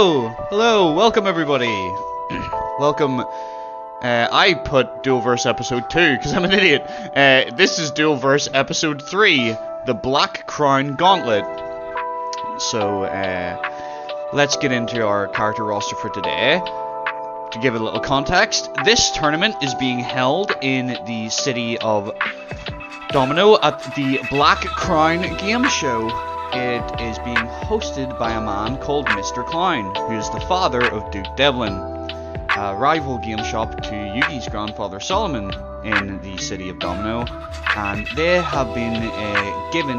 Hello, welcome everybody. Welcome. I put Duelverse episode 2 because I'm an idiot. This is Duelverse episode 3, the Black Crown Gauntlet. So, let's get into our character roster for today. To give it a little context, this tournament is being held in the city of Domino at the Black Crown Game Show. It is being hosted by a man called Mr. Clown, who is the father of Duke Devlin, a rival game shop to Yugioh's grandfather Solomon in the city of Domino, and they have been given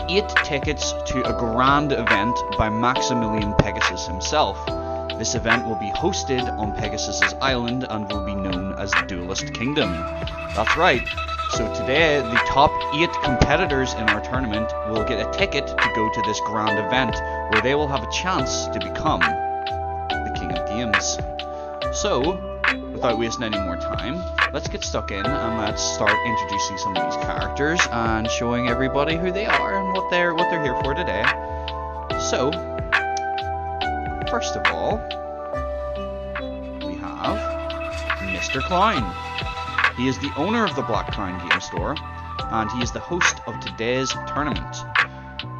8 tickets to a grand event by Maximilian Pegasus himself. This event will be hosted on Pegasus's island and will be known as Duelist Kingdom. That's right. So today, the top 8 competitors in our tournament will get a ticket to go to this grand event, where they will have a chance to become the King of Games. So, without wasting any more time, let's get stuck in and let's start introducing some of these characters and showing everybody who they are and what they're here for today. So, first of all, we have Mr. Clown. He is the owner of the Black Crown Game Store, and he is the host of today's tournament.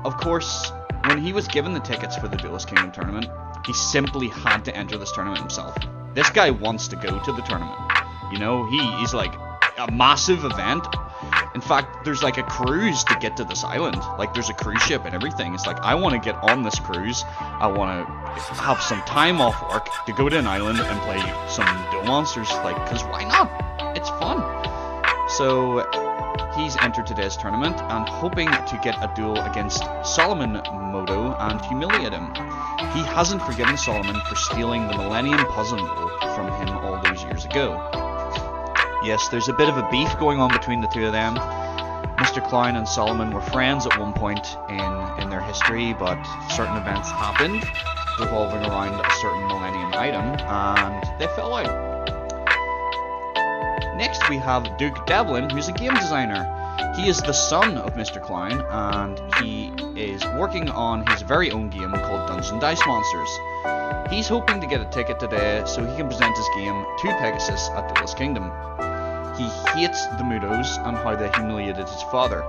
Of course, when he was given the tickets for the Duelist Kingdom tournament, he simply had to enter this tournament himself. This guy wants to go to the tournament. You know, he's like a massive event. In fact, there's like a cruise to get to this island. Like, there's a cruise ship and everything. It's like, I want to get on this cruise. I want to have some time off work to go to an island and play some Duel Monsters. Like, because why not? It's fun. So he's entered today's tournament and hoping to get a duel against Solomon Moto and humiliate him. He hasn't forgiven Solomon for stealing the Millennium Puzzle from him all those years ago. Yes, there's a bit of a beef going on between the two of them. Mr. Clown and Solomon were friends at one point in their history, but certain events happened revolving around a certain Millennium item, and they fell out. Next we have Duke Devlin, who's a game designer. He is the son of Mr. Clown, and he is working on his very own game called Dungeon Dice Monsters. He's hoping to get a ticket today so he can present his game to Pegasus at Duelist Kingdom. He hates the Mudos and how they humiliated his father.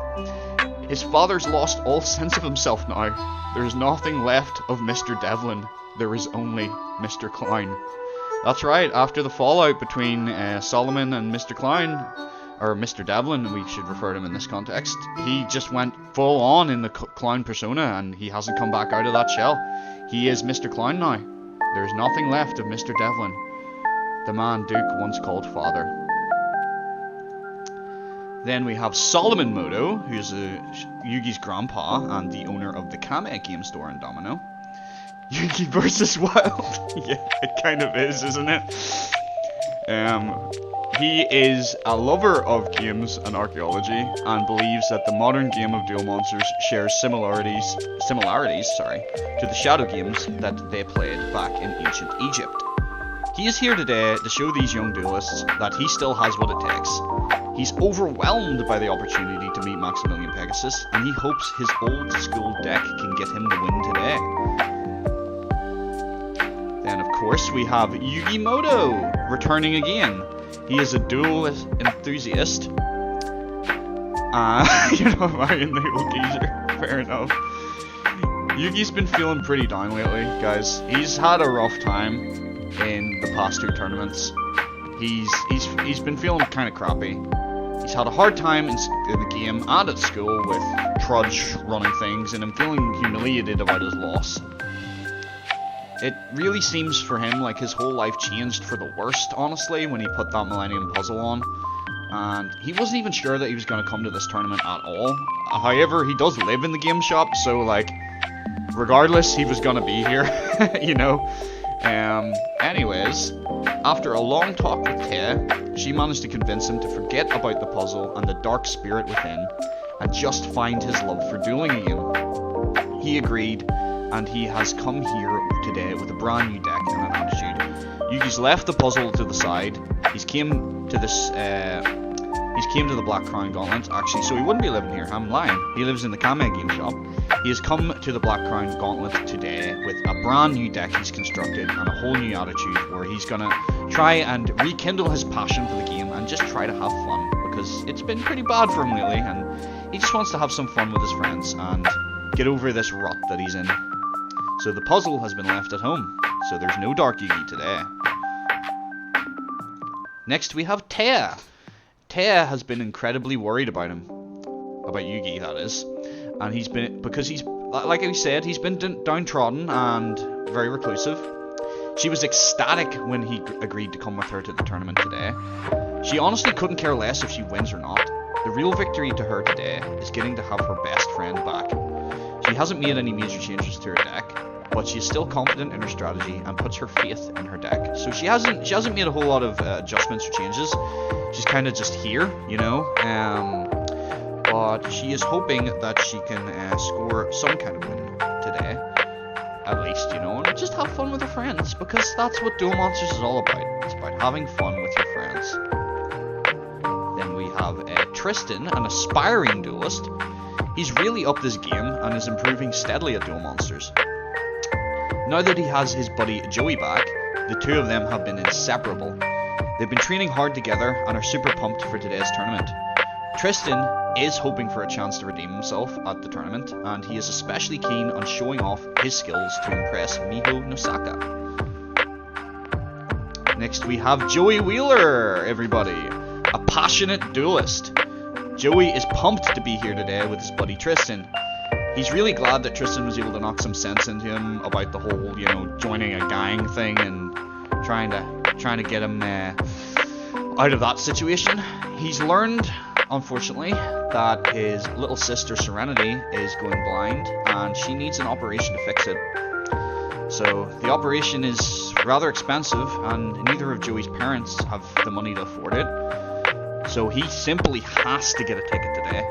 His father's lost all sense of himself now. There is nothing left of Mr. Devlin. There is only Mr. Clown. That's right, after the fallout between Solomon and Mr. Clown, or Mr. Devlin, we should refer to him in this context, he just went full on in the clown persona, and he hasn't come back out of that shell. He is Mr. Clown now. There's nothing left of Mr. Devlin, the man Duke once called father. Then we have Solomon Moto, who's Yugioh's grandpa and the owner of the Kame game store in Domino. Yugioh versus Wild. Yeah, it kind of is, isn't it? He is a lover of games and archaeology and believes that the modern game of Duel Monsters shares similarities, to the shadow games that they played back in ancient Egypt. He is here today to show these young duelists that he still has what it takes. He's overwhelmed by the opportunity to meet Maximilian Pegasus, and he hopes his old school deck can get him the win today. Then, of course, we have Yugioh returning again. He is a duel enthusiast. You know, marrying the old geezer. Fair enough. Yugioh's been feeling pretty down lately, guys. He's had a rough time in the past 2 tournaments. He's been feeling kind of crappy. He's had a hard time in the game and at school with Trudge running things, and I'm feeling humiliated about his loss. It really seems for him like his whole life changed for the worst, honestly, when he put that Millennium Puzzle on. And he wasn't even sure that he was going to come to this tournament at all. However, he does live in the game shop, so, like, regardless, he was going to be here, you know. Anyways, after a long talk with Tay, she managed to convince him to forget about the puzzle and the dark spirit within, and just find his love for dueling again. He agreed, and he has come here today with a brand new deck and an attitude. Yugioh's left the puzzle to the side. He's came to this He's came to the Black Crown Gauntlet, actually, so he wouldn't be living here. I'm lying. He lives in the Kame game shop. He has come to the Black Crown Gauntlet today with a brand new deck he's constructed and a whole new attitude where he's gonna try and rekindle his passion for the game and just try to have fun, because it's been pretty bad for him lately, and he just wants to have some fun with his friends and get over this rut that he's in. So the puzzle has been left at home, so there's no Dark Yugi today. Next we have Taya. Taya has been incredibly worried about him. About Yugi, that is. And he's been, because he's, like I said, he's been downtrodden and very reclusive. She was ecstatic when he agreed to come with her to the tournament today. She honestly couldn't care less if she wins or not. The real victory to her today is getting to have her best friend back. She hasn't made any major changes to her deck, but she's still confident in her strategy and puts her faith in her deck. So she hasn't made a whole lot of adjustments or changes. She's kind of just here, you know. But she is hoping that she can score some kind of win today, at least, you know, and just have fun with her friends, because that's what Duel Monsters is all about. It's about having fun with your friends. Then we have Tristan, an aspiring duelist. He's really upped his game and is improving steadily at Duel Monsters. Now that he has his buddy Joey back, the two of them have been inseparable. They've been training hard together and are super pumped for today's tournament. Tristan is hoping for a chance to redeem himself at the tournament, and he is especially keen on showing off his skills to impress Miho Nosaka. Next we have Joey Wheeler, everybody, a passionate duelist. Joey is pumped to be here today with his buddy Tristan. He's really glad that Tristan was able to knock some sense into him about the whole, you know, joining a gang thing and trying to get him out of that situation. He's learned, unfortunately, that his little sister Serenity is going blind and she needs an operation to fix it. So the operation is rather expensive and neither of Joey's parents have the money to afford it. So he simply has to get a ticket today.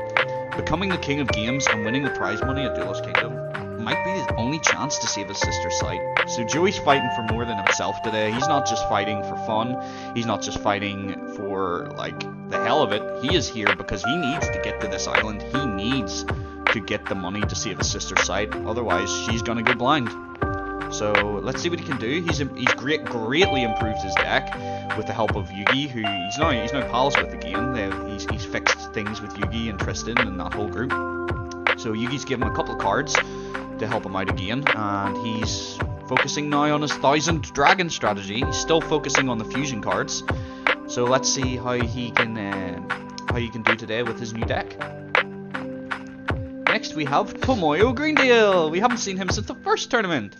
Becoming the king of games and winning the prize money at Duelist Kingdom might be his only chance to save his sister's sight. So Joey's fighting for more than himself today. He's not just fighting for fun. He's not just fighting for, like, the hell of it. He is here because he needs to get to this island. He needs to get the money to save his sister's sight. Otherwise, she's gonna go blind. So let's see what he can do. He's greatly improved his deck with the help of Yugi, who he's now pals with again. He's fixed things with Yugi and Tristan and that whole group. So Yugi's given him a couple of cards to help him out again, and he's focusing now on his 1000 Dragon strategy. He's still focusing on the fusion cards. So let's see how he can do today with his new deck. Next we have Tomoyo Greendale. We haven't seen him since the first tournament.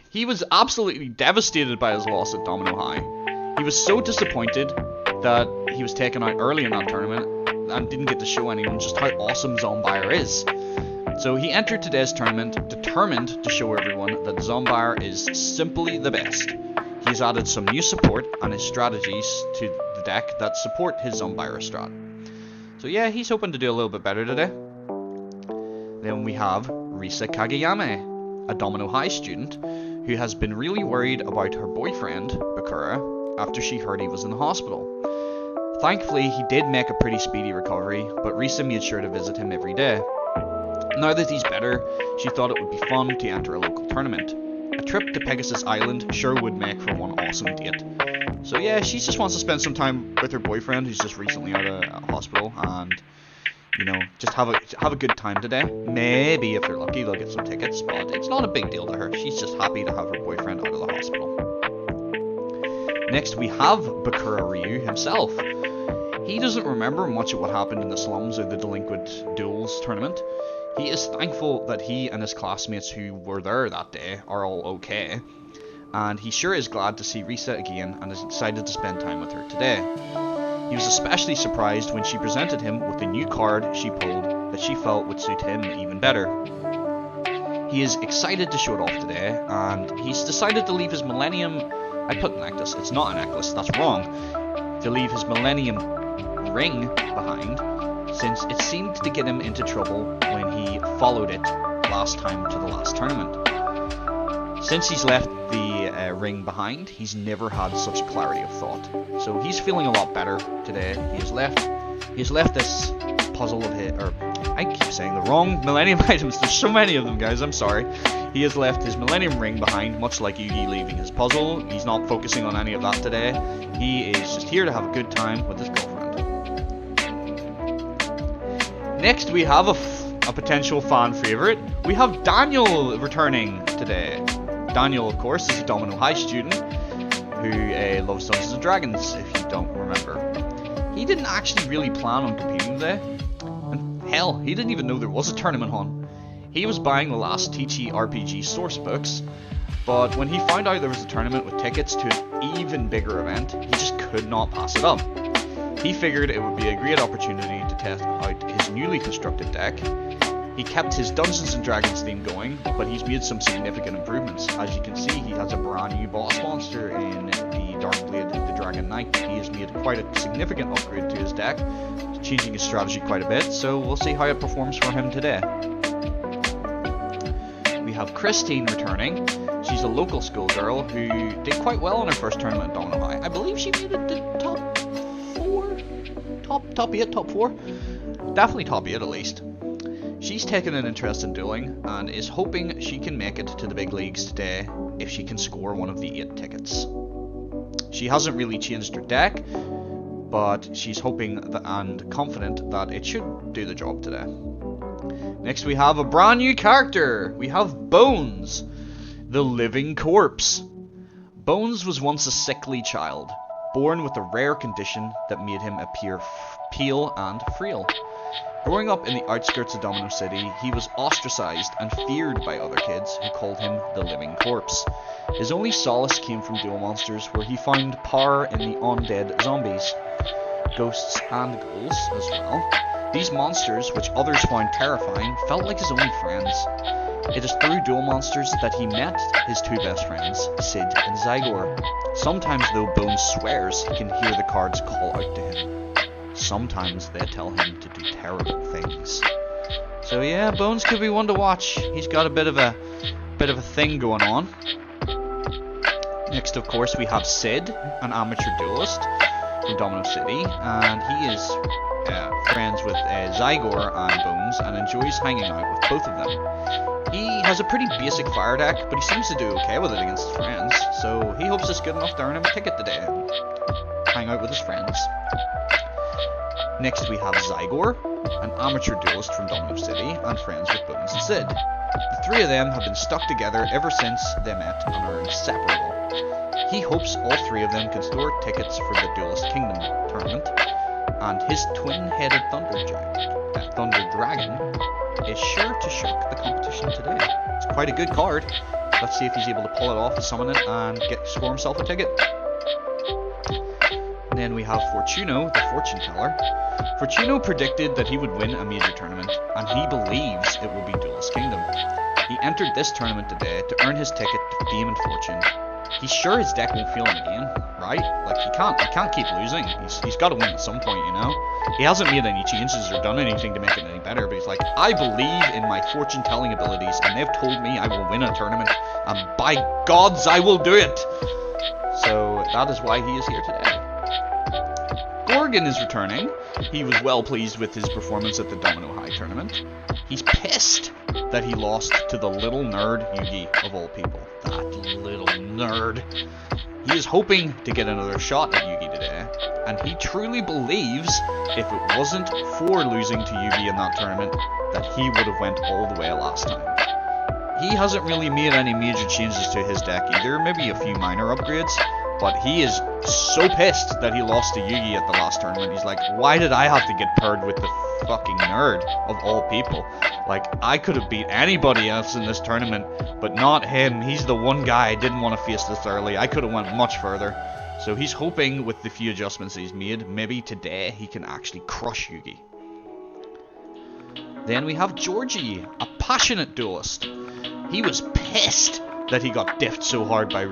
He was absolutely devastated by his loss at Domino High. He was so disappointed that he was taken out early in that tournament and didn't get to show anyone just how awesome Zombire is. So he entered today's tournament determined to show everyone that Zombire is simply the best. He's added some new support and his strategies to the deck that support his Zombire strat. So yeah, he's hoping to do a little bit better today. Then we have Risa Kageyame, a Domino High student, who has been really worried about her boyfriend, Bakura, after she heard he was in the hospital. Thankfully, he did make a pretty speedy recovery, but Risa made sure to visit him every day. Now that he's better, she thought it would be fun to enter a local tournament. A trip to Pegasus Island sure would make for one awesome date. So yeah, she just wants to spend some time with her boyfriend, who's just recently out of hospital, and, you know, just have a good time today. Maybe if they're lucky they'll get some tickets, but it's not a big deal to her. She's just happy to have her boyfriend out of the hospital. Next we have Bakura Ryu himself. He doesn't remember much of what happened in the slums or the Delinquent Duels tournament. He is thankful that he and his classmates who were there that day are all okay. And he sure is glad to see Risa again and is excited to spend time with her today. He was especially surprised when she presented him with a new card she pulled that she felt would suit him even better. He is excited to show it off today, and he's decided to leave his Millennium... I put necklace, it's not a necklace, that's wrong. To leave his Millennium ring behind, since it seemed to get him into trouble when he followed it last time to the last tournament. Since he's left the ring behind, he's never had such clarity of thought. So he's feeling a lot better today. He has left He's left this puzzle of his, or I keep saying the wrong Millennium items. There's so many of them, guys. I'm sorry. He has left his Millennium Ring behind, much like Yugi leaving his puzzle. He's not focusing on any of that today. He is just here to have a good time with his girlfriend. Next, we have a potential fan favorite. We have Daniel returning today. Daniel, of course, is a Domino High student who loves Dungeons & Dragons, if you don't remember. He didn't actually really plan on competing today. And hell, he didn't even know there was a tournament on. He was buying the last TTRPG source books, but when he found out there was a tournament with tickets to an even bigger event, he just could not pass it up. He figured it would be a great opportunity to test out his newly constructed deck. He kept his Dungeons & Dragons theme going, but he's made some significant improvements. As you can see, he has a brand new boss monster in the Darkblade, the Dragon Knight. He has made quite a significant upgrade to his deck, changing his strategy quite a bit, so we'll see how it performs for him today. We have Christine returning. She's a local schoolgirl who did quite well in her first tournament at Domino High. I believe she made it to top 4? Top 8, top 4? Definitely top 8 at least. She's taken an interest in dueling and is hoping she can make it to the big leagues today if she can score one of the 8 tickets. She hasn't really changed her deck, but she's hoping and confident that it should do the job today. Next we have a brand new character. We have Bones, the living corpse. Bones was once a sickly child, born with a rare condition that made him appear pale and frail. Growing up in the outskirts of Domino City, he was ostracized and feared by other kids who called him the living corpse. His only solace came from duel monsters, where he found power in the undead zombies, ghosts and ghouls as well. These monsters, which others found terrifying, felt like his only friends. It is through duel monsters that he met his 2 best friends, Sid and Zygor. Sometimes, though, Bones swears he can hear the cards call out to him. Sometimes they tell him to do terrible things. So yeah, Bones could be one to watch. He's got a bit of a thing going on. Next, of course, we have Sid, an amateur duelist from Domino City, and he is friends with Zygor and Bones and enjoys hanging out with both of them. He has a pretty basic fire deck, but he seems to do okay with it against his friends, so he hopes it's good enough to earn him a ticket today and hang out with his friends. Next we have Zygor, an amateur duelist from Domino City and friends with Bones and Sid. The 3 of them have been stuck together ever since they met and are inseparable. He hopes all 3 of them can store tickets for the Duelist Kingdom tournament, and his twin-headed Thunder Dragon is sure to shock the competition today. It's quite a good card. Let's see if he's able to pull it off, summon it, and score himself a ticket. And then we have Fortuno, the fortune teller. Fortuno predicted that he would win a major tournament, and he believes it will be Duelist Kingdom. He entered this tournament today to earn his ticket to fame and fortune. He's sure his deck won't fail him again, right? Like, he can't keep losing. He's got to win at some point, you know? He hasn't made any changes or done anything to make it any better, but he's like, I believe in my fortune-telling abilities, and they've told me I will win a tournament, and by gods, I will do it! So, that is why he is here today. Gorgon is returning. He was well pleased with his performance at the Domino High tournament. He's pissed that he lost to the little nerd Yugi, of all people. That little nerd. He is hoping to get another shot at Yugi today, and he truly believes if it wasn't for losing to Yugi in that tournament, that he would have went all the way last time. He hasn't really made any major changes to his deck either, maybe a few minor upgrades, but he is so pissed that he lost to Yugi at the last tournament. He's like, why did I have to get paired with the fucking nerd of all people? Like, I could have beat anybody else in this tournament, but not him. He's the one guy I didn't want to face this early. I could have went much further. So he's hoping with the few adjustments he's made, maybe today he can actually crush Yugi. Then we have Georgie, a passionate duelist. He was pissed that he got diffed so hard by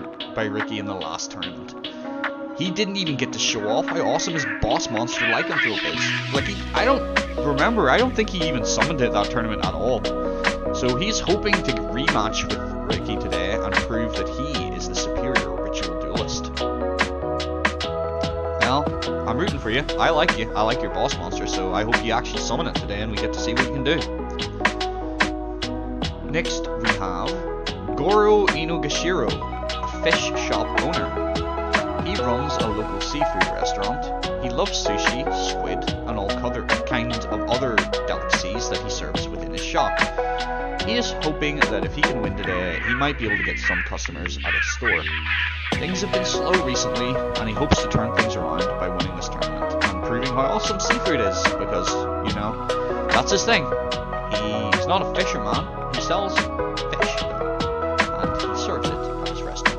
Ricky in the last tournament. He didn't even get to show off how awesome his boss monster Lycanthrope is. Like, I don't think he even summoned it that tournament at all. So he's hoping to rematch with Ricky today and prove that he is the superior ritual duelist. Well, I'm rooting rooting for you. I like you. I like your boss monster, so I hope you actually summon it today and we get to see what you can do. Next, we have Goro Inogashiro, a fish shop owner. He runs a local seafood restaurant. He loves sushi, squid, and all kinds of other delicacies that he serves within his shop. He is hoping that if he can win today, he might be able to get some customers at his store. Things have been slow recently, and he hopes to turn things around by winning this tournament and proving how awesome seafood is, because, you know, that's his thing. He's not a fisherman, he sells fish, and he serves it at his restaurant.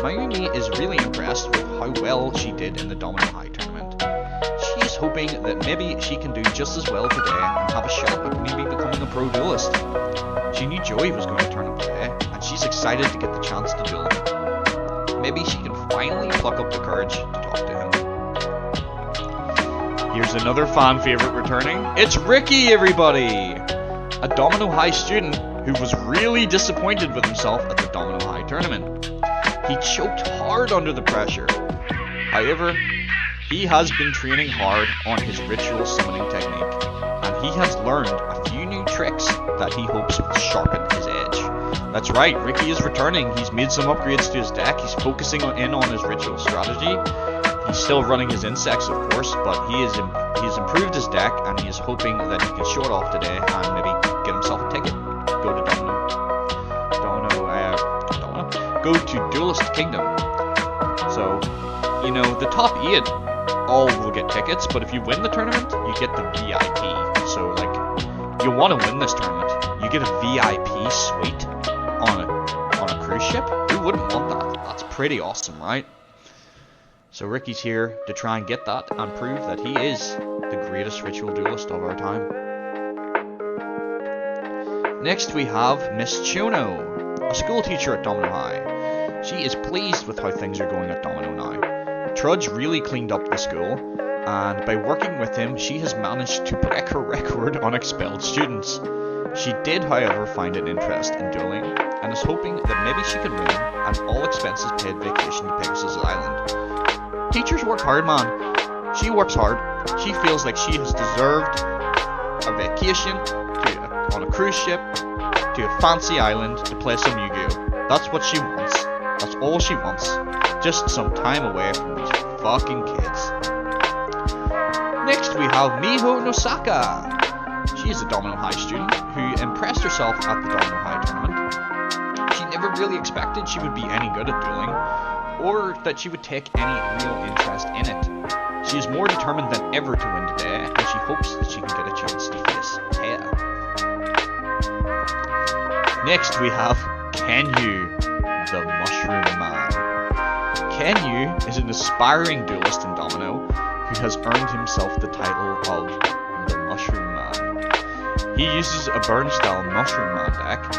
Mayumi is really impressed with how well she did in the Domino High tournament. She is hoping that maybe she can do just as well today and have a shot at maybe becoming a pro duelist. She knew Joey was going to turn up today, and she's excited to get the chance to duel him. Maybe she can finally pluck up the courage to talk to him. Here's another fan favorite returning. It's Ricky, everybody! A Domino High student who was really disappointed with himself at the Domino High tournament. He choked hard under the pressure. However, he has been training hard on his ritual summoning technique, and he has learned a few new tricks that he hopes will sharpen his edge. That's right, Ricky is returning. He's made some upgrades to his deck. He's focusing in on his ritual strategy. He's still running his insects, of course, but he has improved his deck, and he is hoping that he can show it off today and maybe get himself a ticket. Go to Go to Duelist Kingdom. So, you know, the top 8 all will get tickets, but if you win the tournament, you get the VIP. So, like, you want to win this tournament. You get a VIP suite on a cruise ship. Who wouldn't want that? That's pretty awesome, right? So Ricky's here to try and get that and prove that he is the greatest ritual duelist of our time. Next we have Miss Chono, a school teacher at Domino High. She is pleased with how things are going at Domino now. Trudge really cleaned up the school, and by working with him, she has managed to break her record on expelled students. She did, however, find an interest in dueling, and is hoping that maybe she can win an all-expenses paid vacation to Pegasus Island. Teachers work hard, man. She works hard. She feels like she has deserved a vacation on a cruise ship to a fancy island to play some Yugioh. That's what she wants. That's all she wants. Just some time away from these fucking kids. Next we have Miho Nosaka. She is a Domino High student who impressed herself at the Domino High tournament. She never really expected she would be any good at dueling, or that she would take any real interest in it. She is more determined than ever to win today, and she hopes that she can get a chance to face Taya. Next we have Kenyu, the Mushroom Man. Kenyu is an aspiring duelist in Domino who has earned himself the title of the Mushroom Man. He uses a burn-style Mushroom Man deck,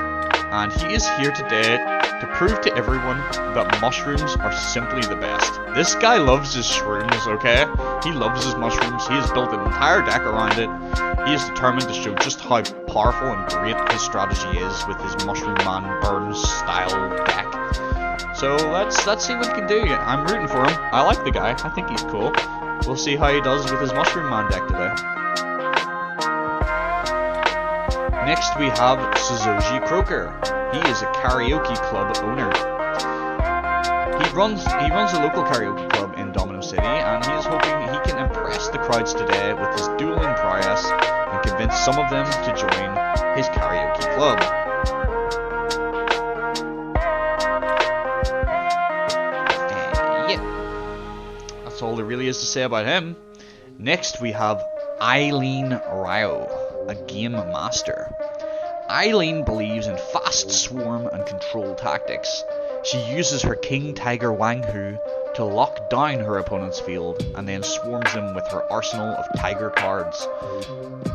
and he is here today to prove to everyone that mushrooms are simply the best. This guy loves his shrooms, okay? He loves his mushrooms. He has built an entire deck around it. He is determined to show just how powerful and great his strategy is with his Mushroom Man burn style deck. So let's see what he can do. I'm rooting for him. I like the guy. I think he's cool. We'll see how he does with his Mushroom Man deck today. Next we have Suzoji Croker. He is a karaoke club owner. He runs a local karaoke club in Domino City, and he is hoping he can impress the crowds today with his dueling prowess and convince some of them to join his karaoke club. Yeah, that's all there really is to say about him. Next we have Eileen Rao, a game master. Eileen believes in fast swarm and control tactics. She uses her King Tiger Wang Hu to lock down her opponent's field and then swarms them with her arsenal of tiger cards.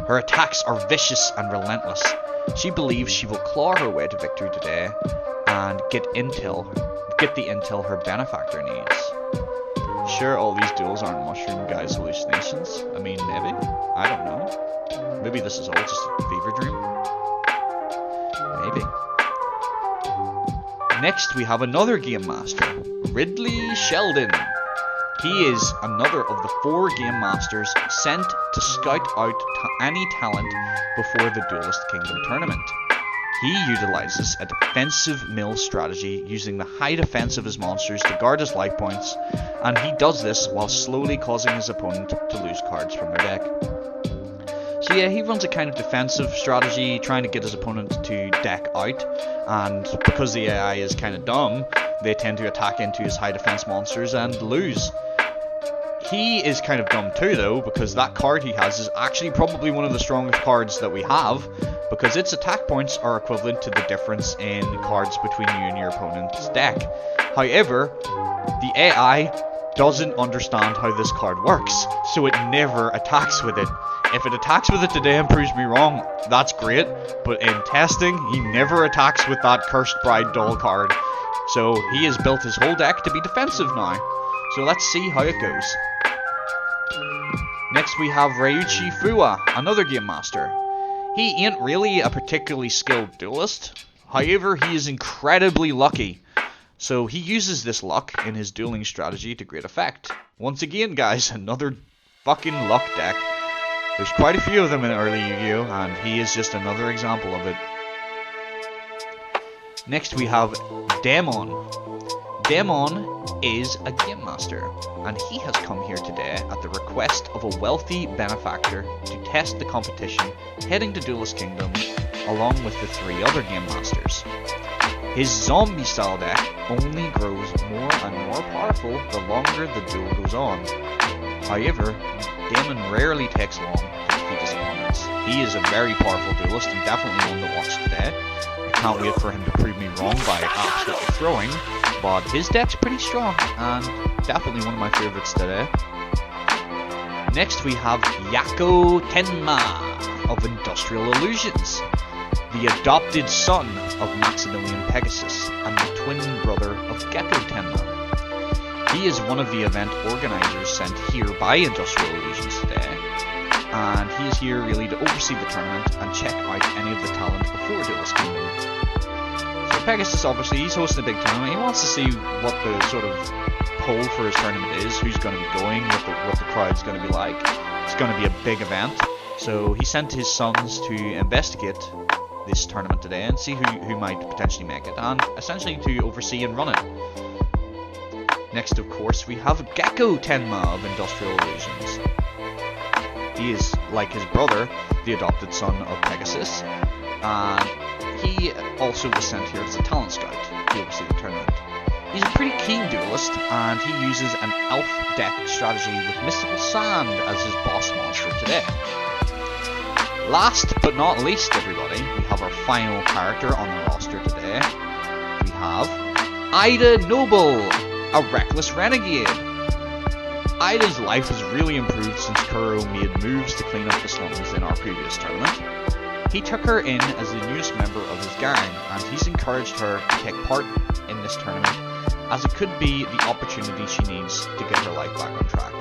Her attacks are vicious and relentless. She believes she will claw her way to victory today and get the intel her benefactor needs. Sure, all these duels aren't Mushroom Guy's hallucinations. I mean, maybe. I don't know. Maybe this is all just a fever dream. Maybe. Next we have another Game Master, Ridley Sheldon. He is another of the 4 Game Masters sent to scout out any talent before the Duelist Kingdom tournament. He utilises a defensive mill strategy, using the high defense of his monsters to guard his life points, and he does this while slowly causing his opponent to lose cards from their deck. So yeah, he runs a kind of defensive strategy, trying to get his opponent to deck out, and because the AI is kind of dumb, they tend to attack into his high defense monsters and lose. He is kind of dumb too though, because that card he has is actually probably one of the strongest cards that we have, because its attack points are equivalent to the difference in cards between you and your opponent's deck. However, the AI doesn't understand how this card works, so it never attacks with it. If it attacks with it today and proves me wrong, that's great, but in testing, he never attacks with that Cursed Bride Doll card. So he has built his whole deck to be defensive now. So let's see how it goes. Next we have Ryuichi Fuwa, another Game Master. He ain't really a particularly skilled duelist, however he is incredibly lucky. So he uses this luck in his dueling strategy to great effect. Once again guys, another fucking luck deck. There's quite a few of them in early Yu-Gi-Oh! And he is just another example of it. Next we have Demon. Demon is a Game Master, and he has come here today at the request of a wealthy benefactor to test the competition heading to Duelist Kingdom along with the 3 other Game Masters. His zombie style deck only grows more and more powerful the longer the duel goes on. However, Damon rarely takes long to defeat his opponents. He is a very powerful duelist and definitely one to watch today. I can't wait for him to prove me wrong by absolutely throwing, but his deck's pretty strong and definitely one of my favourites today. Next we have Yugioh Tenma of Industrial Illusions, the adopted son of Maximilian Pegasus and the twin brother of Gecko Tenma. He is one of the event organisers sent here by Industrial Illusions today, and he is here really to oversee the tournament and check out any of the talent before Duelist Kingdom. So Pegasus, obviously, he's hosting a big tournament. He wants to see what the sort of poll for his tournament is, who's going to be going, what the crowd's going to be like. It's going to be a big event, so he sent his sons to investigate this tournament today and see who might potentially make it, and essentially to oversee and run it. Next, of course, we have Gecko Tenma of Industrial Illusions. He is, like his brother, the adopted son of Pegasus, and he also was sent here as a talent scout to oversee the tournament. He's a pretty keen duelist, and he uses an elf deck strategy with Mystical Sand as his boss monster today. Last but not least, everybody, we have our final character on the roster today. We have Ida Noble, a reckless renegade. Ida's life has really improved since Kuro made moves to clean up the slums in our previous tournament. He took her in as the newest member of his gang, and he's encouraged her to take part in this tournament, as it could be the opportunity she needs to get her life back on track.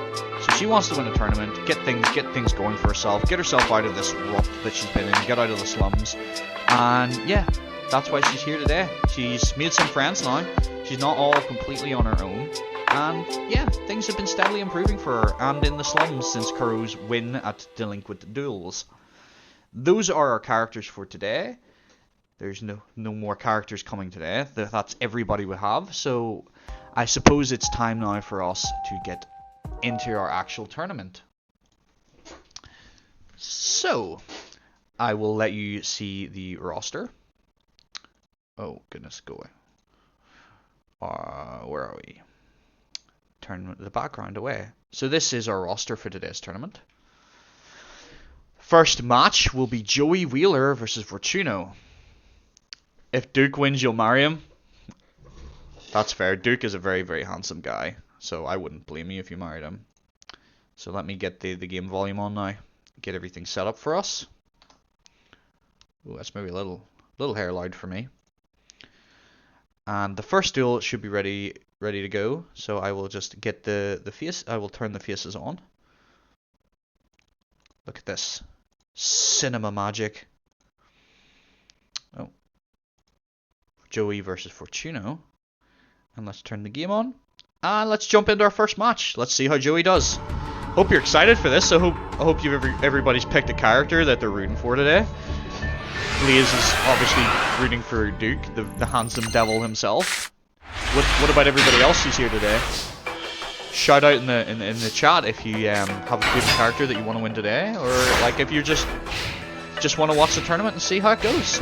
So she wants to win a tournament, get things going for herself, get herself out of this rut that she's been in, get out of the slums, and yeah, that's why she's here today. She's made some friends now. She's not all completely on her own, and yeah, things have been steadily improving for her and in the slums since Kuro's win at Delinquent Duels. Those are our characters for today. There's no more characters coming today. That's everybody we have, so I suppose it's time now for us to get into our actual tournament. So, I will let you see the roster. Oh, goodness, go away. Where are we? Turn the background away. So this is our roster for today's tournament. First match will be Joey Wheeler versus Fortuno. If Duke wins, you'll marry him. That's fair. Duke is a very, very handsome guy, so I wouldn't blame you if you married him. So let me get the game volume on now. Get everything set up for us. Oh, that's maybe a little hair loud for me. And the first duel should be ready to go. So I will just get the face. I will turn the faces on. Look at this. Cinema magic. Oh. Joey versus Fortuno. And let's turn the game on. And let's jump into our first match. Let's see how Joey does. Hope you're excited for this. I hope everybody's picked a character that they're rooting for today. Blaze is obviously rooting for Duke, the handsome devil himself. What about everybody else who's here today? Shout out in the chat if you have a good character that you want to win today, or like if you just want to watch the tournament and see how it goes.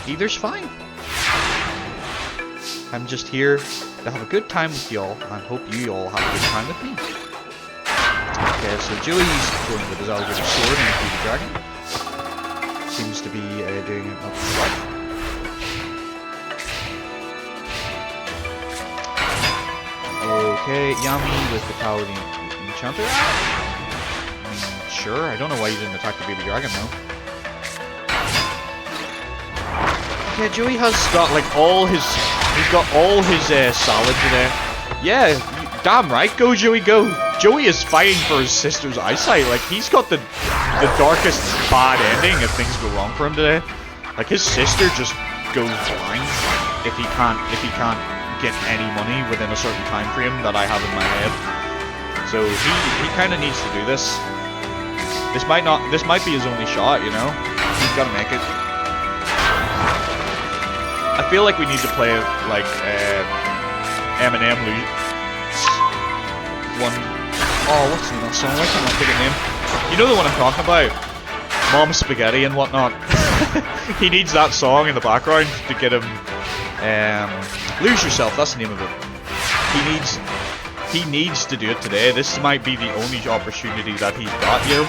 Either's fine. I'm just here to have a good time with y'all, and hope you all have a good time with me. Okay, so Joey's going with his alligator sword and the dragon. Seems to be doing it up to right. Okay, Yami with the power of the enchanter. I mean, sure. I don't know why you didn't attack the baby dragon though. Okay, Joey has got like he's got all his salad today. Yeah, damn right. Go Joey, go. Joey is fighting for his sister's eyesight. Like he's got the darkest bad ending if things go wrong for him today. Like his sister just goes blind if he can't get any money within a certain time frame that I have in my head. So he kind of needs to do this. This might be his only shot, you know. He's got to make it. I feel like we need to play like Eminem one. Oh, what's the name of that song? Why can't I think of the name? You know the one I'm talking about? Mom Spaghetti and whatnot. He needs that song in the background to get him. Lose Yourself, that's the name of it. He needs to do it today. This might be the only opportunity that he's got, yo.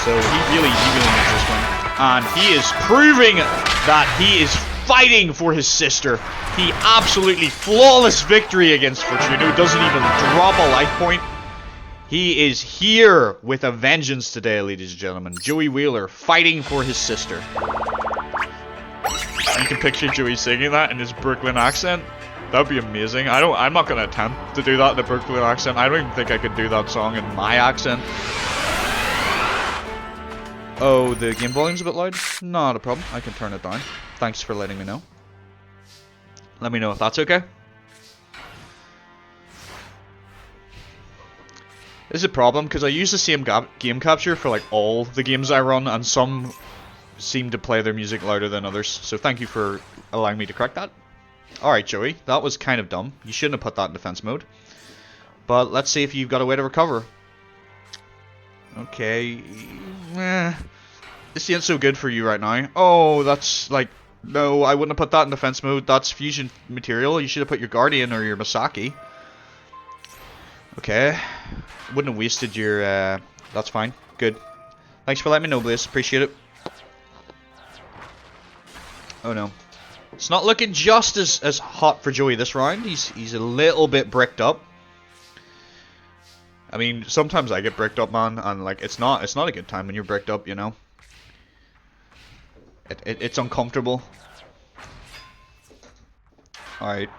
So he really needs this one. And he is proving that he is fighting for his sister. He absolutely flawless victory against Fortuno. Doesn't even drop a life point. He is here with a vengeance today, ladies and gentlemen. Joey Wheeler fighting for his sister. You can picture Joey singing that in his Brooklyn accent. That would be amazing. I'm not gonna attempt to do that in a Brooklyn accent. I don't even think I could do that song in my accent. Oh, the game volume's a bit loud? Not a problem. I can turn it down. Thanks for letting me know. Let me know if that's okay. This is a problem because I use the same game capture for like all the games I run, and some seem to play their music louder than others. So thank you for allowing me to correct that. Alright, Joey, that was kind of dumb. You shouldn't have put that in defense mode. But let's see if you've got a way to recover. Okay. This ain't so good for you right now. Oh, that's like... No, I wouldn't have put that in defense mode. That's fusion material. You should have put your Guardian or your Masaki. Okay. Wouldn't have wasted your... That's fine. Good. Thanks for letting me know, Blaze. Appreciate it. Oh no. It's not looking just as hot for Joey this round. He's a little bit bricked up. I mean, sometimes I get bricked up, man, and like it's not a good time when you're bricked up, you know. It's uncomfortable. Alright.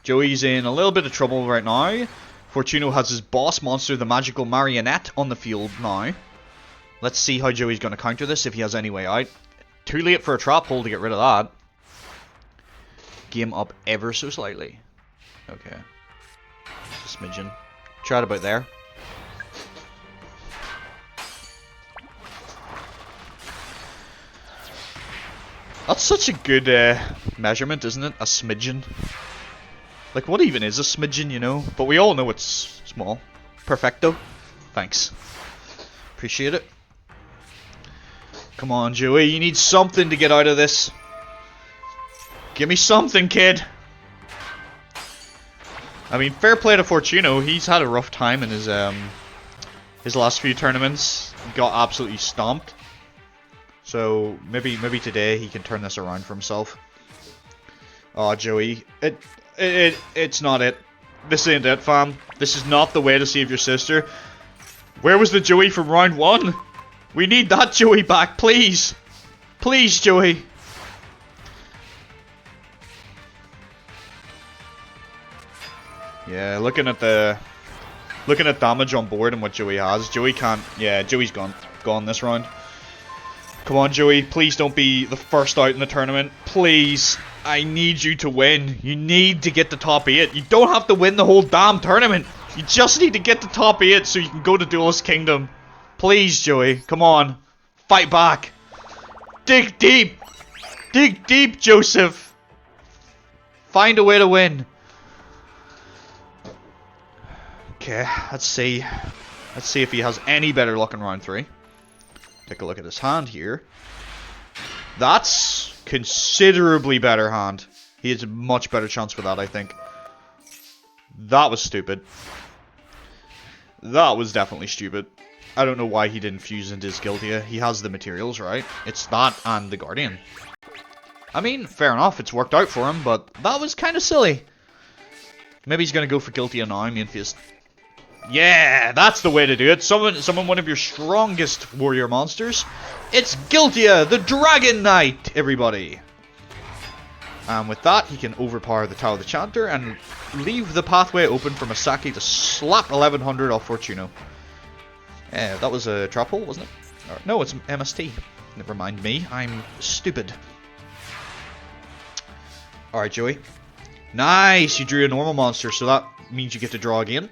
Joey's in a little bit of trouble right now. Fortuno has his boss monster, the magical marionette, on the field now. Let's see how Joey's going to counter this, if he has any way out. Too late for a trap hole to get rid of that. Game up ever so slightly. Okay. Just a smidgen. Try it about there. That's such a good measurement, isn't it? A smidgen. Like, what even is a smidgen, you know? But we all know it's small. Perfecto. Thanks. Appreciate it. Come on, Joey. You need something to get out of this. Give me something, kid. I mean, fair play to Fortuno. He's had a rough time in his last few tournaments. He got absolutely stomped. So maybe today he can turn this around for himself. Oh, Joey, it's not it. This ain't it, fam. This is not the way to save your sister. Where was the Joey from round 1? We need that Joey back, please. Please, Joey. Yeah, looking at damage on board and what Joey has, Joey can't. Yeah, Joey's gone this round. Come on, Joey. Please don't be the first out in the tournament. Please. I need you to win. You need to get the top 8. You don't have to win the whole damn tournament. You just need to get the top 8 so you can go to Duelist Kingdom. Please, Joey. Come on. Fight back. Dig deep. Dig deep, Joseph. Find a way to win. Okay, let's see. Let's see if he has any better luck in round 3. Take a look at his hand here. That's considerably better hand. He has a much better chance with that, I think. That was stupid. That was definitely stupid. I don't know why he didn't fuse into his Giltia. He has the materials, right? It's that and the Guardian. I mean, fair enough, it's worked out for him, but that was kind of silly. Maybe he's going to go for Giltia now, main phase. Yeah, that's the way to do it. Summon one of your strongest warrior monsters. It's Giltia, the Dragon Knight, everybody. And with that, he can overpower the Tower of the Chanter and leave the pathway open for Masaki to slap 1100 off Fortuno. That was a trap hole, wasn't it? Or, no, it's MST. Never mind me, I'm stupid. Alright, Joey. Nice! You drew a normal monster, so that means you get to draw again.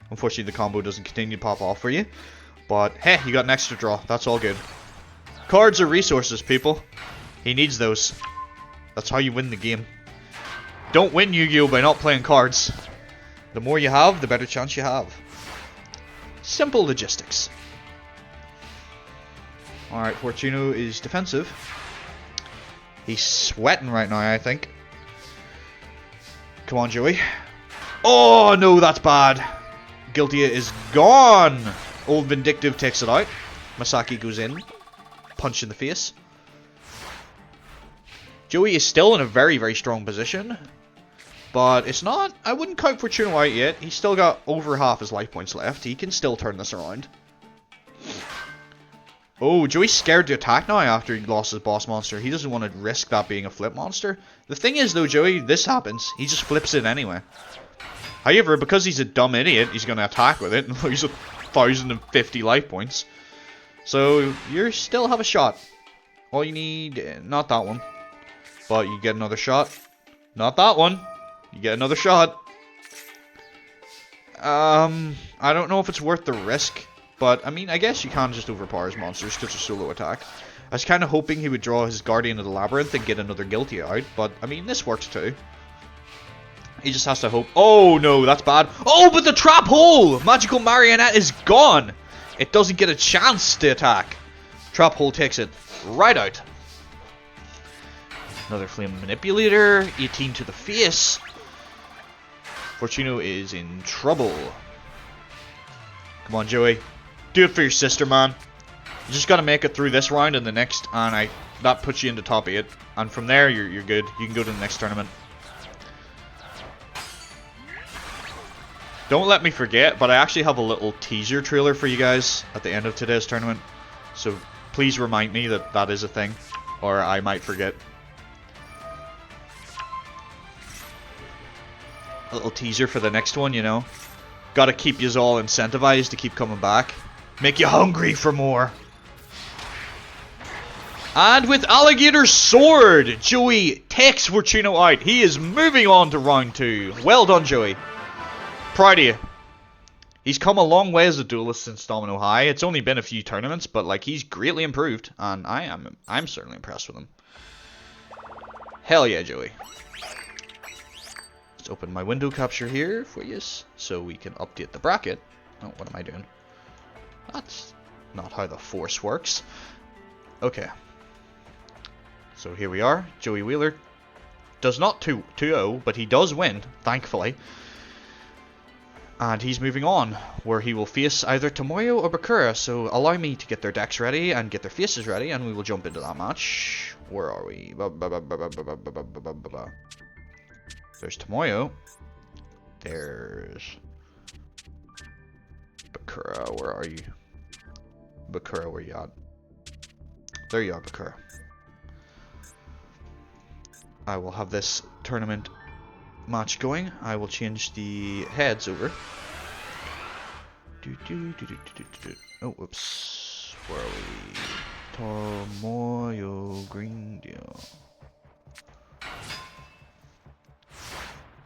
Unfortunately, the combo doesn't continue to pop off for you. But, hey, you got an extra draw. That's all good. Cards are resources, people. He needs those. That's how you win the game. Don't win Yu-Gi-Oh! By not playing cards. The more you have, the better chance you have. Simple logistics. Alright, Fortuno is defensive. He's sweating right now, I think. Come on, Joey. Oh, no, that's bad. Giltia is gone. Old Vindictive takes it out. Masaki goes in. Punch in the face. Joey is still in a very, very strong position. But it's not... I wouldn't count Fortuno out yet. He's still got over half his life points left. He can still turn this around. Oh, Joey's scared to attack now after he lost his boss monster. He doesn't want to risk that being a flip monster. The thing is, though, Joey, this happens. He just flips it anyway. However, because he's a dumb idiot, he's going to attack with it and lose 1,050 life points. So, you still have a shot. All you need... not that one. But you get another shot. Not that one. You get another shot. I don't know if it's worth the risk. But, I mean, I guess you can just overpower his monsters because they're solo attack. I was kind of hoping he would draw his Guardian of the Labyrinth and get another Giltia out. But, I mean, this works too. He just has to hope. Oh, no, that's bad. Oh, but the trap hole! Magical Marionette is gone! It doesn't get a chance to attack. Trap hole takes it right out. Another Flame Manipulator. 18 to the face. Fortuno is in trouble. Come on, Joey. Do it for your sister, man. You just gotta make it through this round and the next, and that puts you into top 8. And from there, you're good. You can go to the next tournament. Don't let me forget, but I actually have a little teaser trailer for you guys at the end of today's tournament. So please remind me that that is a thing, or I might forget. A little teaser for the next one, you know. Gotta keep yous all incentivized to keep coming back. Make you hungry for more. And with Alligator Sword, Joey takes Fortuno out. He is moving on to round 2. Well done, Joey. Proud of you. He's come a long way as a duelist since Domino High. It's only been a few tournaments, but like he's greatly improved, and I'm certainly impressed with him. Hell yeah, Joey. Let's open my window capture here for you, so we can update the bracket. Oh, what am I doing? That's not how the force works. Okay. So here we are. Joey Wheeler does not 2-0, but he does win, thankfully. And he's moving on, where he will face either Tomoyo or Bakura. So allow me to get their decks ready and get their faces ready, and we will jump into that match. Where are we? There's Tomoyo. There's Bakura. Where are you? Bakura, where you at? There you are, Bakura. I will have this tournament match going. I will change the heads over. Oh, whoops. Where are we? Tomoyo Green Deal.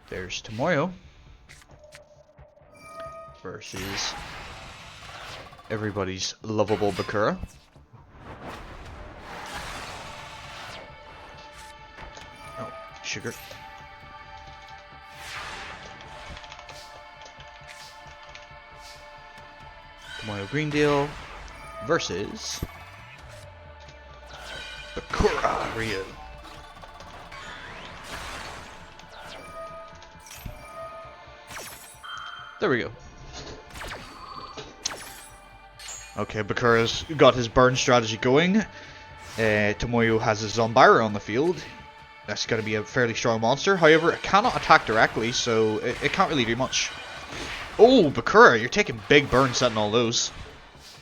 There's Tomoyo versus everybody's lovable Bakura. Oh, sugar. Tomoyo Green Deal versus Bakura Ryu. There we go. Okay, Bakura's got his burn strategy going. Tomoyo has his Zombira on the field. That's going to be a fairly strong monster. However, it cannot attack directly, so it can't really do much. Oh, Bakura, you're taking big burns setting all those.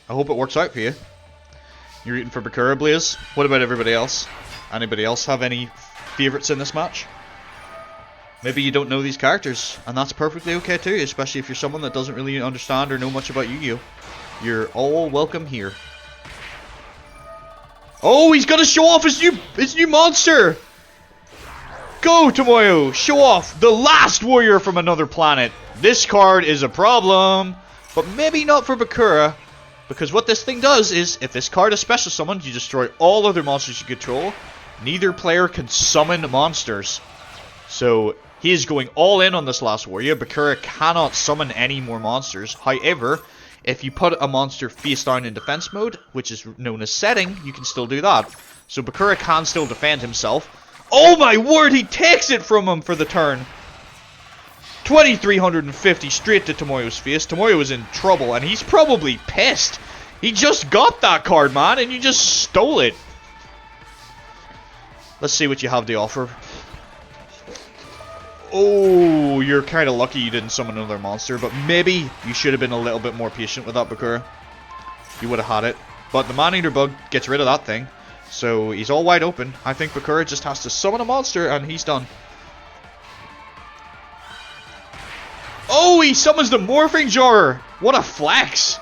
I hope it works out for you. You're rooting for Bakura, Blaze. What about everybody else? Anybody else have any favourites in this match? Maybe you don't know these characters, and that's perfectly okay too, especially if you're someone that doesn't really understand or know much about Yu-Gi-Oh! You're all welcome here. Oh, he's gonna show off his new monster! Go, Tomoyo! Show off the last warrior from another planet! This card is a problem, but maybe not for Bakura, because what this thing does is, if this card is special summoned, you destroy all other monsters you control. Neither player can summon monsters. So, he is going all in on this last warrior. Bakura cannot summon any more monsters. However, if you put a monster face down in defense mode, which is known as setting, you can still do that. So Bakura can still defend himself. Oh my word, he takes it from him for the turn. 2,350 straight to Tomoyo's face. Tomoyo is in trouble, and he's probably pissed. He just got that card, man, and you just stole it. Let's see what you have to offer. Oh, you're kind of lucky you didn't summon another monster, but maybe you should have been a little bit more patient with that, Bakura. You would have had it. But the Man-Eater Bug gets rid of that thing, so he's all wide open. I think Bakura just has to summon a monster, and he's done. Oh, he summons the Morphing Jar! What a flex!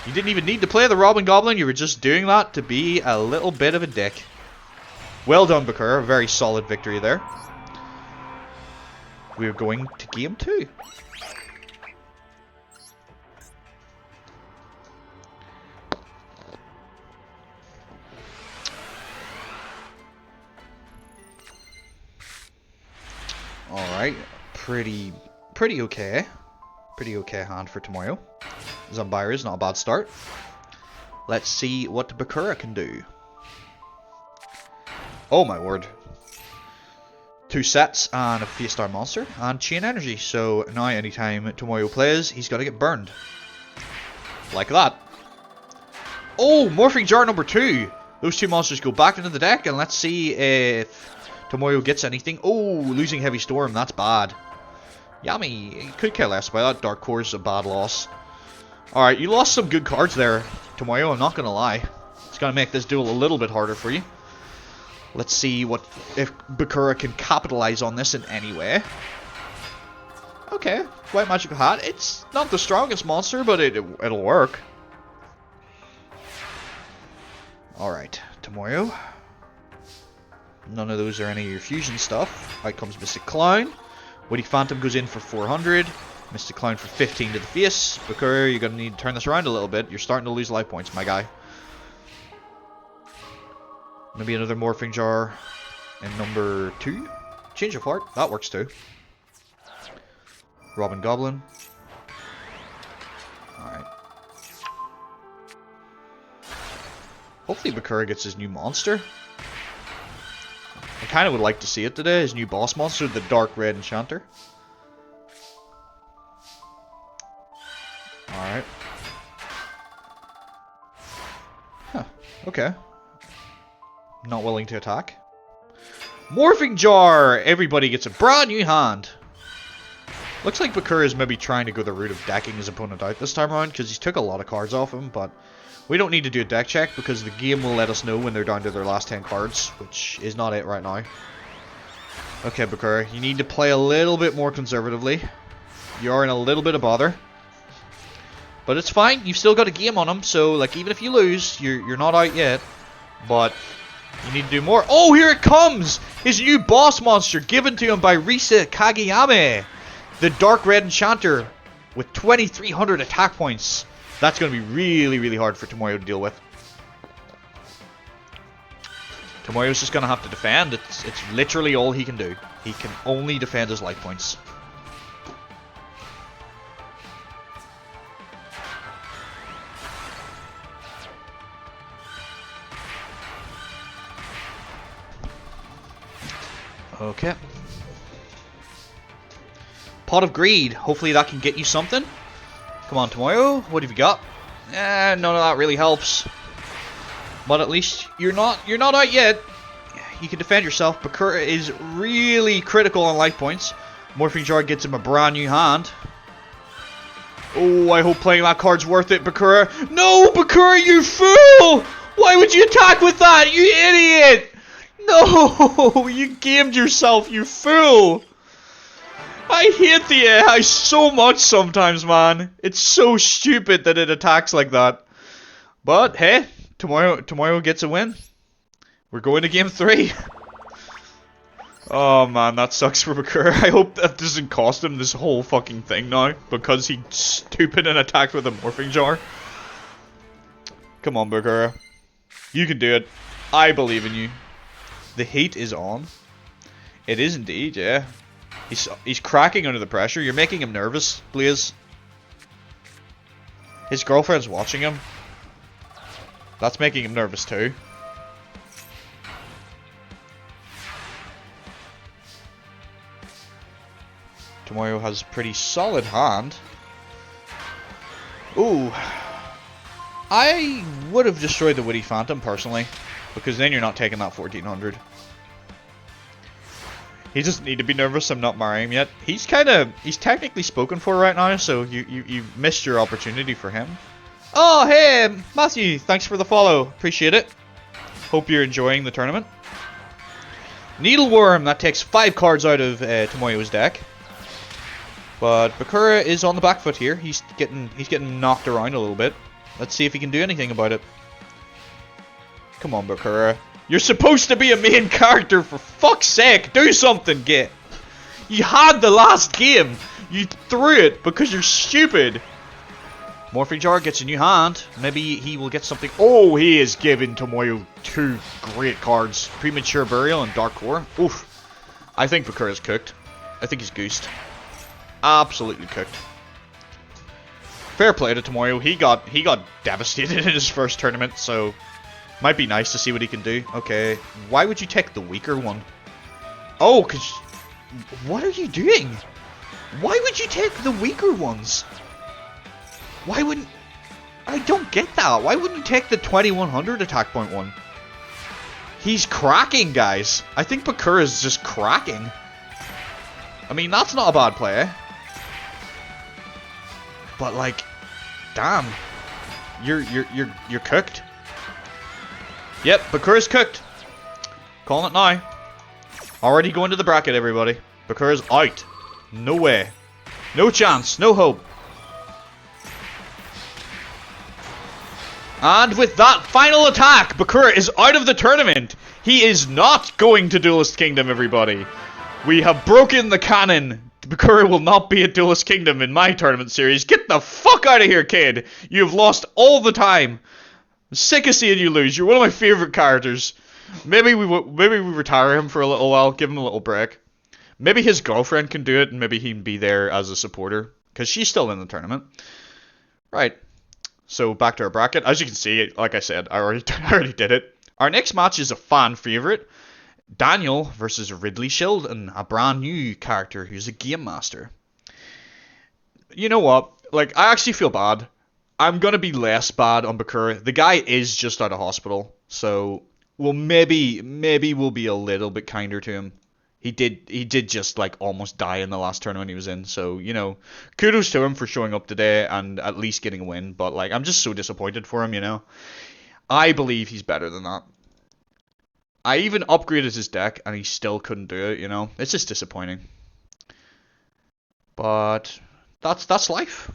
You didn't even need to play the Robin Goblin, you were just doing that to be a little bit of a dick. Well done, Bakura. A very solid victory there. We're going to game 2. Alright, pretty okay. Pretty okay hand for Tomoyo. Zombira is not a bad start. Let's see what Bakura can do. Oh my word. 2 sets and a face down monster and chain energy. So now anytime Tomoyo plays, he's got to get burned. Like that. Oh, Morphing Jar number 2. Those 2 monsters go back into the deck, and let's see if Tomoyo gets anything. Oh, losing Heavy Storm, that's bad. Yummy. Could care less about that. Dark Core's a bad loss. Alright, you lost some good cards there, Tomoyo, I'm not going to lie. It's going to make this duel a little bit harder for you. Let's see if Bakura can capitalize on this in any way. Okay, White Magical Hat. It's not the strongest monster, but it'll work. Alright, Tomoyo. None of those are any of your fusion stuff. Out comes Mystic Clown. Woody Phantom goes in for 400. Mystic Clown for 15 to the face. Bakura, you're going to need to turn this around a little bit. You're starting to lose life points, my guy. Maybe another Morphing Jar in number 2. Change of Heart. That works too. Robin Goblin. Alright. Hopefully Bakura gets his new monster. I kind of would like to see it today. His new boss monster, the Dark Red Enchanter. Alright. Huh. Okay. Not willing to attack. Morphing Jar! Everybody gets a brand new hand. Looks like Bakura is maybe trying to go the route of decking his opponent out this time around, because he's took a lot of cards off him, but we don't need to do a deck check because the game will let us know when they're down to their last 10 cards, which is not it right now. Okay, Bakura, you need to play a little bit more conservatively. You are in a little bit of bother. But it's fine. You've still got a game on him. So, like, even if you lose, you're not out yet. But you need to do more. Oh, here it comes! His new boss monster given to him by Risa Kageyame. The Dark Red Enchanter with 2,300 attack points. That's going to be really, really hard for Tomoyo to deal with. Tomoyo's just going to have to defend. It's literally all he can do. He can only defend his life points. Okay. Pot of Greed. Hopefully that can get you something. Come on, Tomoyo. What have you got? None of that really helps. But at least you're not out yet. You can defend yourself. Bakura is really critical on life points. Morphing Jar gets him a brand new hand. Oh, I hope playing that card's worth it, Bakura. No, Bakura, you fool! Why would you attack with that, you idiot? No, you gamed yourself, you fool! I hate the AI so much sometimes, man. It's so stupid that it attacks like that. But, hey, Tomoyo gets a win. We're going to game 3. Oh, man, that sucks for Bakura. I hope that doesn't cost him this whole fucking thing now, because he's stupid and attacked with a Morphing Jar. Come on, Bakura. You can do it. I believe in you. The heat is on. It is indeed, yeah. He's cracking under the pressure. You're making him nervous, Blaze. His girlfriend's watching him. That's making him nervous too. Tomoyo has a pretty solid hand. Ooh. I would have destroyed the Witty Phantom personally, because then you're not taking that 1400. He doesn't need to be nervous. I'm not marrying him yet. He's technically spoken for right now, so you missed your opportunity for him. Oh, hey, Matthew, thanks for the follow. Appreciate it. Hope you're enjoying the tournament. Needleworm, that takes 5 cards out of Tomoyo's deck. But Bakura is on the back foot here. He's getting knocked around a little bit. Let's see if he can do anything about it. Come on, Bakura. You're supposed to be a main character, for fuck's sake. Do something, git. You had the last game. You threw it because you're stupid. Morphing Jar gets a new hand. Maybe he will get something. Oh, he is giving Tomoyo 2 great cards. Premature Burial and Dark Core. Oof. I think Bakura's cooked. I think he's goosed. Absolutely cooked. Fair play to Tomoyo. He got devastated in his first tournament, so might be nice to see what he can do. Okay, why would you take the weaker one? Oh, cause what are you doing? Why would you take the weaker ones? Why wouldn't... I don't get that. Why wouldn't you take the 2100 attack point one? He's cracking, guys. I think Bakura is just cracking. I mean, that's not a bad play. But like, damn, you're cooked. Yep, Bakura's cooked. Calling it now. Already going to the bracket, everybody. Bakura's out. No way. No chance. No hope. And with that final attack, Bakura is out of the tournament. He is not going to Duelist Kingdom, everybody. We have broken the canon. Bakura will not be at Duelist Kingdom in my tournament series. Get the fuck out of here, kid. You have lost all the time. I'm sick of seeing you lose. You're one of my favorite characters. Maybe we retire him for a little while. Give him a little break. Maybe his girlfriend can do it, and maybe he can be there as a supporter, because she's still in the tournament. Right. So back to our bracket. As you can see, like I said, I already did it. Our next match is a fan favorite. Daniel versus Ridley Shilton, a brand new character who's a game master. You know what? Like, I actually feel bad. I'm gonna be less bad on Bakura. The guy is just out of hospital, so maybe we'll be a little bit kinder to him. He did just like almost die in the last tournament he was in, so you know, kudos to him for showing up today and at least getting a win. But like, I'm just so disappointed for him, you know. I believe he's better than that. I even upgraded his deck and he still couldn't do it, you know. It's just disappointing. But that's life.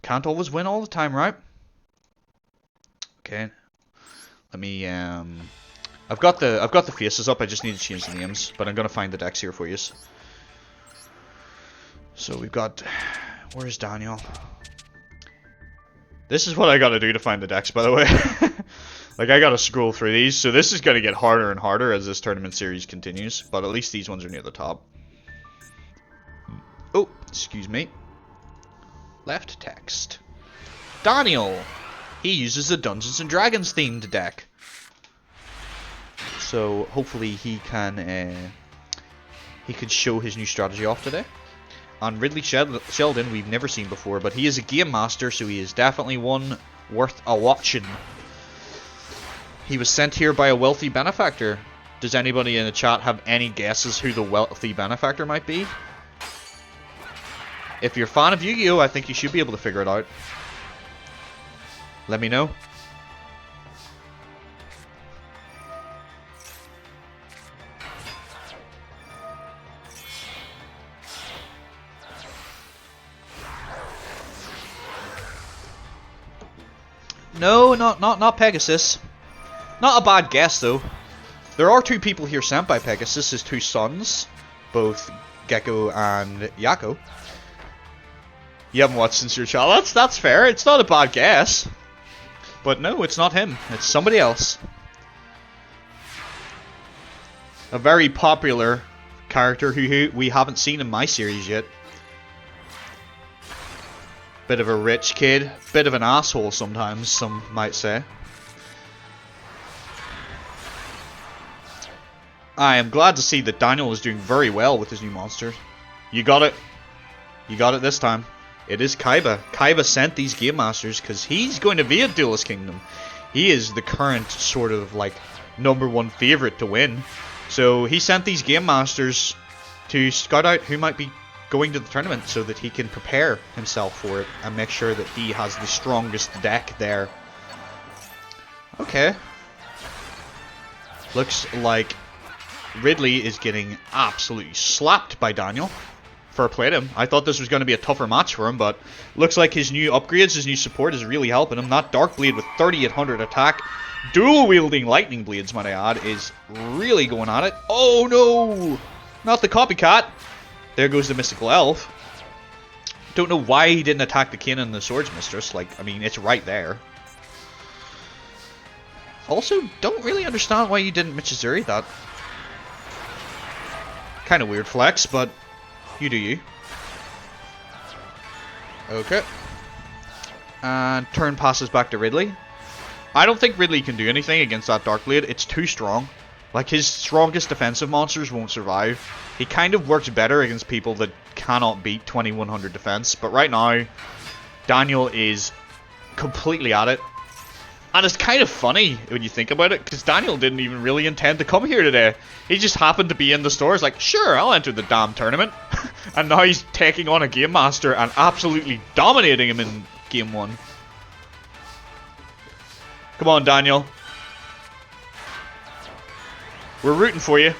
Can't always win all the time, right? Okay. Let me, I've got the faces up, I just need to change the names, but I'm gonna find the decks here for you. So we've got, where's Daniel? This is what I gotta do to find the decks, by the way. Like, I gotta scroll through these, so this is gonna get harder and harder as this tournament series continues, but at least these ones are near the top. Oh, excuse me. Left text. Daniel! He uses the Dungeons and Dragons themed deck. So, hopefully he can show his new strategy off today. On Ridley Sheldon, we've never seen before, but he is a game master, so he is definitely one worth a watching. He was sent here by a wealthy benefactor. Does anybody in the chat have any guesses who the wealthy benefactor might be? If you're a fan of Yugioh, I think you should be able to figure it out. Let me know. No, not Pegasus. Not a bad guess though. There are two people here sent by Pegasus, his two sons, both Gecko and Yako. You haven't watched since your child. That's fair. It's not a bad guess. But no, it's not him. It's somebody else. A very popular character who we haven't seen in my series yet. Bit of a rich kid. Bit of an asshole sometimes, some might say. I am glad to see that Daniel is doing very well with his new monster. You got it. You got it this time. It is Kaiba. Kaiba sent these Game Masters because he's going to be at Duelist Kingdom. He is the current sort of like #1 favorite to win. So he sent these Game Masters to scout out who might be going to the tournament so that he can prepare himself for it and make sure that he has the strongest deck there. Okay. Looks like Ridley is getting absolutely slapped by Daniel. Fair play to him. I thought this was going to be a tougher match for him, but looks like his new upgrades, his new support is really helping him. That Dark Blade with 3800 attack, dual wielding lightning blades, might I add, is really going at it. Oh no! Not the copycat. There goes the Mystical Elf. Don't know why he didn't attack the King and the Swords Mistress. Like, I mean, it's right there. Also, don't really understand why you didn't Michizuri that. Kind of weird flex, but you do you. Okay. And turn passes back to Ridley. I don't think Ridley can do anything against that Darkblade. It's too strong. Like, his strongest defensive monsters won't survive. He kind of works better against people that cannot beat 2100 defense. But right now, Daniel is completely at it. And it's kind of funny when you think about it, because Daniel didn't even really intend to come here today. He just happened to be in the stores like, sure, I'll enter the damn tournament. And now he's taking on a Game Master and absolutely dominating him in Game 1. Come on, Daniel. We're rooting for you.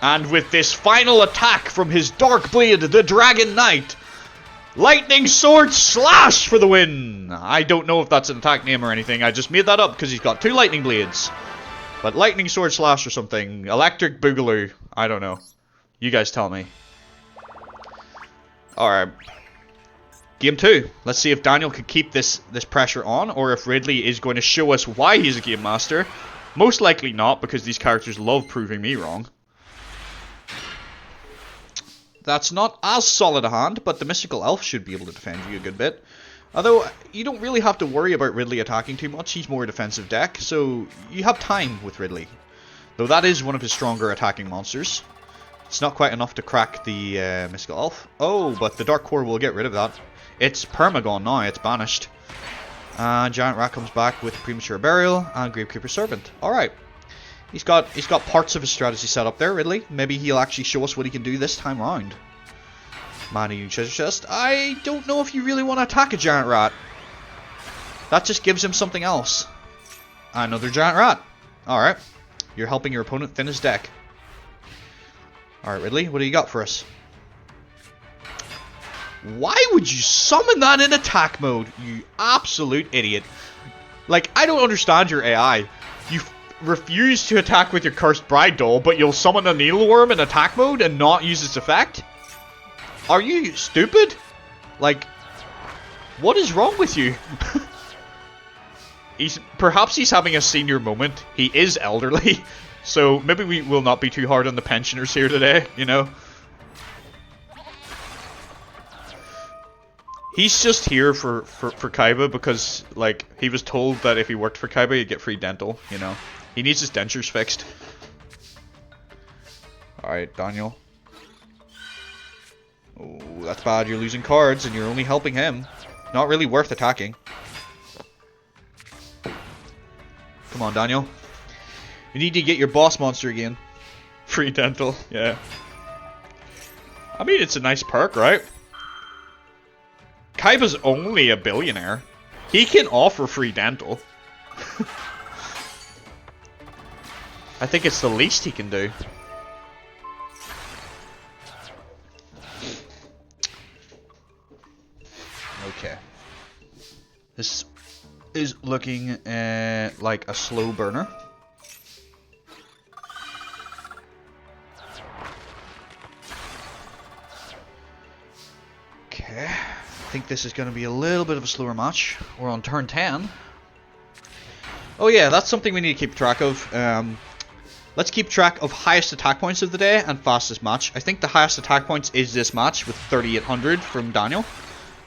And with this final attack from his Dark Blade, the Dragon Knight, Lightning Sword Slash for the win! I don't know if that's an attack name or anything. I just made that up because he's got 2 lightning blades. But Lightning Sword Slash or something. Electric Boogaloo. I don't know. You guys tell me. Alright. Game 2. Let's see if Daniel can keep this pressure on, or if Ridley is going to show us why he's a Game Master. Most likely not, because these characters love proving me wrong. That's not as solid a hand, but the Mystical Elf should be able to defend you a good bit. Although, you don't really have to worry about Ridley attacking too much. He's more a defensive deck, so you have time with Ridley. Though that is one of his stronger attacking monsters. It's not quite enough to crack the Mystical Elf. Oh, but the Dark Core will get rid of that. It's perma-gone now, it's banished. And Giant Rat comes back with Premature Burial and Gravekeeper Serpent. Alright. He's got parts of his strategy set up there, Ridley. Maybe he'll actually show us what he can do this time round. Man-eating treasure chest. I don't know if you really want to attack a Giant Rat. That just gives him something else. Another Giant Rat. Alright. You're helping your opponent thin his deck. Alright, Ridley, what do you got for us? Why would you summon that in attack mode? You absolute idiot. Like, I don't understand your AI. You refuse to attack with your Cursed Bride doll, but you'll summon a needleworm in attack mode and not use its effect? Are you stupid? Like, what is wrong with you? Perhaps he's having a senior moment. He is elderly. So maybe we will not be too hard on the pensioners here today, you know? He's just here for Kaiba because, like, he was told that if he worked for Kaiba, he'd get free dental, you know? He needs his dentures fixed. Alright, Daniel. Oh, that's bad. You're losing cards and you're only helping him. Not really worth attacking. Come on, Daniel. You need to get your boss monster again. Free dental, yeah. I mean, it's a nice perk, right? Kaiba's only a billionaire. He can offer free dental. I think it's the least he can do. Okay. This is looking like a slow burner. Okay. I think this is going to be a little bit of a slower match. We're on turn 10. Oh yeah, that's something we need to keep track of. Let's keep track of highest attack points of the day and fastest match. I think the highest attack points is this match with 3,800 from Daniel.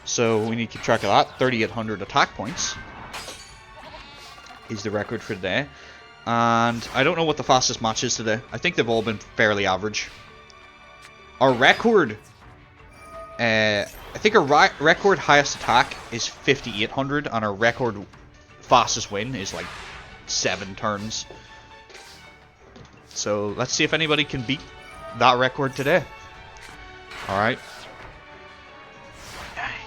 So we need to keep track of that. 3,800 attack points is the record for today. And I don't know what the fastest match is today. I think they've all been fairly average. Our record... I think our record highest attack is 5,800 and our record fastest win is like 7 turns. So let's see if anybody can beat that record today. Alright.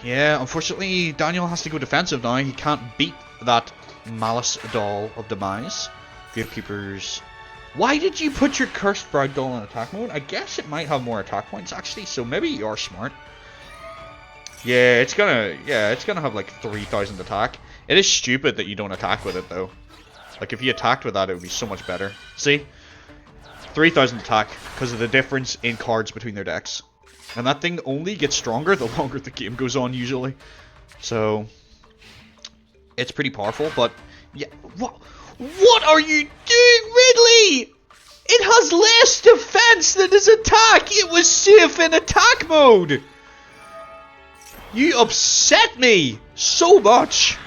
Yeah, unfortunately Daniel has to go defensive now. He can't beat that Malice Doll of Demise. Gatekeepers. Why did you put your Cursed Bride doll in attack mode? I guess it might have more attack points actually, so maybe you're smart. Yeah, it's gonna have like 3,000 attack. It is stupid that you don't attack with it though. Like if you attacked with that, it would be so much better. See? 3,000 attack because of the difference in cards between their decks. And that thing only gets stronger the longer the game goes on usually. So it's pretty powerful, but yeah, what are you doing, Ridley? It has less defense than its attack. It was safe in attack mode. You upset me so much.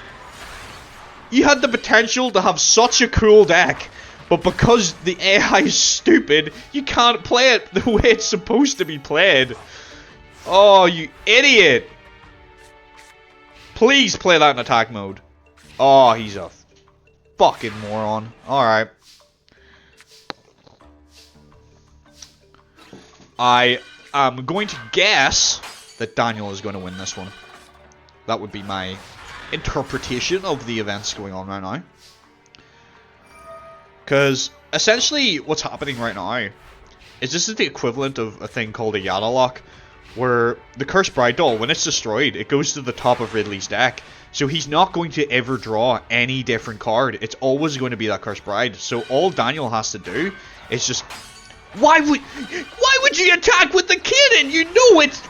You had the potential to have such a cool deck, but because the AI is stupid, you can't play it the way it's supposed to be played. Oh, you idiot. Please play that in attack mode. Oh, he's a fucking moron. Alright. I am going to guess that Daniel is going to win this one. That would be my interpretation of the events going on right now. Because essentially what's happening right now is this is the equivalent of a thing called a Yada lock, where the Cursed Bride doll, when it's destroyed, it goes to the top of Ridley's deck. So he's not going to ever draw any different card. It's always going to be that Cursed Bride. So all Daniel has to do is just... Why would you attack with the cannon? You know it's...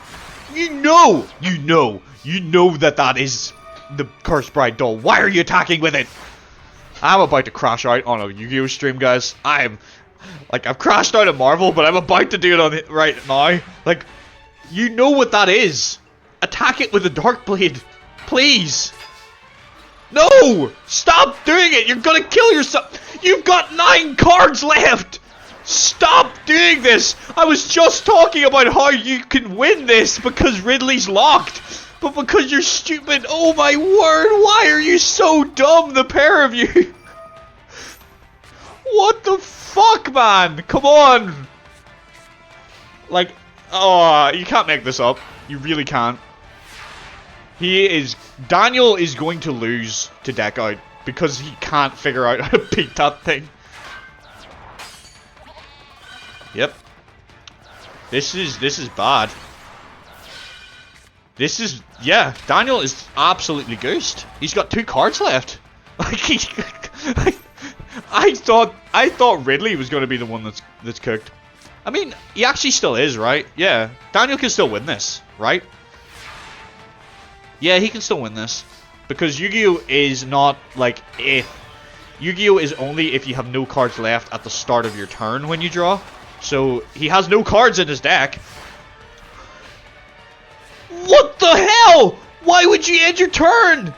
You know that is the Cursed Bride doll. Why are you attacking with it? I'm about to crash out on a Yu-Gi-Oh stream, guys. I've crashed out of Marvel, but I'm about to do it on it right now. Like, you know what that is. Attack it with a Dark Blade. Please. No! Stop doing it! You're gonna kill yourself! You've got 9 cards left! Stop doing this! I was just talking about how you can win this because Ridley's locked. But because you're stupid, oh my word, why are you so dumb, the pair of you? What the fuck, man? Come on! Like, oh, you can't make this up. You really can't. Daniel is going to lose to Deck Out because he can't figure out how to beat that thing. Yep. This is bad. This is, yeah, Daniel is absolutely goosed. He's got 2 cards left. Like, I thought Ridley was going to be the one that's cooked. I mean, he actually still is, right? Yeah, Daniel can still win this, right? Yeah, he can still win this. Because Yugioh is not, like, if. Yugioh is only if you have no cards left at the start of your turn when you draw. So, he has no cards in his deck. What the hell? Why would you end your turn?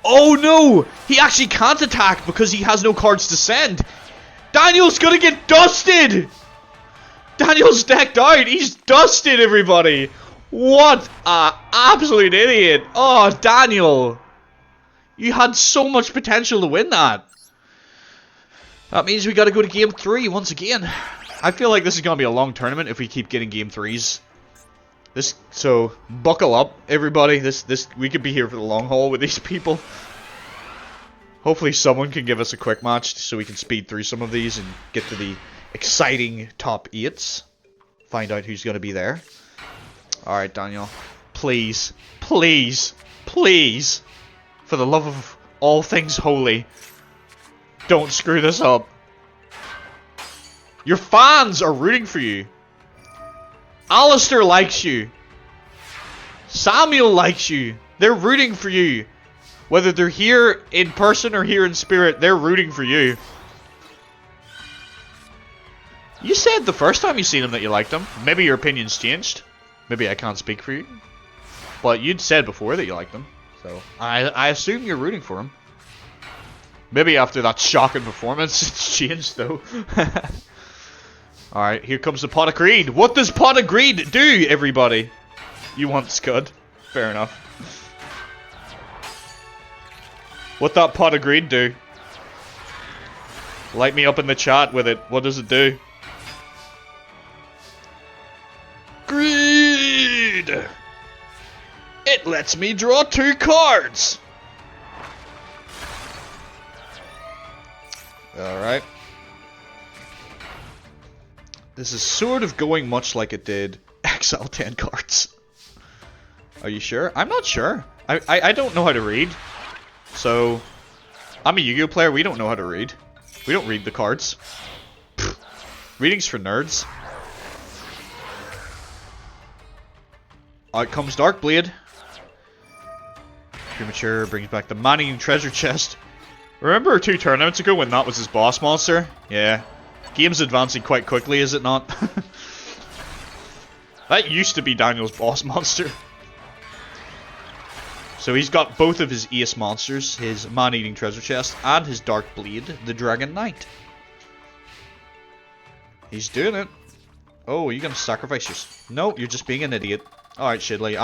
Oh no! He actually can't attack because he has no cards to send. Daniel's gonna get dusted! Daniel's decked out! He's dusted, everybody! What a absolute idiot! Oh, Daniel! You had so much potential to win that. That means we gotta go to game 3 once again. I feel like this is gonna be a long tournament if we keep getting game 3s. So buckle up, everybody. We could be here for the long haul with these people. Hopefully someone can give us a quick match so we can speed through some of these and get to the exciting top 8s. Find out who's going to be there. Alright, Daniel. Please, please, please, for the love of all things holy, don't screw this up. Your fans are rooting for you. Alistair likes you. Samuel likes you. They're rooting for you. Whether they're here in person or here in spirit, they're rooting for you. You said the first time you seen him that you liked him. Maybe your opinion's changed. Maybe I can't speak for you. But you'd said before that you liked him. So I assume you're rooting for him. Maybe after that shocking performance, it's changed though. Alright, here comes the pot of greed. What does pot of greed do, everybody? You want Scud. Fair enough. What that pot of greed do? Light me up in the chat with it. What does it do? Greed! It lets me draw 2 cards! Alright. This is sort of going much like it did Exile 10 cards. Are you sure? I'm not sure. I don't know how to read. So, I'm a Yu-Gi-Oh player, we don't know how to read. We don't read the cards. Pfft. Reading's for nerds. Out comes Darkblade. Premature brings back the Man-Eating Treasure Chest. Remember 2 tournaments ago when that was his boss monster? Yeah. Game's advancing quite quickly, is it not? That used to be Daniel's boss monster. So he's got both of his ace monsters, his Man-Eating Treasure Chest and his Darkblade, the Dragon Knight. He's doing it. Oh, are you gonna sacrifice yours? No, you're just being an idiot. Alright, Shidley.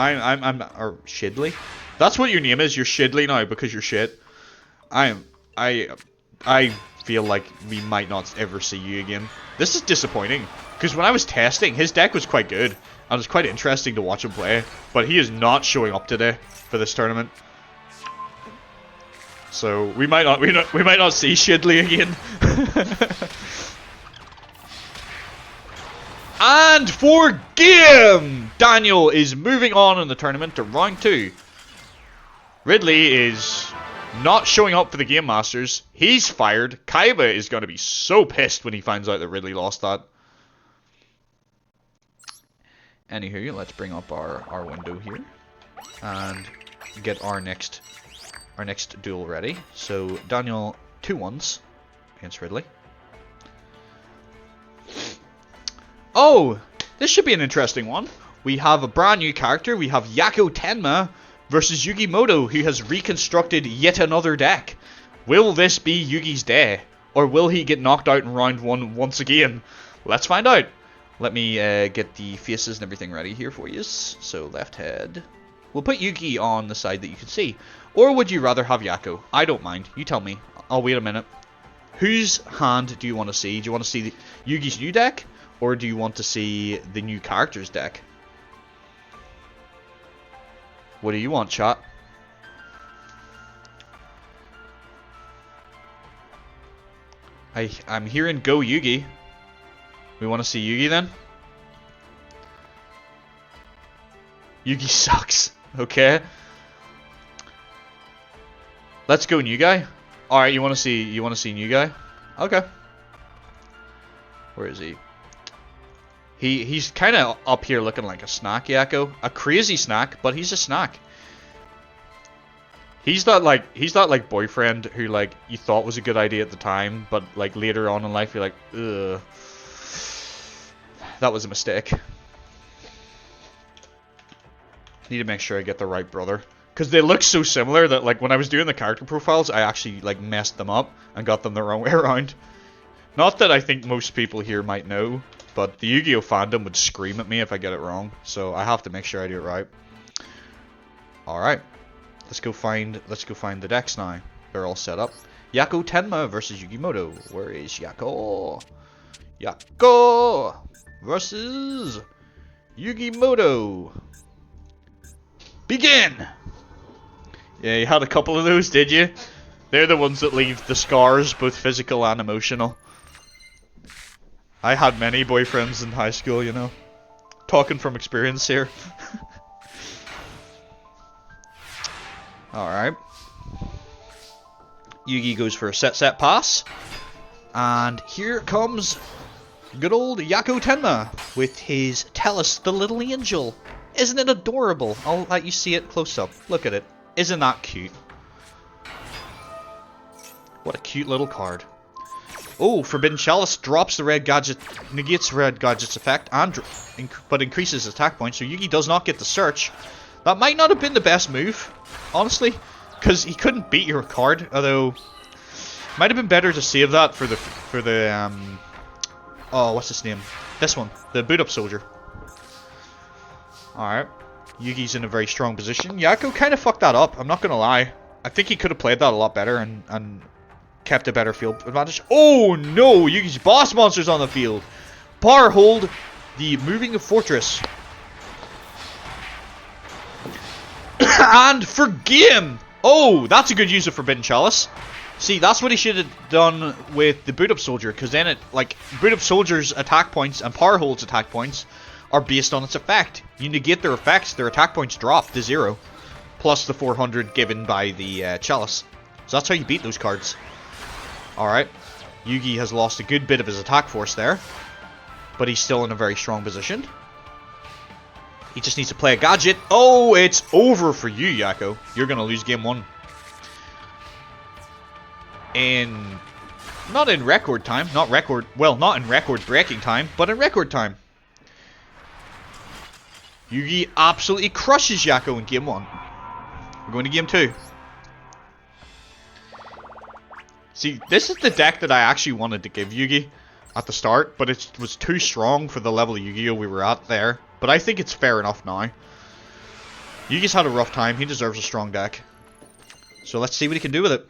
Or Shidley? That's what your name is. You're Shidley now because you're shit. I feel like we might not ever see you again. This is disappointing. Because when I was testing, his deck was quite good. And it was quite interesting to watch him play. But he is not showing up today for this tournament. So we might not see Shidley again. And for game! Daniel is moving on in the tournament to round 2. Ridley is not showing up for the Game Masters. He's fired. Kaiba is going to be so pissed when he finds out that Ridley lost that. Anywho, let's bring up our window here. And get our next duel ready. So, Daniel, 2-1s against Ridley. Oh! This should be an interesting one. We have a brand new character. We have Yako Tenma versus Yugi Moto, who has reconstructed yet another deck. Will this be Yugi's day? Or will he get knocked out in round 1 once again? Let's find out. Let me get the faces and everything ready here for you. So, left head. We'll put Yugi on the side that you can see. Or would you rather have Yako? I don't mind. You tell me. I'll wait a minute. Whose hand do you want to see? Do you want to see Yugi's new deck? Or do you want to see the new character's deck? What do you want, chat? I'm hearing go Yugi. We want to see Yugi then? Yugi sucks. Okay. Let's go, new guy. All right, you want to see new guy? Okay. Where is he? He's kind of up here looking like a snack, Yugioh. A crazy snack, but he's a snack. He's that like boyfriend who like you thought was a good idea at the time, but like later on in life you're like, ugh, that was a mistake. Need to make sure I get the right brother, because they look so similar that like when I was doing the character profiles, I actually like messed them up and got them the wrong way around. Not that I think most people here might know, but the Yu-Gi-Oh fandom would scream at me if I get it wrong, so I have to make sure I do it right. All right. Let's go find the decks now. They're all set up. Yako Tenma versus Yugimoto. Where is Yako? Yako versus Yugimoto. Begin! Yeah, you had a couple of those, did you? They're the ones that leave the scars, both physical and emotional. I had many boyfriends in high school, you know. Talking from experience here. Alright. Yugi goes for a set pass. And here comes good old Yako Tenma with his Tell Us the Little Angel. Isn't it adorable? I'll let you see it close up. Look at it. Isn't that cute? What a cute little card. Oh, Forbidden Chalice drops the red gadget, negates red gadget's effect, but increases attack points, so Yugi does not get the search. That might not have been the best move, honestly, because he couldn't beat your card, although might have been better to save that for the oh, what's his name? This one, the boot up soldier. Alright. Yugi's in a very strong position. Yako kind of fucked that up, I'm not gonna lie. I think he could have played that a lot better and kept a better field advantage. Oh no! Yugi's boss monster's on the field. Power hold the moving fortress. And for game! Oh, that's a good use of Forbidden Chalice. See, that's what he should have done with the boot up soldier, because then it, like, boot up soldier's attack points and power hold's attack points are based on its effect. You negate their effects, their attack points drop to 0. Plus the 400 given by the chalice. So that's how you beat those cards. Alright. Yugi has lost a good bit of his attack force there. But he's still in a very strong position. He just needs to play a gadget. Oh, it's over for you, Yako. You're going to lose game 1. Not in record time. Not in record breaking time, but in record time. Yugi absolutely crushes Yako in game 1. We're going to game 2. See, this is the deck that I actually wanted to give Yugi at the start, but it was too strong for the level of Yu-Gi-Oh we were at there. But I think it's fair enough now. Yugi's had a rough time. He deserves a strong deck. So let's see what he can do with it.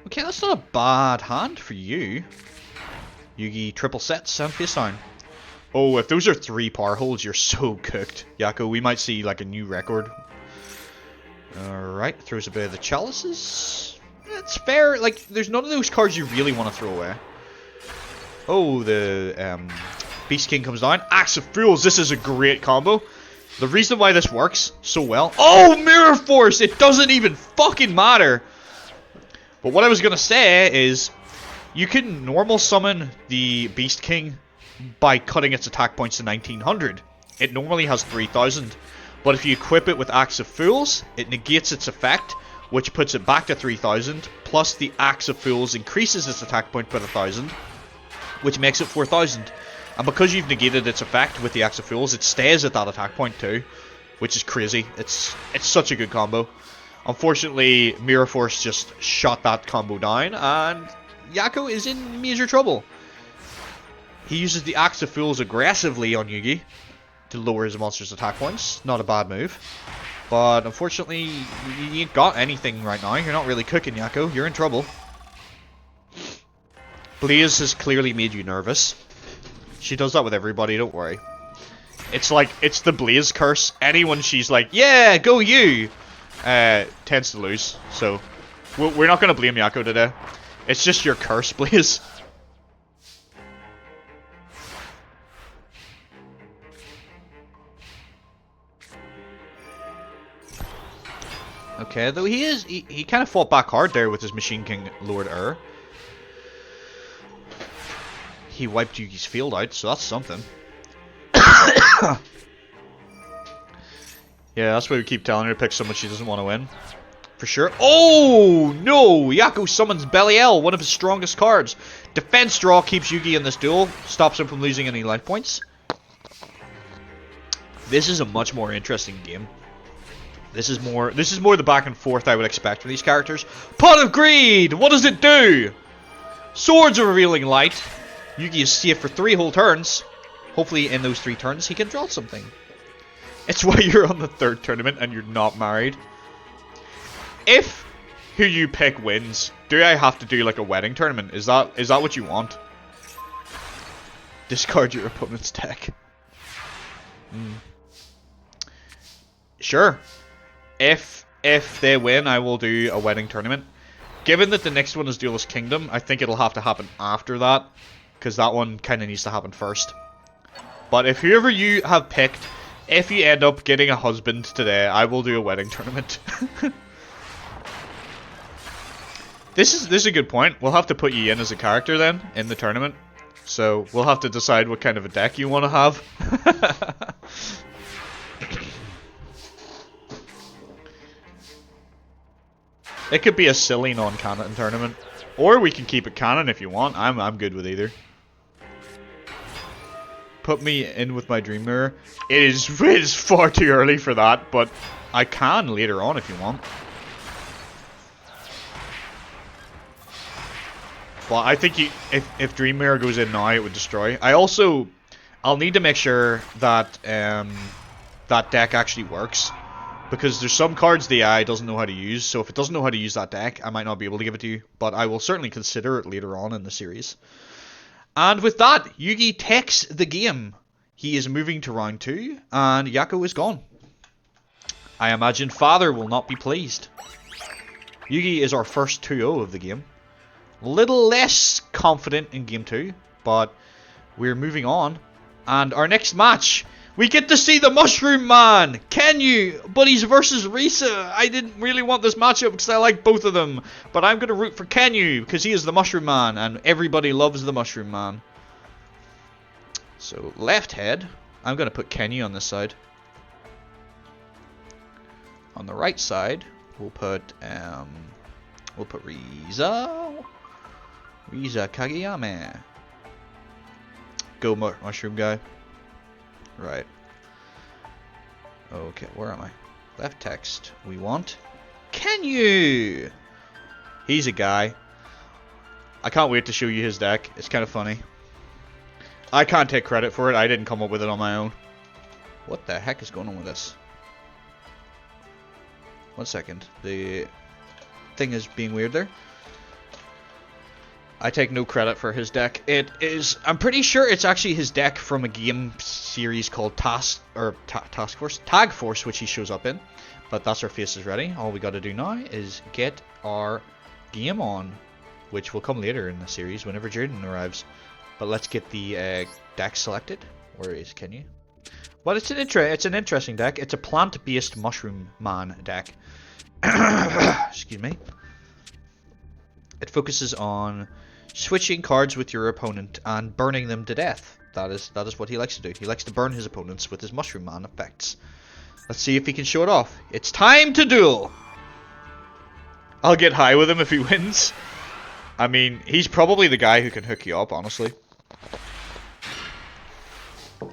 Okay, that's not a bad hand for you. Yugi triple sets and face down. Oh, if those are 3 power holds, you're so cooked. Yako, we might see like a new record. Alright, throws a bit of the chalices. It's fair, like, there's none of those cards you really want to throw away. Oh, the Beast King comes down. Axe of Fools, this is a great combo. The reason why this works so well... Oh, Mirror Force! It doesn't even fucking matter! But what I was going to say is... You can normal summon the Beast King by cutting its attack points to 1900. It normally has 3000. But if you equip it with Axe of Fools, it negates its effect, which puts it back to 3000, plus the Axe of Fools increases its attack point by 1000, which makes it 4000. And because you've negated its effect with the Axe of Fools, it stays at that attack point too, which is crazy. It's such a good combo. Unfortunately, Mirror Force just shot that combo down, and Yako is in major trouble. He uses the Axe of Fools aggressively on Yugi to lower his monster's attack points. Not a bad move. But unfortunately, you ain't got anything right now. You're not really cooking, Yako. You're in trouble. Blaze has clearly made you nervous. She does that with everybody, don't worry. It's like, it's the Blaze curse. Anyone she's like, yeah, go you, tends to lose. So, we're not going to blame Yako today. It's just your curse, Blaze. Okay, though he kind of fought back hard there with his Machine King Lord Ur. He wiped Yugi's field out, so that's something. Yeah, that's why we keep telling her to pick someone she doesn't want to win. For sure. Oh, no! Yugioh summons Belial, one of his strongest cards. Defense draw keeps Yugi in this duel. Stops him from losing any life points. This is a much more interesting game. This is more the back and forth I would expect from these characters. Pot of Greed! What does it do? Swords of Revealing Light. Yugi is safe for 3 whole turns. Hopefully in those 3 turns he can draw something. It's why you're on the 3rd tournament and you're not married. If who you pick wins, do I have to do like a wedding tournament? Is that what you want? Discard your opponent's deck. Sure. If they win, I will do a wedding tournament. Given that the next one is Duelist Kingdom, I think it'll have to happen after that, because that one kind of needs to happen first. But if whoever you have picked, if you end up getting a husband today, I will do a wedding tournament. This is a good point. We'll have to put you in as a character then, in the tournament. So, we'll have to decide what kind of a deck you want to have. It could be a silly non-canon tournament. Or we can keep it canon if you want. I'm good with either. Put me in with my dream mirror. It is far too early for that, but I can later on if you want. Well, I think if Dream Mirror goes in now, it would destroy. I'll need to make sure that that deck actually works, because there's some cards the AI doesn't know how to use. So if it doesn't know how to use that deck, I might not be able to give it to you, but I will certainly consider it later on in the series. And with that, Yugi takes the game. He is moving to round 2, and Yako is gone. I imagine Father will not be pleased. Yugi is our first 2-0 of the game. Little less confident in game 2, but we're moving on. And our next match, we get to see the Mushroom Man, Kenyu, but he's versus Risa. I didn't really want this matchup because I like both of them, but I'm going to root for Kenyu because he is the Mushroom Man, and everybody loves the Mushroom Man. So, left head, I'm going to put Kenyu on this side. On the right side, we'll put Risa. Risa Kageyama. Go Mushroom Guy. Right. Okay, where am I? Left text. We want Kenyu! He's a guy. I can't wait to show you his deck. It's kind of funny. I can't take credit for it. I didn't come up with it on my own. What the heck is going on with this? 1 second. The thing is being weird there. I take no credit for his deck. It is, I'm pretty sure it's actually his deck from a game series called Tag Force, which he shows up in. But that's our faces ready. All we got to do now is get our game on, which will come later in the series whenever Jordan arrives. But let's get the deck selected. Where is Kenyu? Well, it's an interesting deck. It's a plant-based Mushroom Man deck. Excuse me. It focuses on switching cards with your opponent and burning them to death. That is what he likes to do. He likes to burn his opponents with his Mushroom Man effects. Let's see if he can show it off. It's time to duel! I'll get high with him if he wins. I mean, he's probably the guy who can hook you up, honestly.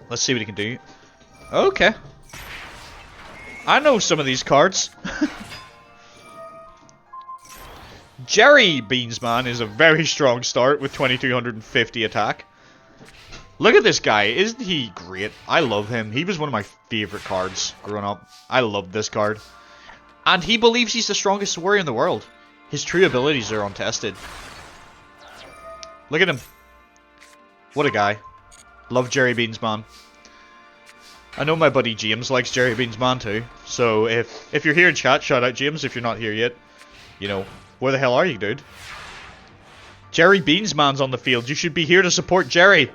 Let's see what he can do. Okay. I know some of these cards. Jerry Beansman is a very strong start with 2250 attack. Look at this guy. Isn't he great? I love him. He was one of my favorite cards growing up. I loved this card. And he believes he's the strongest warrior in the world. His true abilities are untested. Look at him. What a guy. Love Jerry Beansman. I know my buddy James likes Jerry Beansman too. So if you're here in chat, shout out James. If you're not here yet, you know, where the hell are you, dude? Jerry Beansman's on the field. You should be here to support Jerry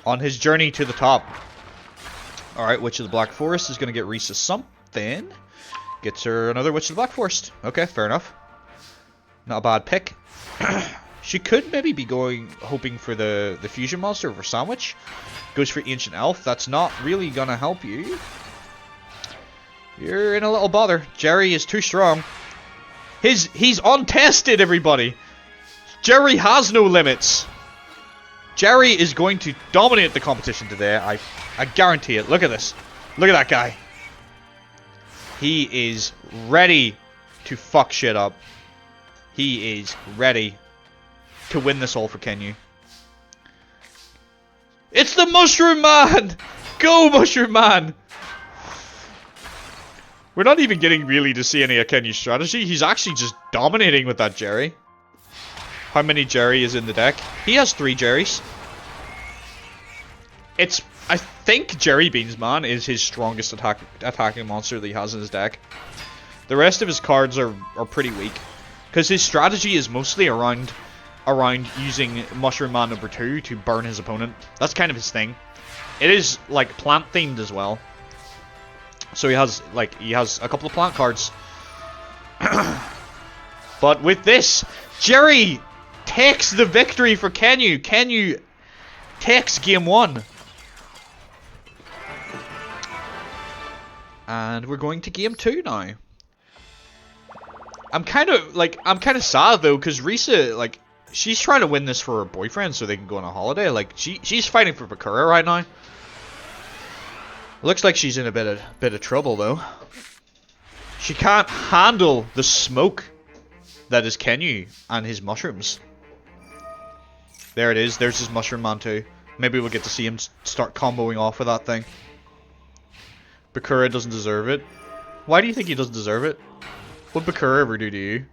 on his journey to the top. Alright, Witch of the Black Forest is going to get Risa something. Gets her another Witch of the Black Forest. Okay, fair enough. Not a bad pick. She could maybe be hoping for the fusion monster for Sandwich. Goes for Ancient Elf. That's not really gonna help you. You're in a little bother. Jerry is too strong. He's untested, everybody. Jerry has no limits. Jerry is going to dominate the competition today. I guarantee it. Look at this. Look at that guy. He is ready to fuck shit up. He is ready to win this all for Kenyu. It's the Mushroom Man! Go, Mushroom Man! We're not even getting really to see any of Kenyu's strategy. He's actually just dominating with that Jerry. How many Jerry is in the deck? He has 3 Jerrys. I think Jerry Beansman is his strongest attacking monster that he has in his deck. The rest of his cards are pretty weak. Because his strategy is mostly around using Mushroom Man number 2 to burn his opponent. That's kind of his thing. It is like plant themed as well. So he has a couple of plant cards. But with this, Jerry takes the victory for Kenyu. Kenyu takes game 1. And we're going to game 2 now. I'm kind of sad though, because Risa, she's trying to win this for her boyfriend so they can go on a holiday. She's fighting for Bakura right now. Looks like she's in a bit of trouble though. She can't handle the smoke that is Kenyu and his mushrooms. There it is. There's his Mushroom Man too. Maybe we'll get to see him start comboing off with that thing. Bakura doesn't deserve it. Why do you think he doesn't deserve it? What would Bakura ever do to you?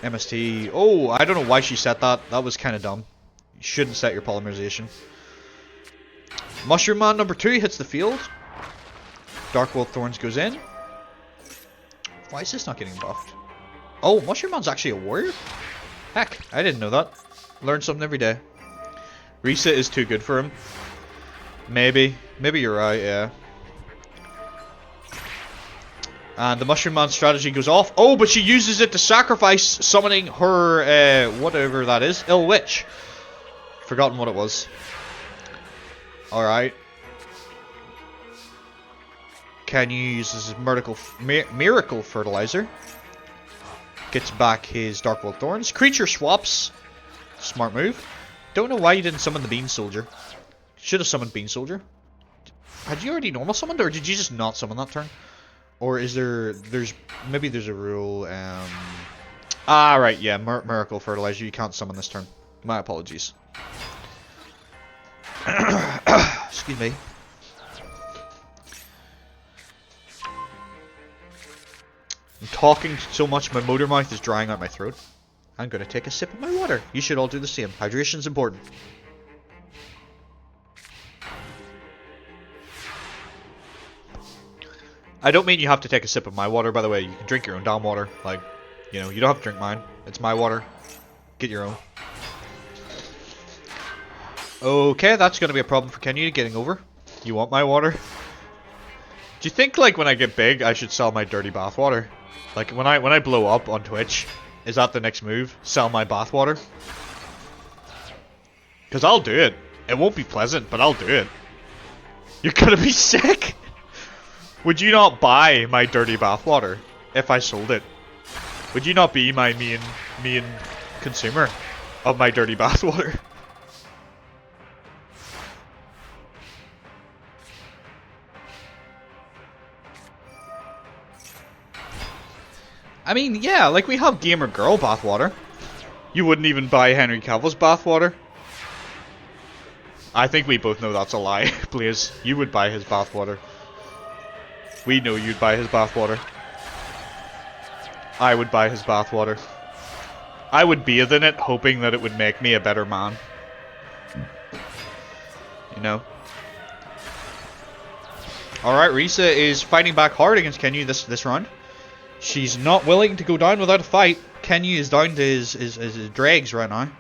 MST. Oh, I don't know why she set that. That was kind of dumb. You shouldn't set your polymerization. Mushroom Man number 2 hits the field. Dark World Thorns goes in. Why is this not getting buffed? Oh, Mushroom Man's actually a warrior? Heck, I didn't know that. Learn something every day. Risa is too good for him. Maybe. Maybe you're right, yeah. And the Mushroom Man strategy goes off. Oh, but she uses it to sacrifice summoning her, whatever that is. Ill Witch. Forgotten what it was. Alright. Kenyu uses his Miracle Fertilizer. Gets back his Dark World Thorns. Creature swaps. Smart move. Don't know why you didn't summon the Bean Soldier. Should have summoned Bean Soldier. Had you already normal summoned, or did you just not summon that turn? Or is maybe there's a rule, right, yeah, Miracle Fertilizer, you can't summon this turn. My apologies. Excuse me. I'm talking so much my motor mouth is drying out my throat. I'm gonna take a sip of my water. You should all do the same. Hydration's important. I don't mean you have to take a sip of my water, by the way. You can drink your own damn water. You don't have to drink mine. It's my water. Get your own. Okay, that's going to be a problem for Kenyu getting over. You want my water? Do you think, when I get big, I should sell my dirty bathwater? When I blow up on Twitch, is that the next move? Sell my bathwater? Because I'll do it. It won't be pleasant, but I'll do it. You're going to be sick! Would you not buy my dirty bathwater if I sold it? Would you not be my mean consumer of my dirty bathwater? I mean, yeah, we have gamer girl bathwater. You wouldn't even buy Henry Cavill's bathwater. I think we both know that's a lie, Blaze. You would buy his bathwater. We know you'd buy his bathwater. I would buy his bathwater. I would bathe in it, hoping that it would make me a better man. You know? Alright, Risa is fighting back hard against Kenyu this round. She's not willing to go down without a fight. Kenyu is down to his dregs right now.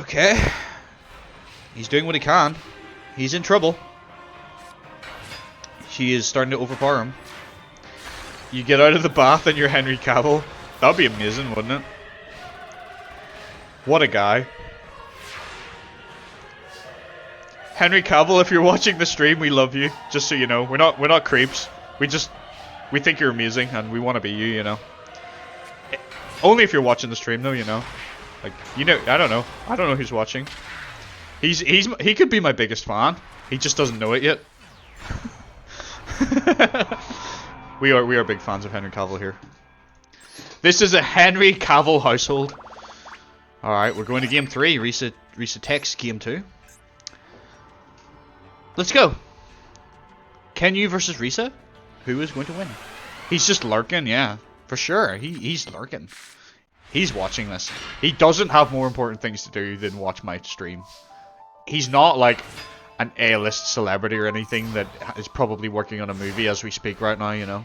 Okay. He's doing what he can. He's in trouble. She is starting to overpower him. You get out of the bath and you're Henry Cavill. That'd be amazing, wouldn't it? What a guy. Henry Cavill, if you're watching the stream, we love you. Just so you know, we're not creeps. We think you're amazing and we want to be you, you know. Only if you're watching the stream though, you know. Like, you know, I don't know who's watching. He could be my biggest fan. He just doesn't know it yet. We are big fans of Henry Cavill here. This is a Henry Cavill household. Alright, we're going to game 3. Risa takes game 2. Let's go. Kenyu versus Risa? Who is going to win? He's just lurking, yeah. For sure. He's lurking. He's watching this. He doesn't have more important things to do than watch my stream. He's not like an A-list celebrity or anything that is probably working on a movie as we speak right now, you know.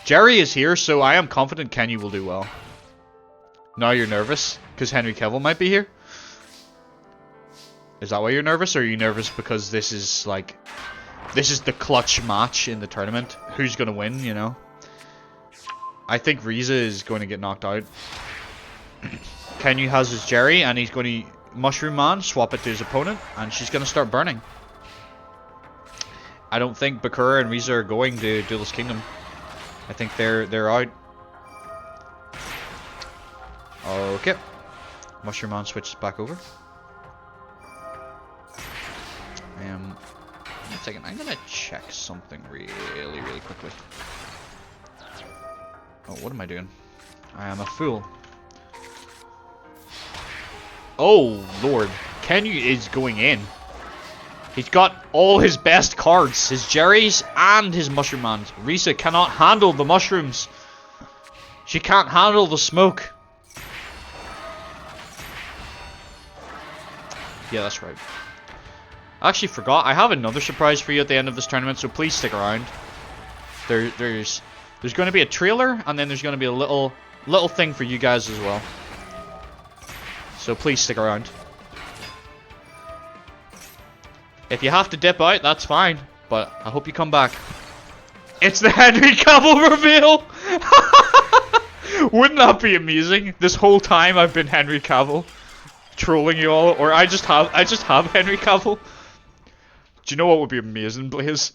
Jerry is here, so I am confident Kenyu will do well. Now you're nervous because Henry Cavill might be here? Is that why you're nervous, or are you nervous because this is like... This is the clutch match in the tournament? Who's going to win, you know? I think Risa is going to get knocked out. Kenyu has his Jerry, and he's going to Mushroom Man, swap it to his opponent, and she's going to start burning. I don't think Bakura and Risa are going to Duelist Kingdom. I think they're out. Okay. Mushroom Man switches back over. One second, I'm gonna check something really quickly. Oh, what am I doing? I am a fool. Oh, Lord. Kenyu is going in. He's got all his best cards. His Jerrys and his Mushroom Mans. Risa cannot handle the mushrooms. She can't handle the smoke. Yeah, that's right. I actually forgot. I have another surprise for you at the end of this tournament, so please stick around. There's going to be a trailer, and then there's going to be a little thing for you guys as well. So please stick around. If you have to dip out, that's fine, but I hope you come back. It's the Henry Cavill reveal! Wouldn't that be amazing? This whole time I've been Henry Cavill, trolling you all, or I just have Henry Cavill. Do you know what would be amazing, Blaze?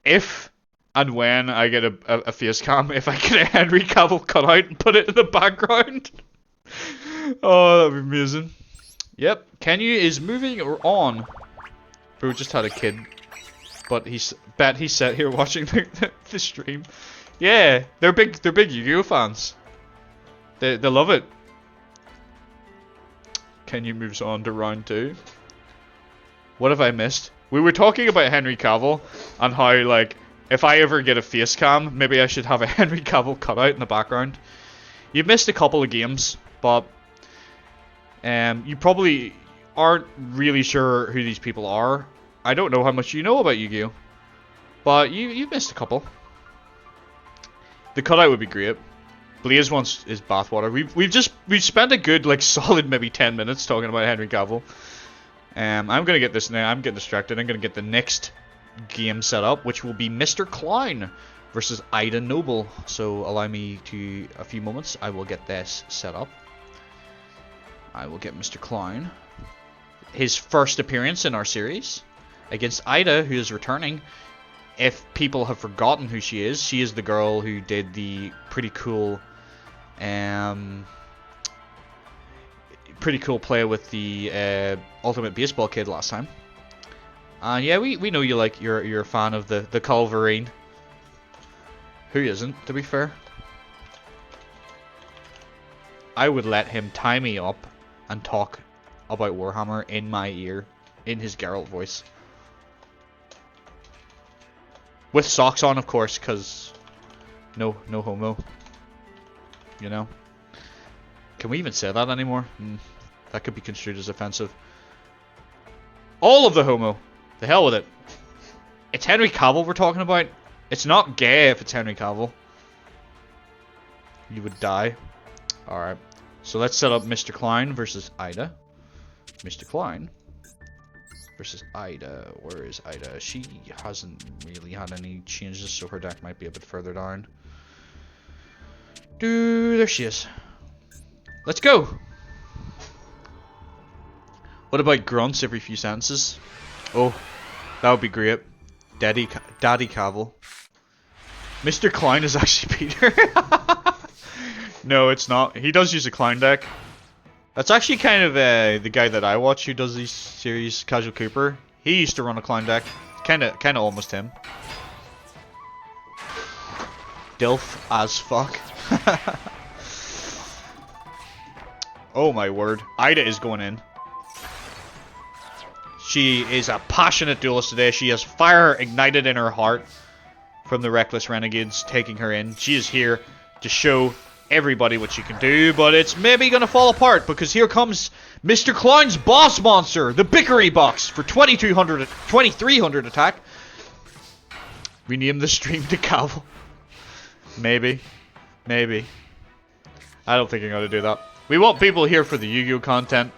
If and when I get a face cam, if I get a Henry Cavill cut out and put it in the background. Oh, that'd be amazing. Yep, Kenyu is moving on. Bro just had a kid, but he's sat here watching the stream. Yeah, they're big Yu-Gi-Oh fans. They love it. Kenyu moves on to round 2. What have I missed? We were talking about Henry Cavill and how, like, if I ever get a face cam, maybe I should have a Henry Cavill cut out in the background. You've missed a couple of games, but you probably aren't really sure who these people are. I don't know how much you know about Yu-Gi-Oh, but you've missed a couple. The cutout would be great. Blaze wants his bathwater. We've spent a good, like, solid maybe 10 minutes talking about Henry Cavill. I'm gonna get this now. I'm getting distracted. I'm gonna get the next game set up, which will be Mr. Clown versus Ida Noble. So allow me to a few moments. I will get this set up. I will get Mr. Clown. His first appearance in our series against Ida, who is returning. If people have forgotten who she is the girl who did the pretty cool play with the Ultimate Baseball Kid last time. And yeah, we know you're a fan of the Culverine. Who isn't, to be fair? I would let him tie me up and talk about Warhammer in my ear, in his Geralt voice. With socks on, of course, because no homo. You know? Can we even say that anymore? That could be construed as offensive. All of the homo. The hell with it. It's Henry Cavill we're talking about. It's not gay if it's Henry Cavill. You would die. Alright. So let's set up Mr. Klein versus Ida. Mr. Klein. versus Ida. Where is Ida? She hasn't really had any changes, so her deck might be a bit further down. There she is. Let's go! What about grunts every few sentences? Oh, that would be great. Daddy Cavill. Mr. Klein is actually Peter. No, it's not. He does use a Klein deck. That's actually kind of the guy that I watch who does these series, Casual Cooper. He used to run a Klein deck. Kind of almost him. Dilf as fuck. Oh my word. Ida is going in. She is a passionate duelist today. She has fire ignited in her heart from the Reckless Renegades taking her in. She is here to show everybody what she can do, but it's maybe going to fall apart because here comes Mr. Klein's boss monster, the Bickery Box for 2300 attack. Rename the stream to Cavill. Maybe. Maybe. I don't think I'm going to do that. We want people here for the Yu-Gi-Oh content.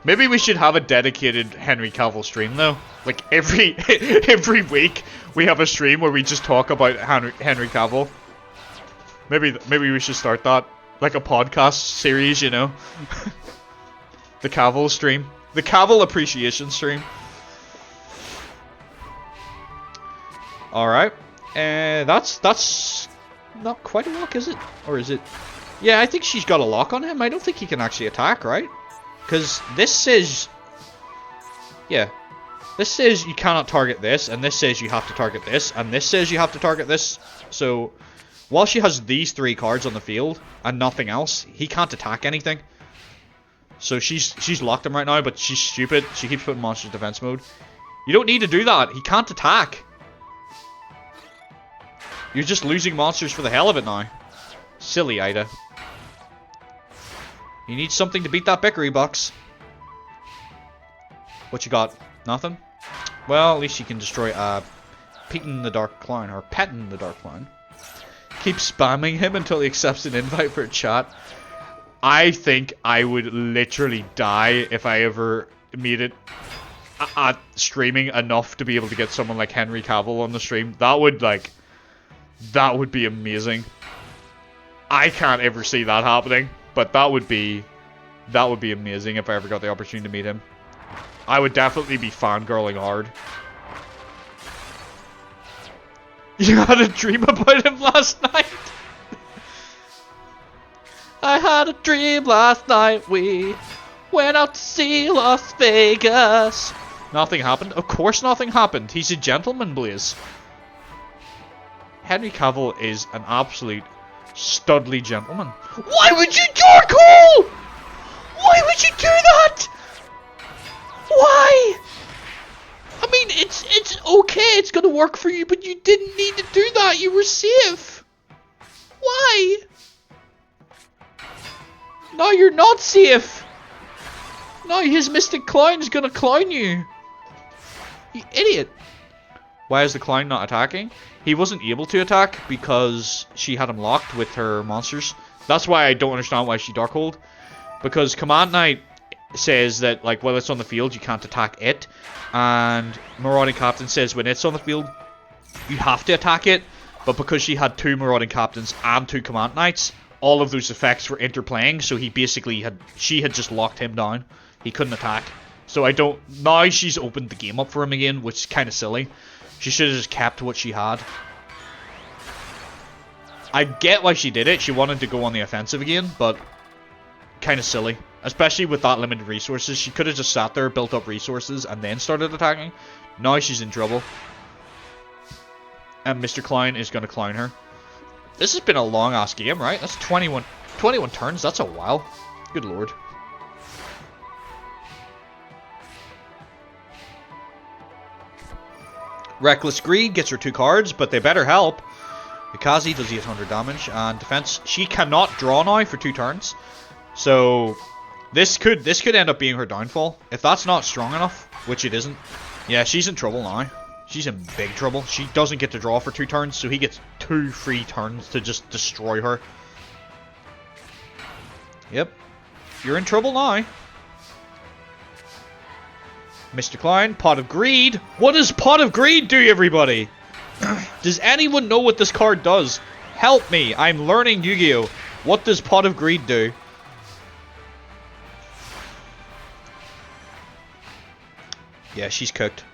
Maybe we should have a dedicated Henry Cavill stream though. Like every week we have a stream where we just talk about Henry Cavill. Maybe we should start that, like a podcast series, you know. The Cavill stream, the Cavill appreciation stream. All right, that's not quite a lock, is it? Or is it? Yeah, I think she's got a lock on him. I don't think he can actually attack, right? Because this says, yeah, this says you cannot target this, and this says you have to target this, and this says you have to target this. So, while she has these 3 cards on the field and nothing else, he can't attack anything. So she's locked him right now, but she's stupid. She keeps putting monsters defense mode. You don't need to do that. He can't attack. You're just losing monsters for the hell of it now. Silly Ida. You need something to beat that Bickery Box. What you got? Nothing? Well, at least you can destroy Petting the Dark Clown, or Petting the Dark Clown. Keep spamming him until he accepts an invite for a chat. I think I would literally die if I ever made it at streaming enough to be able to get someone like Henry Cavill on the stream. That would be amazing. I can't ever see that happening. But that would be amazing if I ever got the opportunity to meet him. I would definitely be fangirling hard. You had a dream about him last night? I had a dream last night. We went out to see Las Vegas. Nothing happened? Of course nothing happened. He's a gentleman, Blaze. Henry Cavill is an absolute studly gentleman. Why would you dark hole? Why would you do that? Why? I mean, it's okay, it's gonna work for you, but you didn't need to do that. You were safe. Why? No, you're not safe. No, his Mystic Clown is gonna clown you. You idiot. Why is the clown not attacking? He wasn't able to attack because she had him locked with her monsters. That's why I don't understand why she Darkhold. Because Command Knight says that, like, while it's on the field, you can't attack it. And Marauding Captain says when it's on the field, you have to attack it. But because she had 2 Marauding Captains and 2 Command Knights, all of those effects were interplaying. So he basically she had just locked him down. He couldn't attack. So I don't... Now she's opened the game up for him again, which is kind of silly. She should have just kept what she had. I get why she did it. She wanted to go on the offensive again, but kind of silly. Especially with that limited resources. She could have just sat there, built up resources, and then started attacking. Now she's in trouble. And Mr. Clown is going to clown her. This has been a long-ass game, right? That's 21 turns. That's a while. Good lord. Reckless Greed gets her 2 cards, but they better help. Mikaze does 800 damage, and defense, she cannot draw now for 2 turns. So this could end up being her downfall. If that's not strong enough, which it isn't. Yeah, she's in trouble now. She's in big trouble. She doesn't get to draw for 2 turns, so he gets 2 free turns to just destroy her. Yep. You're in trouble now. Mr. Klein, Pot of Greed. What does Pot of Greed do, everybody? Does anyone know what this card does? Help me, I'm learning Yu-Gi-Oh! What does Pot of Greed do? Yeah, she's cooked.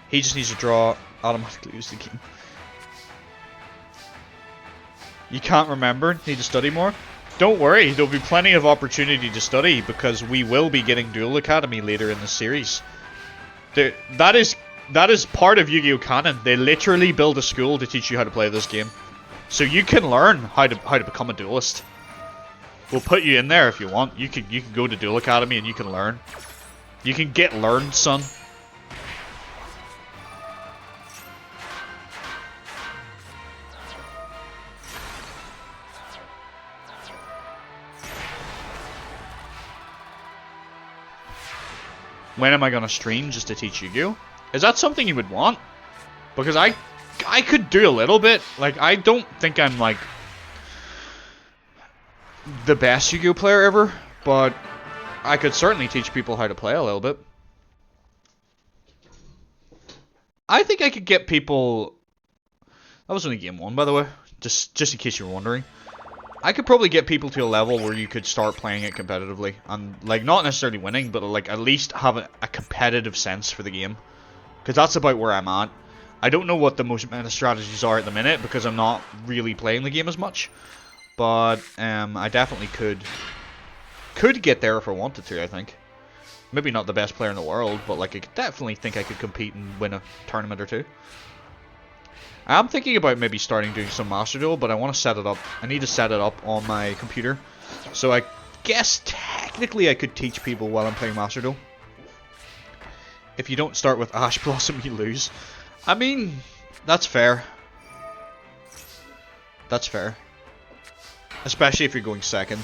He just needs to draw, automatically lose the game. You can't remember? Need to study more? Don't worry, there'll be plenty of opportunity to study because we will be getting Duel Academy later in the series. That is part of Yu-Gi-Oh! Canon. They literally build a school to teach you how to play this game. So you can learn how to become a duelist. We'll put you in there if you want. You can go to Duel Academy and you can learn. You can get learned, son. When am I gonna stream just to teach Yu-Gi-Oh? Is that something you would want? Because I could do a little bit. Like, I don't think I'm like the best Yu-Gi-Oh player ever, but I could certainly teach people how to play a little bit. I think I could get people. That was only game 1, by the way. Just in case you're wondering. I could probably get people to a level where you could start playing it competitively. And, like, not necessarily winning, but, like, at least have a competitive sense for the game. Because that's about where I'm at. I don't know what the most meta strategies are at the minute, because I'm not really playing the game as much. But, I definitely could get there if I wanted to, I think. Maybe not the best player in the world, but, like, I could definitely think I could compete and win a tournament or two. I'm thinking about maybe starting doing some Master Duel, but I want to set it up. I need to set it up on my computer. So I guess technically I could teach people while I'm playing Master Duel. If you don't start with Ash Blossom, you lose. I mean, that's fair. That's fair. Especially if you're going second.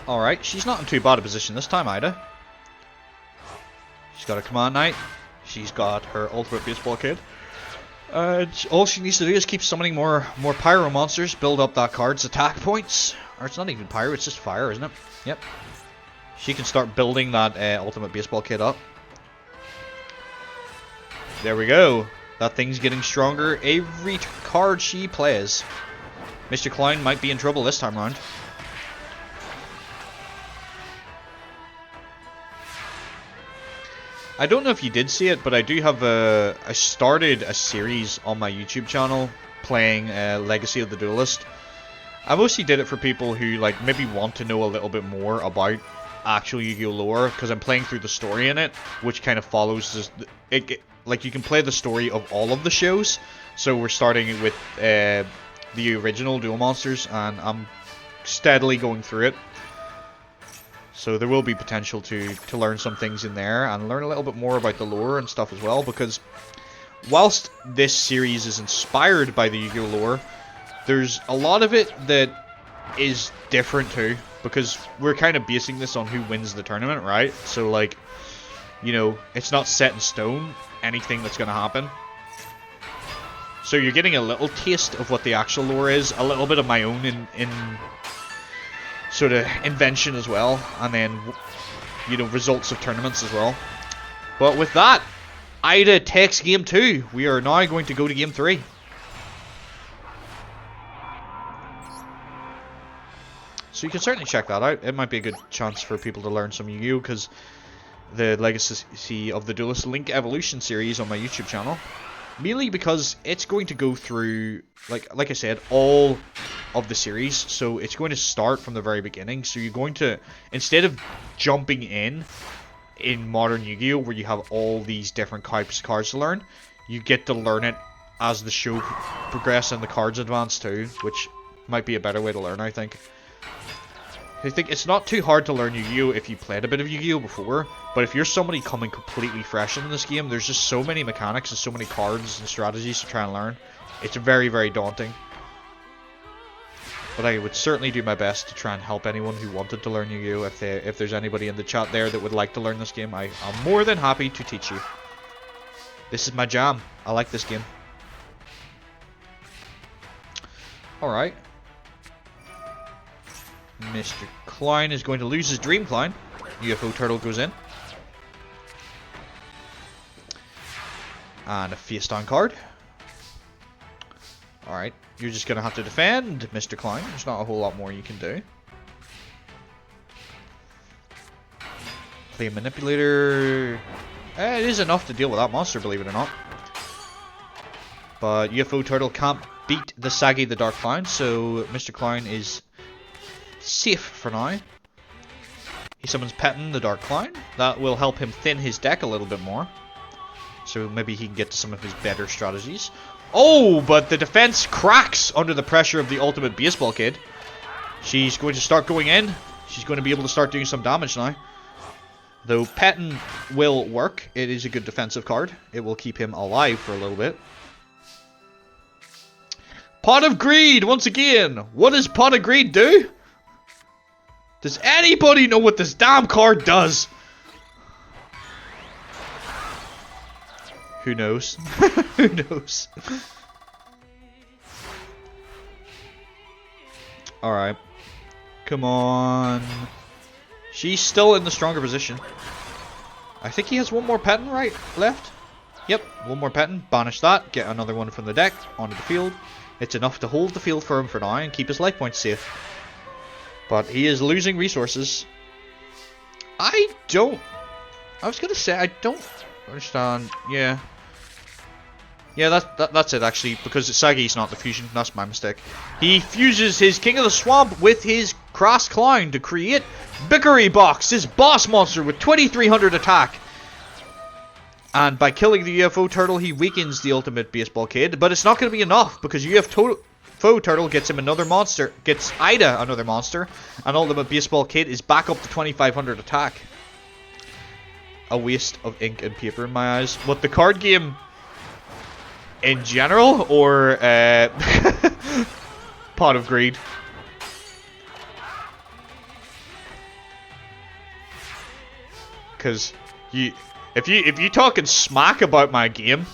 Alright, she's not in too bad a position this time, Ida. She's got a Command Knight. She's got her Ultimate Baseball Kid. All she needs to do is keep summoning more Pyro monsters, build up that card's attack points. Or it's not even Pyro, it's just Fire, isn't it? Yep. She can start building that Ultimate Baseball Kid up. There we go. That thing's getting stronger every card she plays. Mr. Klein might be in trouble this time around. I don't know if you did see it, but I do have I started a series on my YouTube channel playing Legacy of the Duelist. I mostly did it for people who like maybe want to know a little bit more about actual Yu-Gi-Oh lore, because I'm playing through the story in it, which kind of follows this. Like you can play the story of all of the shows. So we're starting with the original Duel Monsters, and I'm steadily going through it. So there will be potential to learn some things in there and learn a little bit more about the lore and stuff as well, because whilst this series is inspired by the Yu-Gi-Oh lore, there's a lot of it that is different too, because we're kind of basing this on who wins the tournament, right? So like, you know, it's not set in stone, anything that's going to happen. So you're getting a little taste of what the actual lore is, a little bit of my own in sort of invention as well, and then, you know, results of tournaments as well. But with that, Ida takes game 2. We are now going to go to game 3. So you can certainly check that out. It might be a good chance for people to learn some Yu-Gi-Oh, because the Legacy of the Duelist Link Evolution series on my YouTube channel. Mainly because it's going to go through, like I said, all of the series. So it's going to start from the very beginning. So you're going to, instead of jumping in modern Yu-Gi-Oh, where you have all these different types of cards to learn, you get to learn it as the show progresses and the cards advance too, which might be a better way to learn, I think. I think it's not too hard to learn Yu-Gi-Oh if you played a bit of Yu-Gi-Oh before, but if you're somebody coming completely fresh into this game, there's just so many mechanics and so many cards and strategies to try and learn. It's very, very daunting. But I would certainly do my best to try and help anyone who wanted to learn Yu-Gi-Oh. If there's anybody in the chat there that would like to learn this game, I'm more than happy to teach you. This is my jam. I like this game. Alright. Mr. Klein is going to lose his Dream Klein. UFO Turtle goes in. And a face down card. Alright, you're just going to have to defend, Mr. Klein. There's not a whole lot more you can do. Play a Manipulator. It is enough to deal with that monster, believe it or not. But UFO Turtle can't beat the Saggy the Dark Clown, so Mr. Clown is safe for now. He summons Pettin the Dark Clown. That will help him thin his deck a little bit more. So maybe he can get to some of his better strategies. Oh, but the defense cracks under the pressure of the Ultimate Baseball Kid. She's going to start going in. She's going to be able to start doing some damage now. Though Pettin will work. It is a good defensive card. It will keep him alive for a little bit. Pot of Greed, once again. What does Pot of Greed do? Does anybody know what this damn card does? Who knows? Who knows? Alright. Come on. She's still in the stronger position. I think he has one more Pettin left. Yep, one more Pettin. Banish that. Get another one from the deck onto the field. It's enough to hold the field for him for now and keep his life points safe. But he is losing resources. I was gonna say I don't understand. Yeah. Yeah, that's it actually, because Saggy's not the fusion. That's my mistake. He fuses his King of the Swamp with his Crass Clown to create Bickery Box, his boss monster with 2300 attack. And by killing the UFO Turtle, he weakens the Ultimate Baseball Kid. But it's not going to be enough, because UFO Turtle gets him another monster, gets Ida another monster, and Ultimate Baseball Kid is back up to 2500 attack. A waste of ink and paper in my eyes. What, the card game in general, or Pot of Greed? Because if you talking smack about my game,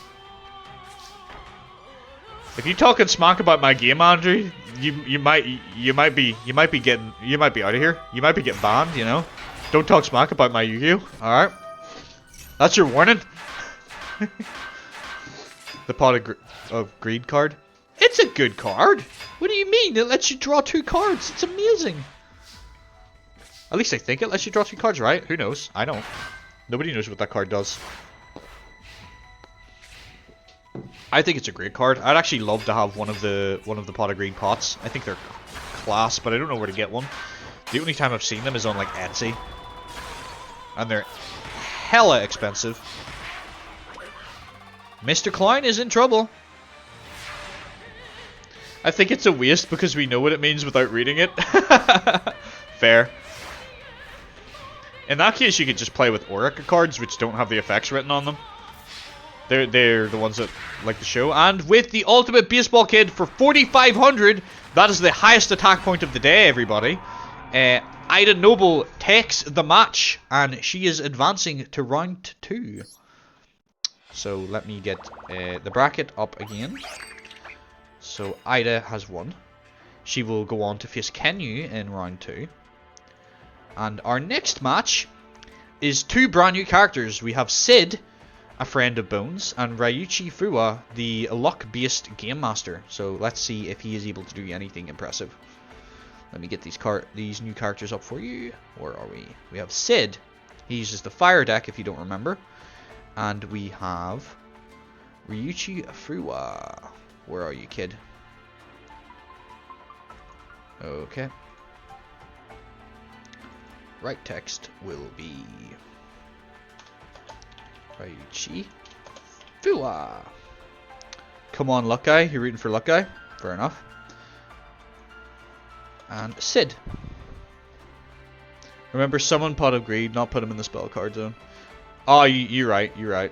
Andrew, you might be out of here. You might be getting banned. You know, don't talk smack about my Yugioh. All right, that's your warning. The Pot of Greed card. It's a good card. What do you mean? It lets you draw 2 cards. It's amazing. At least I think it lets you draw 2 cards, right? Who knows? I don't. Nobody knows what that card does. I think it's a great card. I'd actually love to have one of the Pot of Greed pots. I think they're class, but I don't know where to get one. The only time I've seen them is on like Etsy, and they're hella expensive. Mr. Klein is in trouble. I think it's a waste because we know what it means without reading it. Fair. In that case, you could just play with Orica cards, which don't have the effects written on them. They're the ones that like the show. And with the Ultimate Baseball Kid for 4,500, that is the highest attack point of the day, everybody. Ida Noble takes the match, and she is advancing to round 2. So let me get the bracket up again. So Ida has won. She will go on to face Kenyu in round 2. And our next match is 2 brand new characters. We have Sid, a friend of Bones, and Ryuichi Fuwa, the luck-based game master. So let's see if he is able to do anything impressive. Let me get these new characters up for you. Where are we? We have Sid. He uses the fire deck, if you don't remember. And we have Ryuichi Fuwa. Where are you, kid? Okay. Right text will be Ryuichi Fuwa. Come on, Luck Guy. You're rooting for Luck Guy? Fair enough. And Sid. Remember, summon Pot of Greed, not put him in the spell card zone. Oh, you're right. You're right.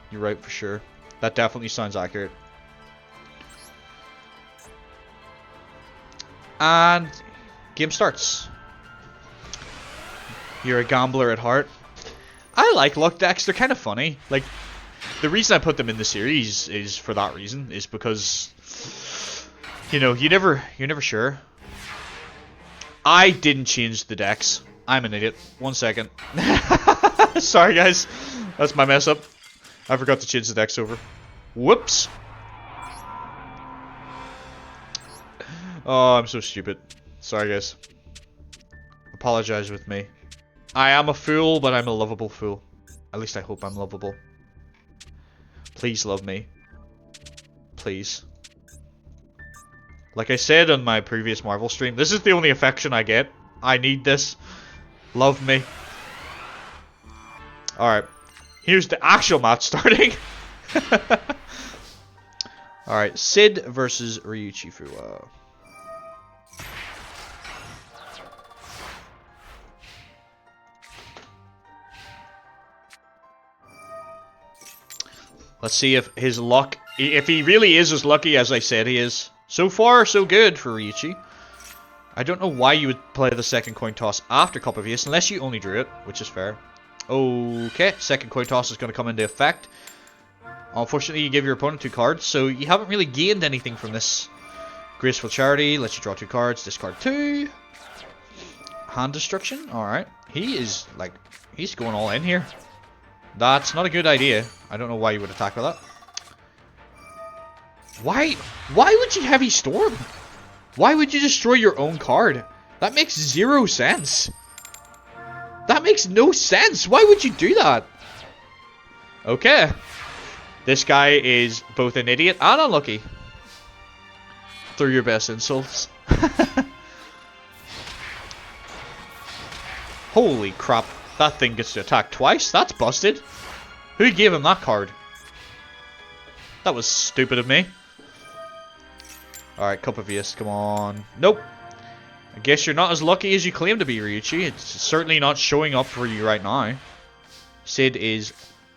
You're right for sure. That definitely sounds accurate. And game starts. You're a gambler at heart. I like luck decks. They're kind of funny. Like, the reason I put them in the series is for that reason. Is because, you know, you're never sure. I didn't change the decks. I'm an idiot. 1 second. Sorry, guys. That's my mess up. I forgot to change the decks over. Whoops. Oh, I'm so stupid. Sorry, guys. Apologize with me. I am a fool, but I'm a lovable fool. At least I hope I'm lovable. Please love me. Please. Like I said on my previous Marvel stream, this is the only affection I get. I need this. Love me. Alright. Here's the actual match starting. Alright, Sid versus Ryuichi Fuwa. Let's see if his luck, if he really is as lucky as I said he is. So far, so good for Ryuichi. I don't know why you would play the second coin toss after Cup of Ace, unless you only drew it, which is fair. Okay, second coin toss is going to come into effect. Unfortunately, you give your opponent 2 cards, so you haven't really gained anything from this. Graceful Charity lets you draw 2 cards, discard 2. Hand Destruction, alright. He is, like, he's going all in here. That's not a good idea. I don't know why you would attack with that. Why would you Heavy Storm? Why would you destroy your own card? That makes 0 sense. That makes no sense. Why would you do that? Okay. This guy is both an idiot and unlucky. Through your best insults. Holy crap. That thing gets to attack twice? That's busted. Who gave him that card? That was stupid of me. Alright, Cup of Ace, come on. Nope. I guess you're not as lucky as you claim to be, Ryuichi. It's certainly not showing up for you right now. Sid is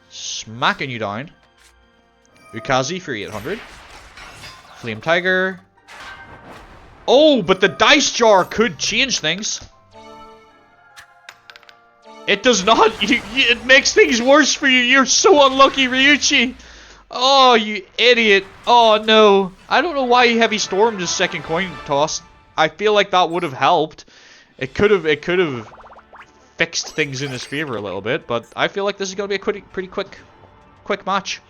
smacking you down. Ukazi for 800. Flame Tiger. Oh, but the Dice Jar could change things. It does not. It makes things worse for you. You're so unlucky, Ryuichi. Oh, you idiot. Oh, no. I don't know why he Heavy Stormed his second coin toss. I feel like that would have helped. It could have fixed things in his favor a little bit, but I feel like this is going to be a pretty quick match.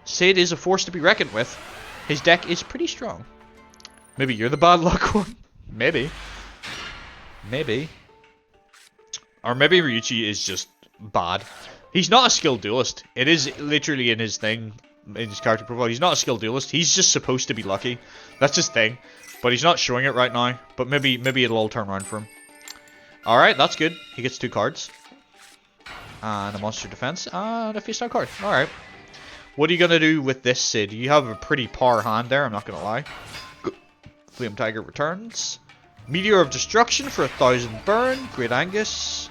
Sid is a force to be reckoned with. His deck is pretty strong. Maybe you're the bad luck one. Maybe. Maybe. Or maybe Ryuichi is just bad. He's not a skilled duelist. It is literally in his thing, in his character profile. He's not a skilled duelist. He's just supposed to be lucky. That's his thing. But he's not showing it right now. But maybe it'll all turn around for him. Alright, that's good. He gets 2 cards. And a monster defense. And a face-down card. Alright. What are you going to do with this, Sid? You have a pretty power hand there, I'm not going to lie. Flame Tiger returns. Meteor of Destruction for 1000 burn. Great Angus.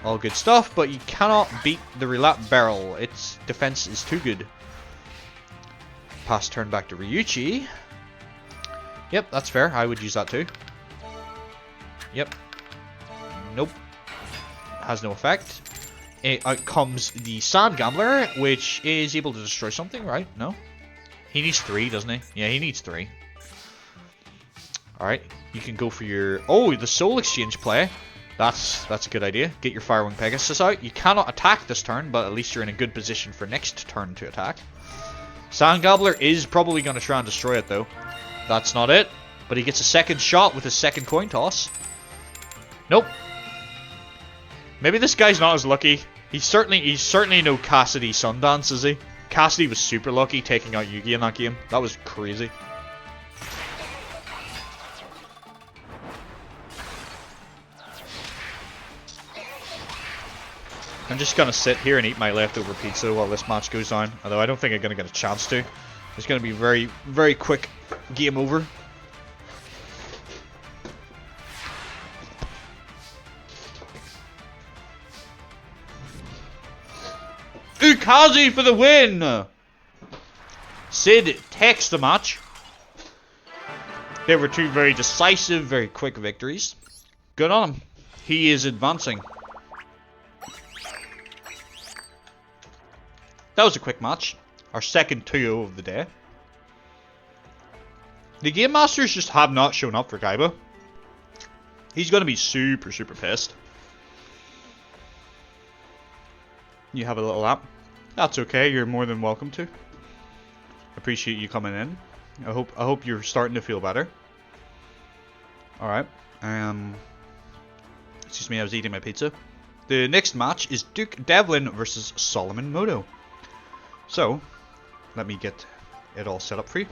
All good stuff, but you cannot beat the Relap Barrel. Its defense is too good. Pass turn back to Ryuichi. Yep, that's fair. I would use that too. Yep. Nope. Has no effect. Out comes the Sand Gambler, which is able to destroy something, right? No? He needs 3, doesn't he? Yeah, he needs 3. Alright, you can go for your... Oh, the Soul Exchange play. That's a good idea. Get your Firewing Pegasus out. You cannot attack this turn, but at least you're in a good position for next turn to attack. Sand Gobbler is probably going to try and destroy it, though. That's not it. But he gets a second shot with his second coin toss. Nope. Maybe this guy's not as lucky. He's certainly no Cassidy Sundance, is he? Cassidy was super lucky taking out Yugioh in that game. That was crazy. I'm just going to sit here and eat my leftover pizza while this match goes on. Although I don't think I'm going to get a chance to. It's going to be very, very quick game over. Ukazi for the win! Sid takes the match. They were 2 very decisive, very quick victories. Good on him. He is advancing. That was a quick match. Our second 2-0 of the day. The Game Masters just have not shown up for Kaiba. He's gonna be super, super pissed. You have a little lap. That's okay, you're more than welcome to. Appreciate you coming in. I hope you're starting to feel better. Alright. Excuse me, I was eating my pizza. The next match is Duke Devlin versus Solomon Moto. So, let me get it all set up for you.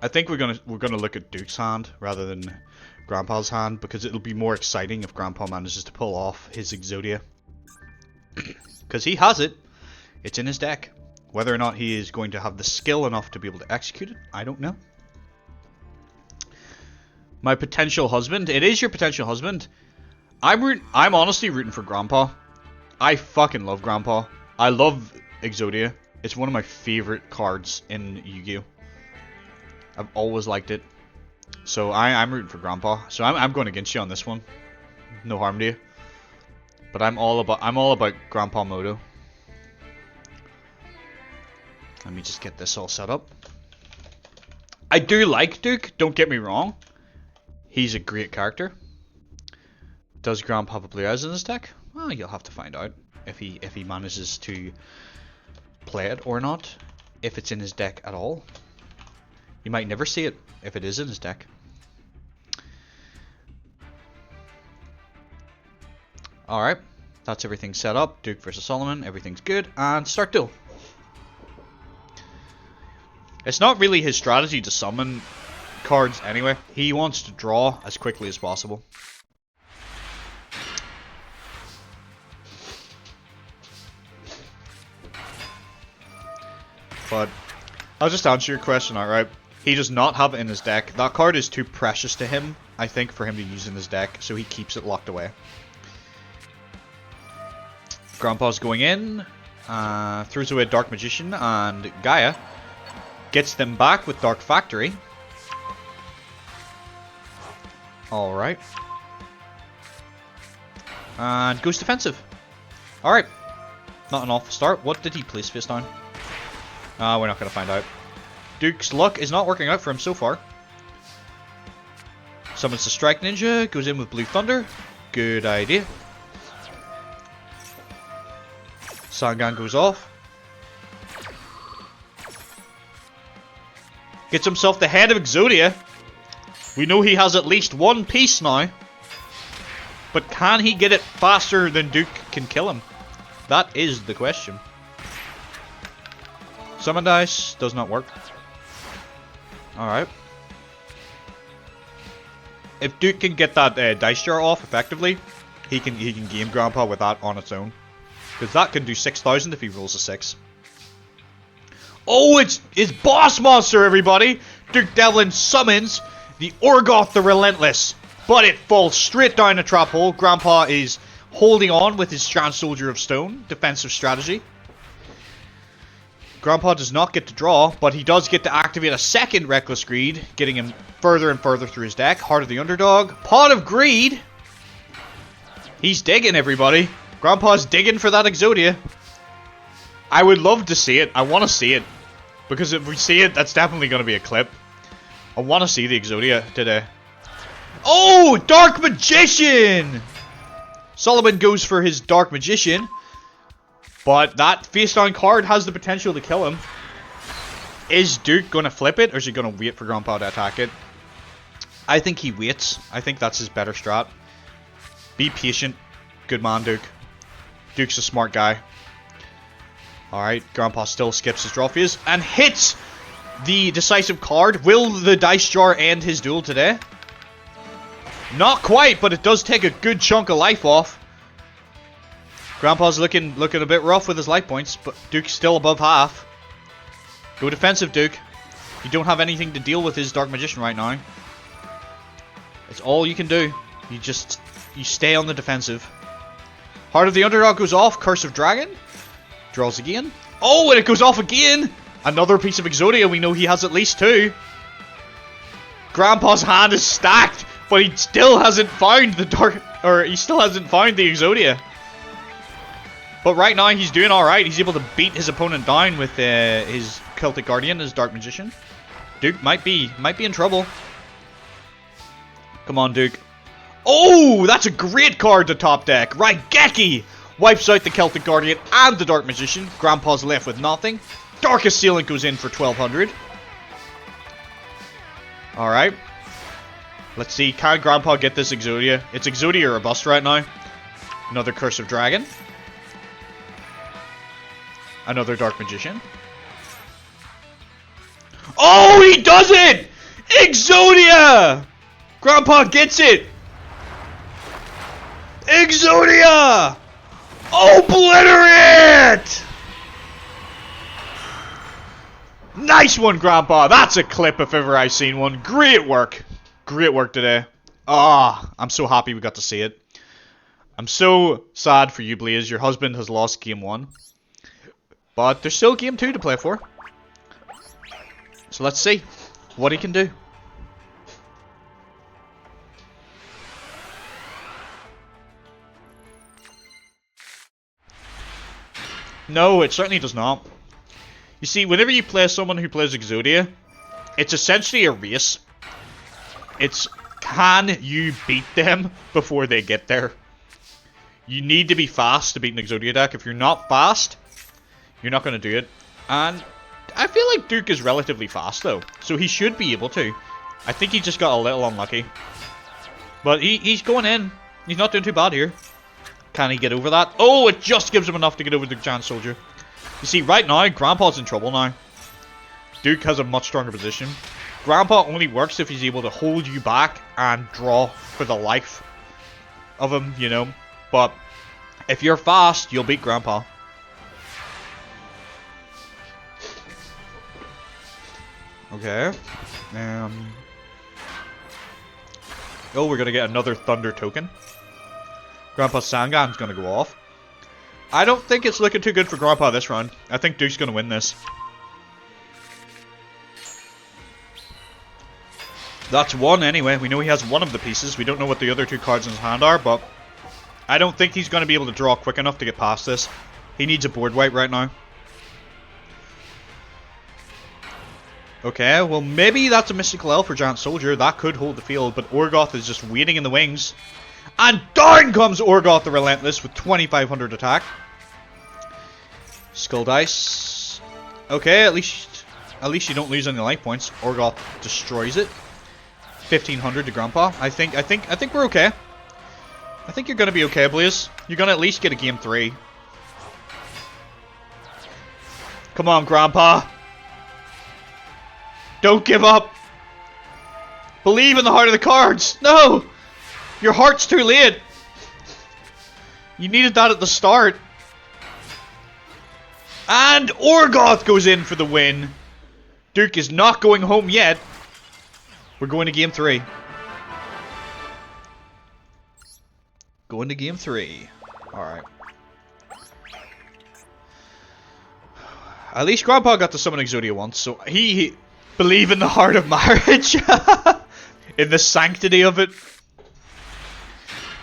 I think we're gonna look at Duke's hand rather than Grandpa's hand, because it'll be more exciting if Grandpa manages to pull off his Exodia. Because he has it. It's in his deck. Whether or not he is going to have the skill enough to be able to execute it, I don't know. My potential husband. It is your potential husband. I'm honestly rooting for Grandpa. I fucking love Grandpa. I love Exodia. It's one of my favorite cards in Yu-Gi-Oh! I've always liked it. So I'm rooting for Grandpa. So I'm going against you on this one. No harm to you. But I'm all about Grandpa Moto. Let me just get this all set up. I do like Duke, don't get me wrong. He's a great character. Does Grandpa have a Blue Eyes in his deck? Well, you'll have to find out if he manages to play it or not. If it's in his deck at all. You might never see it if it is in his deck. Alright, that's everything set up. Duke versus Solomon, everything's good. And start duel. It's not really his strategy to summon cards anyway. He wants to draw as quickly as possible. But I'll just answer your question outright. He does not have it in his deck. That card is too precious to him, I think, for him to use in his deck, so he keeps it locked away. Grandpa's going in, throws away Dark Magician, and Gaia gets them back with Dark Factory. Alright. And goes defensive. Alright. Not an awful start. What did he place face down? We're not going to find out. Duke's luck is not working out for him so far. Summons the Strike Ninja, goes in with Blue Thunder. Good idea. Sangan goes off. Gets himself the head of Exodia. We know he has at least one piece now. But can he get it faster than Duke can kill him? That is the question. Summon dice does not work. Alright. If Duke can get that dice jar off effectively, he can game Grandpa with that on its own. Because that can do 6,000 if he rolls a 6. Oh, it's boss monster, everybody! Duke Devlin summons the Orgoth the Relentless. But it falls straight down a trap hole. Grandpa is holding on with his Strand Soldier of Stone. Defensive strategy. Grandpa does not get to draw, but he does get to activate a second Reckless Greed, getting him further and further through his deck. Heart of the Underdog. Pot of Greed. He's digging, everybody. Grandpa's digging for that Exodia. I would love to see it. I want to see it. Because if we see it, that's definitely going to be a clip. I want to see the Exodia today. Oh! Dark Magician! Solomon goes for his Dark Magician. But that face-down card has the potential to kill him. Is Duke going to flip it, or is he going to wait for Grandpa to attack it? I think he waits. I think that's his better strat. Be patient. Good man, Duke. Duke's a smart guy. Alright, Grandpa still skips his draw phase and hits the decisive card. Will the dice jar end his duel today? Not quite, but it does take a good chunk of life off. Grandpa's looking a bit rough with his life points, but Duke's still above half. Go defensive, Duke. You don't have anything to deal with his Dark Magician right now. It's all you can do. You stay on the defensive. Heart of the Underdog goes off. Curse of Dragon. Draws again. Oh, and it goes off again! Another piece of Exodia. We know he has at least 2. Grandpa's hand is stacked, but he still hasn't found the Exodia. But right now he's doing alright. He's able to beat his opponent down with his Celtic Guardian, his Dark Magician. Duke might be in trouble. Come on, Duke. Oh, that's a great card to top deck. Raigeki wipes out the Celtic Guardian and the Dark Magician. Grandpa's left with nothing. Darkest Sealant goes in for 1200. Alright. Let's see, can Grandpa get this Exodia? It's Exodia or a bust right now. Another Curse of Dragon. Another Dark Magician. Oh, he does it! Exodia! Grandpa gets it! Exodia! Obliterate! Nice one, Grandpa. That's a clip if ever I've seen one. Great work. Great work today. Ah, I'm so happy we got to see it. I'm so sad for you, Blaze. Your husband has lost game 1. But there's still game 2 to play for. So let's see what he can do. No, it certainly does not. You see, whenever you play someone who plays Exodia, it's essentially a race. It's, can you beat them before they get there? You need to be fast to beat an Exodia deck. If you're not fast, you're not going to do it. And I feel like Duke is relatively fast, though. So he should be able to. I think he just got a little unlucky. But he's going in. He's not doing too bad here. Can he get over that? Oh, it just gives him enough to get over the Giant Soldier. You see, right now, Grandpa's in trouble now. Duke has a much stronger position. Grandpa only works if he's able to hold you back and draw for the life of him, you know. But if you're fast, you'll beat Grandpa. Okay. Oh, we're gonna get another Thunder token. Grandpa's Sangan's gonna go off. I don't think it's looking too good for Grandpa this round. I think Duke's gonna win this. That's one anyway. We know he has one of the pieces. We don't know what the other 2 cards in his hand are, but I don't think he's gonna be able to draw quick enough to get past this. He needs a board wipe right now. Okay, well maybe that's a Mystical Elf for Giant Soldier. That could hold the field, but Orgoth is just waiting in the wings. And down comes Orgoth the Relentless with 2500 attack. Skull Dice. Okay, at least you don't lose any life points. Orgoth destroys it. 1500 to Grandpa. I think we're okay. I think you're gonna be okay, Blaze. You're gonna at least get a game 3. Come on, Grandpa. Don't give up. Believe in the heart of the cards. No! Your heart's too late. You needed that at the start. And Orgoth goes in for the win. Duke is not going home yet. We're going to game 3. Going to game 3. Alright. At least Grandpa got to summon Exodia once, so he believe in the heart of marriage. In the sanctity of it.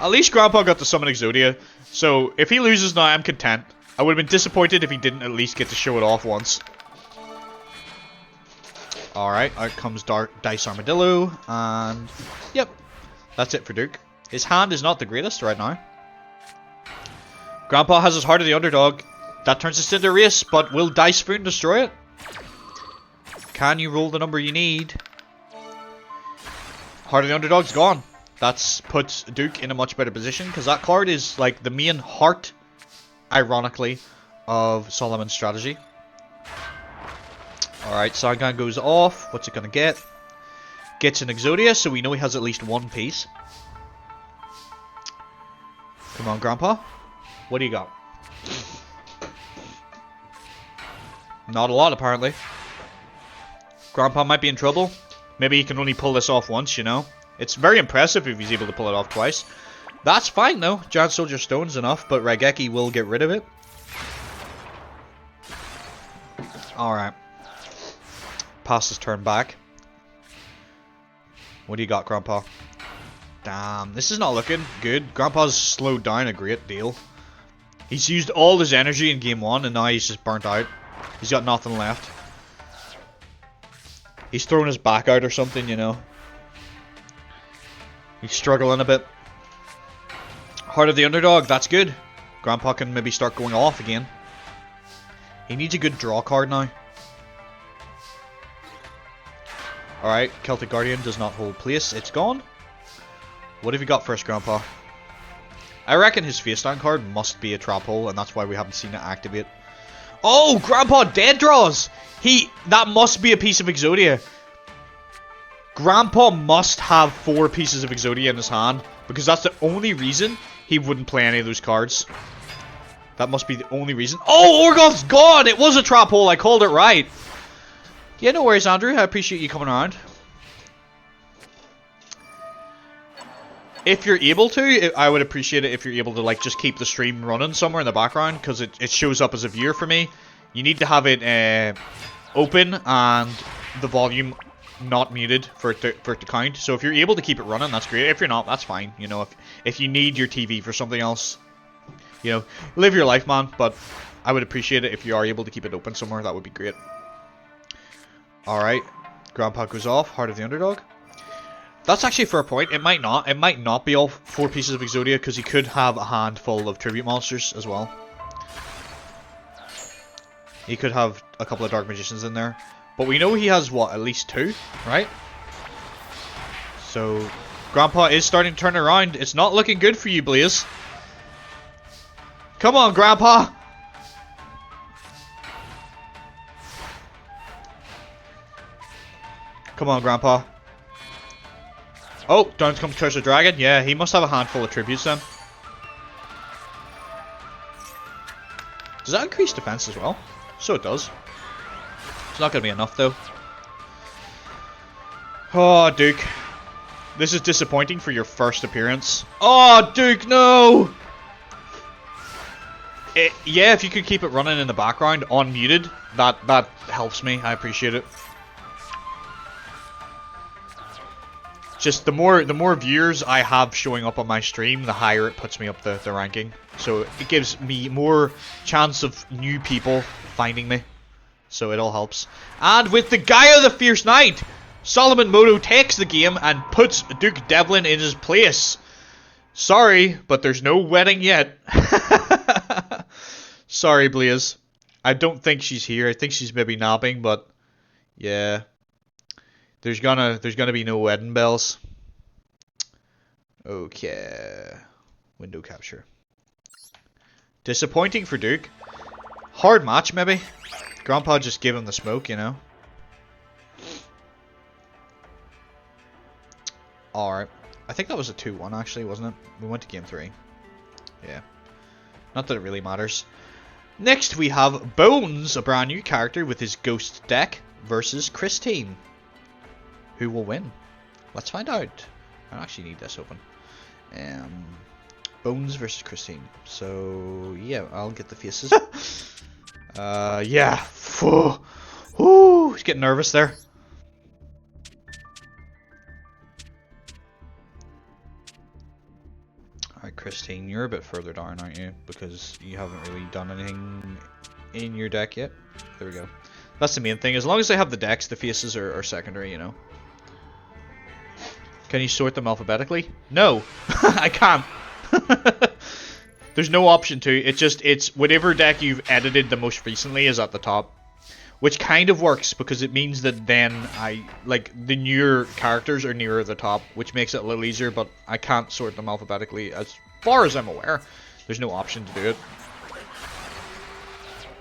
At least Grandpa got to summon Exodia, so if he loses now, I'm content. I would have been disappointed if he didn't at least get to show it off once. Alright, out comes Dice Armadillo, and yep, that's it for Duke. His hand is not the greatest right now. Grandpa has his Heart of the Underdog. That turns us into a race, but will Dice Spoon destroy it? Can you roll the number you need? Heart of the Underdog's gone. That's puts Duke in a much better position, because that card is like the main heart, ironically, of Solomon's strategy. Alright, Sangan goes off. What's it gonna get? Gets an Exodia, so we know he has at least one piece. Come on, Grandpa. What do you got? Not a lot, apparently. Grandpa might be in trouble. Maybe he can only pull this off once, you know? It's very impressive if he's able to pull it off twice. That's fine, though. Giant Soldier Stone's enough, but Raigeki will get rid of it. Alright. Pass his turn back. What do you got, Grandpa? Damn, this is not looking good. Grandpa's slowed down a great deal. He's used all his energy in game 1, and now he's just burnt out. He's got nothing left. He's thrown his back out or something, you know. He's struggling a bit. Heart of the Underdog, that's good. Grandpa can maybe start going off again. He needs a good draw card now. Alright, Celtic Guardian does not hold place. It's gone. What have you got first, Grandpa? I reckon his face down card must be a trap hole, and that's why we haven't seen it activate. Oh, Grandpa dead draws! That must be a piece of Exodia. Grandpa must have 4 pieces of Exodia in his hand, because that's the only reason he wouldn't play any of those cards. That must be the only reason. Oh, Orgoth's gone! It was a trap hole, I called it right. Yeah, no worries, Andrew. I appreciate you coming around. If you're able to, I would appreciate it if you're able to, like, just keep the stream running somewhere in the background, because it shows up as a viewer for me. You need to have it open and the volume not muted for it to count. So if you're able to keep it running, that's great. If you're not, that's fine. You know, if you need your TV for something else, you know, live your life, man. But I would appreciate it if you are able to keep it open somewhere. That would be great. Alright, Grandpa goes off, Heart of the Underdog. That's actually a fair point. It might not. It might not be all 4 pieces of Exodia, because he could have a handful of Tribute Monsters as well. He could have a couple of Dark Magicians in there. But we know he has, what, at least 2, right? So, Grandpa is starting to turn around. It's not looking good for you, Blaze. Come on, Grandpa! Come on, Grandpa. Oh, down comes Curse of Dragon. Yeah, he must have a handful of tributes then. Does that increase defense as well? So it does. It's not going to be enough though. Oh, Duke. This is disappointing for your first appearance. Oh, Duke, no! Yeah, if you could keep it running in the background, unmuted, that helps me. I appreciate it. Just the more viewers I have showing up on my stream, the higher it puts me up the ranking. So it gives me more chance of new people finding me. So it all helps. And with the Gaia the Fierce Knight, Solomon Moto takes the game and puts Duke Devlin in his place. Sorry, but there's no wedding yet. Sorry, Blaze. I don't think she's here. I think she's maybe napping, but yeah. There's gonna be no wedding bells. Okay. Window capture. Disappointing for Duke. Hard match, maybe. Grandpa just gave him the smoke, you know. Alright. I think that was a 2-1 actually, wasn't it? We went to game 3. Yeah. Not that it really matters. Next we have Bones, a brand new character with his Ghost deck, versus Christine. Who will win? Let's find out. I actually need this open. Bones versus Christine. So yeah, I'll get the faces. Yeah. Ooh, he's getting nervous there. Alright, Christine, you're a bit further down, aren't you? Because you haven't really done anything in your deck yet. There we go. That's the main thing. As long as they have the decks, the faces are secondary, you know. Can you sort them alphabetically? No, I can't. There's no option to. It's whatever deck you've edited the most recently is at the top, which kind of works because it means that then the newer characters are nearer the top, which makes it a little easier. But I can't sort them alphabetically as far as I'm aware. There's no option to do it.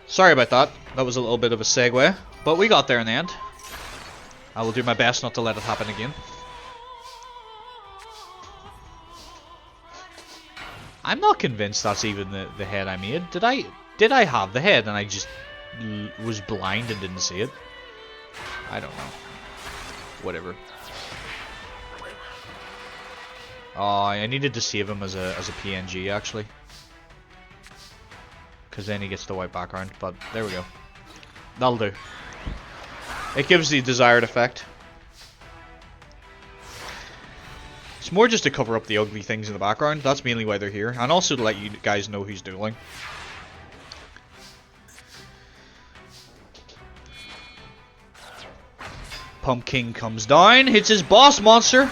Sorry about that. That was a little bit of a segue, but we got there in the end. I will do my best not to let it happen again. I'm not convinced that's even the head I made. Did I have the head and I just was blind and didn't see it? I don't know. Whatever. Oh, I needed to save him as a PNG actually, because then he gets the white background. But there we go. That'll do. It gives the desired effect. It's more just to cover up the ugly things in the background. That's mainly why they're here. And also to let you guys know who's dueling. Pumpkin comes down, hits his boss monster.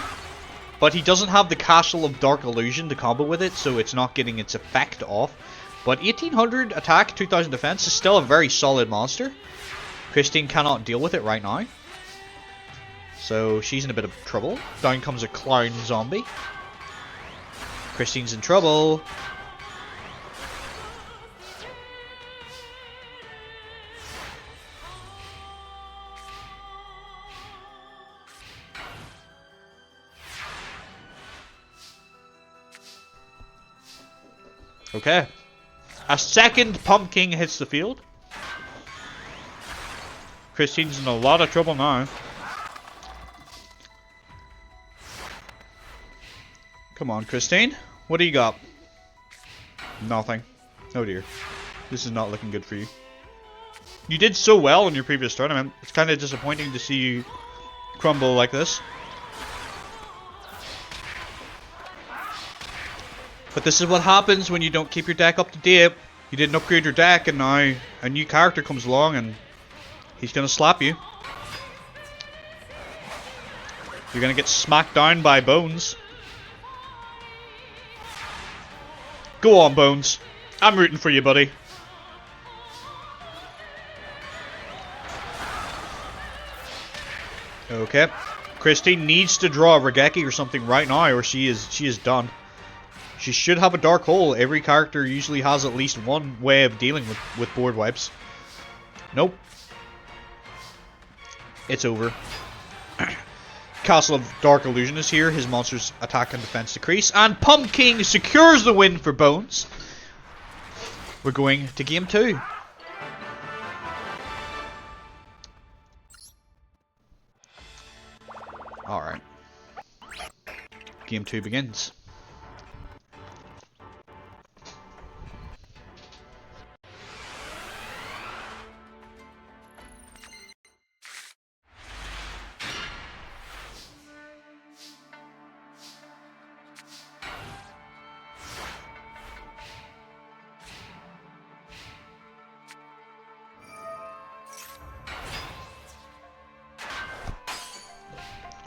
But he doesn't have the Castle of Dark Illusion to combo with it, so it's not getting its effect off. But 1800 attack, 2000 defense is still a very solid monster. Christine cannot deal with it right now. So she's in a bit of trouble. Down comes a clown zombie. Christine's in trouble. Okay. A second pumpkin hits the field. Christine's in a lot of trouble now. Come on, Christine. What do you got? Nothing. Oh dear. This is not looking good for you. You did so well in your previous tournament. It's kind of disappointing to see you crumble like this. But this is what happens when you don't keep your deck up to date. You didn't upgrade your deck, and now a new character comes along and he's going to slap you. You're going to get smacked down by Bones. Go on, Bones. I'm rooting for you, buddy. Okay. Christine needs to draw a Regeki or something right now, or she is done. She should have a Dark Hole. Every character usually has at least one way of dealing with board wipes. Nope. It's over. Castle of Dark Illusion is here. His monster's attack and defense decrease. And Pumpkin secures the win for Bones. We're going to game 2. Alright. Game 2 begins.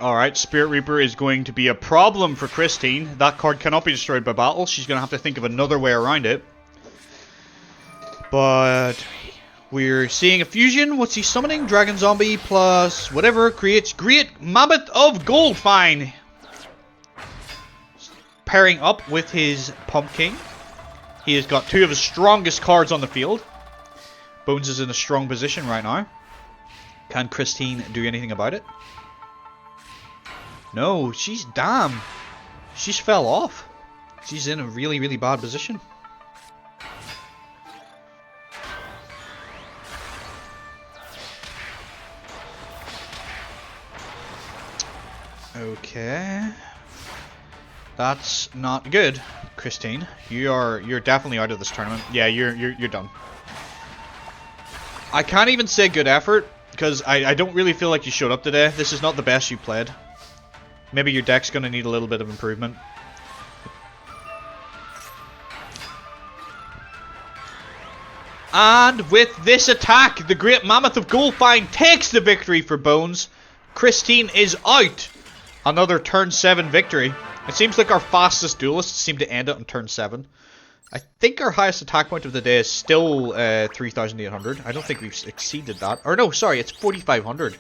Alright, Spirit Reaper is going to be a problem for Christine. That card cannot be destroyed by battle. She's going to have to think of another way around it. But we're seeing a fusion. What's he summoning? Dragon Zombie plus whatever creates Great Mammoth of Goldfine. Pairing up with his Pumpkin. He has got 2 of his strongest cards on the field. Bones is in a strong position right now. Can Christine do anything about it? No, she's damn. She's fell off. She's in a really, really bad position. Okay. That's not good, Christine. You're definitely out of this tournament. Yeah, you're done. I can't even say good effort because I don't really feel like you showed up today. This is not the best you played. Maybe your deck's going to need a little bit of improvement. And with this attack, the Great Mammoth of Goldfine takes the victory for Bones. Christine is out. Another turn 7 victory. It seems like our fastest duelists seem to end it on turn 7. I think our highest attack point of the day is still 3,800. I don't think we've exceeded that. Or no, sorry, it's 4,500.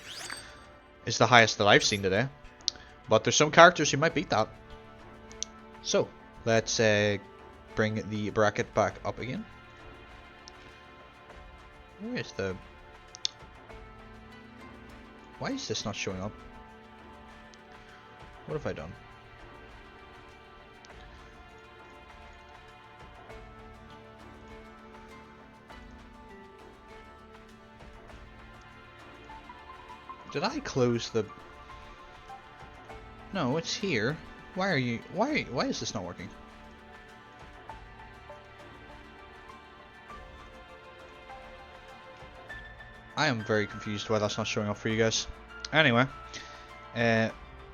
Is the highest that I've seen today. But there's some characters who might beat that. So, let's bring the bracket back up again. Where is the... Why is this not showing up? What have I done? Did I close the... No, it's here. Why are you... Why is this not working? I am very confused why that's not showing up for you guys. Anyway.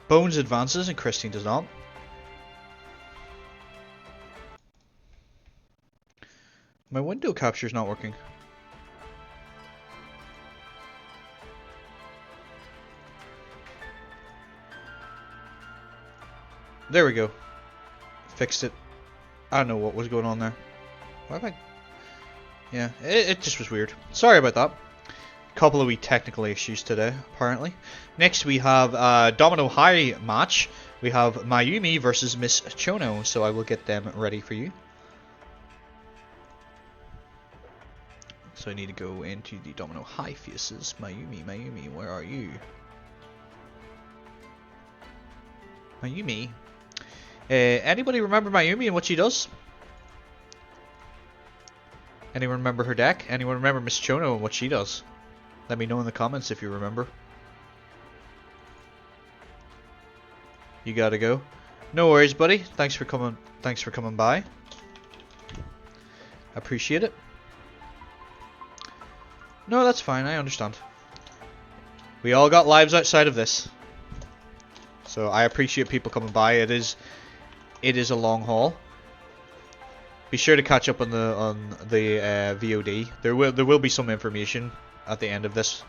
Bones advances and Christine does not. My window capture is not working. There we go. Fixed it. I don't know what was going on there. Why have I... Yeah, it just was weird. Sorry about that. Couple of wee technical issues today, apparently. Next we have a Domino High match. We have Mayumi versus Miss Chono, so I will get them ready for you. So I need to go into the Domino High faces. Mayumi, where are you? Mayumi. Anybody remember Mayumi and what she does? Anyone remember her deck? Anyone remember Miss Chono and what she does? Let me know in the comments if you remember. You gotta go. No worries, buddy. Thanks for coming. Thanks for coming by. Appreciate it. No, that's fine. I understand. We all got lives outside of this, so I appreciate people coming by. It is a long haul. Be sure to catch up on the VOD. There will be some information at the end of this,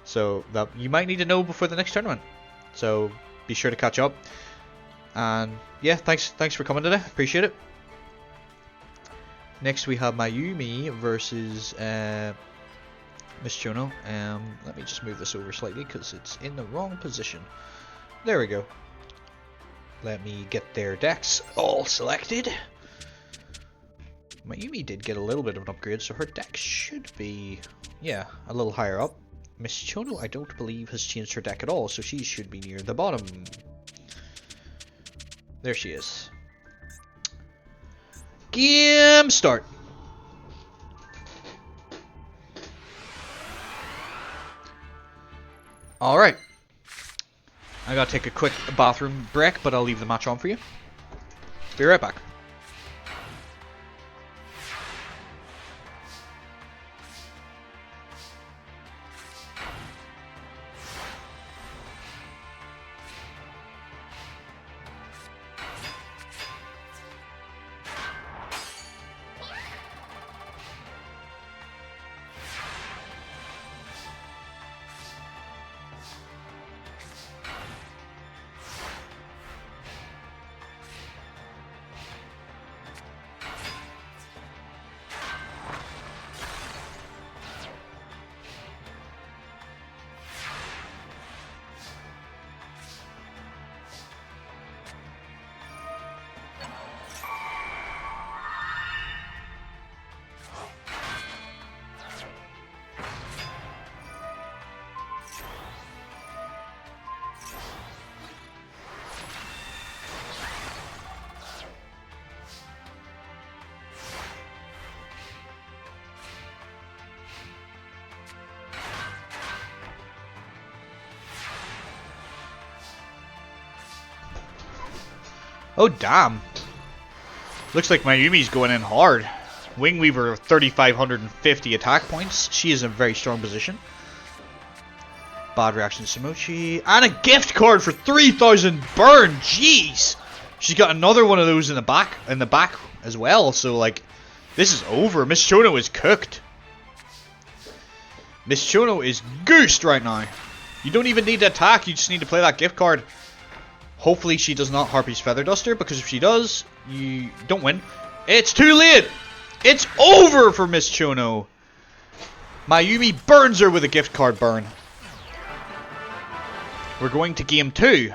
so that you might need to know before the next tournament. So be sure to catch up. And yeah, thanks for coming today. Appreciate it. Next we have Mayumi versus Miss Chono. Let me just move this over slightly because it's in the wrong position. There we go. Let me get their decks all selected. Mayumi did get a little bit of an upgrade, so her deck should be, yeah, a little higher up. Miss Chono, I don't believe, has changed her deck at all, so she should be near the bottom. There she is. Game start. Alright. I gotta take a quick bathroom break, but I'll leave the match on for you. Be right back. Oh damn. Looks like Mayumi's going in hard. Wingweaver 3,550 attack points. She is in a very strong position. Bad reaction to Samochi. And a gift card for 3,000 burn. Jeez. She's got another one of those in the back as well. So like, this is over. Miss Chono is cooked. Miss Chono is goosed right now. You don't even need to attack, you just need to play that gift card. Hopefully she does not Harpy's Feather Duster, because if she does, you don't win. It's too late! It's over for Miss Chono. Mayumi burns her with a gift card burn. We're going to game 2.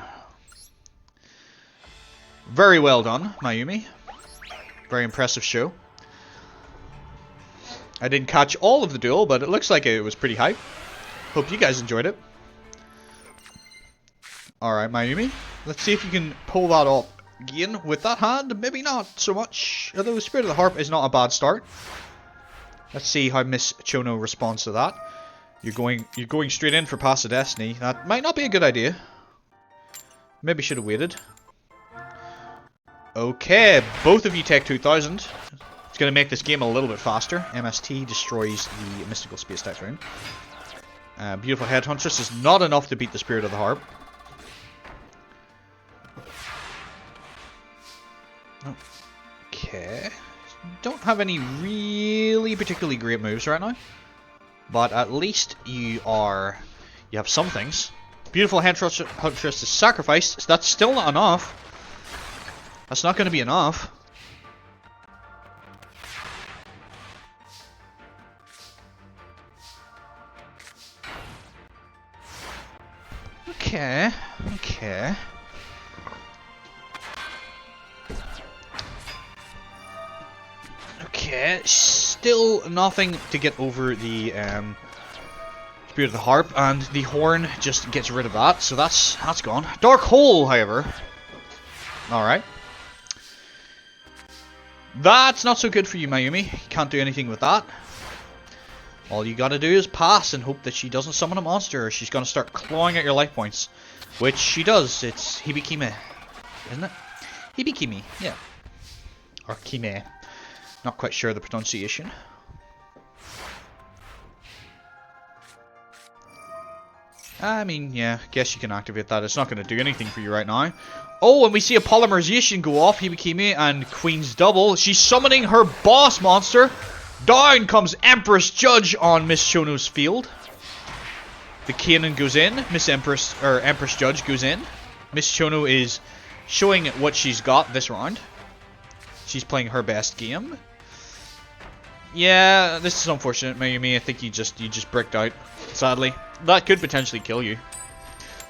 Very well done, Mayumi. Very impressive show. I didn't catch all of the duel, but it looks like it was pretty hype. Hope you guys enjoyed it. Alright, Mayumi. Let's see if you can pull that up again with that hand. Maybe not so much. Although Spirit of the Harp is not a bad start. Let's see how Miss Chono responds to that. You're going straight in for Pass of Destiny. That might not be a good idea. Maybe should have waited. Okay, both of you take 2,000. It's going to make this game a little bit faster. MST destroys the Mystical Space Typhoon. Beautiful Headhuntress is not enough to beat the Spirit of the Harp. Okay. Don't have any really particularly great moves right now. But at least you have some things. Beautiful Headhuntress is sacrificed. That's still not enough. That's not going to be enough. Okay, okay. Okay, still nothing to get over the Spirit of the Harp, and the Horn just gets rid of that, so that's gone. Dark Hole, however. Alright. That's not so good for you, Mayumi. You can't do anything with that. All you gotta do is pass and hope that she doesn't summon a monster, or she's gonna start clawing at your life points. Which she does. It's Hibikime, isn't it? Hibikime, yeah. Or Kime. Not quite sure the pronunciation. I mean, yeah, guess you can activate that. It's not going to do anything for you right now. Oh, and we see a polymerization go off. Hibikime and Queen's Double. She's summoning her boss monster. Down comes Empress Judge on Miss Chono's field. The cannon goes in. Empress Judge goes in. Miss Chono is showing what she's got this round. She's playing her best game. Yeah, this is unfortunate, Mayumi. I think you just bricked out. Sadly, that could potentially kill you,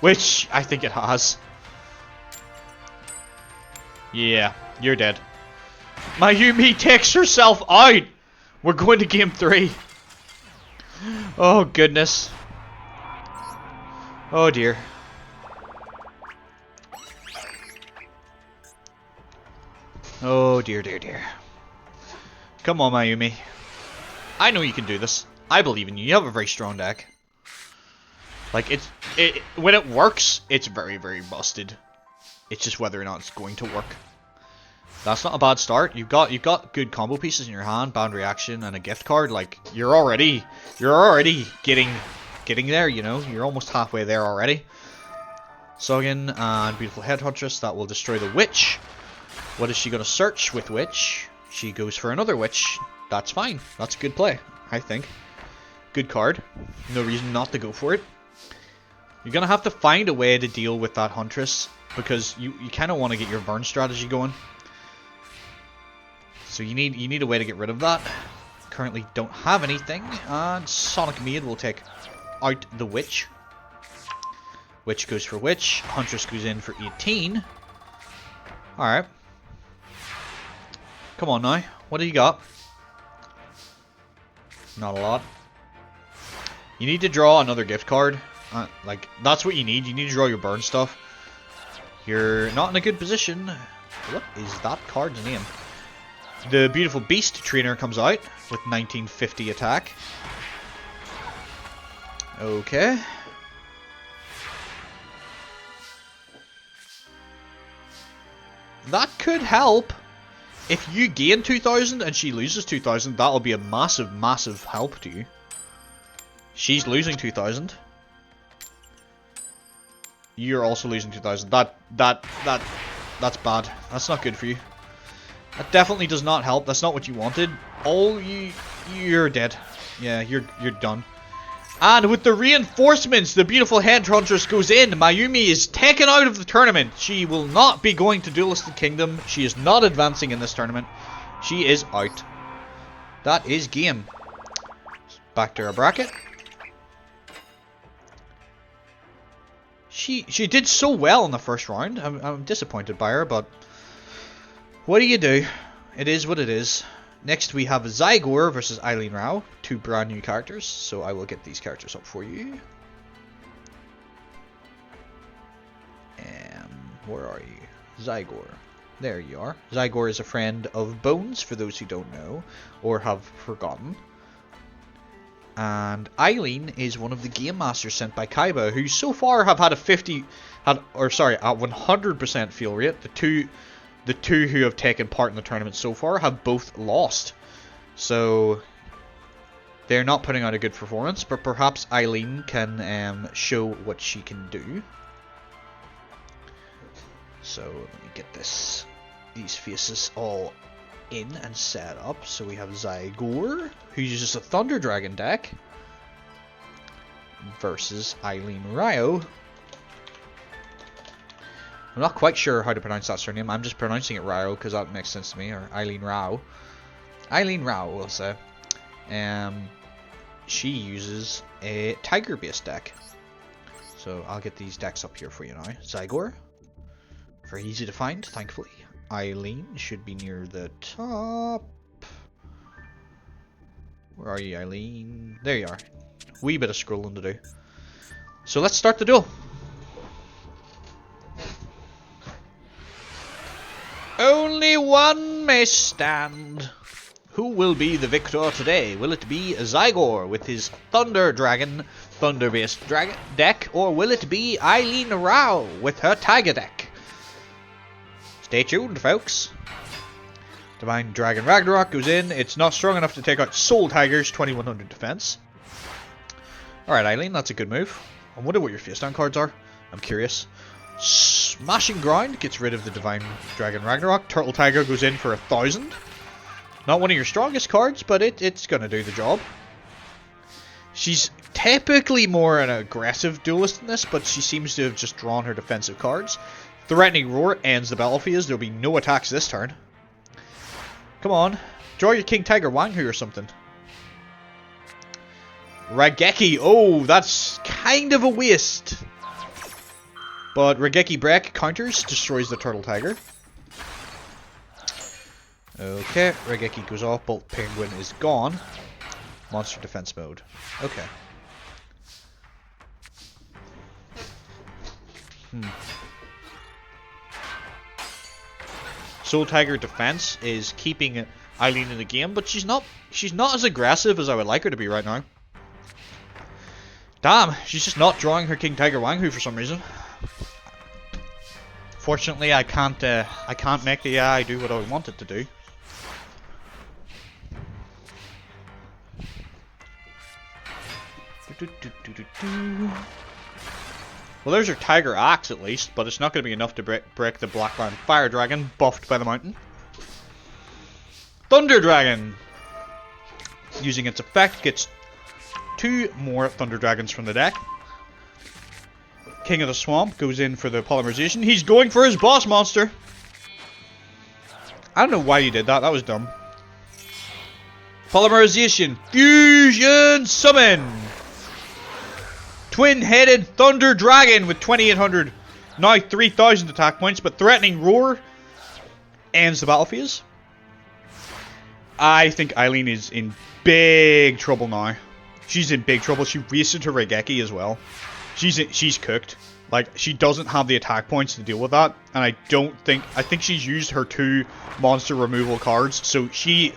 which I think it has. Yeah, you're dead. Mayumi takes herself out. We're going to game 3. Oh goodness. Oh dear. Oh dear, dear, dear. Come on, Mayumi. I know you can do this. I believe in you. You have a very strong deck. Like, when it works, it's very, very busted. It's just whether or not it's going to work. That's not a bad start. You've got good combo pieces in your hand, bound reaction, and a gift card. Like, you're already getting there. You know, you're almost halfway there already. Sogen and Beautiful Headhuntress, that will destroy the Witch. What is she gonna search with Witch? She goes for another Witch. That's fine. That's a good play, I think. Good card. No reason not to go for it. You're gonna have to find a way to deal with that Huntress, because you kind of want to get your burn strategy going. So you need a way to get rid of that. Currently don't have anything, and Sonic Maid will take out the Witch. Witch goes for Witch. Huntress goes in for 18. Alright. Come on now. What do you got? Not a lot. You need to draw another gift card. Like, that's what you need. You need to draw your burn stuff. You're not in a good position. What is that card's name? The Beautiful Beast Trainer comes out with 1950 attack. Okay. That could help. If you gain 2,000 and she loses 2,000, that'll be a massive, massive help to you. She's losing 2,000. You're also losing 2,000. That's bad. That's not good for you. That definitely does not help. That's not what you wanted. You're dead. Yeah, you're done. And with the reinforcements, the Beautiful Headhuntress goes in. Mayumi is taken out of the tournament. She will not be going to Duelist Kingdom. She is not advancing in this tournament. She is out. That is game. Back to our bracket. She did so well in the first round. I'm disappointed by her, but what do you do? It is what it is. Next we have Zygor versus Eileen Rao, 2 brand new characters, so I will get these characters up for you. Where are you? Zygor. There you are. Zygor is a friend of Bones, for those who don't know, or have forgotten. And Eileen is one of the Game Masters sent by Kaiba, who so far have had a 100% fail rate. The two who have taken part in the tournament so far have both lost. So they're not putting out a good performance, but perhaps Eileen can show what she can do. So let me get these faces all in and set up. So we have Zygor, who uses a Thunder Dragon deck, versus Eileen Rao, I'm not quite sure how to pronounce that surname. I'm just pronouncing it Rao because that makes sense to me. Or Eileen Rao. Eileen Rao, we'll say. She uses a tiger-based deck. So I'll get these decks up here for you now. Zygor. Very easy to find, thankfully. Eileen should be near the top. Where are you, Eileen? There you are. Wee bit of scrolling to do. So let's start the duel. Only one may stand. Who will be the victor today? Will it be Zygor with his Thunder Dragon, Thunder-based deck, or will it be Eileen Rao with her Tiger deck? Stay tuned, folks. Divine Dragon Ragnarok goes in. It's not strong enough to take out Soul Tiger's 2100 defense. Alright, Eileen, that's a good move. I wonder what your face down cards are. I'm curious. Smashing Ground gets rid of the Divine Dragon Ragnarok. Turtle Tiger goes in for 1000. Not one of your strongest cards, but it's going to do the job. She's typically more an aggressive duelist in this, but she seems to have just drawn her defensive cards. Threatening Roar ends the battlefield. There'll be no attacks this turn. Come on. Draw your King Tiger Wanghu or something. Raigeki. Oh, that's kind of a waste. But Raigeki Break counters, destroys the Turtle Tiger. Okay, Raigeki goes off, Bolt Penguin is gone. Monster defense mode. Okay. Soul Tiger defense is keeping Eileen in the game, but she's not as aggressive as I would like her to be right now. Damn, she's just not drawing her King Tiger Wanghu for some reason. Fortunately, I can't make the AI do what I want it to do. Well, there's your Tiger Axe at least, but it's not going to be enough to break the Blackland Fire Dragon, buffed by the mountain. Thunder Dragon! Using its effect, gets 2 more Thunder Dragons from the deck. King of the Swamp goes in for the polymerization. He's going for his boss monster! I don't know why he did that, that was dumb. Polymerization! Fusion Summon! Twin-headed Thunder Dragon with 2800. Now 3000 attack points, but Threatening Roar ends the battle phase. I think Eileen is in big trouble now. She's in big trouble. She wasted her Raigeki as well. She's cooked. Like, she doesn't have the attack points to deal with that. And I think she's used her 2 monster removal cards. So she...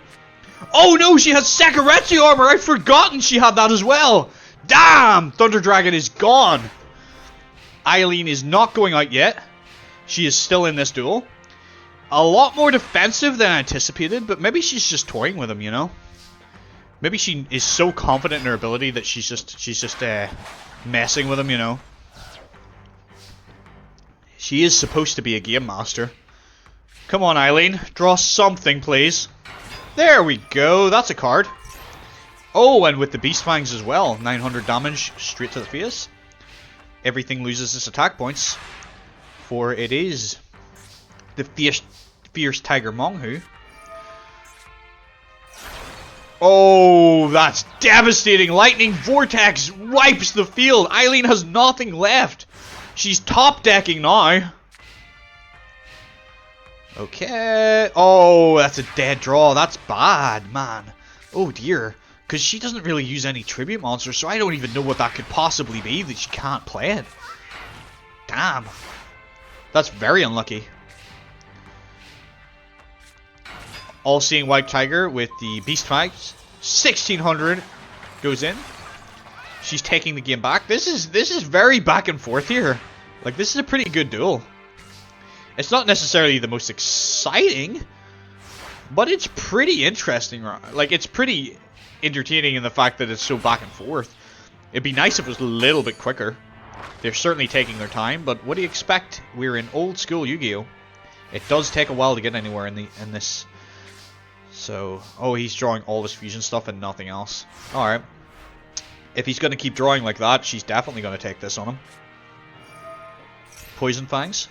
Oh no, she has Sakaretsu armor! I've forgotten she had that as well! Damn! Thunder Dragon is gone! Eileen is not going out yet. She is still in this duel. A lot more defensive than anticipated, but maybe she's just toying with him, you know? Maybe she is so confident in her ability that she's just messing with him, you know? She is supposed to be a game master. Come on, Eileen. Draw something, please. There we go. That's a card. Oh, and with the Beast Fangs as well. 900 damage straight to the face. Everything loses its attack points. For it is the Fierce Tiger Wanghu. Oh, that's devastating. Lightning Vortex wipes the field. Eileen has nothing left. She's top decking now. Okay. Oh, that's a dead draw. That's bad, man. Oh, dear. Because she doesn't really use any tribute monsters, so I don't even know what that could possibly be that she can't play it. Damn. That's very unlucky. All-Seeing White Tiger with the Beast Fangs. 1600 goes in. She's taking the game back. This is very back and forth here. Like, this is a pretty good duel. It's not necessarily the most exciting, but it's pretty interesting. Like, it's pretty entertaining in the fact that it's so back and forth. It'd be nice if it was a little bit quicker. They're certainly taking their time, but what do you expect? We're in old school Yu-Gi-Oh! It does take a while to get anywhere in this. So, oh, he's drawing all this fusion stuff and nothing else. Alright. If he's going to keep drawing like that, she's definitely going to take this on him. Poison Fangs.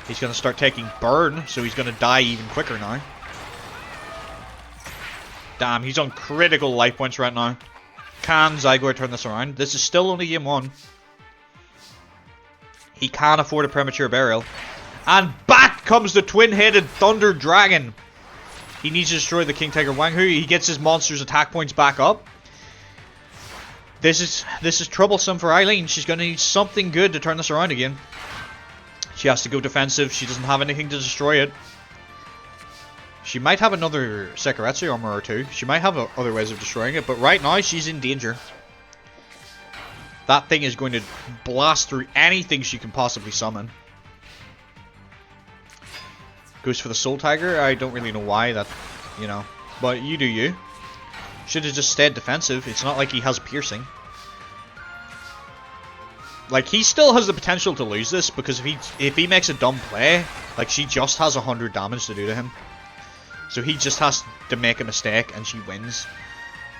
He's going to start taking burn, so he's going to die even quicker now. Damn, he's on critical life points right now. Can Yugioh turn this around? This is still only game 1. He can't afford a premature burial. And back comes the twin-headed Thunder Dragon. He needs to destroy the King Tiger Wanghu. He gets his monster's attack points back up. This is troublesome for Eileen. She's going to need something good to turn this around again. She has to go defensive. She doesn't have anything to destroy it. She might have another Sekiretsui armor or two. She might have other ways of destroying it. But right now, she's in danger. That thing is going to blast through anything she can possibly summon. Goes for the Soul Tiger. I don't really know why that, you know. But you do you. Should have just stayed defensive. It's not like he has piercing. Like, he still has the potential to lose this, because if he makes a dumb play, like, she just has 100 damage to do to him. So he just has to make a mistake, and she wins.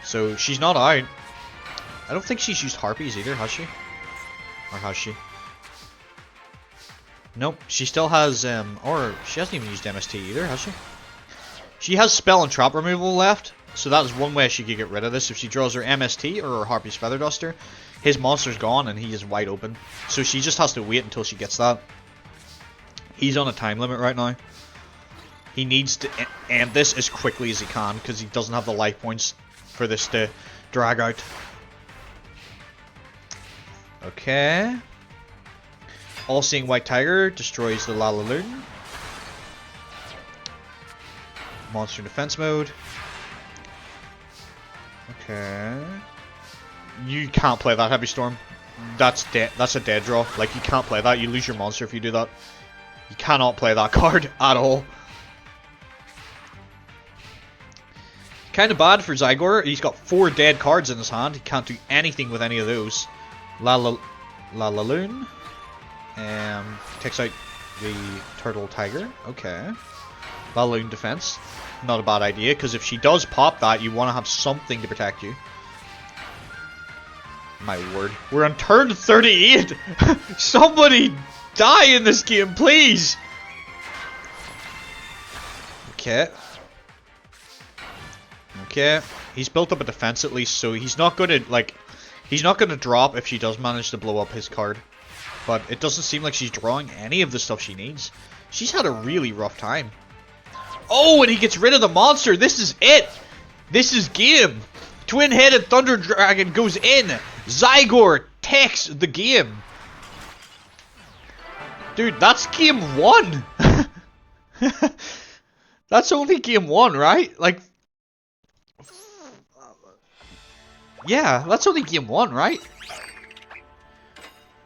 So she's not out. I don't think she's used Harpies either, has she? Or has she? Nope, she still has, or she hasn't even used MST either, has she? She has Spell and Trap removal left, so that is one way she could get rid of this. If she draws her MST or her Harpy's Feather Duster, his monster's gone and he is wide open. So she just has to wait until she gets that. He's on a time limit right now. He needs to end this as quickly as he can, because he doesn't have the life points for this to drag out. Okay. All-Seeing White Tiger destroys the Lalaloon. Monster defense mode. Okay. You can't play that Heavy Storm. That's dead. That's a dead draw. Like, you can't play that. You lose your monster if you do that. You cannot play that card at all. Kind of bad for Yugioh. He's got 4 dead cards in his hand. He can't do anything with any of those. Lalaloon. Takes out the Turtle Tiger. Okay. Lalaloon defense. Not a bad idea, because if she does pop that, you want to have something to protect you. My word. We're on turn 38! Somebody die in this game, please! Okay. Okay. He's built up a defense at least, so he's not going to, like... He's not going to drop if she does manage to blow up his card. But it doesn't seem like she's drawing any of the stuff she needs. She's had a really rough time. Oh, and he gets rid of the monster! This is it! This is game! Twin-headed Thunder Dragon goes in! Yugioh takes the game! Dude, that's game 1! That's only game 1, right? Like... Yeah, that's only game 1, right?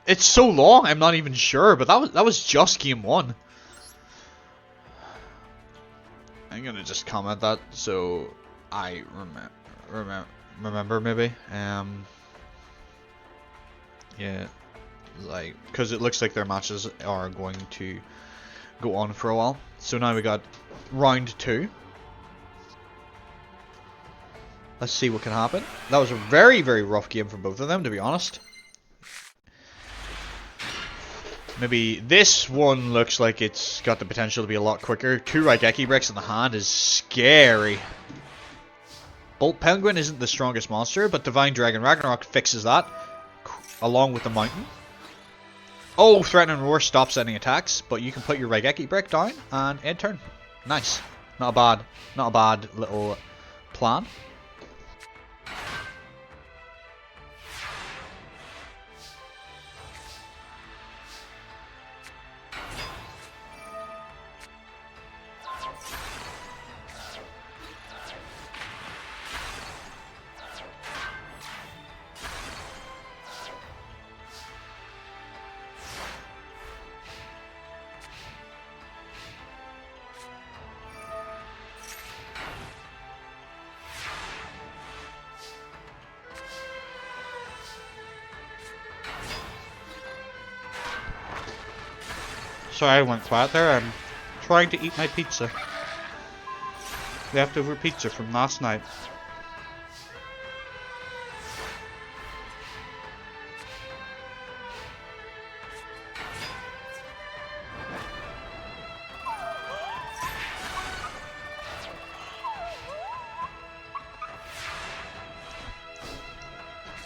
It's so long, I'm not even sure, but that was just game 1. I'm gonna just comment that so I remember maybe. Yeah, like, because it looks like their matches are going to go on for a while. So now we got round 2. Let's see what can happen. That was a very, very rough game for both of them, to be honest. Maybe this one looks like it's got the potential to be a lot quicker. 2 Raigeki bricks in the hand is scary. Bolt Penguin isn't the strongest monster, but Divine Dragon Ragnarok fixes that, along with the mountain. Oh, Threatening Roar stops any attacks, but you can put your Raigeki brick down and end turn. Nice. Not a bad little plan. Sorry, I went quiet there. I'm trying to eat my pizza. Leftover pizza from last night.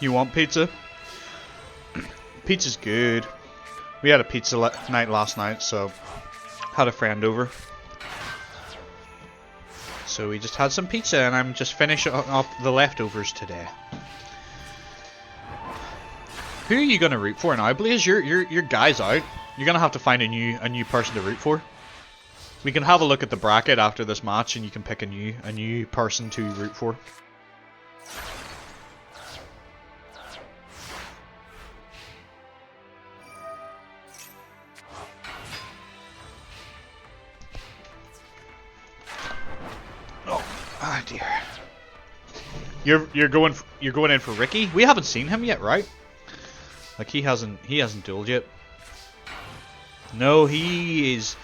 You want pizza? Pizza's good. We had a pizza night last night, so had a friend over. So we just had some pizza, and I'm just finishing up the leftovers today. Who are you gonna root for now, Blaze? Your guy's out. You're gonna have to find a new person to root for. We can have a look at the bracket after this match, and you can pick a new person to root for. Oh dear. You're going in for Ricky? We haven't seen him yet, right? Like he hasn't dueled yet. No, he is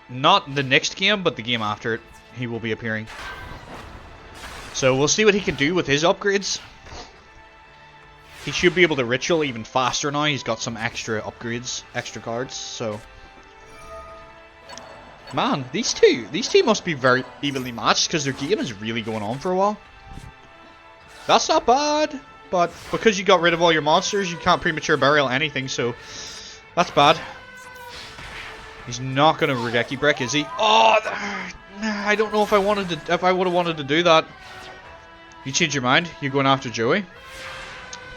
not the next game, but the game after it. He will be appearing. So we'll see what he can do with his upgrades. He should be able to ritual even faster now. He's got some extra upgrades, extra cards. So, man, these two must be very evenly matched because their game is really going on for a while. That's not bad, but because you got rid of all your monsters, you can't premature burial anything. So that's bad. He's not gonna Regeki Break, is he? Oh, I don't know if I would have wanted to do that. You change your mind? You're going after Joey?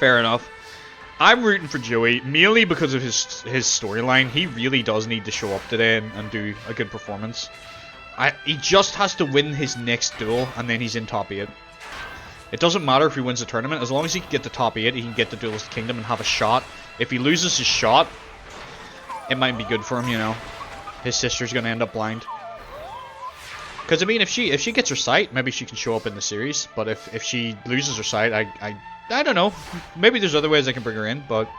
Fair enough. I'm rooting for Joey mainly because of his storyline. He really does need to show up today and do a good performance. He just has to win his next duel and then he's in top 8. It doesn't matter if he wins the tournament, as long as he can get the top 8, he can get the Duelist Kingdom and have a shot. If he loses his shot, it might be good for him, you know. His sister's gonna end up blind. Because I mean, if she gets her sight, maybe she can show up in the series. But if she loses her sight, I don't know. Maybe there's other ways I can bring her in, but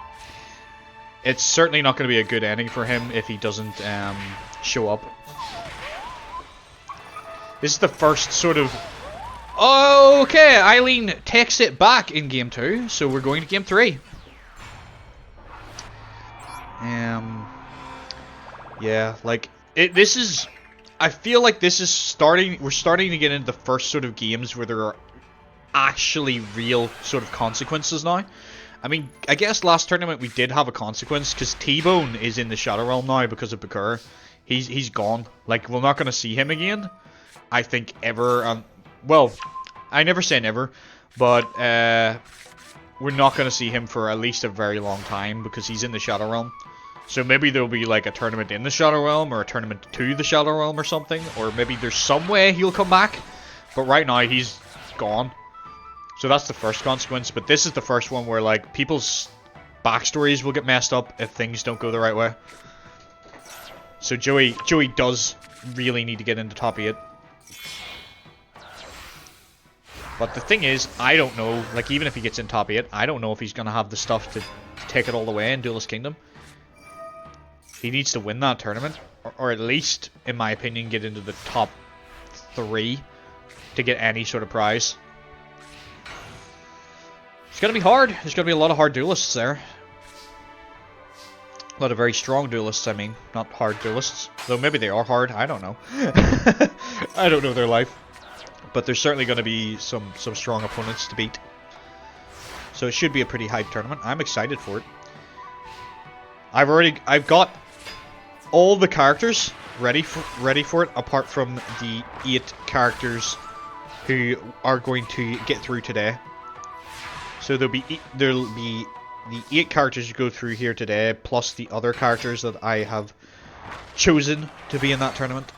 it's certainly not going to be a good ending for him if he doesn't show up. This is the first sort of... Okay, Eileen takes it back in game 2, so we're going to game 3. Yeah, like this is... I feel like this is starting... We're starting to get into the first sort of games where there are actually real sort of consequences now. I mean, I guess last tournament we did have a consequence because T-Bone is in the Shadow Realm now because of Bakura. He's gone. Like, we're not going to see him again. I think ever. Well, I never say never, but we're not going to see him for at least a very long time because he's in the Shadow Realm. So maybe there'll be like a tournament in the Shadow Realm or a tournament to the Shadow Realm or something, or maybe there's some way he'll come back. But right now he's gone. So that's the first consequence, but this is the first one where like people's backstories will get messed up if things don't go the right way. So Joey does really need to get into top 8. But the thing is, I don't know, like even if he gets in top 8, I don't know if he's going to have the stuff to take it all the way in Duelist Kingdom. He needs to win that tournament, or at least, in my opinion, get into the top 3 to get any sort of prize. It's going to be hard. There's going to be a lot of hard duelists there. A lot of very strong duelists, I mean. Not hard duelists. Though maybe they are hard. I don't know. I don't know their life. But there's certainly going to be some strong opponents to beat. So it should be a pretty hype tournament. I'm excited for it. I've got all the characters ready for it, apart from the 8 characters who are going to get through today. So there'll be the 8 characters you go through here today, plus the other characters that I have chosen to be in that tournament.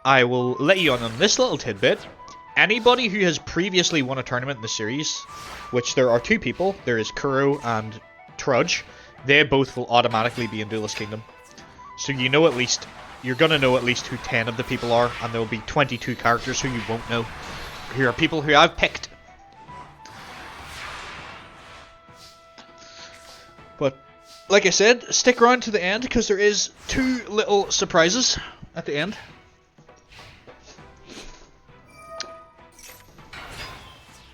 I will let you on this little tidbit. Anybody who has previously won a tournament in the series, which there are 2 people, there is Kuro and Trudge, they both will automatically be in Duelist Kingdom. So you know at least, you're gonna know at least who 10 of the people are, and there will be 22 characters who you won't know, who are people who I've picked. But, like I said, stick around to the end, because there is 2 little surprises at the end.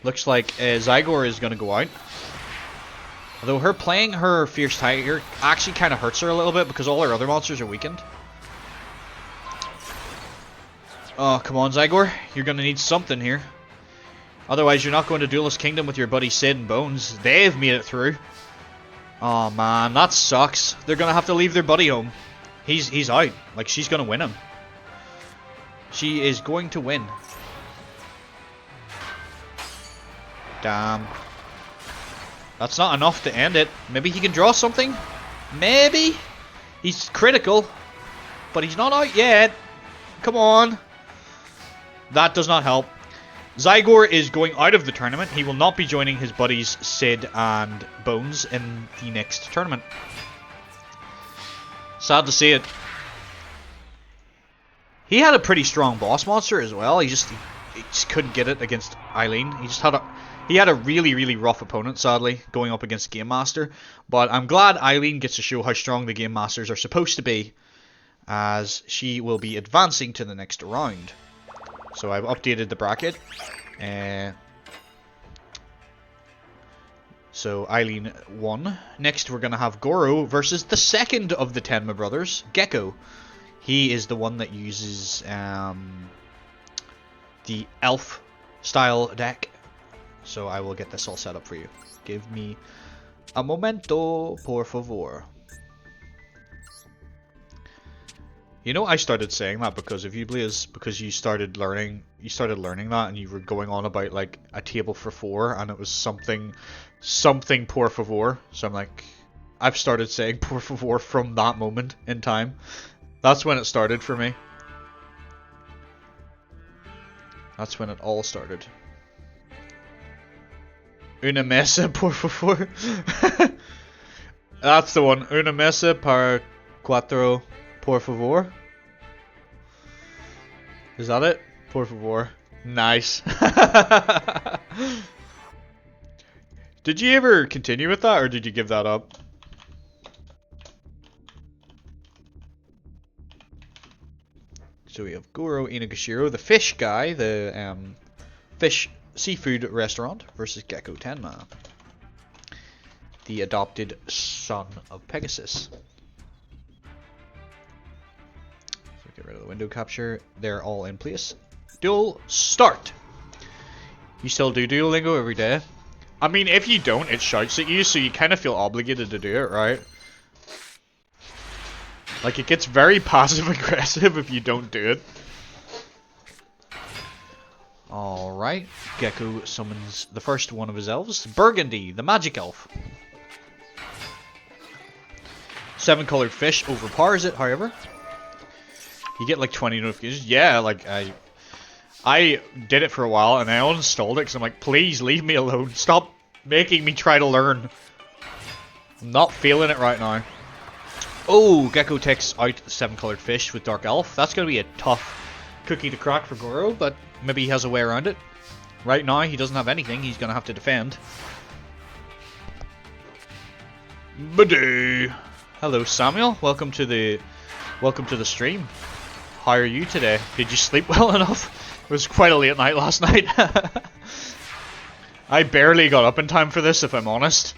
Looks like Zygor is going to go out. Although her playing her Fierce Tiger actually kind of hurts her a little bit, because all her other monsters are weakened. Oh, come on Zygor. You're going to need something here. Otherwise, you're not going to Duelist Kingdom with your buddy Sid and Bones. They've made it through. Oh man, that sucks. They're gonna have to leave their buddy home. He's out. Like, she's gonna win him. She is going to win. Damn. That's not enough to end it. Maybe he can draw something? Maybe? He's critical. But he's not out yet. Come on. That does not help. Zygor is going out of the tournament. He will not be joining his buddies Sid and Bones in the next tournament. Sad to see it. He had a pretty strong boss monster as well. He just couldn't get it against Eileen. He had a really, really rough opponent, sadly, going up against Game Master. But I'm glad Eileen gets to show how strong the Game Masters are supposed to be, as she will be advancing to the next round. So I've updated the bracket. So Eileen won. Next we're going to have Goro versus the second of the Tenma brothers, Gecko. He is the one that uses the elf style deck. So I will get this all set up for you. Give me a momento, por favor. You know, I started saying that because of you, Blaze, because you started learning that, and you were going on about like a table for 4, and it was something por favor. So I'm like, I've started saying por favor from that moment in time. That's when it started for me. That's when it all started. Una mesa, por favor. That's the one. Una mesa para cuatro, por favor. Is that it? Por favor. Nice. Did you ever continue with that, or did you give that up? So we have Goro Inagashiro, the fish guy, the fish seafood restaurant, versus Gecko Tenma, the adopted son of Pegasus. So get rid of the window capture. They're all in place. Duel start. You still do Duolingo every day? I mean, if you don't, it shouts at you, so you kind of feel obligated to do it, right? Like, it gets very passive-aggressive if you don't do it. Alright, Gecko summons the first one of his elves, Burgundy, the magic elf. 7-colored fish overpowers it, however. You get like 20 notifications. Yeah, like, I did it for a while, and I uninstalled it, because I'm like, please leave me alone. Stop making me try to learn. I'm not feeling it right now. Oh, Gecko takes out the 7-colored fish with Dark Elf. That's going to be a tough cookie to crack for Goro, but maybe he has a way around it. Right now, he doesn't have anything. He's going to have to defend. Badoo. Hello, Samuel. Welcome to the stream. How are you today? Did you sleep well enough? It was quite a late night last night. I barely got up in time for this, if I'm honest.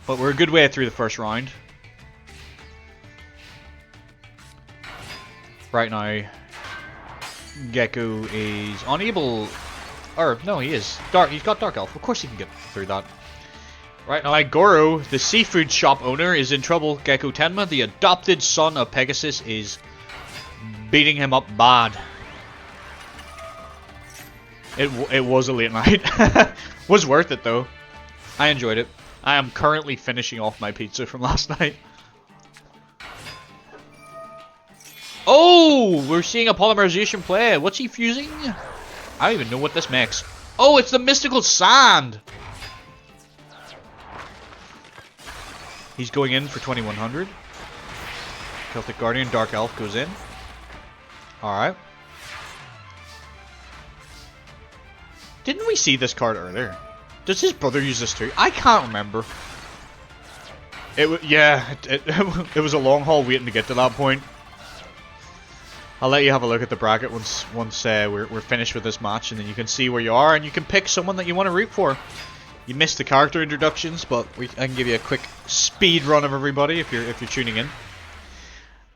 But we're a good way through the first round. Right now, Gecko is unable... Or, no, he is. He's got Dark Elf. Of course he can get through that. Right now, Goro, the seafood shop owner, is in trouble. Gecko Tenma, the adopted son of Pegasus, is beating him up bad. It was a late night. Was worth it, though. I enjoyed it. I am currently finishing off my pizza from last night. Oh, we're seeing a polymerization play. What's he fusing? I don't even know what this makes. Oh, it's the mystical sand. He's going in for 2100. Celtic Guardian, Dark Elf goes in. Alright. Didn't we see this card earlier? Does his brother use this too? I can't remember. It was a long haul waiting to get to that point. I'll let you have a look at the bracket once we're finished with this match, and then you can see where you are, and you can pick someone that you want to root for. You missed the character introductions, but I can give you a quick speed run of everybody if you're tuning in.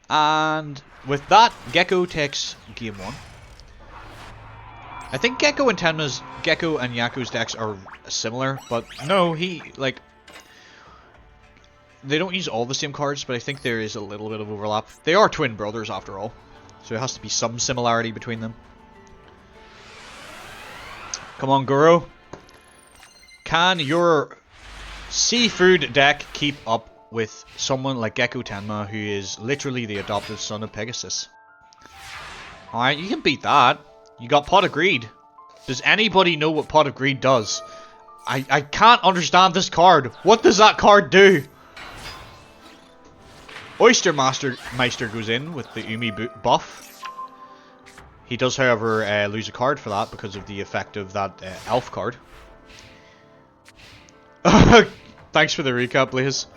And with that, Gecko takes game 1. I think Gecko and Yaku's decks are similar, but no, they don't use all the same cards, but I think there is a little bit of overlap. They are twin brothers after all, so there has to be some similarity between them. Come on, Goro. Can your seafood deck keep up with someone like Gecko Tenma, who is literally the adopted son of Pegasus? Alright, you can beat that. You got Pot of Greed. Does anybody know what Pot of Greed does? I can't understand this card. What does that card do? Oyster Meister goes in with the Umi buff. He does, however, lose a card for that because of the effect of that elf card. Thanks for the recap, Blaze.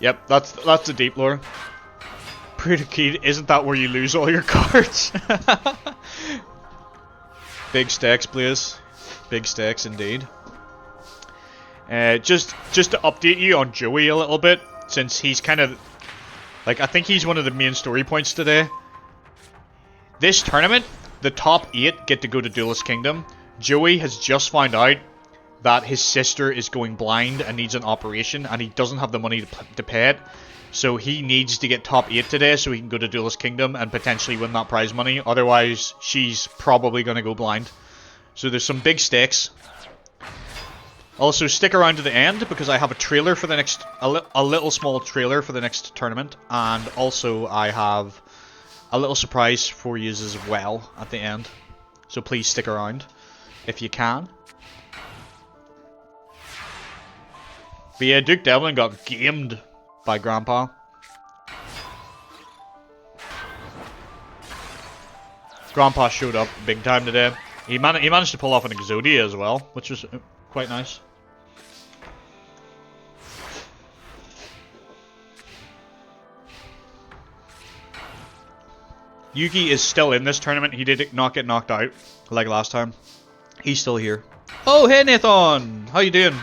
Yep, that's the deep lore. Pretty key, isn't that where you lose all your cards? Big stacks, Blaze. Big stacks indeed. Just to update you on Joey a little bit, since he's kind of like, I think he's one of the main story points today. This tournament, the top 8 get to go to Duelist Kingdom. Joey has just found out that his sister is going blind and needs an operation, and he doesn't have the money to pay it. So he needs to get top 8 today so he can go to Duelist Kingdom and potentially win that prize money. Otherwise, she's probably going to go blind. So there's some big stakes. Also, stick around to the end because I have a trailer for the next, a little small trailer for the next tournament. And also I have a little surprise for you as well at the end. So please stick around if you can. But yeah, Duke Devlin got gamed by Grandpa. Grandpa showed up big time today. He managed to pull off an Exodia as well, which was quite nice. Yugi is still in this tournament. He did not get knocked out like last time. He's still here. Oh, hey Nathan! How you doing?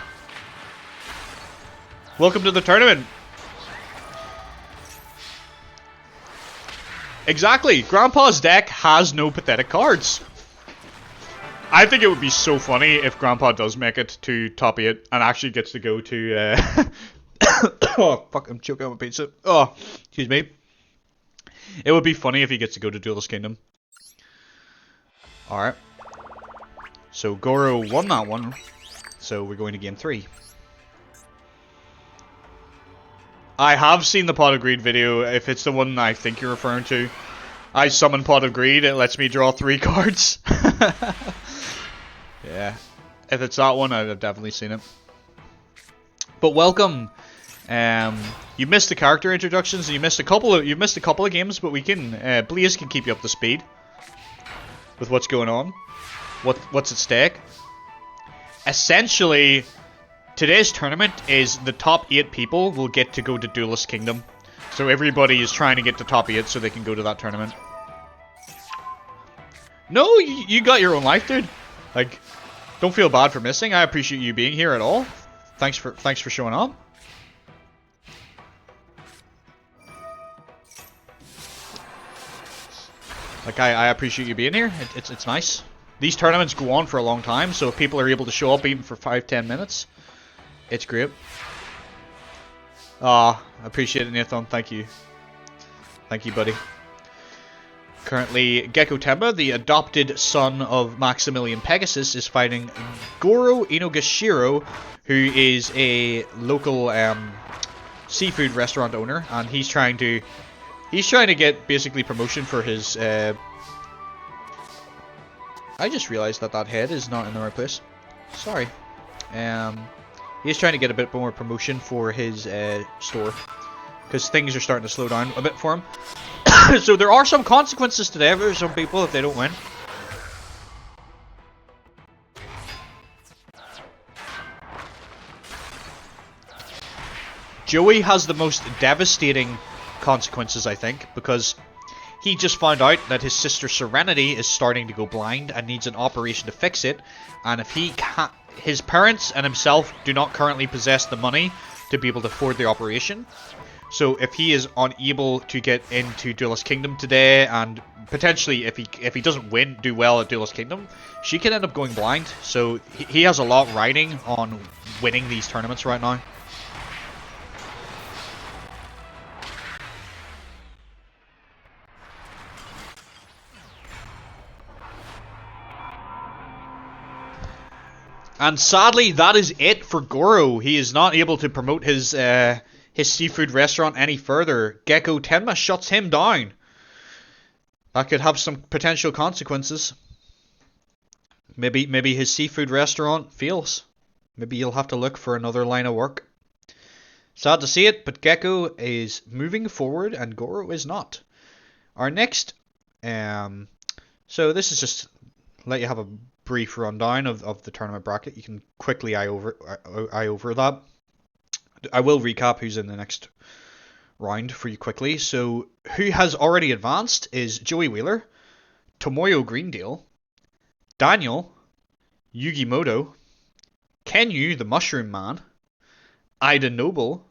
Welcome to the tournament. Exactly. Grandpa's deck has no pathetic cards. I think it would be so funny if Grandpa does make it to top 8 and actually gets to go to... oh, fuck, I'm choking on my pizza. Oh, excuse me. It would be funny if he gets to go to Duelist Kingdom. Alright. So Goro won that one. So we're going to game 3. I have seen the Pot of Greed video, if it's the one I think you're referring to. I summon Pot of Greed, it lets me draw 3 cards. Yeah. If it's that one, I've definitely seen it. But welcome. You missed the character introductions, and you missed a couple of games, but we can Blaze can keep you up to speed with what's going on. What's at stake. Essentially, today's tournament is the top 8 people will get to go to Duelist Kingdom. So everybody is trying to get to top 8 so they can go to that tournament. No, you got your own life, dude. Like, don't feel bad for missing. I appreciate you being here at all. Thanks for showing up. Like, I appreciate you being here. It's nice. These tournaments go on for a long time, so if people are able to show up even for 5-10 minutes, it's great. I appreciate it, Nathan. Thank you. Thank you, buddy. Currently, Gecko Temba, the adopted son of Maximilian Pegasus, is fighting Goro Inogashiro, who is a local seafood restaurant owner, and he's trying to get basically promotion for his. I just realized that head is not in the right place. Sorry. He's trying to get a bit more promotion for his store, because things are starting to slow down a bit for him. So there are some consequences today for some people if they don't win. Joey has the most devastating consequences, I think, because he just found out that his sister Serenity is starting to go blind and needs an operation to fix it, and if he can't, his parents and himself do not currently possess the money to be able to afford the operation. So if he is unable to get into Duelist Kingdom today, and potentially if he doesn't do well at Duelist Kingdom, she can end up going blind. So he has a lot riding on winning these tournaments right now. And sadly, that is it for Goro. He is not able to promote his seafood restaurant any further. Gecko Tenma shuts him down. That could have some potential consequences. Maybe his seafood restaurant fails. Maybe you'll have to look for another line of work. Sad to see it, but Gecko is moving forward and Goro is not. Our next, so this is just let you have a brief rundown of the tournament bracket. You can quickly eye over that. I will recap who's in the next round for you quickly. So who has already advanced is Joey Wheeler, Tomoyo Greendale, Daniel, Yugimoto, Kenyu the Mushroom Man, Ida Noble,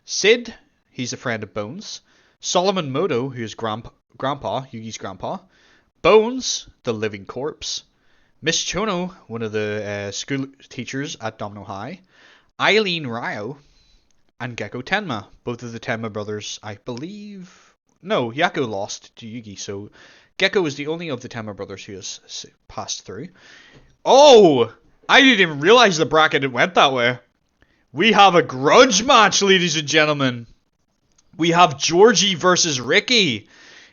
Sid, he's a friend of Bones, Solomon Moto, who's Grandpa, Yugi's grandpa, Bones, the living corpse, Miss Chono, one of the school teachers at Domino High, Eileen Ryo, and Gecko Tenma. Both of the Tenma brothers, I believe... No, Yako lost to Yugi, so Gecko is the only of the Tenma brothers who has passed through. Oh! I didn't even realize the bracket went that way. We have a grudge match, ladies and gentlemen. We have Georgie versus Ricky.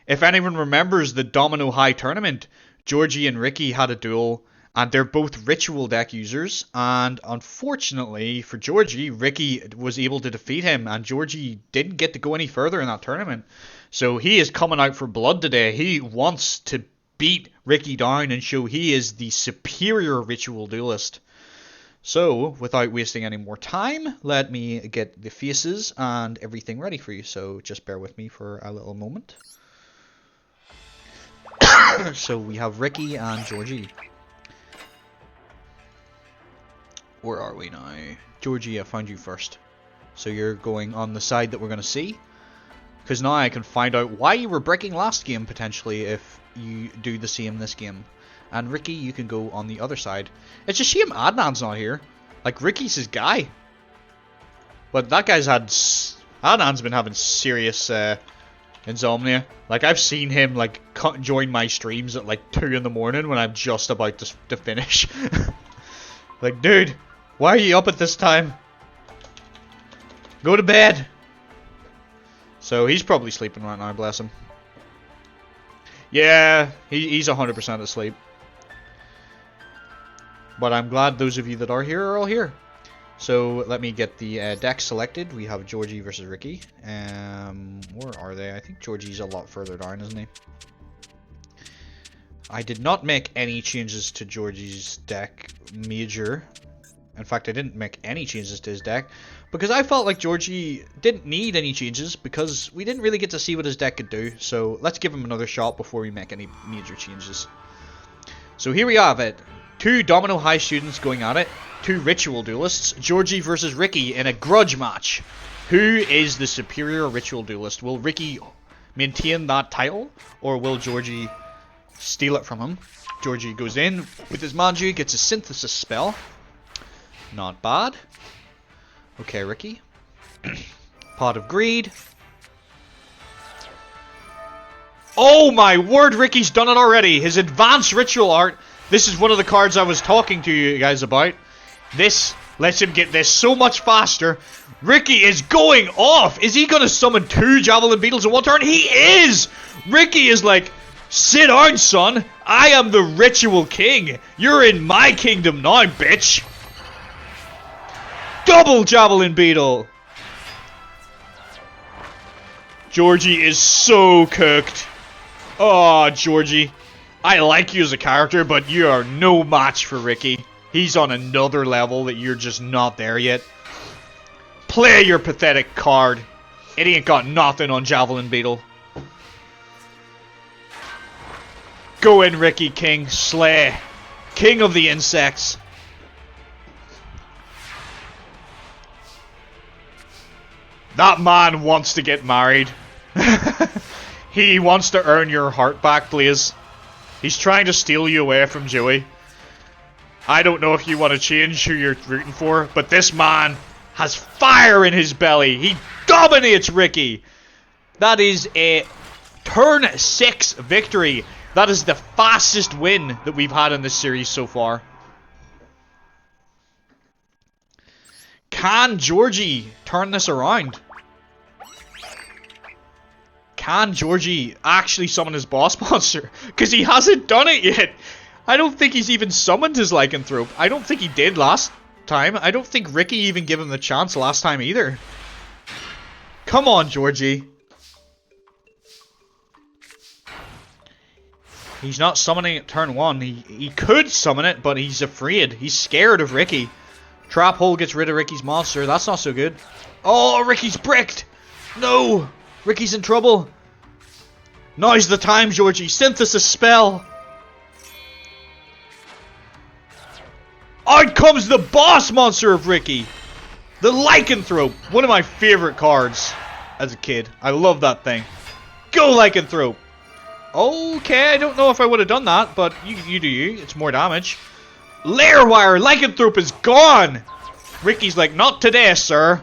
If anyone remembers the Domino High tournament, Georgie and Ricky had a duel, and they're both ritual deck users, and unfortunately for Georgie, Ricky was able to defeat him, and Georgie didn't get to go any further in that tournament. So he is coming out for blood today. He wants to beat Ricky down and show he is the superior ritual duelist. So, without wasting any more time, let me get the faces and everything ready for you, so just bear with me for a little moment. So we have Ricky and Georgie. Where are we now? Georgie, I found you first. So you're going on the side that we're going to see. Because now I can find out why you were breaking last game, potentially, if you do the same this game. And Ricky, you can go on the other side. It's a shame Adnan's not here. Like, Ricky's his guy. But that guy's had... Adnan's been having serious insomnia. Like, I've seen him, like, join my streams at, like, 2 in the morning when I'm just about to finish. Like, dude, why are you up at this time? Go to bed. So, he's probably sleeping right now, bless him. Yeah, he's 100% asleep. But I'm glad those of you that are here are all here. So let me get the deck selected. We have Georgie versus Ricky. Where are they? I think Georgie's a lot further down, isn't he? I did not make any changes to Georgie's deck major. In fact, I didn't make any changes to his deck because I felt like Georgie didn't need any changes because we didn't really get to see what his deck could do. So let's give him another shot before we make any major changes. So here we have it. 2 Domino High students going at it. 2 ritual duelists. Georgie versus Ricky in a grudge match. Who is the superior ritual duelist? Will Ricky maintain that title? Or will Georgie steal it from him? Georgie goes in with his Manju, gets a synthesis spell. Not bad. Okay, Ricky. Pot of Greed. Oh my word, Ricky's done it already. His advanced ritual art. This is one of the cards I was talking to you guys about. This lets him get this so much faster. Ricky is going off. Is he going to summon 2 Javelin Beetles in one turn? He is! Ricky is like, sit down, son. I am the ritual king. You're in my kingdom now, bitch. Double Javelin Beetle. Georgie is so cooked. Oh, Georgie. I like you as a character, but you are no match for Ricky. He's on another level that you're just not there yet. Play your pathetic card. It ain't got nothing on Javelin Beetle. Go in, Ricky King. Slay. King of the insects. That man wants to get married. He wants to earn your heart back, Blaze. He's trying to steal you away from Joey. I don't know if you want to change who you're rooting for, but this man has fire in his belly. He dominates Ricky. That is a turn 6 victory. That is the fastest win that we've had in this series so far. Can Georgie turn this around? Can Georgie actually summon his boss monster? Because he hasn't done it yet. I don't think he's even summoned his Lycanthrope. I don't think he did last time. I don't think Ricky even gave him the chance last time either. Come on, Georgie. He's not summoning it turn 1. He could summon it, but he's afraid. He's scared of Ricky. Trap Hole gets rid of Ricky's monster. That's not so good. Oh, Ricky's bricked. No. Ricky's in trouble. Now's the time, Georgie. Synthesis spell. Out comes the boss monster of Ricky. The Lycanthrope. One of my favorite cards as a kid. I love that thing. Go Lycanthrope. Okay, I don't know if I would have done that, but you do you. It's more damage. Lair Wire. Lycanthrope is gone. Ricky's like, not today, sir.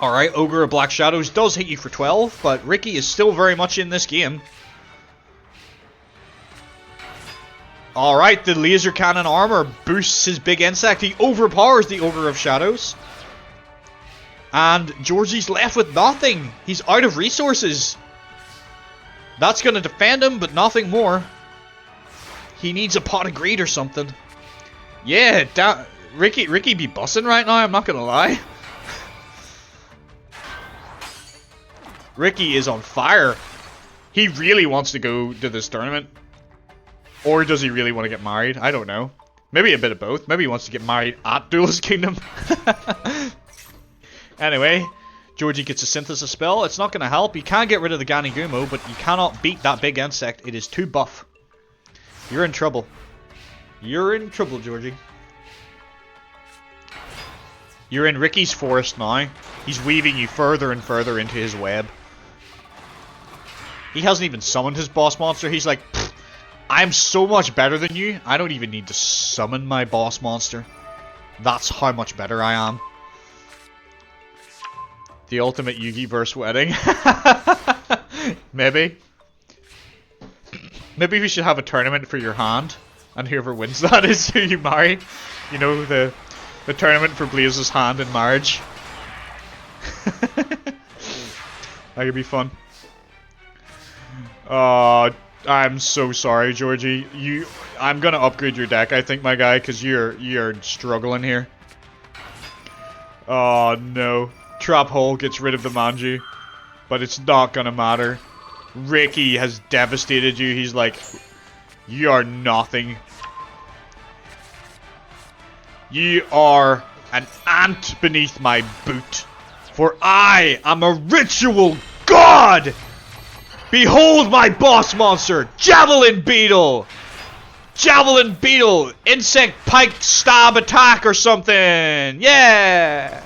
Alright, Ogre of Black Shadows does hit you for 12, but Ricky is still very much in this game. Alright, the laser cannon armor boosts his big insect. He overpowers the Ogre of Shadows. And Georgie's left with nothing. He's out of resources. That's going to defend him, but nothing more. He needs a pot of greed or something. Yeah, Ricky be bussing right now, I'm not going to lie. Ricky is on fire. He really wants to go to this tournament. Or does he really want to get married? I don't know. Maybe a bit of both. Maybe he wants to get married at Duelist Kingdom. Anyway, Georgie gets a synthesis spell. It's not going to help. You can get rid of the Ganigumo, but you cannot beat that big insect. It is too buff. You're in trouble. You're in trouble, Georgie. You're in Ricky's forest now. He's weaving you further and further into his web. He hasn't even summoned his boss monster. He's like, I'm so much better than you. I don't even need to summon my boss monster. That's how much better I am. The ultimate Yugioh wedding. Maybe. Maybe we should have a tournament for your hand. And whoever wins that is who you marry. You know, the tournament for Blaze's hand in marriage. That could be fun. I'm so sorry, Georgie. I'm gonna upgrade your deck, I think, my guy, because you're struggling here. Oh no. Trap Hole gets rid of the Manju, but it's not gonna matter. Ricky has devastated you. He's like, you are nothing. You are an ant beneath my boot, for I am a ritual god! Behold my boss monster, Javelin Beetle! Javelin Beetle! Insect pike stab attack or something! Yeah!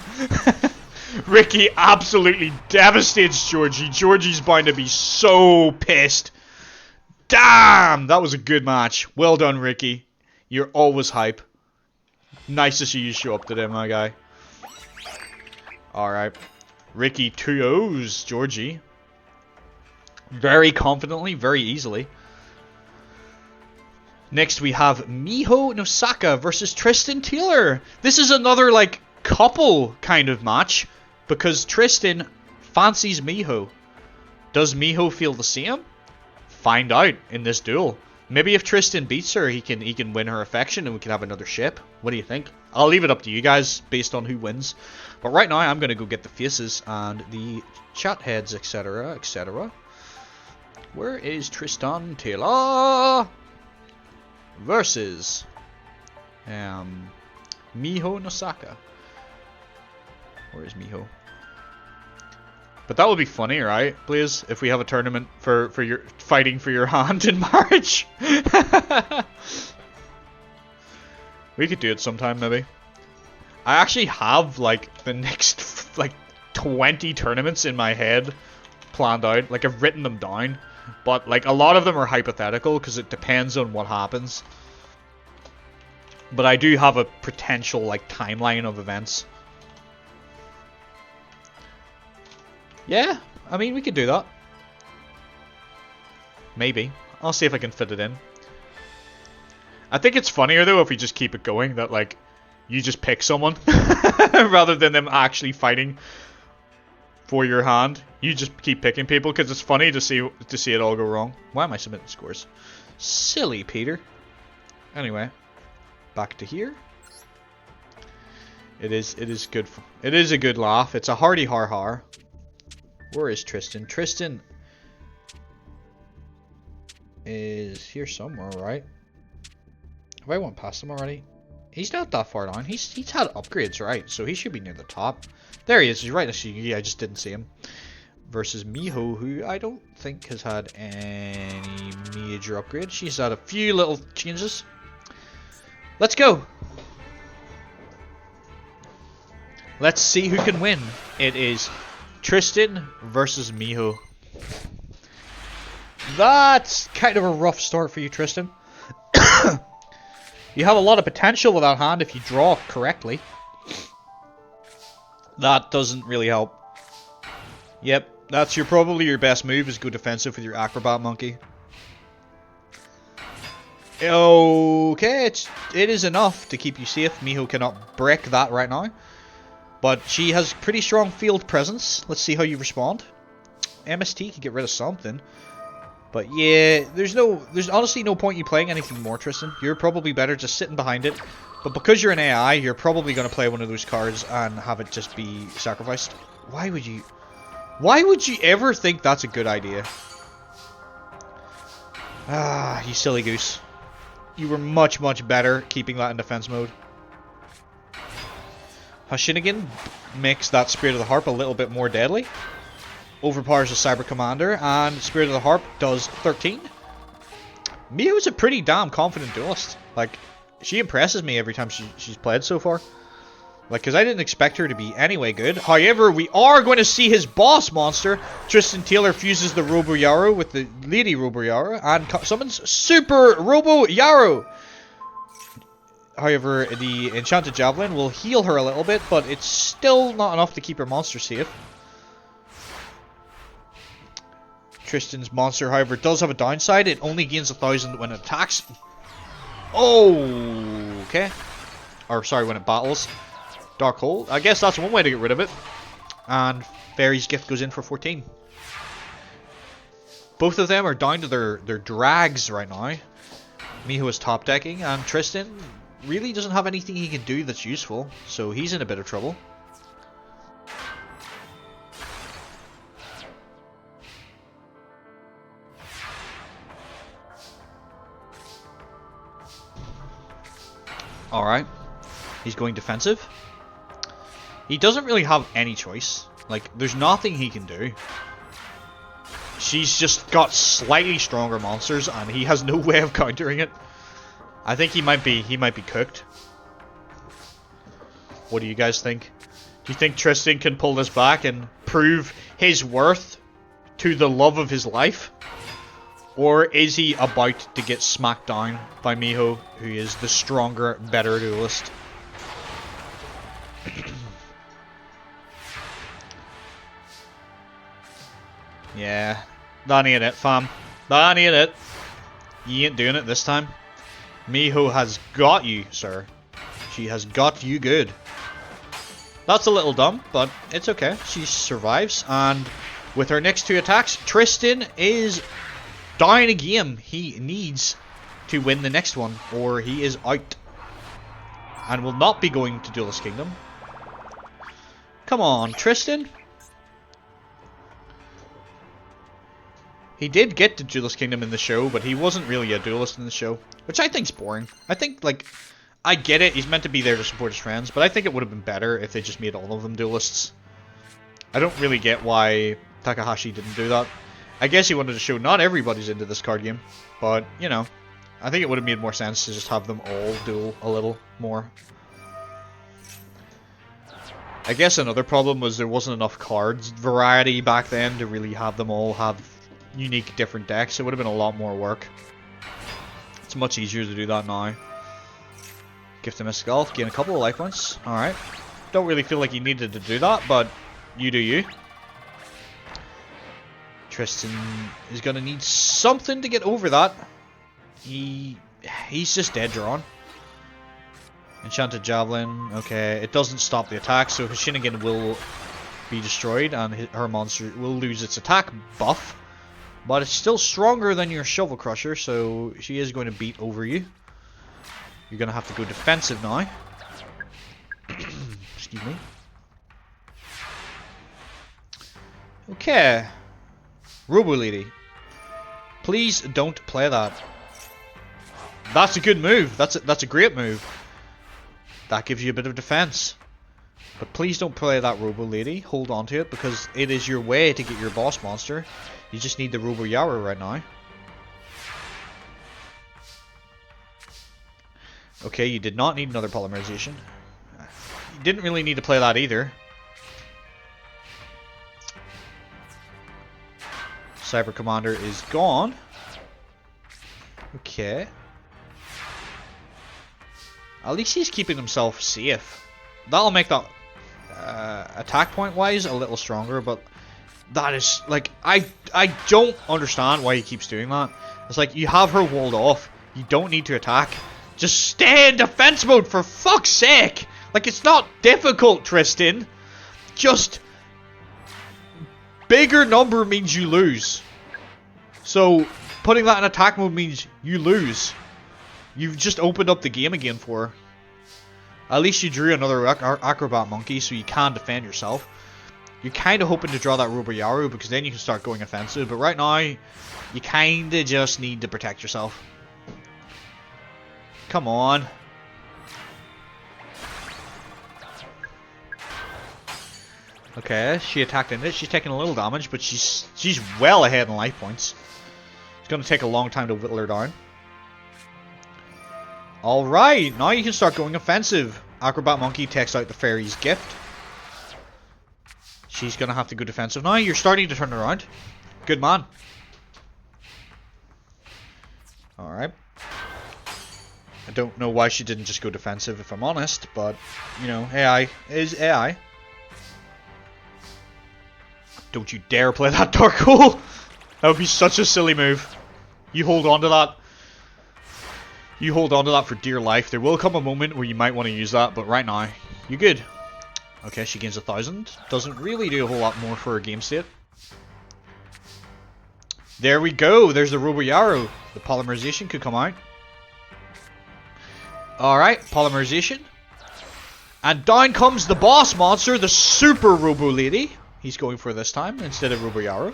Ricky absolutely devastates Georgie. Georgie's bound to be so pissed. Damn! That was a good match. Well done, Ricky. You're always hype. Nice to see you show up today, my guy. Alright. Ricky 2-0s Georgie. Very confidently, very easily. Next we have Miho Nosaka versus Tristan Taylor. This is another, like, couple kind of match. Because Tristan fancies Miho. Does Miho feel the same? Find out in this duel. Maybe if Tristan beats her, he can win her affection and we can have another ship. What do you think? I'll leave it up to you guys based on who wins. But right now I'm going to go get the faces and the chat heads, etc, etc. Where is Tristan Taylor versus Miho Nosaka? Where is Miho? But that would be funny, right, Blaze? If we have a tournament for your fighting for your hand in marriage. We could do it sometime, maybe. I actually have, like, the next, like, 20 tournaments in my head planned out. Like, I've written them down. But, like, a lot of them are hypothetical because it depends on what happens. But I do have a potential, like, timeline of events. Yeah, I mean, we could do that. Maybe. I'll see if I can fit it in. I think it's funnier, though, if we just keep it going, that, like, you just pick someone rather than them actually fighting for your hand. You just keep picking people because it's funny to see it all go wrong. Why am I submitting scores? Silly Peter. Anyway, back to here. It is good. It is a good laugh. It's a hearty har har. Where is Tristan? Tristan is here somewhere, right? Have I went past him already? He's not that far down. He's had upgrades, right? So he should be near the top. There he is. He's right next to you. I just didn't see him. Versus Miho, who I don't think has had any major upgrades. She's had a few little changes. Let's go. Let's see who can win. It is Tristan versus Miho. That's kind of a rough start for you, Tristan. You have a lot of potential with that hand if you draw correctly. That doesn't really help. Yep, that's probably your best move, is go defensive with your Acrobat Monkey. Okay, it is enough to keep you safe. Miho cannot break that right now. But she has pretty strong field presence. Let's see how you respond. MST can get rid of something. But yeah, there's honestly no point you playing anything more, Tristan. You're probably better just sitting behind it. But because you're an AI, you're probably going to play one of those cards and have it just be sacrificed. Why would you ever think that's a good idea? Ah, you silly goose. You were much, much better keeping that in defense mode. Hashinigan makes that Spirit of the Harp a little bit more deadly. Overpowers the Cyber Commander, and Spirit of the Harp does 13. Miho's a pretty damn confident duelist. Like, she impresses me every time she's played so far. Like, because I didn't expect her to be anyway good. However, we are going to see his boss monster. Tristan Taylor fuses the Robo Yarrow with the Lady Robo Yarrow and summons Super Robo Yarrow. However, the Enchanted Javelin will heal her a little bit, but it's still not enough to keep her monster safe. Tristan's monster, however, does have a downside. It only gains 1,000 when it attacks. Oh, okay. Or, sorry, when it battles. Dark Hole. I guess that's one way to get rid of it. And Fairy's Gift goes in for 14. Both of them are down to their drags right now. Miho is top decking, and Tristan really doesn't have anything he can do that's useful. So he's in a bit of trouble. Alright. He's going defensive. He doesn't really have any choice. Like, there's nothing he can do. She's just got slightly stronger monsters, and he has no way of countering it. I think he might be cooked. What do you guys think? Do you think Tristan can pull this back and prove his worth to the love of his life? Or is he about to get smacked down by Miho, who is the stronger, better duelist? Yeah, that ain't it, fam. That ain't it. You ain't doing it this time. Miho has got you, sir. She has got you good. That's a little dumb, but it's okay. She survives, and with her next two attacks, Tristan is down a game. He needs to win the next one, or he is out. And will not be going to Duelist Kingdom. Come on, Tristan. He did get to Duelist Kingdom in the show, but he wasn't really a duelist in the show. Which I think's boring. I think, like, I get it, he's meant to be there to support his friends, but I think it would have been better if they just made all of them duelists. I don't really get why Takahashi didn't do that. I guess he wanted to show not everybody's into this card game, but, you know, I think it would have made more sense to just have them all duel a little more. I guess another problem was there wasn't enough cards variety back then to really have them all have unique different decks. It would have been a lot more work. It's much easier to do that now. Gift a Mystic Elf, gain a couple of life points. Alright. Don't really feel like you needed to do that, but you do you. Tristan is going to need something to get over that. He's just dead drawn. Enchanted Javelin. Okay, it doesn't stop the attack, so his Shinigami will be destroyed, and her monster will lose its attack buff. But it's still stronger than your Shovel Crusher, so she is going to beat over you. You're going to have to go defensive now. Excuse me. Okay. Robo Lady. Please don't play that. That's a good move. That's a great move. That gives you a bit of defense. But please don't play that Robo Lady. Hold on to it because it is your way to get your boss monster. You just need the Robo Yara right now. Okay, you did not need another polymerization. You didn't really need to play that either. Cyber Commander is gone. Okay. At least he's keeping himself safe. That'll make that attack point wise a little stronger, but that is like I don't understand why he keeps doing that. It's like you have her walled off. You don't need to attack. Just stay in defense mode for fuck's sake. Like it's not difficult, Tristan. Just bigger number means you lose. So putting that in attack mode means you lose. You've just opened up the game again for her. At least you drew another Acrobat Monkey so you can defend yourself. You're kind of hoping to draw that Robo-Yaru because then you can start going offensive. But right now, you kind of just need to protect yourself. Come on. Okay, she attacked in it. She's taking a little damage, but she's well ahead in life points. It's going to take a long time to whittle her down. Alright, now you can start going offensive. Acrobat Monkey takes out the Fairy's gift. She's going to have to go defensive now. You're starting to turn around. Good man. Alright. I don't know why she didn't just go defensive if I'm honest, but, you know, AI is AI. Don't you dare play that Dark Hole! That would be such a silly move. You hold on to that. You hold on to that for dear life. There will come a moment where you might want to use that, but right now, you're good. Okay, she gains 1,000. Doesn't really do a whole lot more for her game state. There we go. There's the Robo-Yaru. The polymerization could come out. Alright, polymerization. And down comes the boss monster, the Super Robo Lady. He's going for this time instead of Robo-Yaru.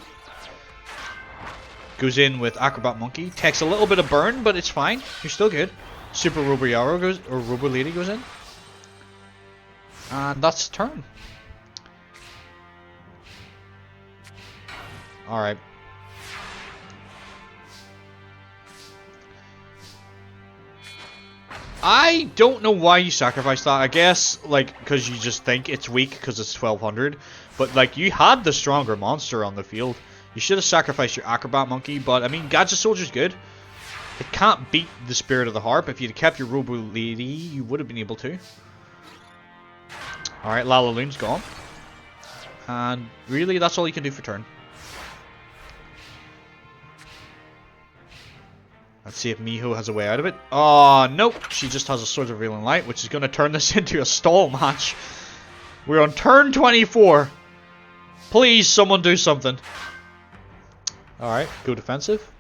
Goes in with Acrobat Monkey. Takes a little bit of burn, but it's fine. You're still good. Super Robo-Yaru goes, or Robo Lady goes in. And that's turn. Alright. I don't know why you sacrificed that. I guess, like, because you just think it's weak because it's 1200. But, like, you had the stronger monster on the field. You should have sacrificed your Acrobat Monkey, but, I mean, Gadget Soldier's good. It can't beat the Spirit of the Harp. If you'd kept your Robo Lady, you would have been able to. Alright, Lalaloon's gone. And, really, that's all you can do for turn. Let's see if Miho has a way out of it. Oh, nope. She just has a Sword of Revealing Light, which is going to turn this into a stall match. We're on turn 24. Please, someone do something. Alright, go defensive.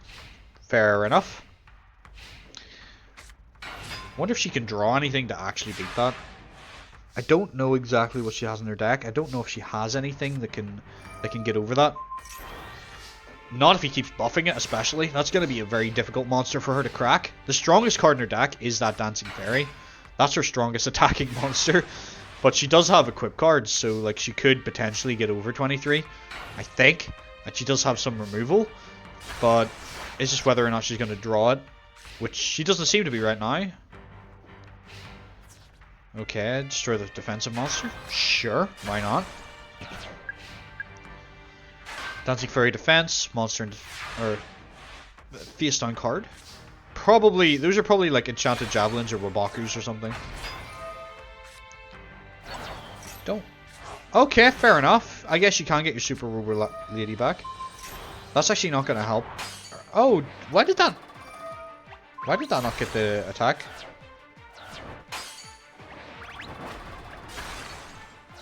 Fair enough. Wonder if she can draw anything to actually beat that. I don't know exactly what she has in her deck. I don't know if she has anything that can get over that. Not if he keeps buffing it, especially. That's going to be a very difficult monster for her to crack. The strongest card in her deck is that Dancing Fairy. That's her strongest attacking monster. But she does have equip cards, so like she could potentially get over 23. I think. And she does have some removal. But it's just whether or not she's going to draw it. Which she doesn't seem to be right now. Okay, destroy the defensive monster. Sure, why not? Dancing Fairy defense, monster or face down card. Probably those are probably like enchanted javelins or wabakus or something. Don't. Okay, fair enough. I guess you can get your super rubber lady back. That's actually not gonna help. Oh, why did that not get the attack?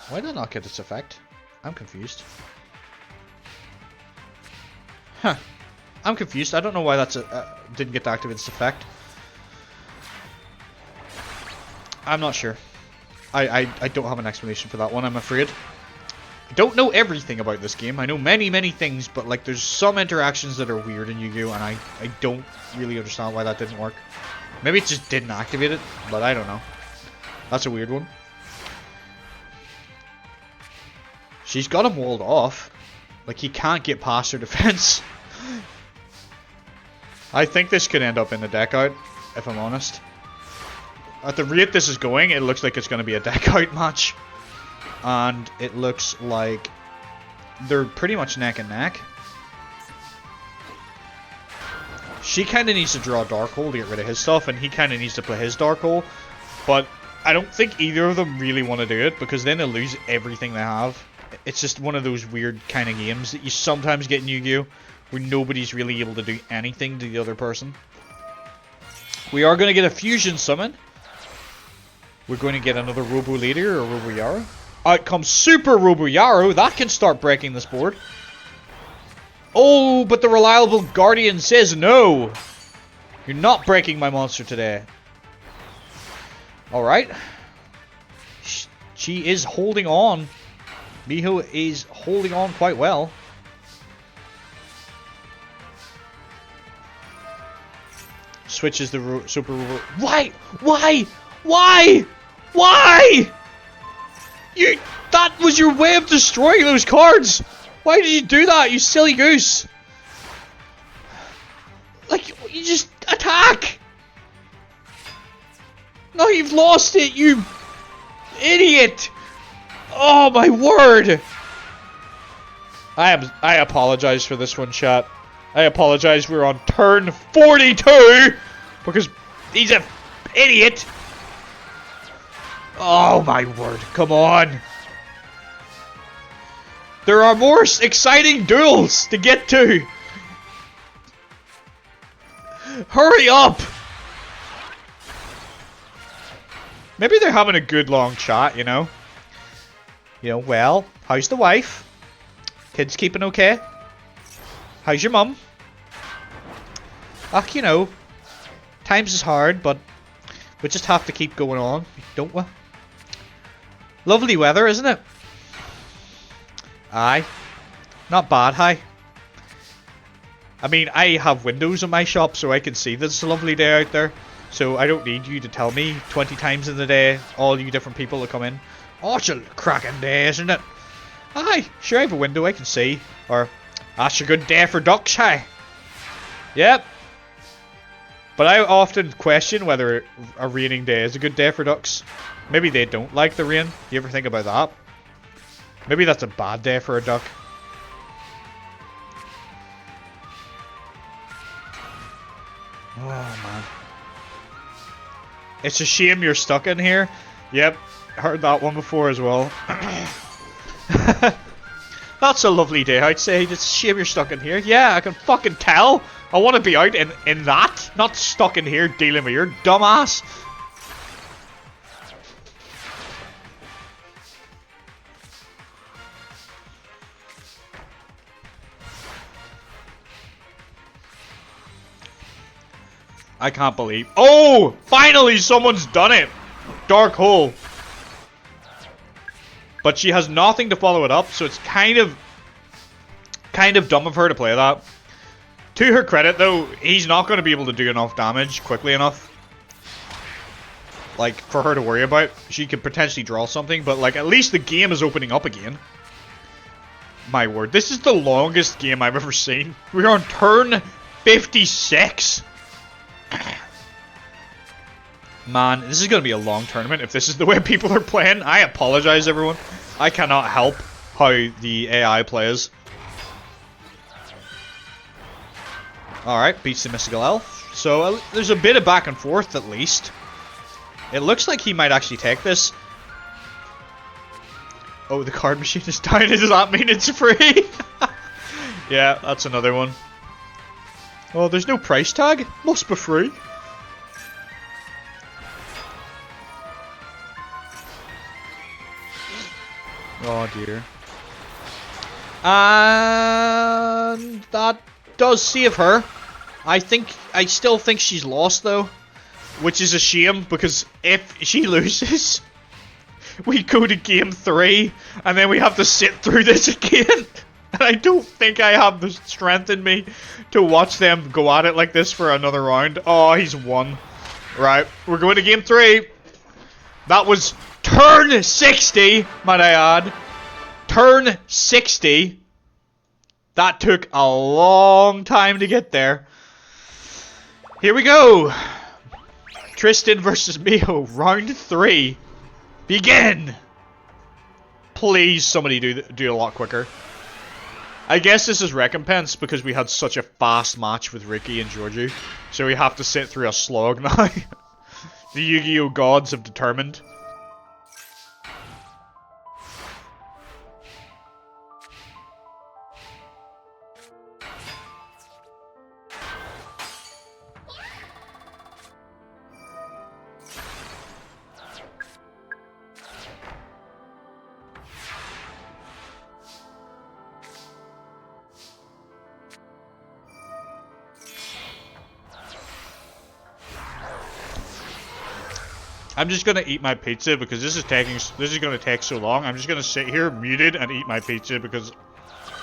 Why did that not get its effect? I'm confused. Huh. I'm confused. I don't know why that's didn't get to activate its effect. I'm not sure. I don't have an explanation for that one, I'm afraid. I don't know everything about this game. I know many, many things, but like there's some interactions that are weird in Yu-Gi-Oh! And I don't really understand why that didn't work. Maybe it just didn't activate it, but I don't know. That's a weird one. She's got him walled off. Like, he can't get past her defense. I think this could end up in the deck out, if I'm honest. At the rate this is going, it looks like it's going to be a deck out match. And it looks like they're pretty much neck and neck. She kind of needs to draw Dark Hole to get rid of his stuff, and he kind of needs to play his Dark Hole. But I don't think either of them really want to do it, because then they lose everything they have. It's just one of those weird kind of games that you sometimes get in Yu-Gi-Oh! Where nobody's really able to do anything to the other person. We are going to get a fusion summon. We're going to get another Robo Leader or Robo Yaro. Out comes Super Robo Yaro. That can start breaking this board. Oh, but the reliable Guardian says no. You're not breaking my monster today. Alright. She is holding on. Miho is holding on quite well. Switches the Super Robo. Why? Why? Why? Why? That was your way of destroying those cards. Why did you do that, you silly goose? Like, you just attack. No, you've lost it, you idiot. Oh my word. I apologize for this one, chat. I apologize, we're on turn 42 because he's an idiot. Oh my word, come on. There are more exciting duels to get to. Hurry up. Maybe they're having a good long chat, you know. You know, well, how's the wife? Kids keeping okay? How's your mum? Ach, you know, times is hard, but we just have to keep going on, don't we? Lovely weather, isn't it? Aye. Not bad, hi. I mean, I have windows in my shop, so I can see that it's a lovely day out there. So I don't need you to tell me 20 times in the day, all you different people that come in. Oh, it's a cracking day, isn't it? Aye, sure, I have a window I can see. Or, that's a good day for ducks, hi. Yep. But I often question whether a raining day is a good day for ducks. Maybe they don't like the rain. You ever think about that? Maybe that's a bad day for a duck. Oh, man. It's a shame you're stuck in here. Yep, heard that one before as well. That's a lovely day, I'd say. It's a shame you're stuck in here. Yeah, I can fucking tell. I want to be out in that, not stuck in here dealing with your dumbass. I can't believe. Oh, finally someone's done it. Dark Hole. But she has nothing to follow it up, so it's kind of dumb of her to play that. To her credit, though, he's not going to be able to do enough damage quickly enough, like, for her to worry about. She could potentially draw something, but, like, at least the game is opening up again. My word, this is the longest game I've ever seen. We're on turn 56. Man, this is going to be a long tournament if this is the way people are playing. I apologize, everyone. I cannot help how the AI plays. Alright, beats the Mystical Elf. So there's a bit of back and forth at least. It looks like he might actually take this. Oh, the card machine is down. Does that mean it's free? Yeah, that's another one. Oh, there's no price tag. Must be free. Oh dear. And that does save her. I still think she's lost though. Which is a shame, because if she loses, we go to game 3, and then we have to sit through this again. And I don't think I have the strength in me to watch them go at it like this for another round. Oh, he's won. Right, we're going to game 3. That was turn 60, might I add. Turn 60. That took a long time to get there. Here we go. Tristan versus Mio, round 3. Begin! Please, somebody do a lot quicker. I guess this is recompense because we had such a fast match with Ricky and Giorgio. So we have to sit through a slog now. The Yu-Gi-Oh gods have determined. I'm just gonna eat my pizza because this is gonna take so long. I'm just gonna sit here muted and eat my pizza because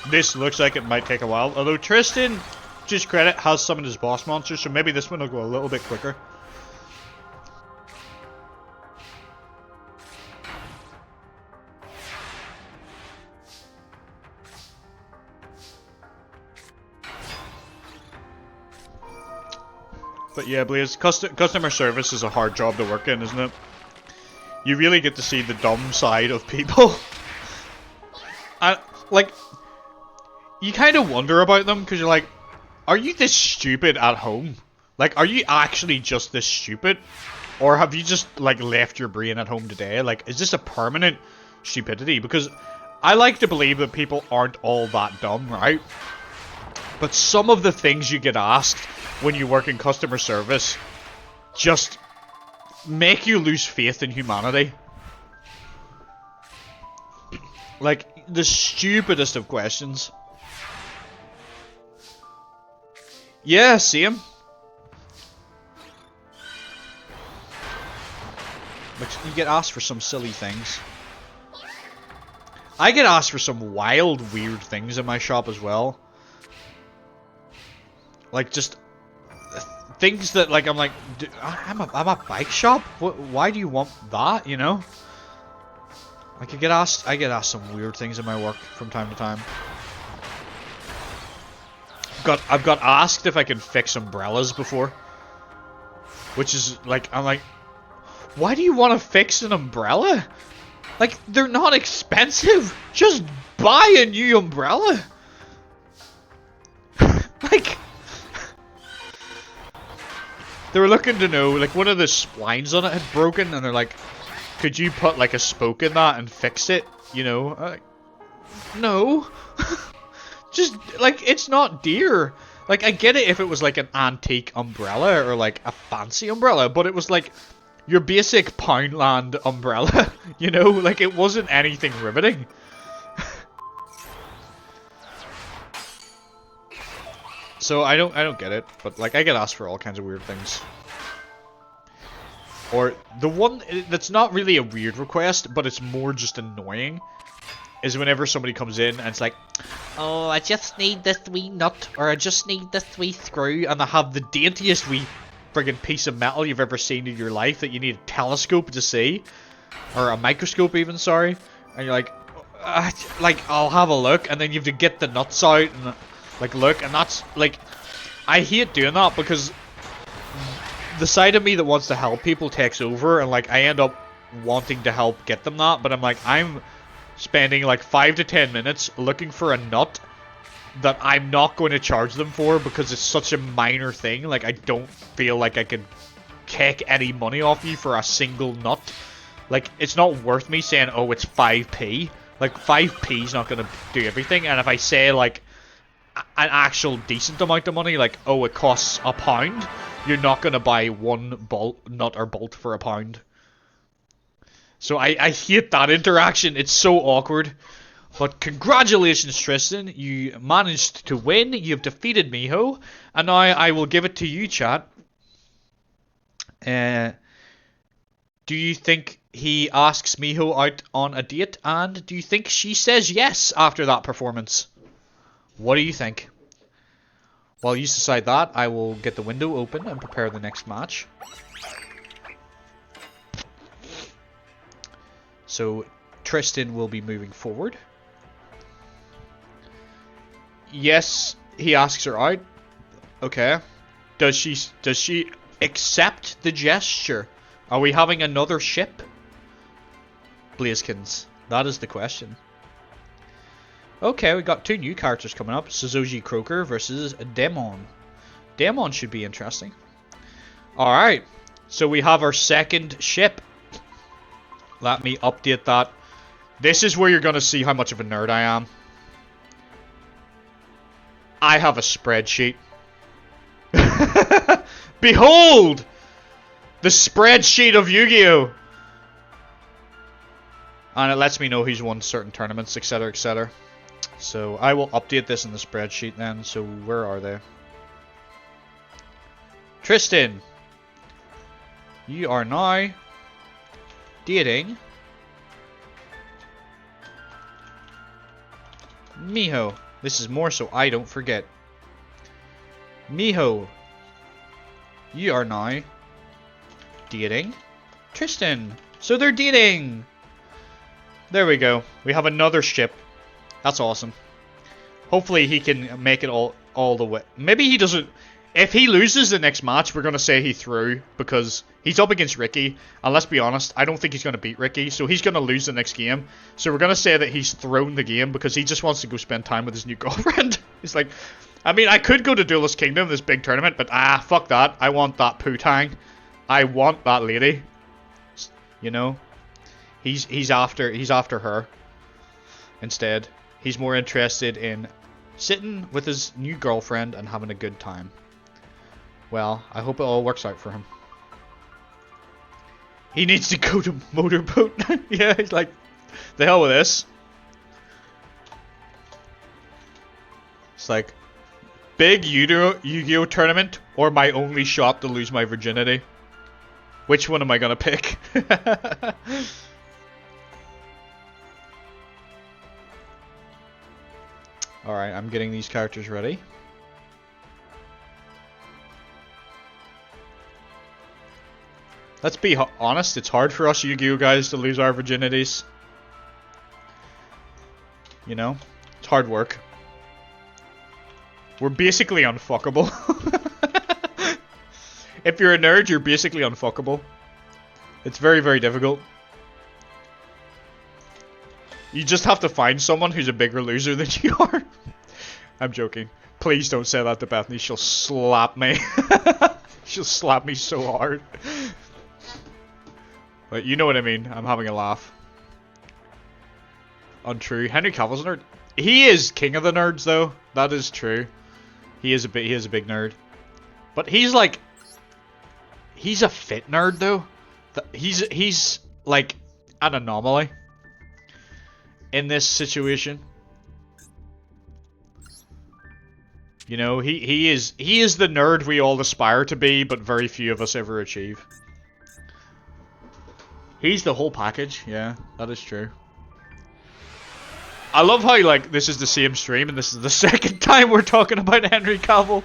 this looks like it might take a while. Although Tristan, just credit, has summoned his boss monster, so maybe this one will go a little bit quicker. But yeah, Blaze, customer service is a hard job to work in, isn't it? You really get to see the dumb side of people. Like, you kind of wonder about them, because you're like, are you this stupid at home? Like, are you actually just this stupid? Or have you just, like, left your brain at home today? Like, is this a permanent stupidity? Because I like to believe that people aren't all that dumb, right? But some of the things you get asked when you work in customer service just make you lose faith in humanity. Like, the stupidest of questions. Yeah, same. But you get asked for some silly things. I get asked for some wild, weird things in my shop as well. Like, just things that, like, I'm like, I'm a bike shop? Why do you want that, you know? Like, I get asked some weird things in my work from time to time. I've got asked if I can fix umbrellas before. Which is, like, I'm like, why do you want to fix an umbrella? Like, they're not expensive. Just buy a new umbrella. Like, they were looking to know, like, one of the splines on it had broken, and they're like, could you put, like, a spoke in that and fix it? You know? No. Just, like, it's not dear. Like, I get it if it was, like, an antique umbrella or, like, a fancy umbrella, but it was, like, your basic Poundland umbrella, you know? Like, it wasn't anything riveting. So I don't get it, but like I get asked for all kinds of weird things. Or the one that's not really a weird request, but it's more just annoying, is whenever somebody comes in and it's like, oh, I just need this wee nut, or I just need this wee screw, and they have the daintiest wee friggin' piece of metal you've ever seen in your life that you need a telescope to see, or a microscope even, sorry, and you're like, I'll have a look, and then you have to get the nuts out and like look, and that's like, I hate doing that because the side of me that wants to help people takes over, and like I end up wanting to help get them that, but I'm like, I'm spending like 5 to 10 minutes looking for a nut that I'm not going to charge them for because it's such a minor thing. Like, I don't feel like I can take any money off you for a single nut. Like, it's not worth me saying, oh, it's 5p. Like, 5p is not going to do everything, and if I say, like, an actual decent amount of money, like, oh, it costs £1, you're not going to buy one nut or bolt for £1. So I hate that interaction. It's so awkward. But congratulations, Tristan. You managed to win. You've defeated Miho. And now I will give it to you, chat. Do you think he asks Miho out on a date? And do you think she says yes after that performance? What do you think? While you decide that, I will get the window open and prepare the next match. So Tristan will be moving forward. Yes, he asks her out. Okay. Does she accept the gesture? Are we having another ship? Blazekins. That is the question. Okay, we got 2 new characters coming up. Suzuki Croaker versus Demon. Demon should be interesting. Alright. So we have our second ship. Let me update that. This is where you're going to see how much of a nerd I am. I have a spreadsheet. Behold! The spreadsheet of Yu-Gi-Oh! And it lets me know who's won certain tournaments, etc, etc. So I will update this in the spreadsheet then. So where are they? Tristan! You are now dating Miho. This is more so I don't forget. Miho, you are now dating Tristan. So they're dating. There we go. We have another ship. That's awesome. Hopefully he can make it all the way. Maybe he doesn't. If he loses the next match, we're going to say he threw, because he's up against Ricky, and let's be honest, I don't think he's going to beat Ricky, so he's going to lose the next game. So we're going to say that he's thrown the game because he just wants to go spend time with his new girlfriend. He's like, I mean, I could go to Duelist Kingdom, this big tournament, but fuck that. I want that poo-tang. I want that lady. You know? He's after her instead. He's more interested in sitting with his new girlfriend and having a good time. Well, I hope it all works out for him. He needs to go to motorboat. Yeah, he's like, the hell with this. It's like, big Yu-Gi-Oh tournament or my only shot to lose my virginity. Which one am I gonna pick? Alright, I'm getting these characters ready. Let's be honest, it's hard for us Yu-Gi-Oh guys to lose our virginities. You know? It's hard work. We're basically unfuckable. If you're a nerd, you're basically unfuckable. It's very, very difficult. You just have to find someone who's a bigger loser than you are. I'm joking. Please don't say that to Bethany. She'll slap me. She'll slap me so hard. But you know what I mean. I'm having a laugh. Untrue. Henry Cavill's a nerd. He is king of the nerds, though. That is true. He is a big nerd. But he's like, he's a fit nerd though. He's like an anomaly in this situation. You know, he is the nerd we all aspire to be, but very few of us ever achieve. He's the whole package. Yeah, that is true. I love how, like, this is the same stream and this is the second time we're talking about Henry Cavill.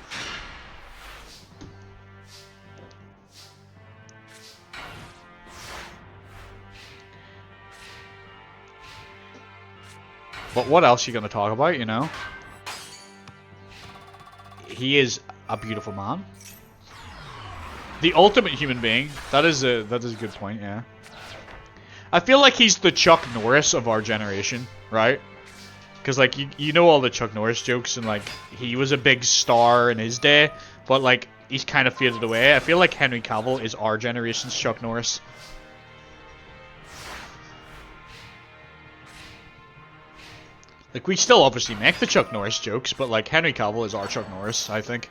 But what else are you going to talk about, you know? He is a beautiful man. The ultimate human being. That is a good point, yeah. I feel like he's the Chuck Norris of our generation, right? Because, like, you know all the Chuck Norris jokes, and, like, he was a big star in his day, but, like, he's kind of faded away. I feel like Henry Cavill is our generation's Chuck Norris. Like, we still obviously make the Chuck Norris jokes, but, like, Henry Cavill is our Chuck Norris, I think.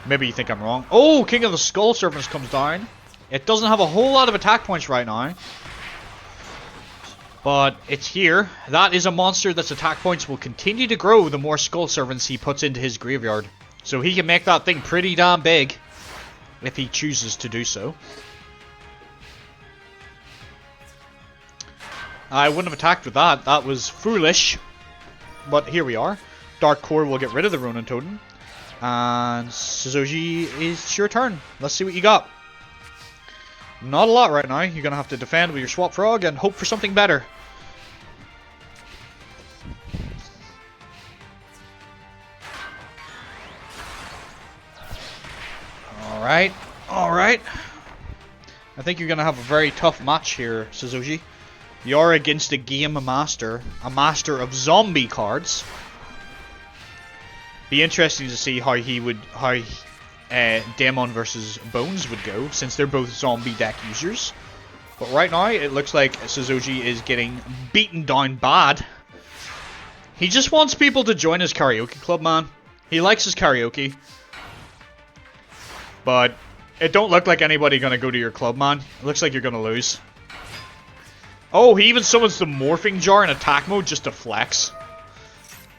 Maybe you think I'm wrong. Oh, King of the Skull Servants comes down. It doesn't have a whole lot of attack points right now. But it's here. That is a monster that's attack points will continue to grow the more Skull Servants he puts into his graveyard. So he can make that thing pretty damn big if he chooses to do so. I wouldn't have attacked with that. That was foolish. But here we are. Dark Core will get rid of the Ronin Totem. And Suzuki, it's your turn. Let's see what you got. Not a lot right now. You're going to have to defend with your Swap Frog and hope for something better. Alright. Alright. I think you're going to have a very tough match here, Suzuki. You're against a game master. A master of zombie cards. Be interesting to see how Demon versus Bones would go, since they're both zombie deck users. But right now, it looks like Suzuki is getting beaten down bad. He just wants people to join his karaoke club, man. He likes his karaoke. But it don't look like anybody gonna go to your club, man. It looks like you're gonna lose. Oh, he even summons the Morphing Jar in attack mode just to flex.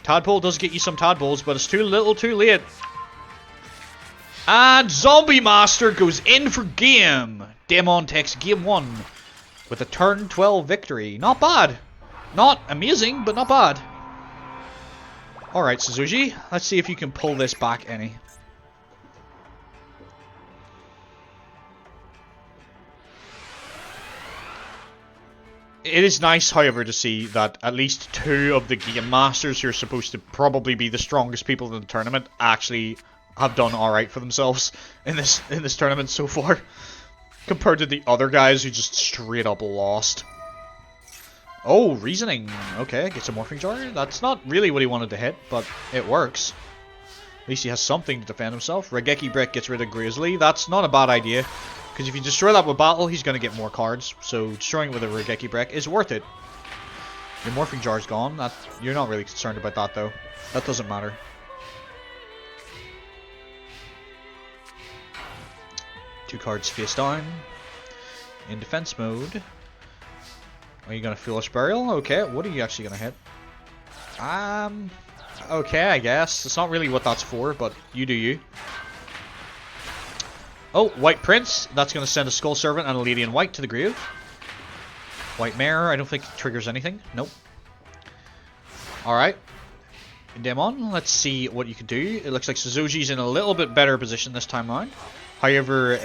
Tadpole does get you some tadpoles, but it's too little too late. And Zombie Master goes in for game. Demon takes game 1 with a turn 12 victory. Not bad. Not amazing, but not bad. Alright, Suzuki. Let's see if you can pull this back any. It is nice, however, to see that at least 2 of the Game Masters who are supposed to probably be the strongest people in the tournament actually have done alright for themselves in this tournament so far. Compared to the other guys who just straight up lost. Oh, Reasoning. Okay, gets a Morphing Jar. That's not really what he wanted to hit, but it works. At least he has something to defend himself. Regeki Brick gets rid of Grizzly. That's not a bad idea. Because if you destroy that with Battle, he's going to get more cards. So destroying it with a Regeki Brick is worth it. Your Morphing Jar's gone. You're not really concerned about that, though. That doesn't matter. Two cards face down. In defense mode. Are you going to Foolish Burial? Okay, what are you actually going to hit? Okay, I guess. It's not really what that's for, but you do you. Oh, White Prince. That's going to send a Skull Servant and a Lady in White to the grave. White Mare, I don't think triggers anything. Nope. Alright. Demon, let's see what you can do. It looks like Suzuki's in a little bit better position this time around. However,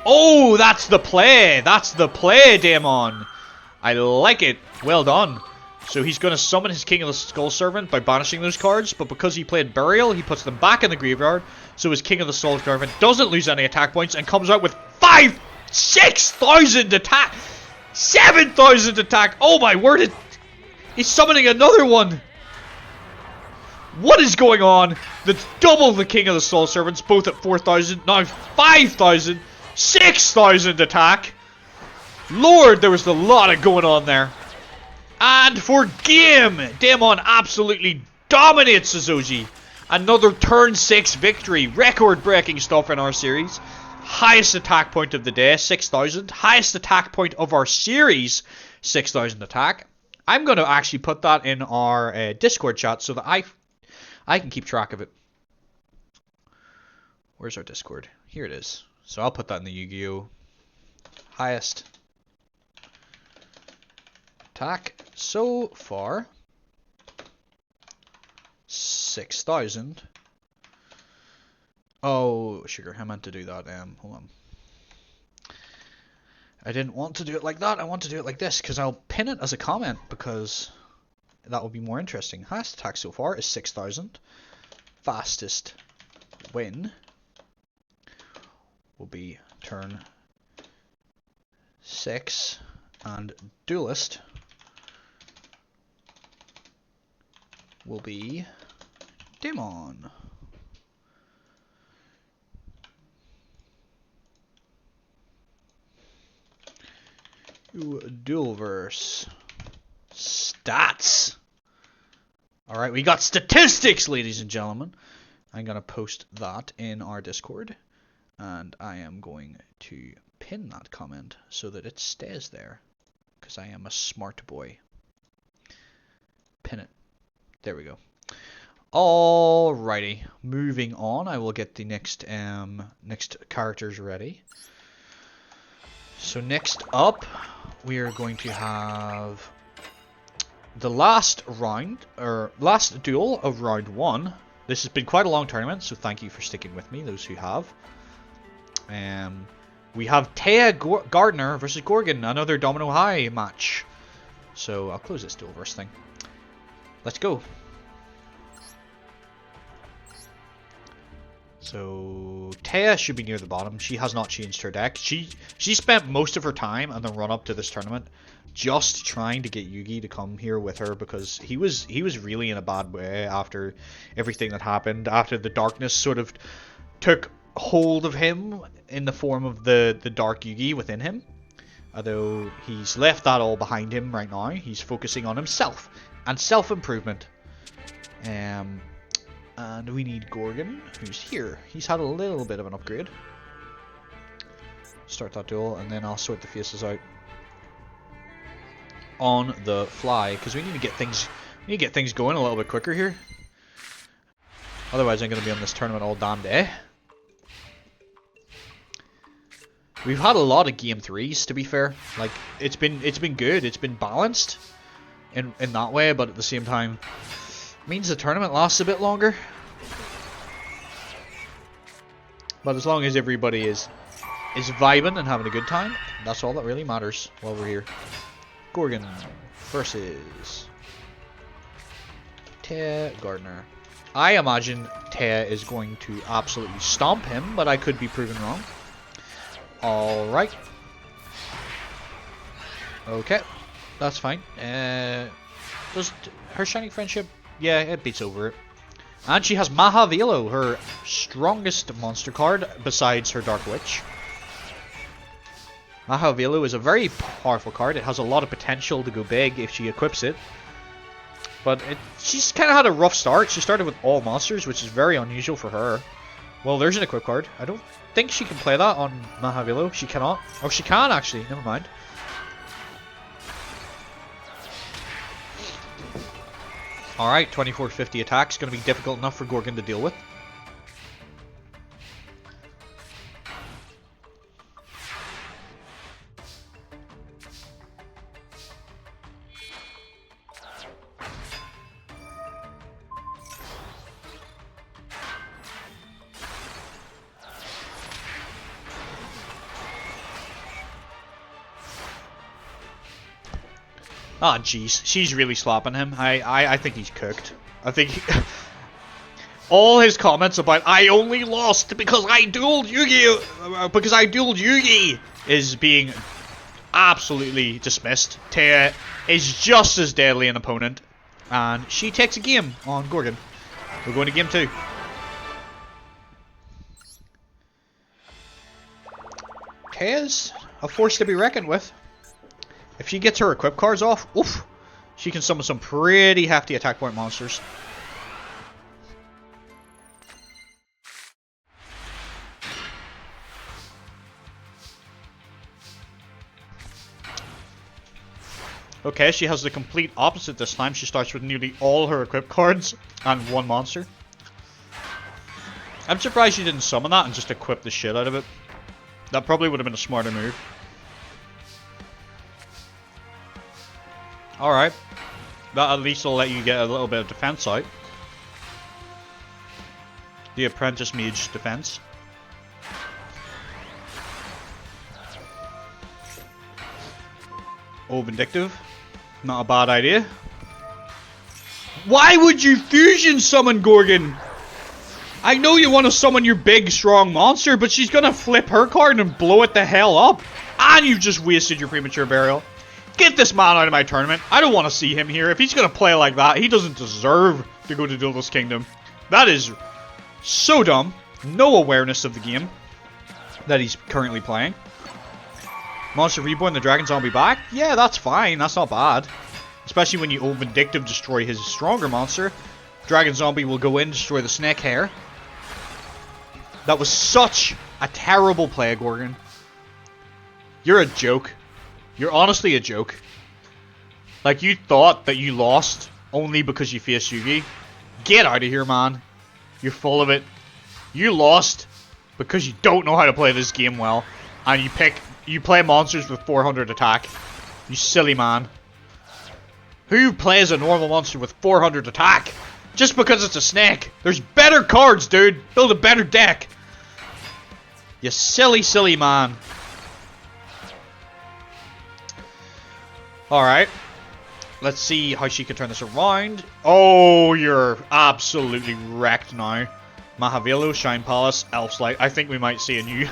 oh, that's the play! That's the play, Demon! I like it. Well done. So he's going to summon his King of the Skull Servant by banishing those cards, but because he played Burial, he puts them back in the graveyard, so his King of the Skull Servant doesn't lose any attack points and comes out with 6,000 attack! 7,000 attack! Oh my word, he's summoning another one! What is going on? That's double the King of the Soul Servants, both at 4,000, now 5,000, 6,000 attack! Lord, there was a lot of going on there. And for game, Demon absolutely dominates Suzuki. Another turn 6 victory. Record-breaking stuff in our series. Highest attack point of the day, 6,000. Highest attack point of our series, 6,000 attack. I'm going to actually put that in our Discord chat so that I can keep track of it. Where's our Discord? Here it is. So I'll put that in the Yugioh. Highest attack so far, 6,000. Oh, sugar, I meant to do that. Hold on. I didn't want to do it like that. I want to do it like this because I'll pin it as a comment because that will be more interesting. Highest attack so far is 6,000. Fastest win will be turn 6, and Duelist will be Demon. Duelverse stats. All right, we got statistics, ladies and gentlemen. I'm gonna post that in our Discord, and I am going to pin that comment so that it stays there, because I am a smart boy. Pin it. There we go. Alrighty, moving on. I will get the next characters ready. So next up, we are going to have the last round, or last duel of round 1. This has been quite a long tournament, so thank you for sticking with me, those who have. We have Taya Gardner versus Gorgon, another Domino High match. So I'll close this Duelverse thing. Let's go. So Taya should be near the bottom. She has not changed her deck. She spent most of her time on the run up to this tournament just trying to get Yugi to come here with her, because he was really in a bad way after everything that happened, after the darkness sort of took hold of him in the form of the dark Yugi within him. Although he's left that all behind him right now. He's focusing on himself and self-improvement. And we need Gorgon, who's here. He's had a little bit of an upgrade. Start that duel, and then I'll sort the faces out on the fly, because we need to get things going a little bit quicker here. Otherwise, I'm going to be on this tournament all damn day. We've had a lot of game 3s, to be fair. Like, it's been good. It's been balanced in that way, but at the same time, means the tournament lasts a bit longer. But as long as everybody is vibing and having a good time, that's all that really matters while we're here. Gorgon versus Taya Gardner. I imagine Taya is going to absolutely stomp him, but I could be proven wrong. Alright. Okay, that's fine. Does her Shining Friendship? Yeah, it beats over it. And she has Mahavelo, her strongest monster card, besides her Dark Witch. Mahavelo is a very powerful card. It has a lot of potential to go big if she equips it. But she's kind of had a rough start. She started with all monsters, which is very unusual for her. Well, there's an equip card. I don't think she can play that on Mahavelo. She cannot. Or she can, actually. Never mind. Alright, 2450 attacks. Going to be difficult enough for Gorgon to deal with. Ah, jeez. She's really slapping him. I think he's cooked. I think all his comments about I only lost because I dueled Yugioh, because I dueled Yugi, is being absolutely dismissed. Taya is just as deadly an opponent, and she takes a game on Gorgon. We're going to game 2. Taya's a force to be reckoned with. If she gets her equip cards off, oof, she can summon some pretty hefty attack point monsters. Okay, she has the complete opposite this time. She starts with nearly all her equip cards and one monster. I'm surprised she didn't summon that and just equip the shit out of it. That probably would have been a smarter move. Alright. That at least will let you get a little bit of defense out. The Apprentice Mage defense. Oh, Vindictive. Not a bad idea. Why would you fusion summon Gorgon? I know you want to summon your big, strong monster, but she's gonna flip her card and blow it the hell up. And you've just wasted your premature burial. Get this man out of my tournament. I don't want to see him here. If he's gonna play like that, he doesn't deserve to go to Duelist Kingdom. That is so dumb. No awareness of the game that he's currently playing. Monster Reborn, the Dragon Zombie back? Yeah, that's fine. That's not bad. Especially when you Vindictive destroy his stronger monster. Dragon Zombie will go in, destroy the Snake Hair. That was such a terrible play, Gorgon. You're a joke. You're honestly a joke. Like, you thought that you lost only because you faced Yugi. Get out of here, man. You're full of it. You lost because you don't know how to play this game well. And you play monsters with 400 attack. You silly man. Who plays a normal monster with 400 attack? Just because it's a snake. There's better cards, dude. Build a better deck. You silly, silly man. Alright. Let's see how she can turn this around. Oh, you're absolutely wrecked now. Mahavelo, Shine Palace, Elf's Light. I think we might see a new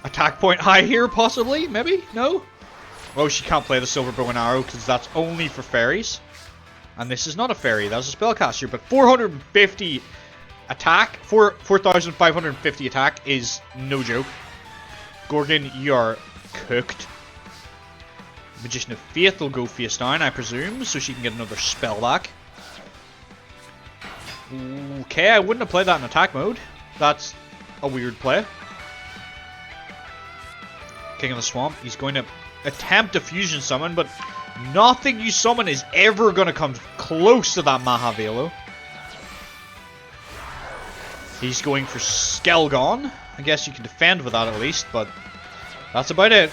attack point high here, possibly. Maybe? No? Oh, she can't play the Silver Bow and Arrow because that's only for fairies. And this is not a fairy, that's a spellcaster. But 450 attack, 4,550 attack is no joke. Gorgon, you are cooked. Magician of Faith will go face down, I presume, so she can get another spell back. Okay, I wouldn't have played that in attack mode. That's a weird play. King of the Swamp, he's going to attempt a fusion summon, but nothing you summon is ever going to come close to that Mahavelo. He's going for Skelgon. I guess you can defend with that at least, but that's about it.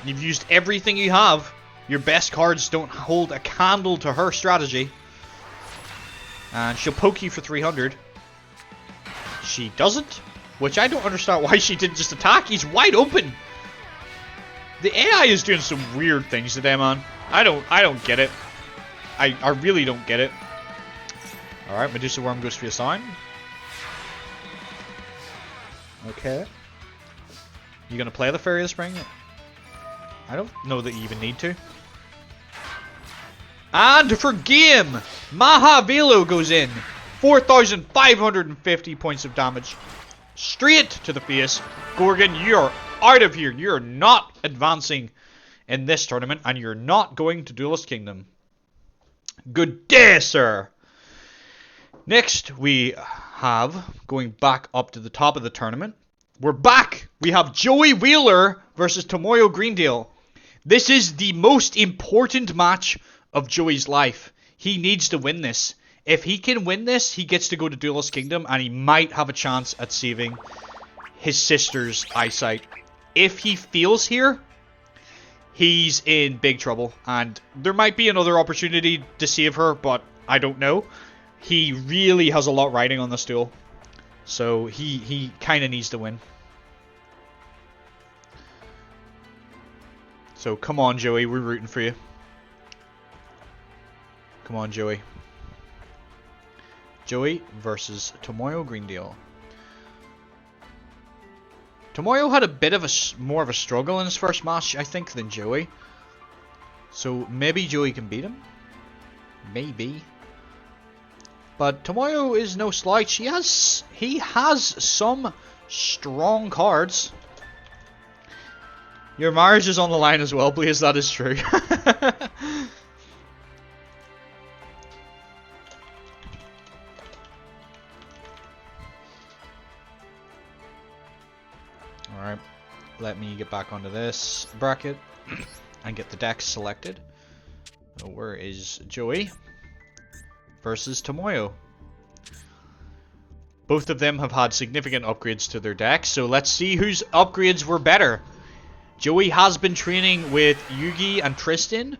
You've used everything you have. Your best cards don't hold a candle to her strategy. And she'll poke you for 300. She doesn't, which I don't understand why she didn't just attack. He's wide open. The AI is doing some weird things today, man. I don't get it. I really don't get it. Alright, Medusa Worm goes for a sign. Okay. You gonna play the Fairy of the Spring? I don't know that you even need to. And for game, Mahavelo goes in. 4,550 points of damage. Straight to the face. Gorgon, you're out of here. You're not advancing in this tournament, and you're not going to Duelist Kingdom. Good day, sir. Next, we have, going back up to the top of the tournament, we're back. We have Joey Wheeler versus Tomoyo Greendale. This is the most important match of Joey's life. He needs to win this. If he can win this, he gets to go to Duelist Kingdom, and he might have a chance at saving his sister's eyesight. If he fails here, he's in big trouble, and there might be another opportunity to save her, but I don't know. He really has a lot riding on this duel, so he kind of needs to win. So come on, Joey, we're rooting for you. Come on, Joey. Joey versus Tomoyo Greendale. Tomoyo had a bit of more of a struggle in his first match, I think, than Joey. So maybe Joey can beat him. Maybe. But Tomoyo is no slouch. He has some strong cards. Your marriage is on the line as well, please. That is true. Alright, let me get back onto this bracket and get the decks selected. So where is Joey versus Tomoyo? Both of them have had significant upgrades to their decks, so let's see whose upgrades were better. Joey has been training with Yugi and Tristan.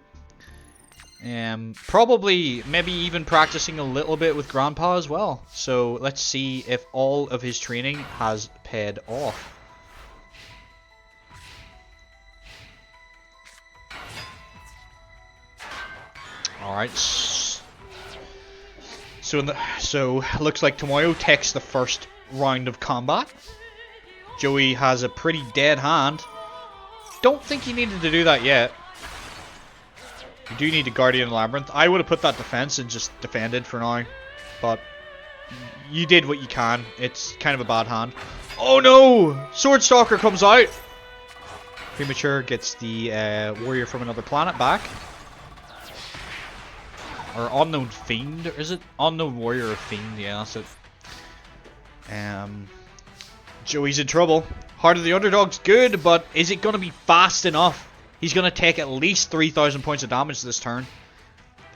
Probably, maybe even practicing a little bit with Grandpa as well. So let's see if all of his training has paid off. Alright. So looks like Tomoyo takes the first round of combat. Joey has a pretty dead hand. Don't think he needed to do that yet. You do need a Guardian Labyrinth. I would have put that defense and just defended for now. But you did what you can. It's kind of a bad hand. Oh no! Sword Stalker comes out. Premature gets the warrior from another planet back. Or Unknown Fiend, is it? Unknown Warrior or Fiend, yeah, that's it. Joey's in trouble. Heart of the Underdog's good, but is it going to be fast enough? He's going to take at least 3,000 points of damage this turn.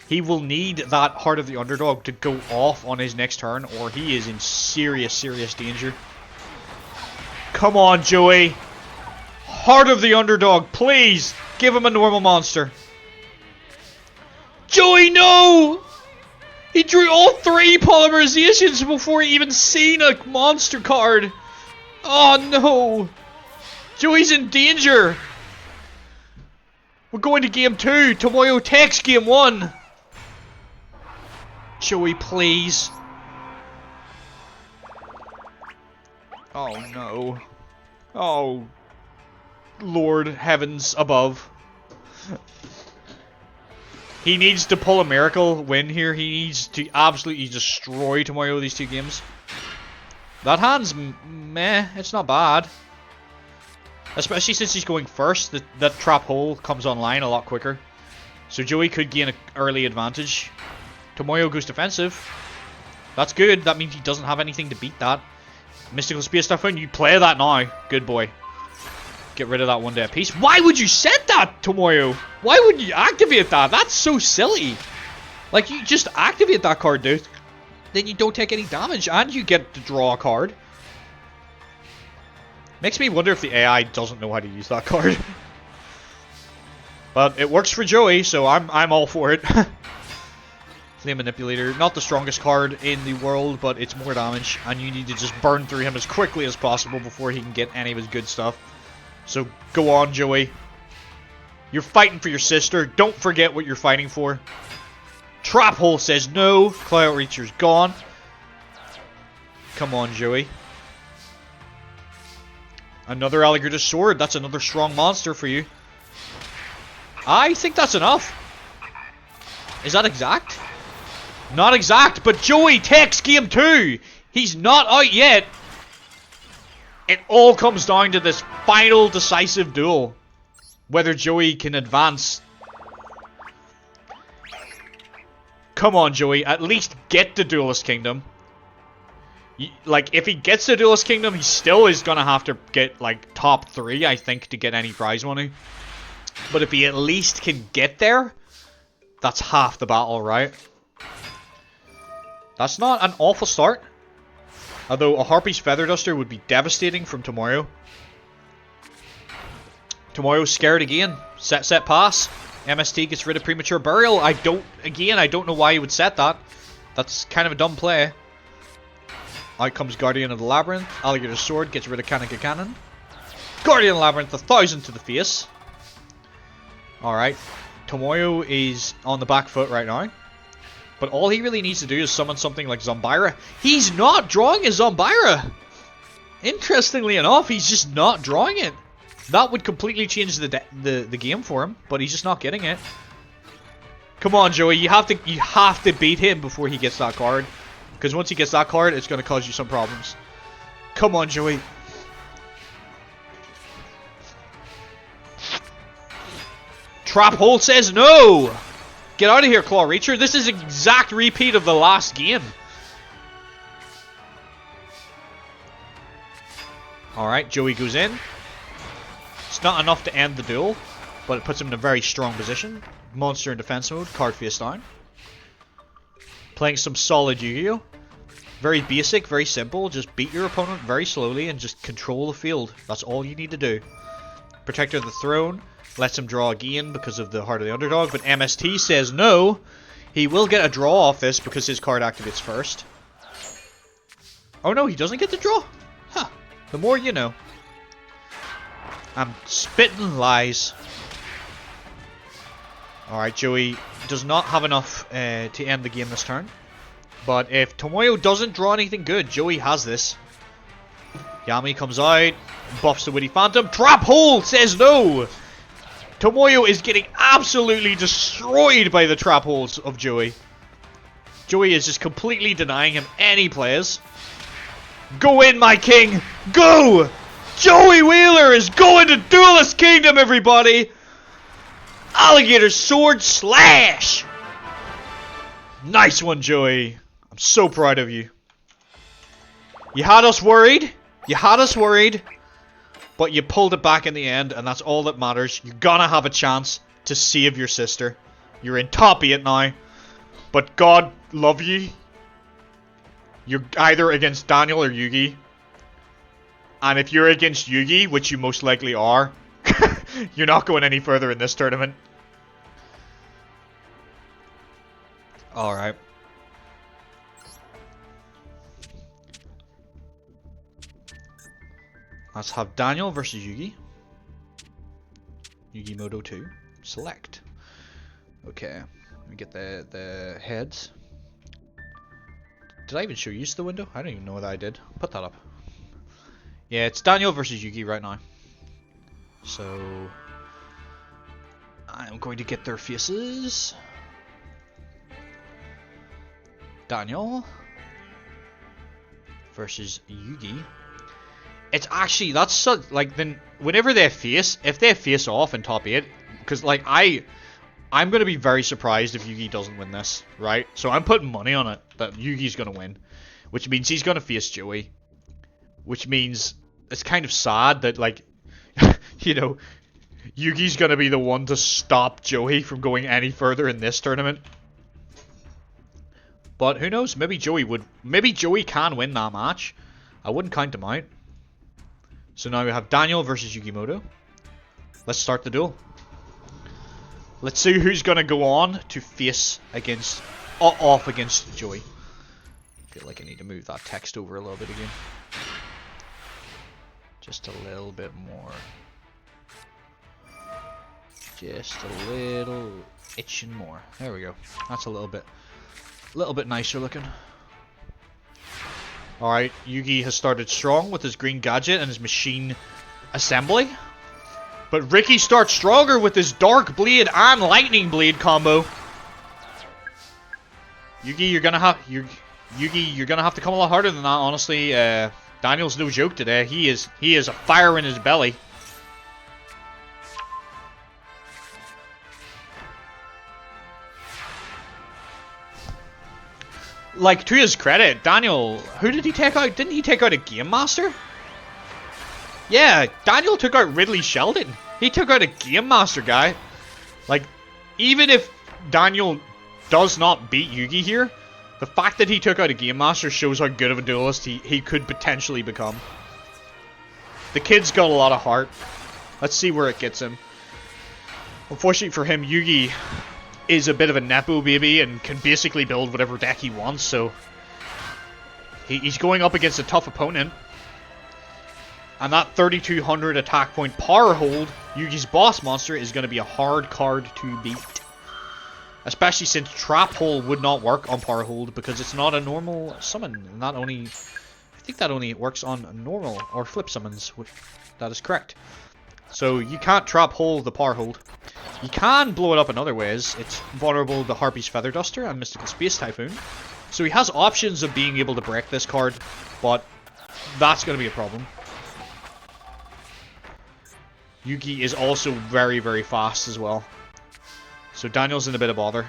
He will need that Heart of the Underdog to go off on his next turn, or he is in serious, serious danger. Come on, Joey. Heart of the Underdog, please. Give him a normal monster. Joey, no! He drew all 3 polymerizations before he even seen a monster card. Oh no! Joey's in danger. We're going to game 2. Tomoyo takes game 1. Joey, please. Oh no. Oh, Lord heavens above. He needs to pull a miracle win here. He needs to absolutely destroy Tomoyo these 2 games. That hand's meh. It's not bad. Especially since he's going first. That trap hole comes online a lot quicker. So Joey could gain an early advantage. Tomoyo goes defensive. That's good. That means he doesn't have anything to beat that. Mystical Space Typhoon, you play that now. Good boy. Get rid of that 1 day piece. Why would you set that, Tomoyo? Why would you activate that? That's so silly. Like, you just activate that card, dude. Then you don't take any damage, and you get to draw a card. Makes me wonder if the AI doesn't know how to use that card. But it works for Joey, so I'm all for it. Flame Manipulator, not the strongest card in the world, but it's more damage, and you need to just burn through him as quickly as possible before he can get any of his good stuff. So go on, Joey. You're fighting for your sister. Don't forget what you're fighting for. Trap Hole says no. Cloud Reacher's gone. Come on, Joey. Another Alligator Sword. That's another strong monster for you. I think that's enough. Is that exact? Not exact, but Joey takes game 2. He's not out yet. It all comes down to this final decisive duel. Whether Joey can advance. Come on, Joey. At least get the Duelist Kingdom. Like, if he gets the Duelist Kingdom, he still is going to have to get, like, top 3, I think, to get any prize money. But if he at least can get there, that's half the battle, right? That's not an awful start. Although a Harpy's Feather Duster would be devastating from Tomoyo. Tomoyo's scared again. Set, pass. MST gets rid of Premature Burial. I don't know why he would set that. That's kind of a dumb play. Out comes Guardian of the Labyrinth. Alligator Sword gets rid of Kaneka Cannon. Guardian of the Labyrinth, 1,000 to the face. Alright. Tomoyo is on the back foot right now. But all he really needs to do is summon something like Zombira. He's not drawing a Zombira! Interestingly enough, he's just not drawing it. That would completely change the game for him, but he's just not getting it. Come on, Joey, you have to beat him before he gets that card. Because once he gets that card, it's going to cause you some problems. Come on, Joey. Trap Hole says no! Get out of here, Claw Reacher. This is an exact repeat of the last game. Alright, Joey goes in. It's not enough to end the duel, but it puts him in a very strong position. Monster in defense mode, card face down. Playing some solid Yugioh. Very basic, very simple. Just beat your opponent very slowly and just control the field. That's all you need to do. Protector of the Throne lets him draw again because of the Heart of the Underdog, but MST says no. He will get a draw off this because his card activates first. Oh no, he doesn't get the draw? Huh. The more you know. I'm spitting lies. Alright, Joey does not have enough to end the game this turn. But if Tomoyo doesn't draw anything good, Joey has this. Yami comes out, buffs the Witty Phantom. Trap hole says no! Tomoyo is getting absolutely destroyed by the trap holes of Joey. Joey is just completely denying him any plays. Go in, my king! Go! Joey Wheeler is going to Duelist Kingdom, everybody! Alligator Sword Slash! Nice one, Joey. I'm so proud of you. You had us worried. You had us worried. But you pulled it back in the end, and that's all that matters. You're gonna have a chance to save your sister. You're in top 8 now. But God love you. You're either against Daniel or Yugi. And if you're against Yugi, which you most likely are, you're not going any further in this tournament. Alright. Let's have Daniel versus Yugi. Yugi Moto 2. Select. Okay. Let me get the heads. Did I even show you the window? I don't even know that I did. Put that up. Yeah, it's Daniel versus Yugi right now. So I'm going to get their faces. Daniel versus Yugi. It's actually, that's so, like, then whenever they face, if they face off in top 8, because like I'm gonna be very surprised if Yugi doesn't win this, right? So I'm putting money on it that Yugi's gonna win, which means he's gonna face Joey, which means it's kind of sad that, like, you know, Yugi's gonna be the one to stop Joey from going any further in this tournament. But who knows? Maybe Joey can win that match. I wouldn't count him out. So now we have Daniel versus Yugimoto. Let's start the duel. Let's see who's gonna go on to face against off against Joey. I feel like I need to move that text over a little bit again. Just a little bit more. Just a little itching more. There we go. That's a little bit nicer looking. Alright, Yugi has started strong with his green gadget and his machine assembly. But Ricky starts stronger with his dark blade and lightning blade combo. Yugi, you're gonna have to come a lot harder than that, honestly. Daniel's no joke today. He is a fire in his belly. Like, to his credit, Daniel, who did he take out? Didn't he take out a Game Master? Yeah, Daniel took out Ridley Sheldon. He took out a Game Master guy. Like, even if Daniel does not beat Yugi here, the fact that he took out a Game Master shows how good of a duelist he could potentially become. The kid's got a lot of heart. Let's see where it gets him. Unfortunately for him, Yugi is a bit of a nepo baby and can basically build whatever deck he wants, so he's going up against a tough opponent. And that 3200 attack point power hold, Yugi's boss monster, is going to be a hard card to beat. Especially since Trap Hole would not work on power hold because it's not a normal summon. And I think that only works on normal or flip summons. That is correct. So you can't Trap Hole the power hold. You can blow it up in other ways. It's vulnerable to Harpy's Feather Duster and Mystical Space Typhoon. So he has options of being able to break this card, but that's going to be a problem. Yugi is also very, very fast as well. So Daniel's in a bit of bother.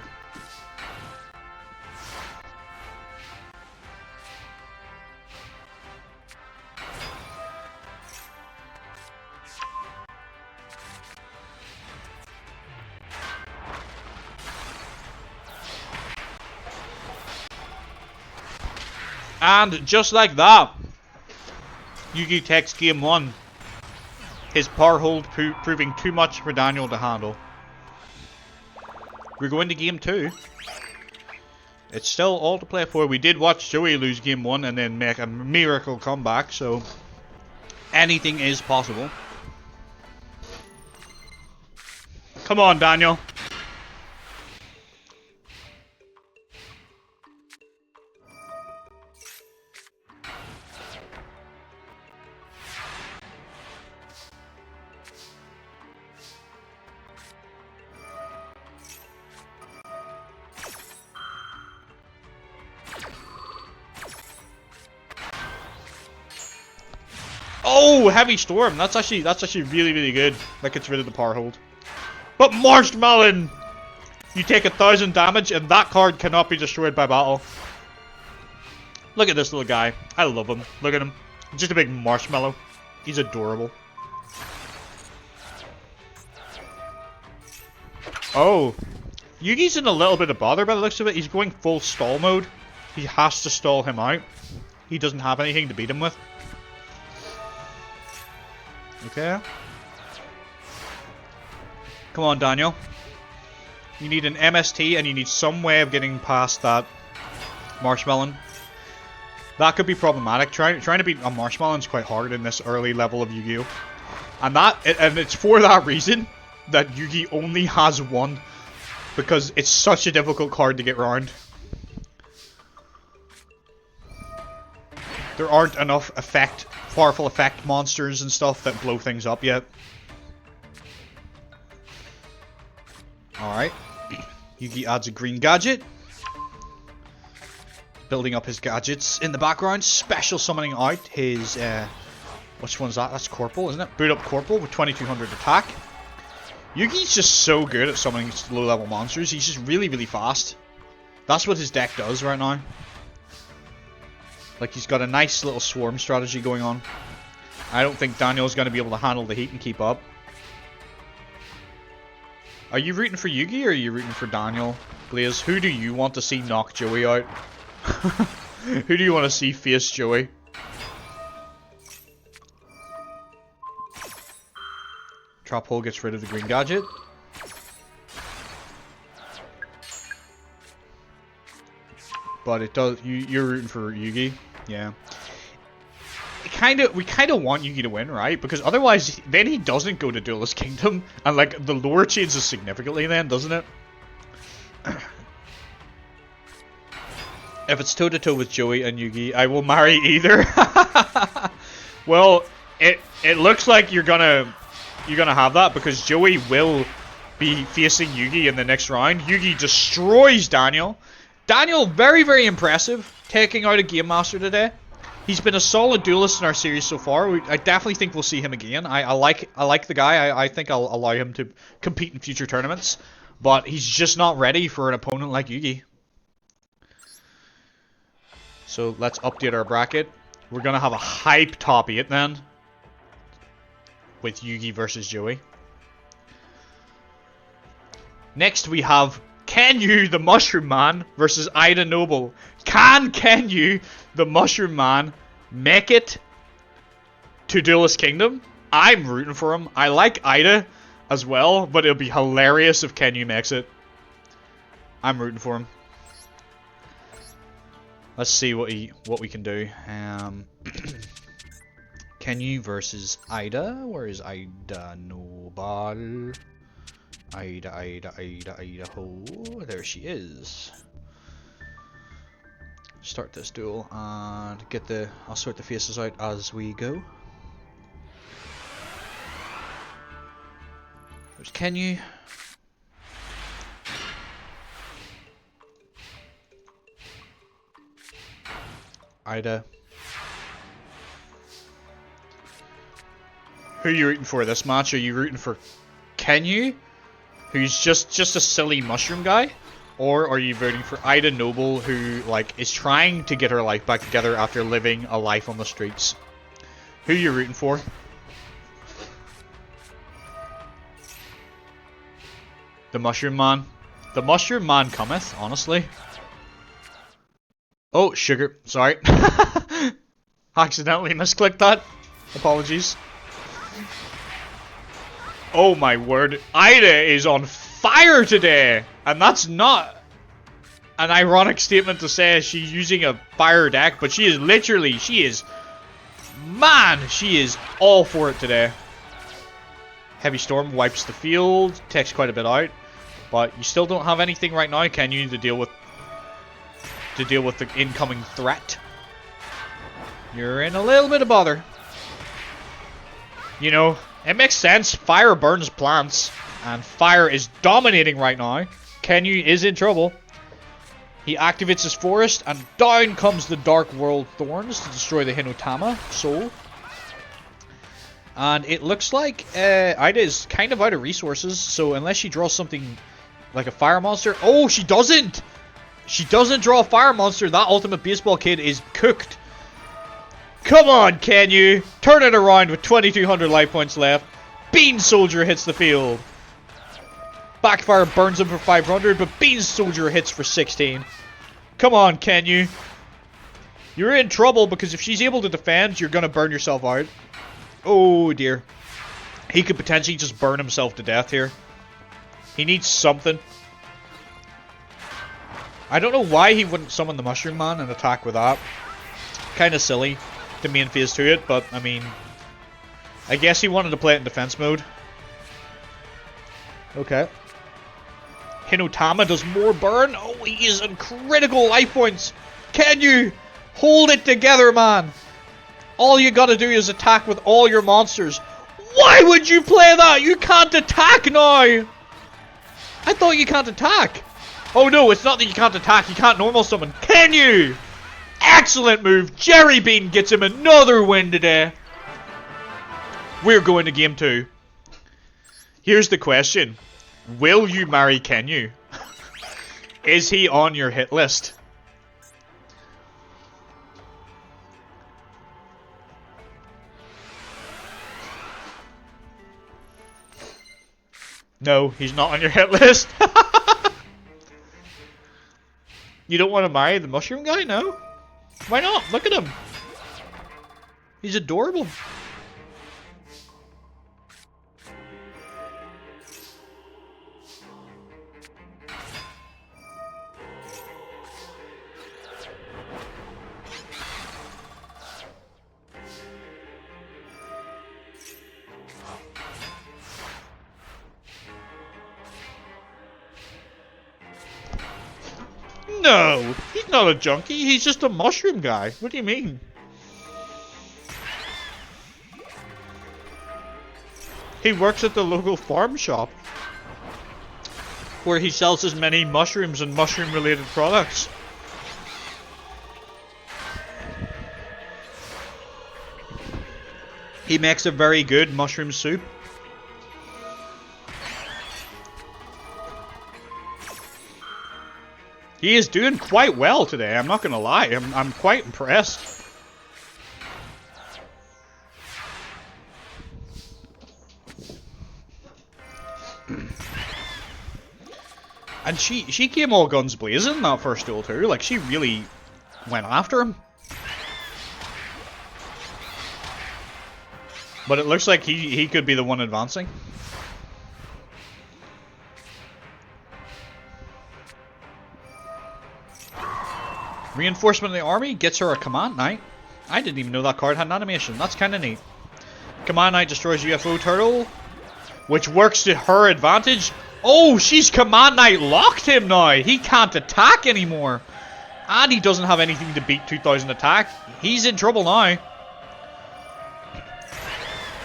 And just like that, Yugi takes game 1. His power hold proving too much for Daniel to handle. We're going to game 2. It's still all to play for. We did watch Joey lose game 1 and then make a miracle comeback, so anything is possible. Come on, Daniel. Oh, Heavy Storm. That's actually really, really good. That gets rid of the power hold. But Marshmallow! You take 1,000 damage and that card cannot be destroyed by battle. Look at this little guy. I love him. Look at him. Just a big marshmallow. He's adorable. Oh. Yugi's in a little bit of bother by the looks of it. He's going full stall mode. He has to stall him out. He doesn't have anything to beat him with. Okay. Come on, Daniel. You need an MST and you need some way of getting past that Marshmallow. That could be problematic. Trying to beat a Marshmallow is quite hard in this early level of Yu-Gi-Oh! And it's for that reason that Yugi only has one. Because it's such a difficult card to get round. There aren't enough powerful effect monsters and stuff that blow things up yet. Alright. Yugi adds a green gadget. Building up his gadgets in the background. Special summoning out his, which one's that? That's Corporal, isn't it? Boot up Corporal with 2200 attack. Yugi's just so good at summoning low-level monsters. He's just really, really fast. That's what his deck does right now. Like, he's got a nice little swarm strategy going on. I don't think Daniel's going to be able to handle the heat and keep up. Are you rooting for Yugi or are you rooting for Daniel? Blaze, who do you want to see knock Joey out? Who do you want to see face Joey? Trap hole gets rid of the green gadget. But it does. You're rooting for Yugi, yeah. We kind of want Yugi to win, right? Because otherwise, then he doesn't go to Duelist Kingdom, and like the lore changes significantly, then doesn't it? If it's toe to toe with Joey and Yugi, I will marry either. Well, it looks like you're gonna have that because Joey will be facing Yugi in the next round. Yugi destroys Daniel. Daniel, very, very impressive, taking out a Game Master today. He's been a solid duelist in our series so far. I definitely think we'll see him again. I like the guy. I think I'll allow him to compete in future tournaments. But he's just not ready for an opponent like Yugi. So let's update our bracket. We're going to have a hype top 8 then. With Yugi versus Joey. Next we have Kenyu the Mushroom Man versus Ida Noble. Can Kenyu the Mushroom Man make it to Duelist Kingdom? I'm rooting for him. I like Ida as well, but it'll be hilarious if Kenyu makes it. I'm rooting for him. Let's see what we can do. Kenyu versus Ida. Where is Ida Noble? Ida. Oh, there she is. Start this duel and I'll sort the faces out as we go. There's Kenyu. Ida. Who are you rooting for this match? Are you rooting for Kenyu, who's just a silly mushroom guy? Or are you voting for Ida Noble, who like is trying to get her life back together after living a life on the streets? Who are you rooting for? The Mushroom Man. The Mushroom Man cometh, honestly. Oh, sugar. Sorry. Accidentally misclicked that. Apologies. Oh my word. Ida is on fire today! And that's not an ironic statement to say she's using a fire deck, but she is literally, she is all for it today. Heavy Storm wipes the field, takes quite a bit out, but you still don't have anything right now, can you, to deal with the incoming threat? You're in a little bit of bother. You know, it makes sense. Fire burns plants, and fire is dominating right now. Kenyu is in trouble. He activates his forest, and down comes the Dark World Thorns to destroy the Hinotama soul. And it looks like Ida is kind of out of resources, so unless she draws something like a fire monster... Oh, she doesn't! She doesn't draw a fire monster. That ultimate baseball kid is cooked. Come on, can you? Turn it around with 2,200 life points left. Bean Soldier hits the field. Backfire burns him for 500, but Bean Soldier hits for 16. Come on, can you? You're in trouble because if she's able to defend, you're going to burn yourself out. Oh, dear. He could potentially just burn himself to death here. He needs something. I don't know why he wouldn't summon the Mushroom Man and attack with that. Kind of silly to main phase to it, but I mean, I guess he wanted to play it in defense mode. Okay. Hinotama does more burn. Oh, he is on critical life points. Can you hold it together, man? All you gotta do is attack with all your monsters. Why would you play that? You can't attack now. I thought you can't attack. Oh no, it's not that you can't attack. You can't normal summon. Can you? Excellent move. Jerry Bean gets him another win today. We're going to game 2. Here's the question. Will you marry Kenyu? Is he on your hit list? No, he's not on your hit list. You don't want to marry the mushroom guy? No? Why not? Look at him. He's adorable. No, he's not a junkie. He's just a mushroom guy. What do you mean? He works at the local farm shop where he sells as many mushrooms and mushroom-related products. He makes a very good mushroom soup. He is doing quite well today, I'm not gonna lie. I'm quite impressed. And she came all guns blazing in that first duel too. Like, she really went after him. But it looks like he could be the one advancing. Reinforcement of the army gets her a Command Knight. I didn't even know that card had an animation. That's kind of neat. Command Knight destroys UFO turtle, which works to her advantage. Oh, she's Command Knight locked him now. He can't attack anymore. And he doesn't have anything to beat 2000 attack. He's in trouble now.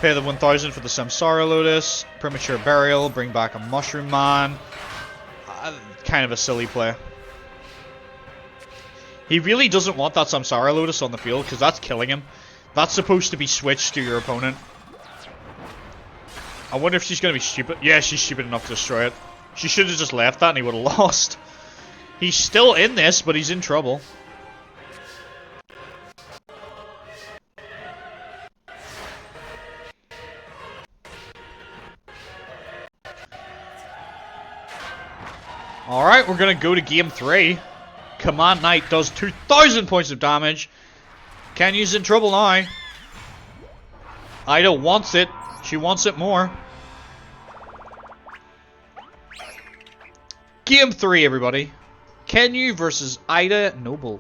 Pay the 1000 for the Samsara Lotus. Premature Burial. Bring back a Mushroom Man. Kind of a silly play. He really doesn't want that Samsara Lotus on the field because that's killing him. That's supposed to be switched to your opponent. I wonder if she's going to be stupid. Yeah, she's stupid enough to destroy it. She should have just left that and he would have lost. He's still in this, but he's in trouble. Alright, we're going to go to game 3. Command Knight does 2000 points of damage. Kenyu's in trouble now. Ida wants it. She wants it more. Game 3, everybody. Kenyu versus Ida Noble.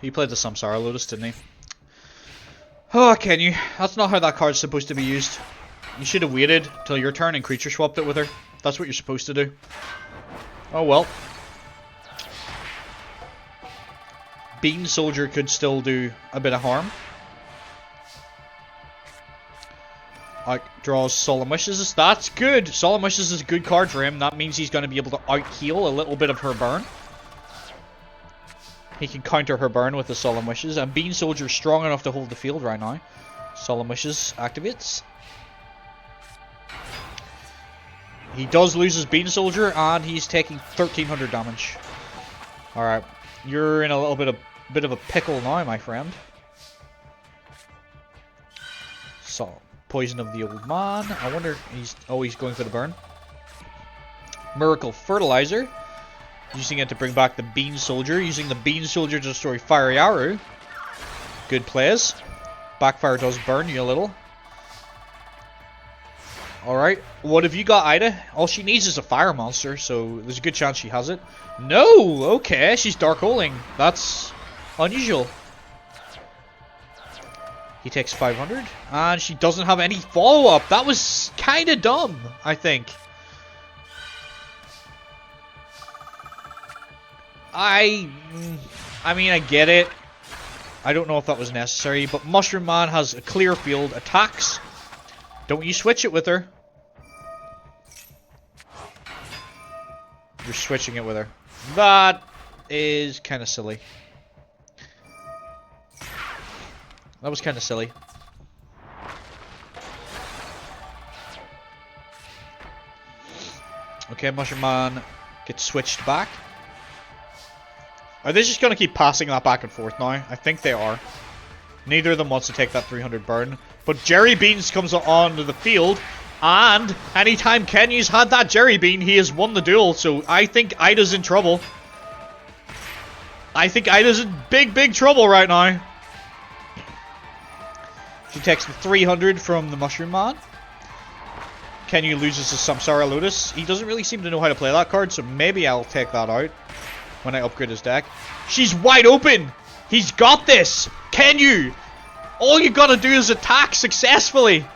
He played the Samsara Lotus, didn't he? Oh, Kenyu. That's not how that card's supposed to be used. You should have waited till your turn and creature swapped it with her. That's what you're supposed to do. Oh well. Bean Soldier could still do a bit of harm. Draws Solemn Wishes. That's good. Solemn Wishes is a good card for him. That means he's going to be able to out-heal a little bit of her burn. He can counter her burn with the Solemn Wishes. And Bean Soldier's strong enough to hold the field right now. Solemn Wishes activates. He does lose his Bean Soldier, and he's taking 1300 damage. Alright, you're in a little bit of a pickle now, my friend. So, Poison of the Old Man. I wonder, he's going for the burn. Miracle Fertilizer. Using it to bring back the Bean Soldier. Using the Bean Soldier to destroy Fiery Arrow. Good plays. Backfire does burn you a little. Alright, what have you got, Ida? All she needs is a fire monster, so there's a good chance she has it. No! Okay, she's Dark Holing. That's unusual. He takes 500, and she doesn't have any follow-up. That was kind of dumb, I think. I mean, I get it. I don't know if that was necessary, but Mushroom Man has a clear field, attacks. Don't you switch it with her. You're switching it with her. That is kind of silly. That was kind of silly. Okay, Mushroom Man gets switched back. Are they just going to keep passing that back and forth now? I think they are. Neither of them wants to take that 300 burn. But Jerry Beans comes onto the field. And anytime Kenyu's had that Jerry Bean, he has won the duel. So I think Ida's in trouble. I think Ida's in big, big trouble right now. She takes the 300 from the Mushroom Man. Kenyu loses to Samsara Lotus. He doesn't really seem to know how to play that card, so maybe I'll take that out when I upgrade his deck. She's wide open! He's got this! Kenyu! All you gotta do is attack successfully!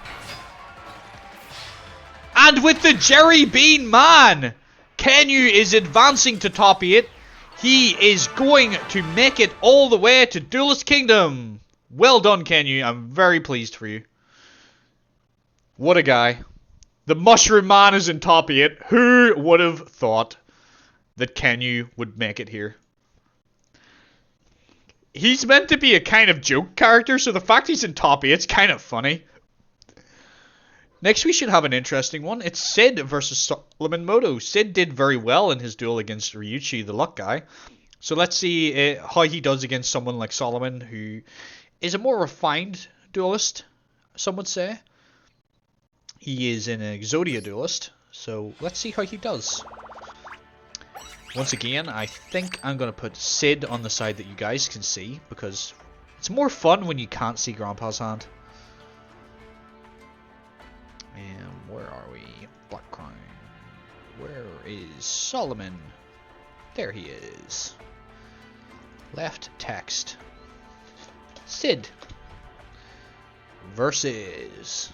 And with the Jerry Bean Man! Kenyu is advancing to top 8. He is going to make it all the way to Duelist Kingdom! Well done, Kenyu. I'm very pleased for you. What a guy. The Mushroom Man is in top 8. Who would have thought that Kenyu would make it here? He's meant to be a kind of joke character, so the fact he's in top 8 is kind of funny. Next we should have an interesting one. It's Sid versus Solomon Moto. Sid did very well in his duel against Ryuichi, the luck guy. So let's see how he does against someone like Solomon, who is a more refined duelist, some would say. He is an Exodia duelist, so let's see how he does. Once again, I think I'm going to put Sid on the side that you guys can see, because it's more fun when you can't see Grandpa's hand. And where are we? Black Crown. Where is Solomon? There he is. Left text. Sid versus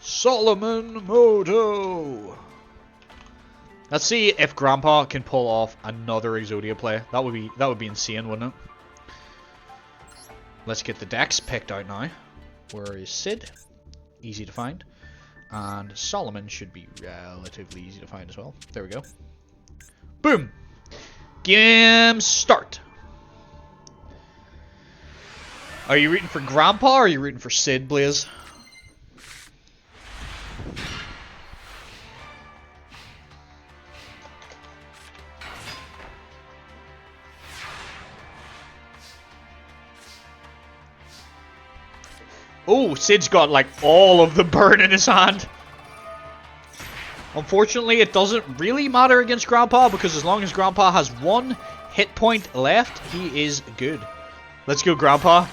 Solomon Moto. Let's see if Grandpa can pull off another Exodia play. That would be insane, wouldn't it? Let's get the decks picked out now. Where is Sid? Easy to find. And Solomon should be relatively easy to find as well. There we go. Boom! Game start. Are you rooting for Grandpa or are you rooting for Sid, Blaze? Oh, Sid's got like all of the burn in his hand. Unfortunately, it doesn't really matter against Grandpa because as long as Grandpa has 1 hit point left, he is good. Let's go, Grandpa.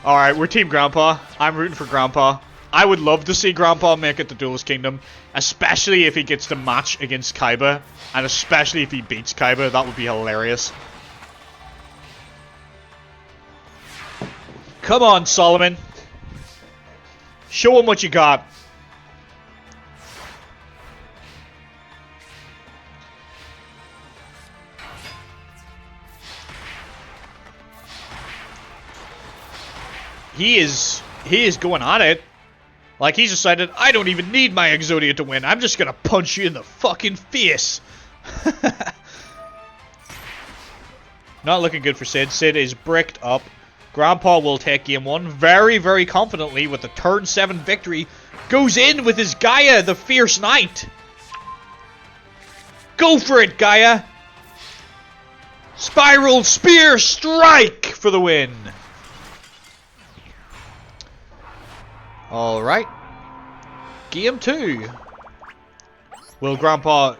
Alright, we're Team Grandpa. I'm rooting for Grandpa. I would love to see Grandpa make it to Duelist Kingdom, especially if he gets the match against Kaiba, and especially if he beats Kaiba. That would be hilarious. Come on, Solomon. Show him what you got. He is going at it. Like, he's decided, I don't even need my Exodia to win. I'm just gonna punch you in the fucking face. Not looking good for Sid. Sid is bricked up. Grandpa will take game 1 very, very confidently with a turn 7 victory. Goes in with his Gaia, the Fierce Knight. Go for it, Gaia. Spiral Spear Strike for the win. Alright. Game 2. Will Grandpa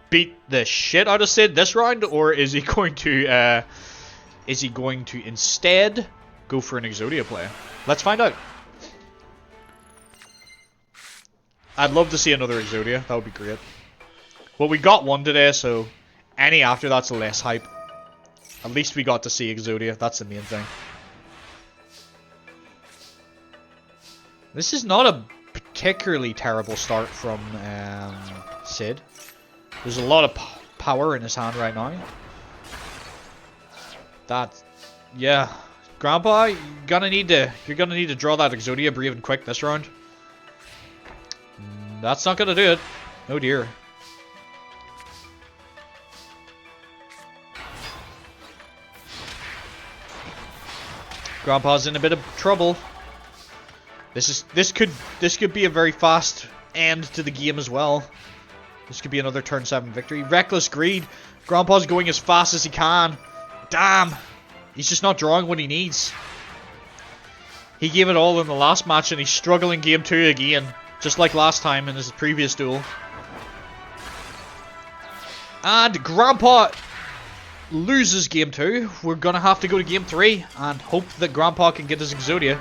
beat the shit out of Sid this round, or is he going to instead go for an Exodia play? Let's find out. I'd love to see another Exodia. That would be great. Well, we got one today, so any after that's less hype. At least we got to see Exodia. That's the main thing. This is not a particularly terrible start from Sid. There's a lot of power in his hand right now. Yeah, Grandpa, you're gonna need to draw that Exodia brave and quick this round. That's not gonna do it. Oh dear. Grandpa's in a bit of trouble. This could be a very fast end to the game as well. This could be another turn 7 victory. Reckless Greed. Grandpa's going as fast as he can. Damn. He's just not drawing what he needs. He gave it all in the last match and he's struggling game 2 again. Just like last time in his previous duel. And Grandpa loses game 2. We're gonna have to go to game 3 and hope that Grandpa can get his Exodia.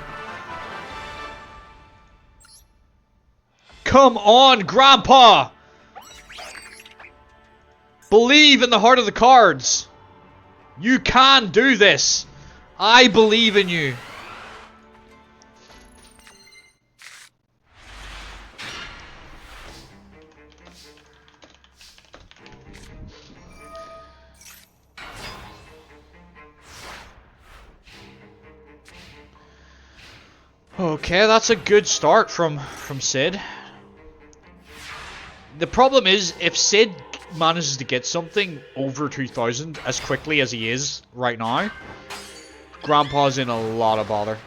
Come on, Grandpa! Believe in the heart of the cards. You can do this. I believe in you. Okay, that's a good start from Sid. The problem is, if Sid manages to get something over 2,000 as quickly as he is right now, Grandpa's in a lot of bother.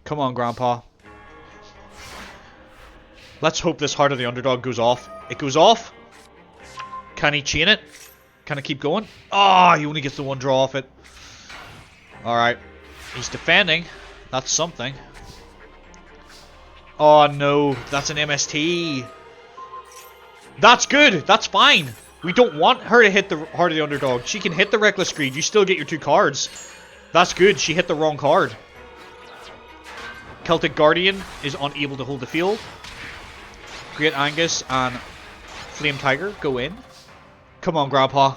Come on, Grandpa. Let's hope this Heart of the Underdog goes off. It goes off. Can he chain it? Can it keep going? Ah, he only gets the one draw off it. Alright. He's defending. That's something. Oh no, that's an MST. That's good. That's fine. We don't want her to hit the Heart of the Underdog. She can hit the Reckless Greed. You still get your 2 cards. That's good. She hit the wrong card. Celtic Guardian is unable to hold the field. Great Angus and Flame Tiger go in. Come on, Grandpa.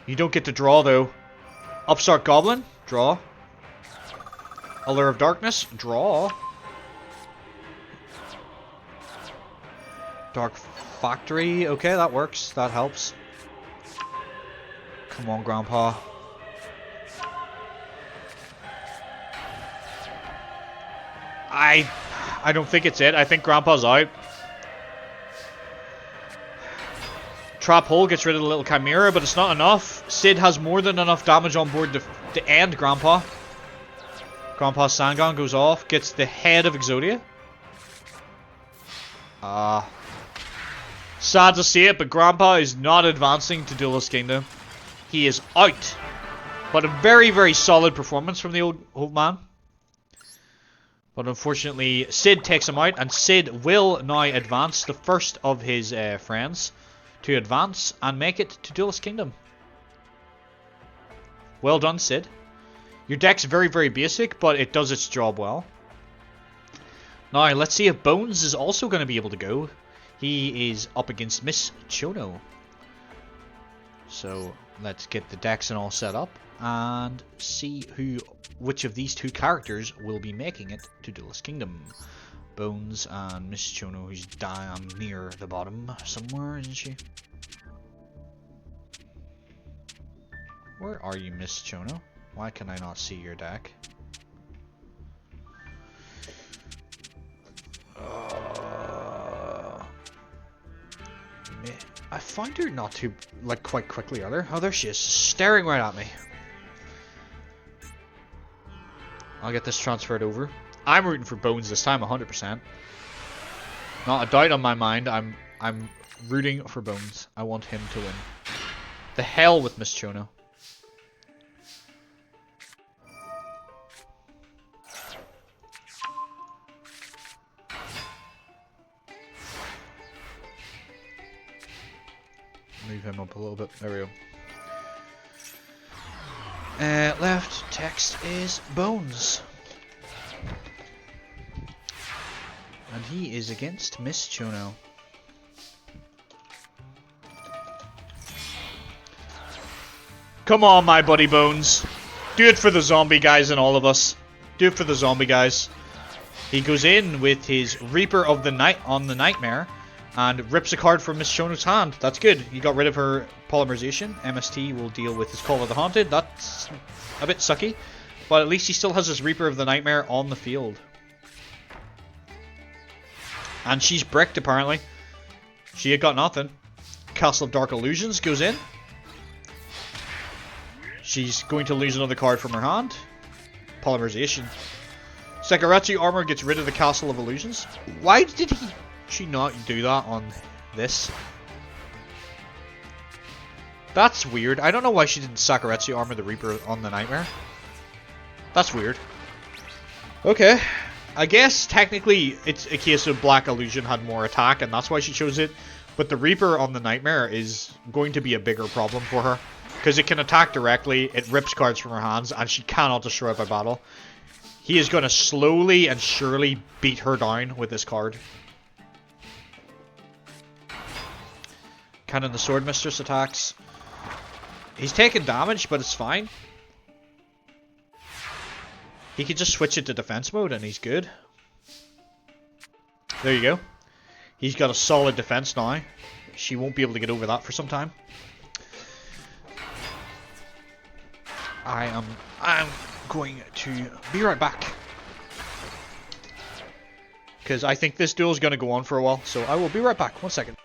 You don't get to draw, though. Upstart Goblin. Draw. Allure of Darkness. Draw. Dark Factory. Okay, that works. That helps. Come on, Grandpa. I don't think it's it. I think Grandpa's out. Trap Hole gets rid of the little Chimera, but it's not enough. Sid has more than enough damage on board to end Grandpa. Grandpa's Sangon goes off, gets the head of Exodia. Sad to see it, but Grandpa is not advancing to Duelist Kingdom. He is out. But a very, very solid performance from the old man. But unfortunately, Sid takes him out, and Sid will now advance, the first of his friends to advance and make it to Duelist Kingdom. Well done, Sid. Your deck's very, very basic, but it does its job well. Now, let's see if Bones is also going to be able to go. He is up against Miss Chono. So, let's get the decks and all set up and see which of these 2 characters will be making it to Duelist Kingdom. Bones and Miss Chono, who's down near the bottom somewhere, isn't she? Where are you, Miss Chono? Why can I not see your deck? find her not too, like, quite quickly either. Oh, there she is, staring right at me. I'll get this transferred over. I'm rooting for Bones this time, 100%. Not a doubt on my mind. I'm rooting for Bones. I want him to win. The hell with Miss Chono. Move him up a little bit. There we go. Left text is Bones. And he is against Miss Chono. Come on, my buddy Bones. Do it for the zombie guys and all of us. Do it for the zombie guys. He goes in with his Reaper of the Night on the Nightmare and rips a card from Miss Chono's hand. That's good. He got rid of her polymerization. MST will deal with his Call of the Haunted. That's a bit sucky. But at least he still has his Reaper of the Nightmare on the field. And she's bricked, apparently. She had got nothing. Castle of Dark Illusions goes in. She's going to lose another card from her hand. Polymerization. Sakaratsu Armor gets rid of the Castle of Illusions. Why did she not do that on this? That's weird. I don't know why she didn't Sakaratsu Armor the Reaper on the Nightmare. That's weird. Okay. I guess technically it's a case of Black Illusion had more attack and that's why she chose it. But the Reaper on the Nightmare is going to be a bigger problem for her. Because it can attack directly, it rips cards from her hands, and she cannot destroy it by battle. He is going to slowly and surely beat her down with this card. Cannon the Sword Mistress attacks. He's taking damage, but it's fine. He can just switch it to defense mode and he's good. There you go. He's got a solid defense now. She won't be able to get over that for some time. I'm going to be right back. Because I think this duel is going to go on for a while. So I will be right back. 1 second.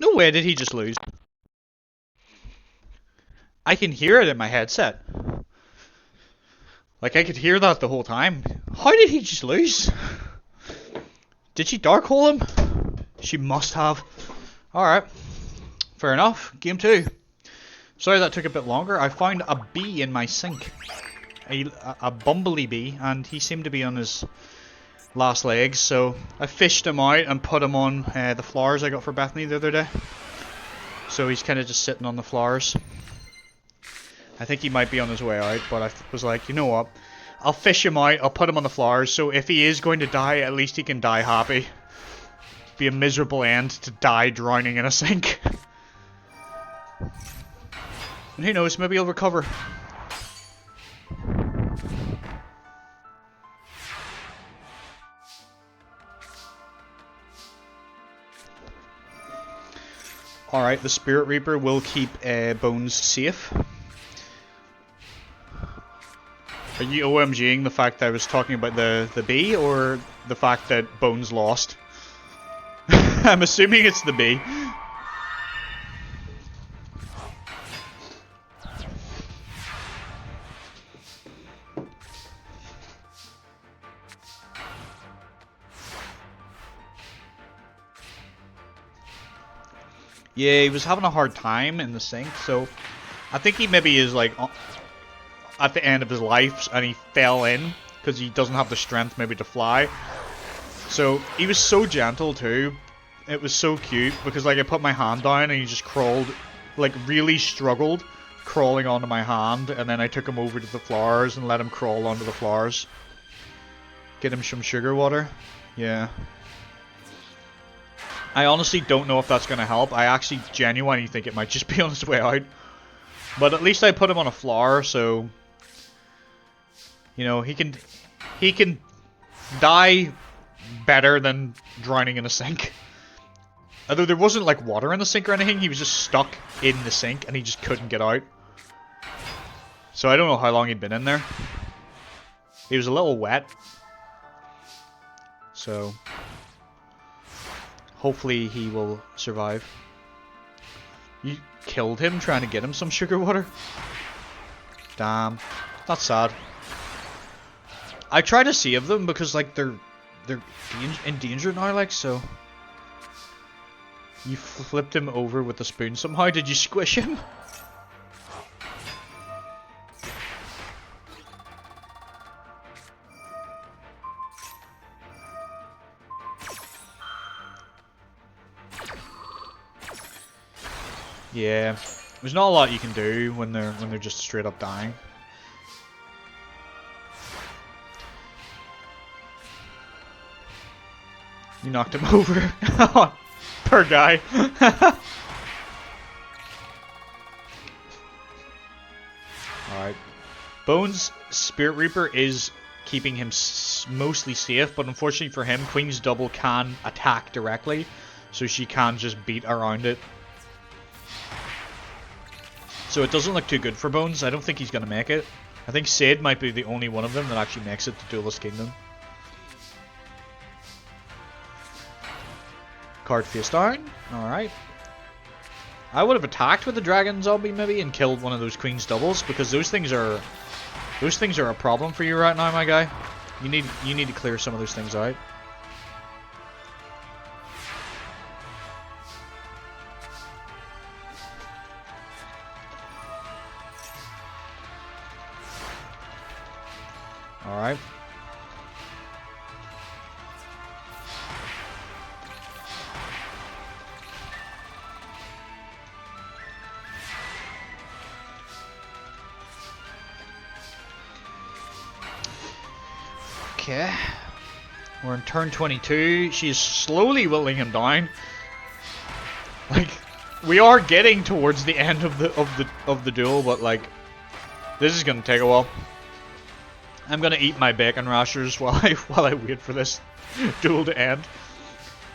No way did he just lose. I can hear it in my headset. Like, I could hear that the whole time. How did he just lose? Did she dark hole him? She must have. Alright. Fair enough. Game 2. Sorry that took a bit longer. I found a bee in my sink. A bumblebee bee, and he seemed to be on his last legs, so I fished him out and put him on the flowers I got for Bethany the other day. So he's kind of just sitting on the flowers. I think he might be on his way out, but I was like, you know what? I'll fish him out, I'll put him on the flowers, so if he is going to die, at least he can die happy. Be a miserable end to die drowning in a sink. And who knows, maybe he'll recover. Alright, the Spirit Reaper will keep Bones safe. Are you OMGing the fact that I was talking about the bee, or the fact that Bones lost? I'm assuming it's the bee. Yeah, he was having a hard time in the sink, so I think he maybe is like at the end of his life and he fell in because he doesn't have the strength maybe to fly. So he was so gentle too. It was so cute because like I put my hand down and he just crawled, like really struggled crawling onto my hand, and then I took him over to the flowers and let him crawl onto the flowers. Get him some sugar water. Yeah. I honestly don't know if that's going to help. I actually genuinely think it might just be on its way out. But at least I put him on a flower, so you know, he can die better than drowning in a sink. Although there wasn't like water in the sink or anything, he was just stuck in the sink and he just couldn't get out. So I don't know how long he'd been in there. He was a little wet. So hopefully he will survive. You killed him trying to get him some sugar water? Damn. That's sad. I try to save them because like they're in danger now, like, so. You flipped him over with the spoon somehow. Did you squish him? Yeah, there's not a lot you can do when they're just straight up dying. You knocked him over. Poor guy. Alright. Bones' Spirit Reaper is keeping him mostly safe, but unfortunately for him, Queen's Double can attack directly, so she can just beat around it. So it doesn't look too good for Bones. I don't think he's going to make it. I think Sid might be the only one of them that actually makes it to Duelist Kingdom. Card face down. Alright. I would have attacked with the Dragon Zombie maybe and killed one of those Queen's Doubles, because those things are a problem for you right now, my guy. You need to clear some of those things out. Alright. Okay. We're in turn 22. She's slowly whittling him down. Like, we are getting towards the end of the duel, but like, this is gonna take a while. I'm gonna eat my bacon rashers while I wait for this duel to end.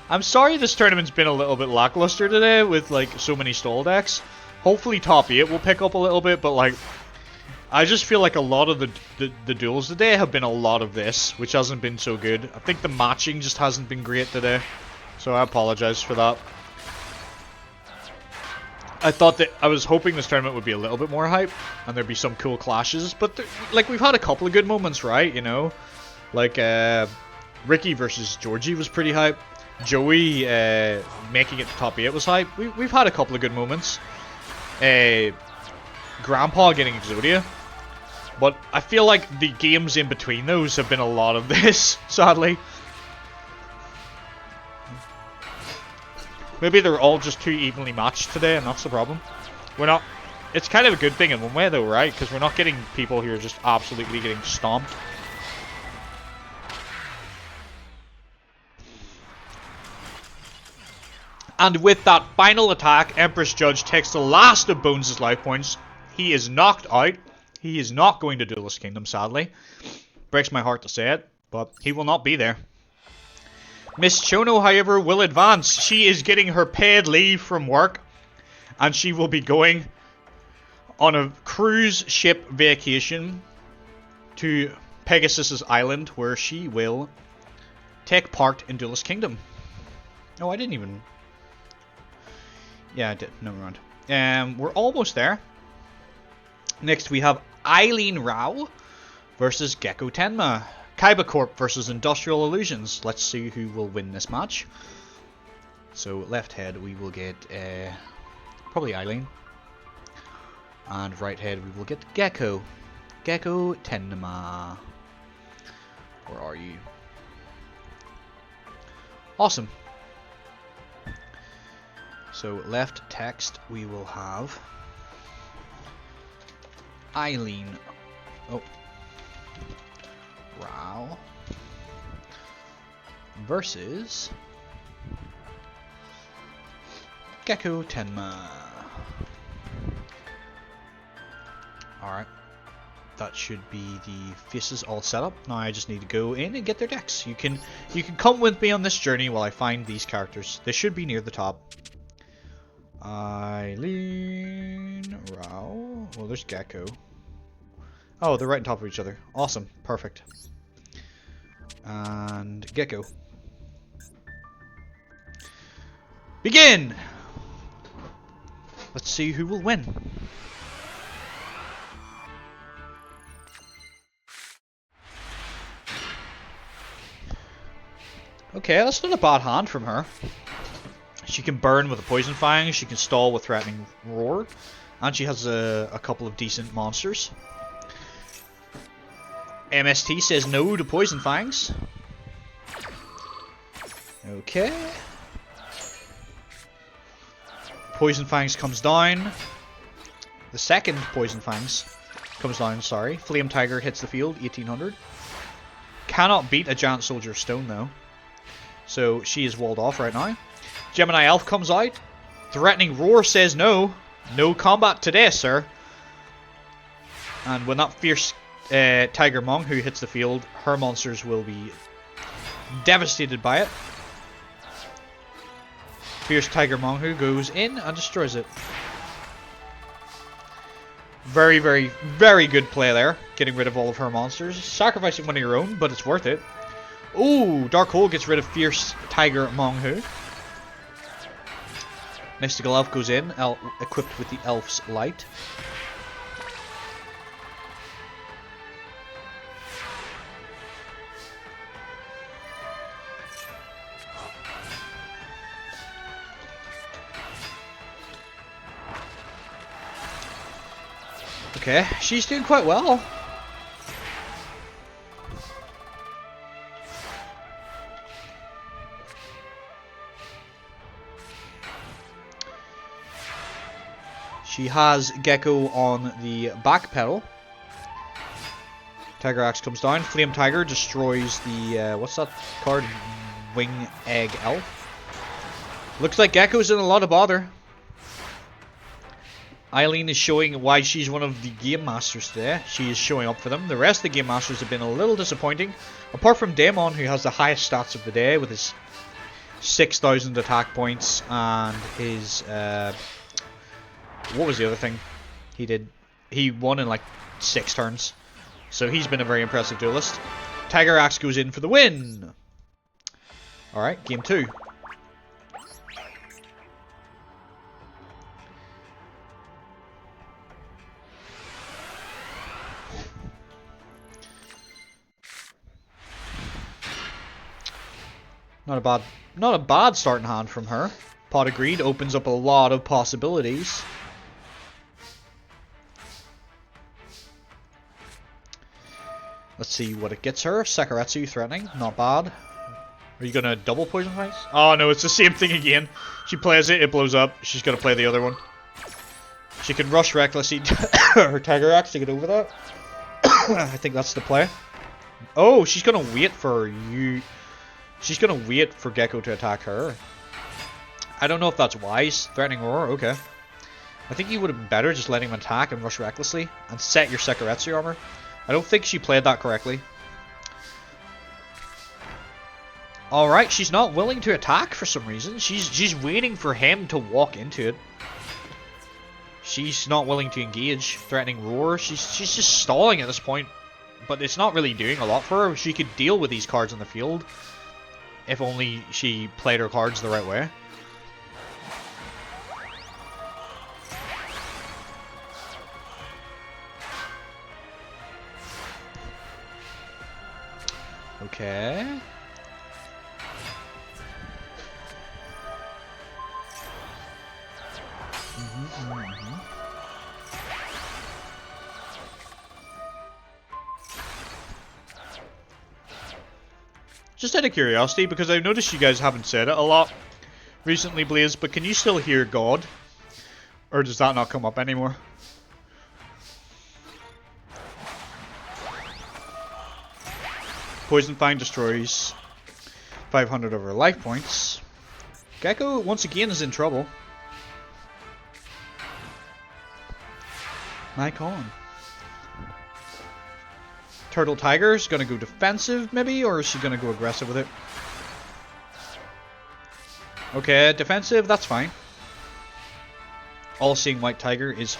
I'm sorry this tournament's been a little bit lackluster today with like so many stall decks. Hopefully top 8 will pick up a little bit, but like, I just feel like a lot of the duels today have been a lot of this, which hasn't been so good. I think the matching just hasn't been great today, so I apologize for that. I was hoping this tournament would be a little bit more hype, and there'd be some cool clashes. But like we've had a couple of good moments, right? You know, like Ricky versus Georgie was pretty hype. Joey making it to top 8 was hype. We've had a couple of good moments. Grandpa getting Exodia. But I feel like the games in between those have been a lot of this, sadly. Maybe they're all just too evenly matched today, and that's the problem. We're not... It's kind of a good thing in one way, though, right? Because we're not getting people who are just absolutely getting stomped. And with that final attack, Empress Judge takes the last of Bones' life points. He is knocked out. He is not going to Duelist Kingdom, sadly. Breaks my heart to say it, but he will not be there. Miss Chono, however, will advance. She is getting her paid leave from work, and she will be going on a cruise ship vacation to Pegasus' Island, where she will take part in Duelist Kingdom. Oh, I didn't even... Yeah, I did. Never mind. We're almost there. Next, we have Eileen Rao versus Gecko Tenma. Kaiba Corp versus Industrial Illusions. Let's see who will win this match. So, left head, we will get probably Eileen. And right head, we will get Gecko. Gecko Tenma. Where are you? Awesome. So, left text, we will have Eileen. Oh. Rao. Versus Gecko Tenma. Alright. That should be the faces all set up. Now I just need to go in and get their decks. You can come with me on this journey while I find these characters. They should be near the top. Eileen Rao. Well, there's Gecko. Oh, they're right on top of each other. Awesome. Perfect. And Gecko. Begin! Let's see who will win. Okay, that's not a bad hand from her. She can burn with a Poison Fang, she can stall with Threatening Roar, and she has a couple of decent monsters. MST says no to Poison Fangs. Okay. Poison Fangs comes down. The second Poison Fangs comes down, sorry. Flame Tiger hits the field, 1800. Cannot beat a Giant Soldier of Stone, though. So she is walled off right now. Gemini Elf comes out. Threatening Roar says no. No combat today, sir. And when that fierce Tiger Monk who hits the field, her monsters will be devastated by it. Fierce Tiger Monk goes in and destroys it. Very, very, very good play there. Getting rid of all of her monsters. Sacrificing one of your own, but it's worth it. Ooh, Dark Hole gets rid of Fierce Tiger Monk. Mystical Elf goes in, equipped with the Elf's Light. Okay, she's doing quite well. She has Gecko on the back pedal. Tiger Axe comes down. Flame Tiger destroys the, what's that card? Wing Egg Elf. Looks like Gecko's in a lot of bother. Eileen is showing why she's one of the Game Masters today. She is showing up for them. The rest of the Game Masters have been a little disappointing. Apart from Daemon, who has the highest stats of the day with his 6,000 attack points and his, what was the other thing he did? He won in like 6 turns. So he's been a very impressive duelist. Tiger Axe goes in for the win. Alright, game 2. Not a bad starting hand from her. Pot of Greed opens up a lot of possibilities. Let's see what it gets her. Sakaretsu threatening, not bad. Are you gonna double Poison Fangs? Oh no, it's the same thing again. She plays it, it blows up. She's gonna play the other one. She can rush recklessly her Tiger Axe to get over that. I think that's the play. Oh, she's gonna wait for you. She's gonna wait for Gecko to attack her. I don't know if that's wise. Threatening Roar, okay. I think you would have been better just letting him attack and rush recklessly and set your Sakaretsu armor. I don't think she played that correctly. Alright, she's not willing to attack for some reason. She's waiting for him to walk into it. She's not willing to engage. Threatening Roar. She's just stalling at this point. But it's not really doing a lot for her. She could deal with these cards on the field. If only she played her cards the right way. Okay. Just out of curiosity, because I've noticed you guys haven't said it a lot recently, Blaze, but can you still hear God? Or does that not come up anymore? Poison Fang destroys 500 of her life points. Gecko, once again, is in trouble. Nikon. Turtle Tiger is going to go defensive, maybe? Or is she going to go aggressive with it? Okay, defensive, that's fine. All-Seeing White Tiger is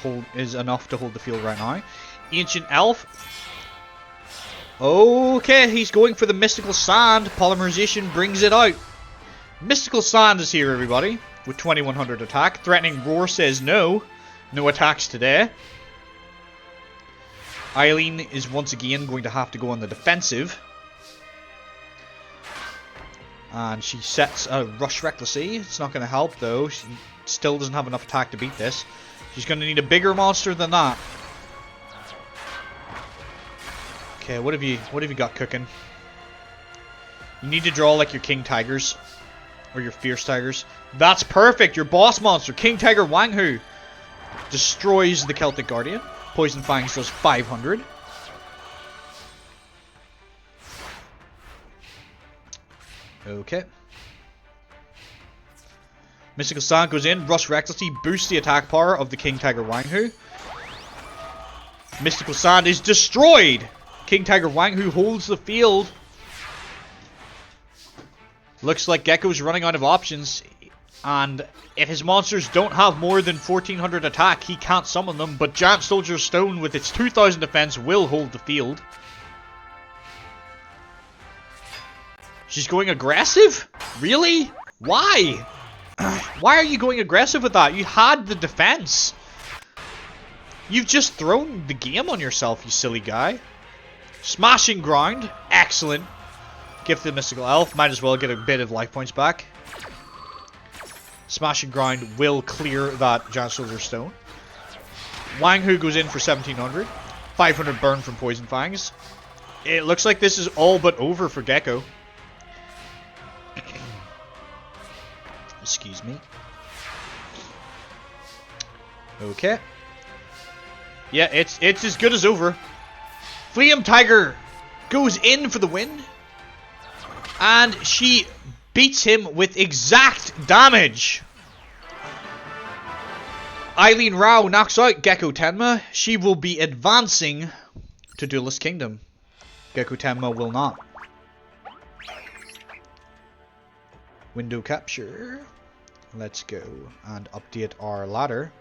enough to hold the field right now. Ancient Elf. Okay, he's going for the Mystical Sand. Polymerization brings it out. Mystical Sand is here, everybody, with 2100 attack. Threatening Roar says no. No attacks today. Eileen is once again going to have to go on the defensive. And she sets a Rush Recklessly. It's not going to help, though. She still doesn't have enough attack to beat this. She's going to need a bigger monster than that. Okay, what have you got cooking? You need to draw like your King Tigers. Or your Fierce Tigers. That's perfect! Your boss monster, King Tiger Wanghu, destroys the Celtic Guardian. Poison Fangs does 500. Okay. Mystical Sand goes in. Rush Recklessly boosts the attack power of the King Tiger Wanghu. Mystical Sand is destroyed! King Tiger Wanghu holds the field. Looks like Gecko's running out of options. And if his monsters don't have more than 1400 attack, he can't summon them. But Giant Soldier Stone with its 2000 defense will hold the field. She's going aggressive? Really? Why? Why are you going aggressive with that? You had the defense. You've just thrown the game on yourself, you silly guy. Smashing Ground. Excellent. Gift the Mystical Elf. Might as well get a bit of life points back. Smashing Ground will clear that Giant Soldier Stone. Wanghu goes in for 1700. 500 burn from Poison Fangs. It looks like this is all but over for Gecko. Excuse me. Okay. Yeah, it's as good as over. Flame Tiger goes in for the win. And she beats him with exact damage. Eileen Rao knocks out Gecko Tenma. She will be advancing to Duelist Kingdom. Gecko Tenma will not. Window capture. Let's go and update our ladder.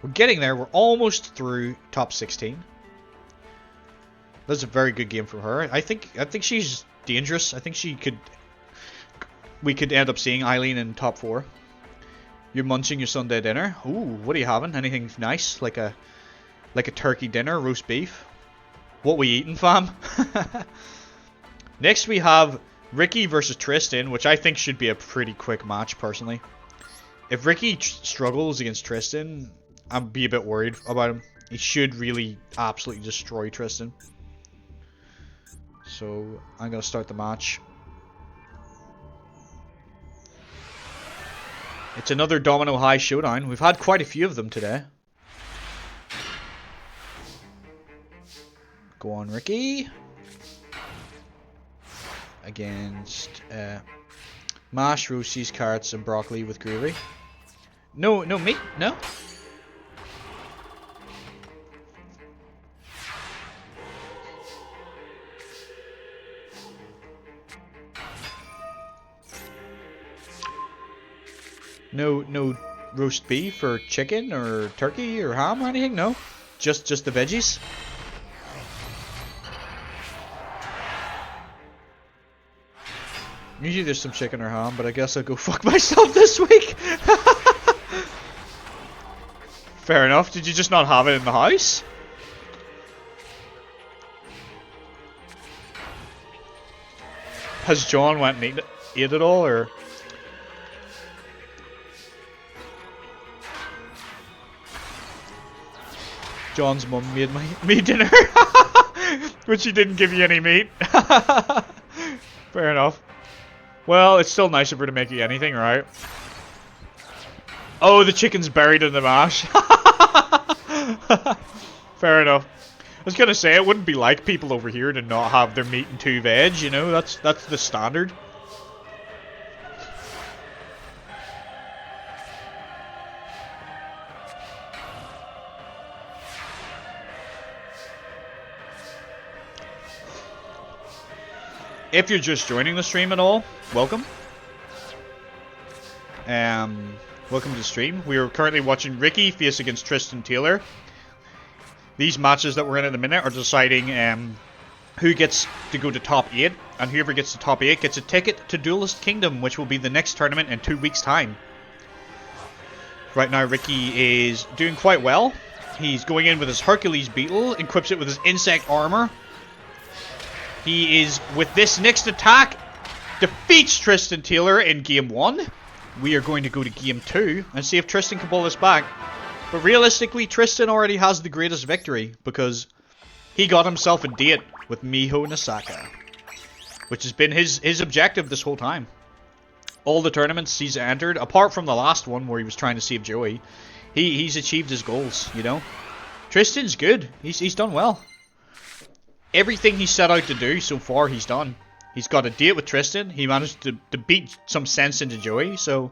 We're getting there. We're almost through top 16. That's a very good game from her. I think she's dangerous. I think we could end up seeing Eileen in top 4. You're munching your Sunday dinner. Ooh, what are you having? Anything nice? Like a turkey dinner, roast beef? What we eating, fam? Next we have Ricky versus Tristan, which I think should be a pretty quick match, personally. If Ricky struggles against Tristan, I'd be a bit worried about him. He should really absolutely destroy Tristan. So, I'm going to start the match. It's another Domino High showdown. We've had quite a few of them today. Go on, Ricky. Against mash, roasties, carrots, and broccoli with gravy. No meat? No? No roast beef or chicken or turkey or ham or anything? No? Just the veggies? Usually there's some chicken or ham, but I guess I'll go fuck myself this week. Fair enough. Did you just not have it in the house? Has John went and ate it all, or? John's mum made me dinner, but she didn't give you any meat. Fair enough. Well, it's still nice of her to make you anything, right? Oh, the chicken's buried in the mash. Fair enough. I was gonna say, it wouldn't be like people over here to not have their meat and 2 veg, you know? That's the standard. If you're just joining the stream at all, welcome. Welcome to the stream. We are currently watching Ricky face against Tristan Taylor. These matches that we're in at the minute are deciding who gets to go to top 8, and whoever gets to top 8 gets a ticket to Duelist Kingdom, which will be the next tournament in 2 weeks' time. Right now, Ricky is doing quite well. He's going in with his Hercules Beetle, equips it with his Insect Armor. He is, with this next attack, defeats Tristan Taylor in Game 1. We are going to go to Game 2 and see if Tristan can pull this back. But realistically, Tristan already has the greatest victory because he got himself a date with Miho Nasaka, which has been his objective this whole time. All the tournaments he's entered, apart from the last one where he was trying to save Joey, he's achieved his goals, you know? Tristan's good. He's done well. Everything he set out to do so far, he's done. He's got a date with Tristan. He managed to beat some sense into Joey, so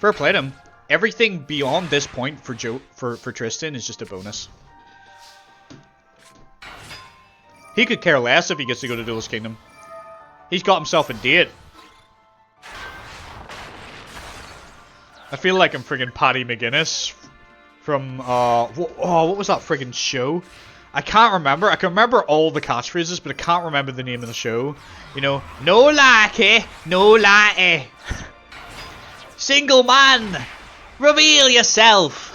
fair play to him. Everything beyond this point for Tristan is just a bonus. He could care less if he gets to go to Duelist Kingdom. He's got himself a date. I feel like I'm friggin' Paddy McGuinness from, what was that friggin' show? I can't remember. I can remember all the catchphrases, but I can't remember the name of the show. You know, no like, no like. Single man, reveal yourself.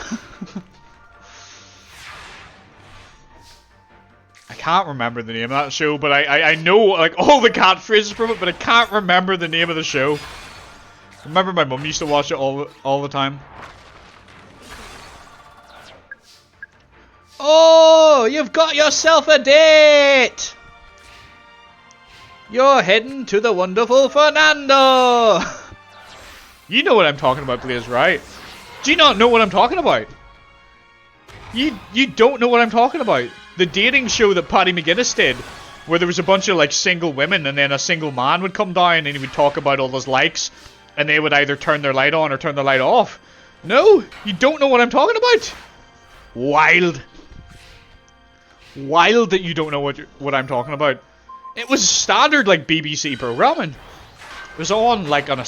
I can't remember the name of that show, but I know like all the catchphrases from it, but I can't remember the name of the show. I remember my mum used to watch it all the time. Oh, you've got yourself a date! You're heading to the wonderful Fernando! You know what I'm talking about, Blaze, right? Do you not know what I'm talking about? You don't know what I'm talking about. The dating show that Paddy McGuinness did, where there was a bunch of like single women and then a single man would come down and he would talk about all those likes and they would either turn their light on or turn their light off. No, you don't know what I'm talking about. Wild. Wild that you don't know what I'm talking about. It was standard like BBC programming. It was on like on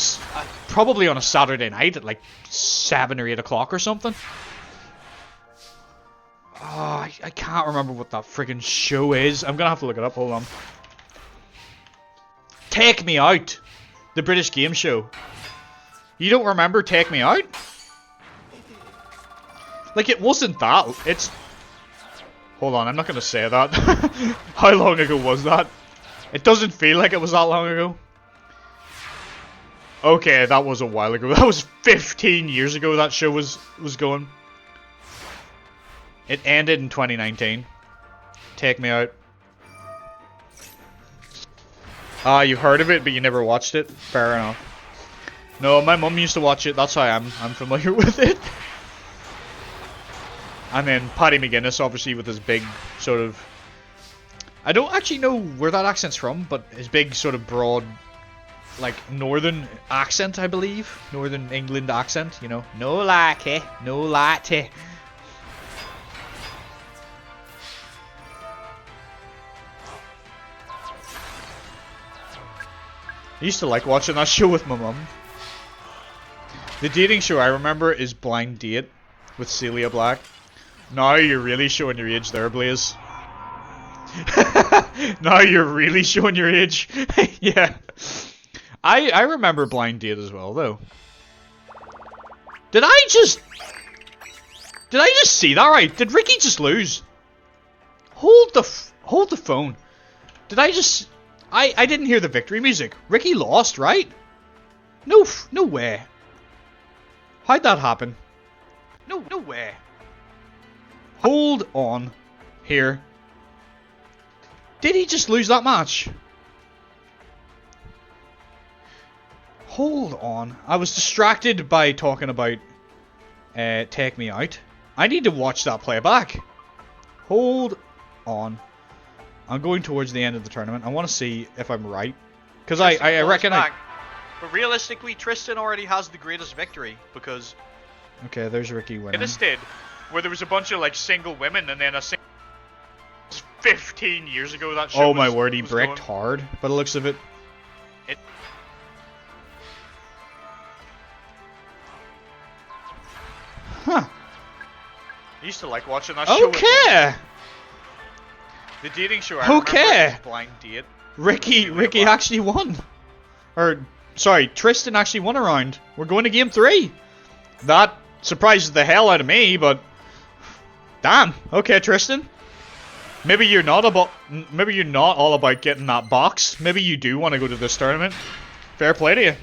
probably on a Saturday night at like 7 or 8 o'clock or something. Oh, I can't remember what that friggin' show is. I'm gonna have to look it up. Hold on. Take Me Out, the British game show. You don't remember Take Me Out? Like it wasn't that. It's. Hold on, I'm not gonna say that. How long ago was that? It doesn't feel like it was that long ago. Okay, that was a while ago. That was 15 years ago that show was going. It ended in 2019. Take me out. Ah, you've heard of it, but you never watched it? Fair enough. No, my mum used to watch it. That's how I'm familiar with it. And then Paddy McGuinness, obviously, with his big sort of... I don't actually know where that accent's from, but his big sort of broad, like, northern accent, I believe. Northern England accent, you know. No latte, no latte. I used to like watching that show with my mum. The dating show I remember is Blind Date with Celia Black. Now you're really showing your age there, Blaze. Now you're really showing your age. Yeah. I remember Blind Date as well, though. Did I just see that right? Did Ricky just lose? Hold the phone. Did I just... I didn't hear the victory music. Ricky lost, right? No way. How'd that happen? No way. Hold on. Here. Did he just lose that match? Hold on. I was distracted by talking about Take Me Out. I need to watch that playback. Hold on. I'm going towards the end of the tournament. I want to see if I'm right. Because I reckon I... But realistically, Tristan already has the greatest victory. Because... Okay, there's Ricky winning. Instead, where there was a bunch of like single women and then a single... 15 years ago that show. Oh my word, he bricked hard by the looks of it. Huh. I used to like watching that show. Okay. The dating show. Okay. Blind Date. Ricky actually won. Or sorry, Tristan actually won a round. We're going to game 3. That surprises the hell out of me, but damn. Okay, Tristan. Maybe you're not all about getting that box. Maybe you do want to go to this tournament. Fair play to you.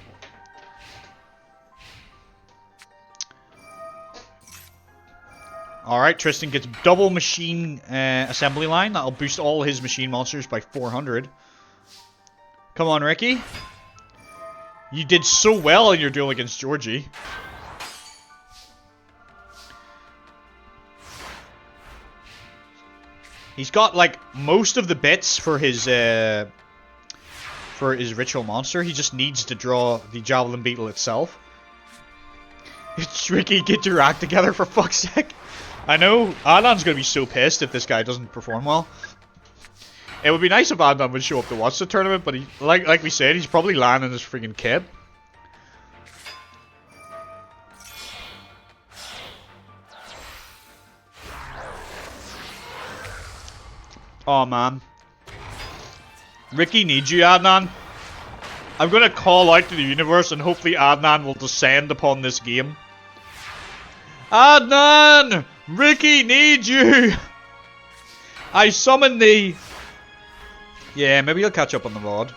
Alright, Tristan gets double machine assembly line. That'll boost all his machine monsters by 400. Come on, Ricky. You did so well in your duel against Georgie. He's got like most of the bits for his ritual monster. He just needs to draw the javelin beetle itself. It's Ricky, get your act together for fuck's sake. I know Adnan's gonna be so pissed if this guy doesn't perform well. It would be nice if Adnan would show up to watch the tournament, but he, like we said, he's probably lying in his freaking kit. Oh man. Ricky needs you, Adnan. I'm gonna call out to the universe and hopefully Adnan will descend upon this game. Adnan! Ricky needs you! I summon thee! Yeah, maybe he'll catch up on the VOD.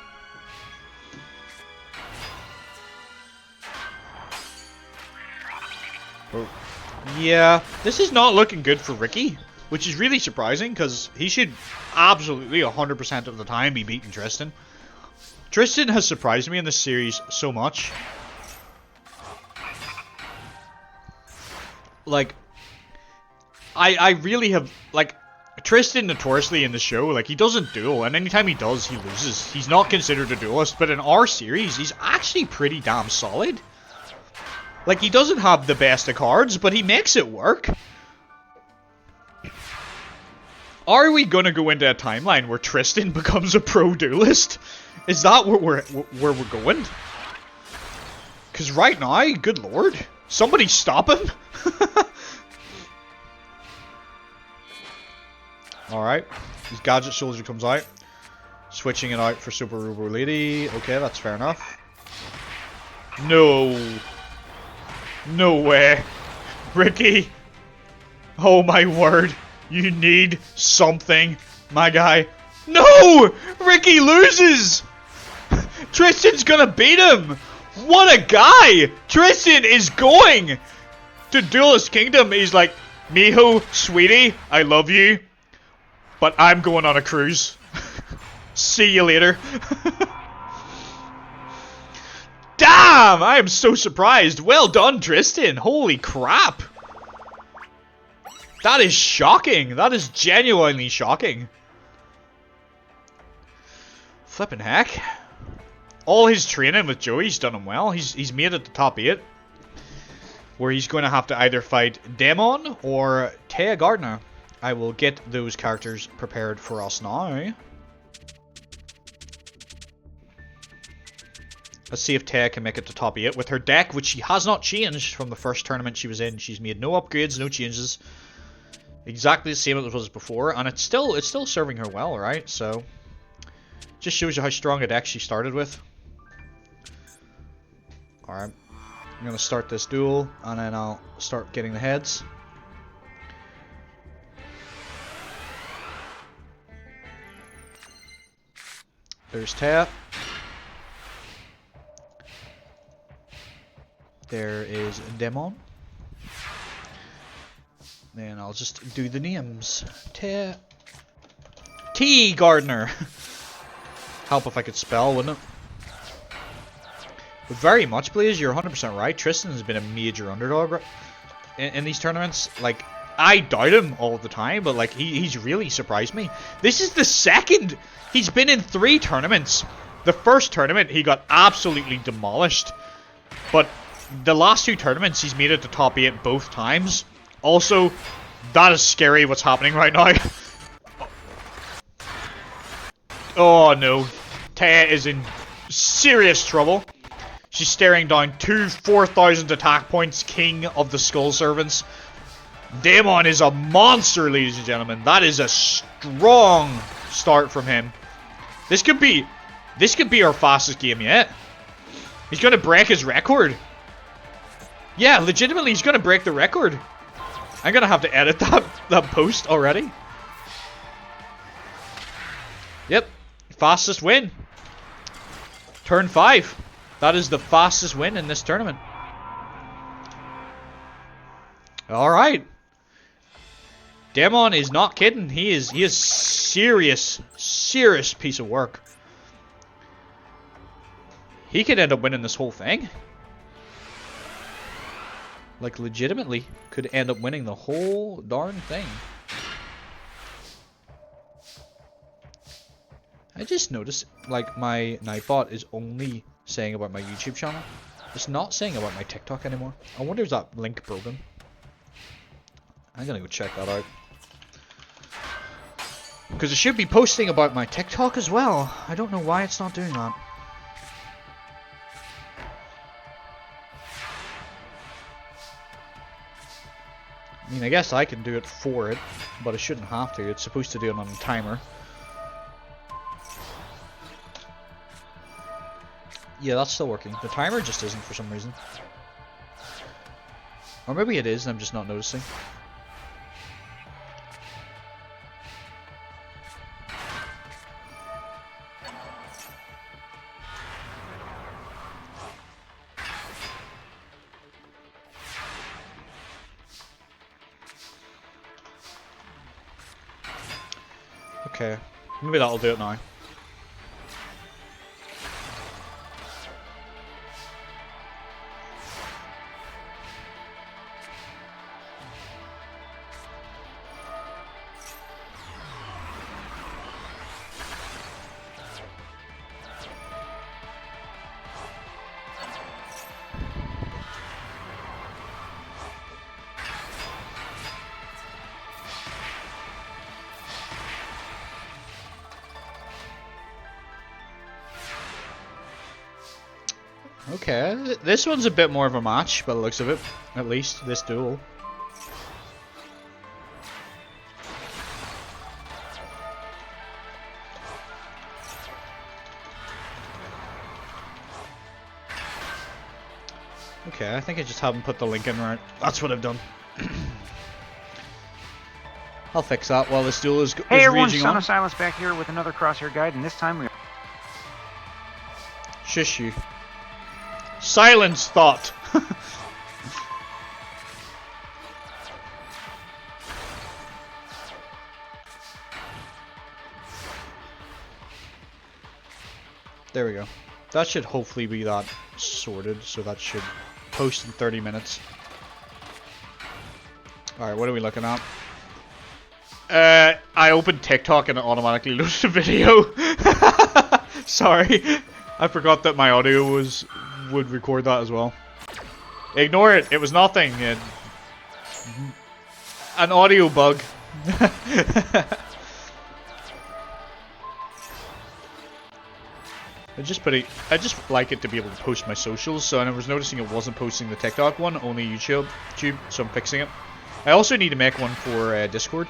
Oh. Yeah, this is not looking good for Ricky. Which is really surprising, because he should absolutely 100% of the time be beating Tristan. Tristan has surprised me in this series so much. Like, I really have, like, Tristan notoriously in the show, like, he doesn't duel, and anytime he does, he loses. He's not considered a duelist, but in our series, he's actually pretty damn solid. Like, he doesn't have the best of cards, but he makes it work. Are we gonna go into a timeline where Tristan becomes a pro duelist? Is that where we're going? Because right now, good lord, somebody stop him! Alright, his Gadget Soldier comes out. Switching it out for Super Robo Lady. Okay, that's fair enough. No. No way. Ricky. Oh my word. You need something, my guy. No! Ricky loses! Tristan's gonna beat him! What a guy! Tristan is going to Duelist Kingdom. He's like, Miho, sweetie, I love you, but I'm going on a cruise. See you later. Damn! I am so surprised. Well done, Tristan. Holy crap. That is shocking. That is genuinely shocking. Flippin' heck. All his training with Joey's done him well. He's made it to top 8. Where he's going to have to either fight Demon or Taya Gardner. I will get those characters prepared for us now. Let's see if Taya can make it to top 8 with her deck, which she has not changed from the first tournament she was in. She's made no upgrades, no changes. Exactly the same as it was before, and it's still serving her well, right? So, just shows you how strong a deck she started with. Alright, I'm going to start this duel, and then I'll start getting the heads. There's Taya. There is Demon. Then I'll just do the names. T Gardner. Help if I could spell, wouldn't it? But very much, please. You're 100% right. Tristan has been a major underdog in these tournaments. Like, I doubt him all the time, but like he's really surprised me. This is the second. He's been in 3 tournaments. The first tournament he got absolutely demolished, but the last 2 tournaments he's made it to top 8 both times. Also, that is scary what's happening right now. Oh no, Taya is in serious trouble. She's staring down 2 4,000 attack points, King of the Skull Servants. Damon is a monster, ladies and gentlemen. That is a strong start from him. This could be our fastest game yet. He's gonna break his record. Yeah, legitimately, he's gonna break the record. I'm gonna have to edit that post already. Yep, fastest win. Turn 5. That is the fastest win in this tournament. Alright. Demon is not kidding. He is serious piece of work. He could end up winning this whole thing. Like, legitimately could end up winning the whole darn thing. I just noticed, like, my Nightbot is only saying about my YouTube channel. It's not saying about my TikTok anymore. I wonder if that link broken. I'm gonna go check that out. Because it should be posting about my TikTok as well. I don't know why it's not doing that. I mean, I guess I can do it for it, but I shouldn't have to. It's supposed to do it on a timer. Yeah, that's still working. The timer just isn't for some reason. Or maybe it is and I'm just not noticing. Okay, maybe that'll do it now. Okay, this one's a bit more of a match by the looks of it, at least, this duel. Okay, I think I just haven't put the link in right. That's what I've done. I'll fix that while this duel is Hey everyone, raging Son on. of Silence back here with another Crosshair guide, and this time we are... Shush you. Silence thought. There we go. That should hopefully be that sorted, so that should post in 30 minutes. Alright, what are we looking at? I opened TikTok and it automatically loaded a video. Sorry. I forgot that my audio would record that as well. Ignore it. It was nothing. An audio bug. I just like it to be able to post my socials, so I was noticing it wasn't posting the TikTok one, only YouTube, so I'm fixing it. I also need to make one for Discord.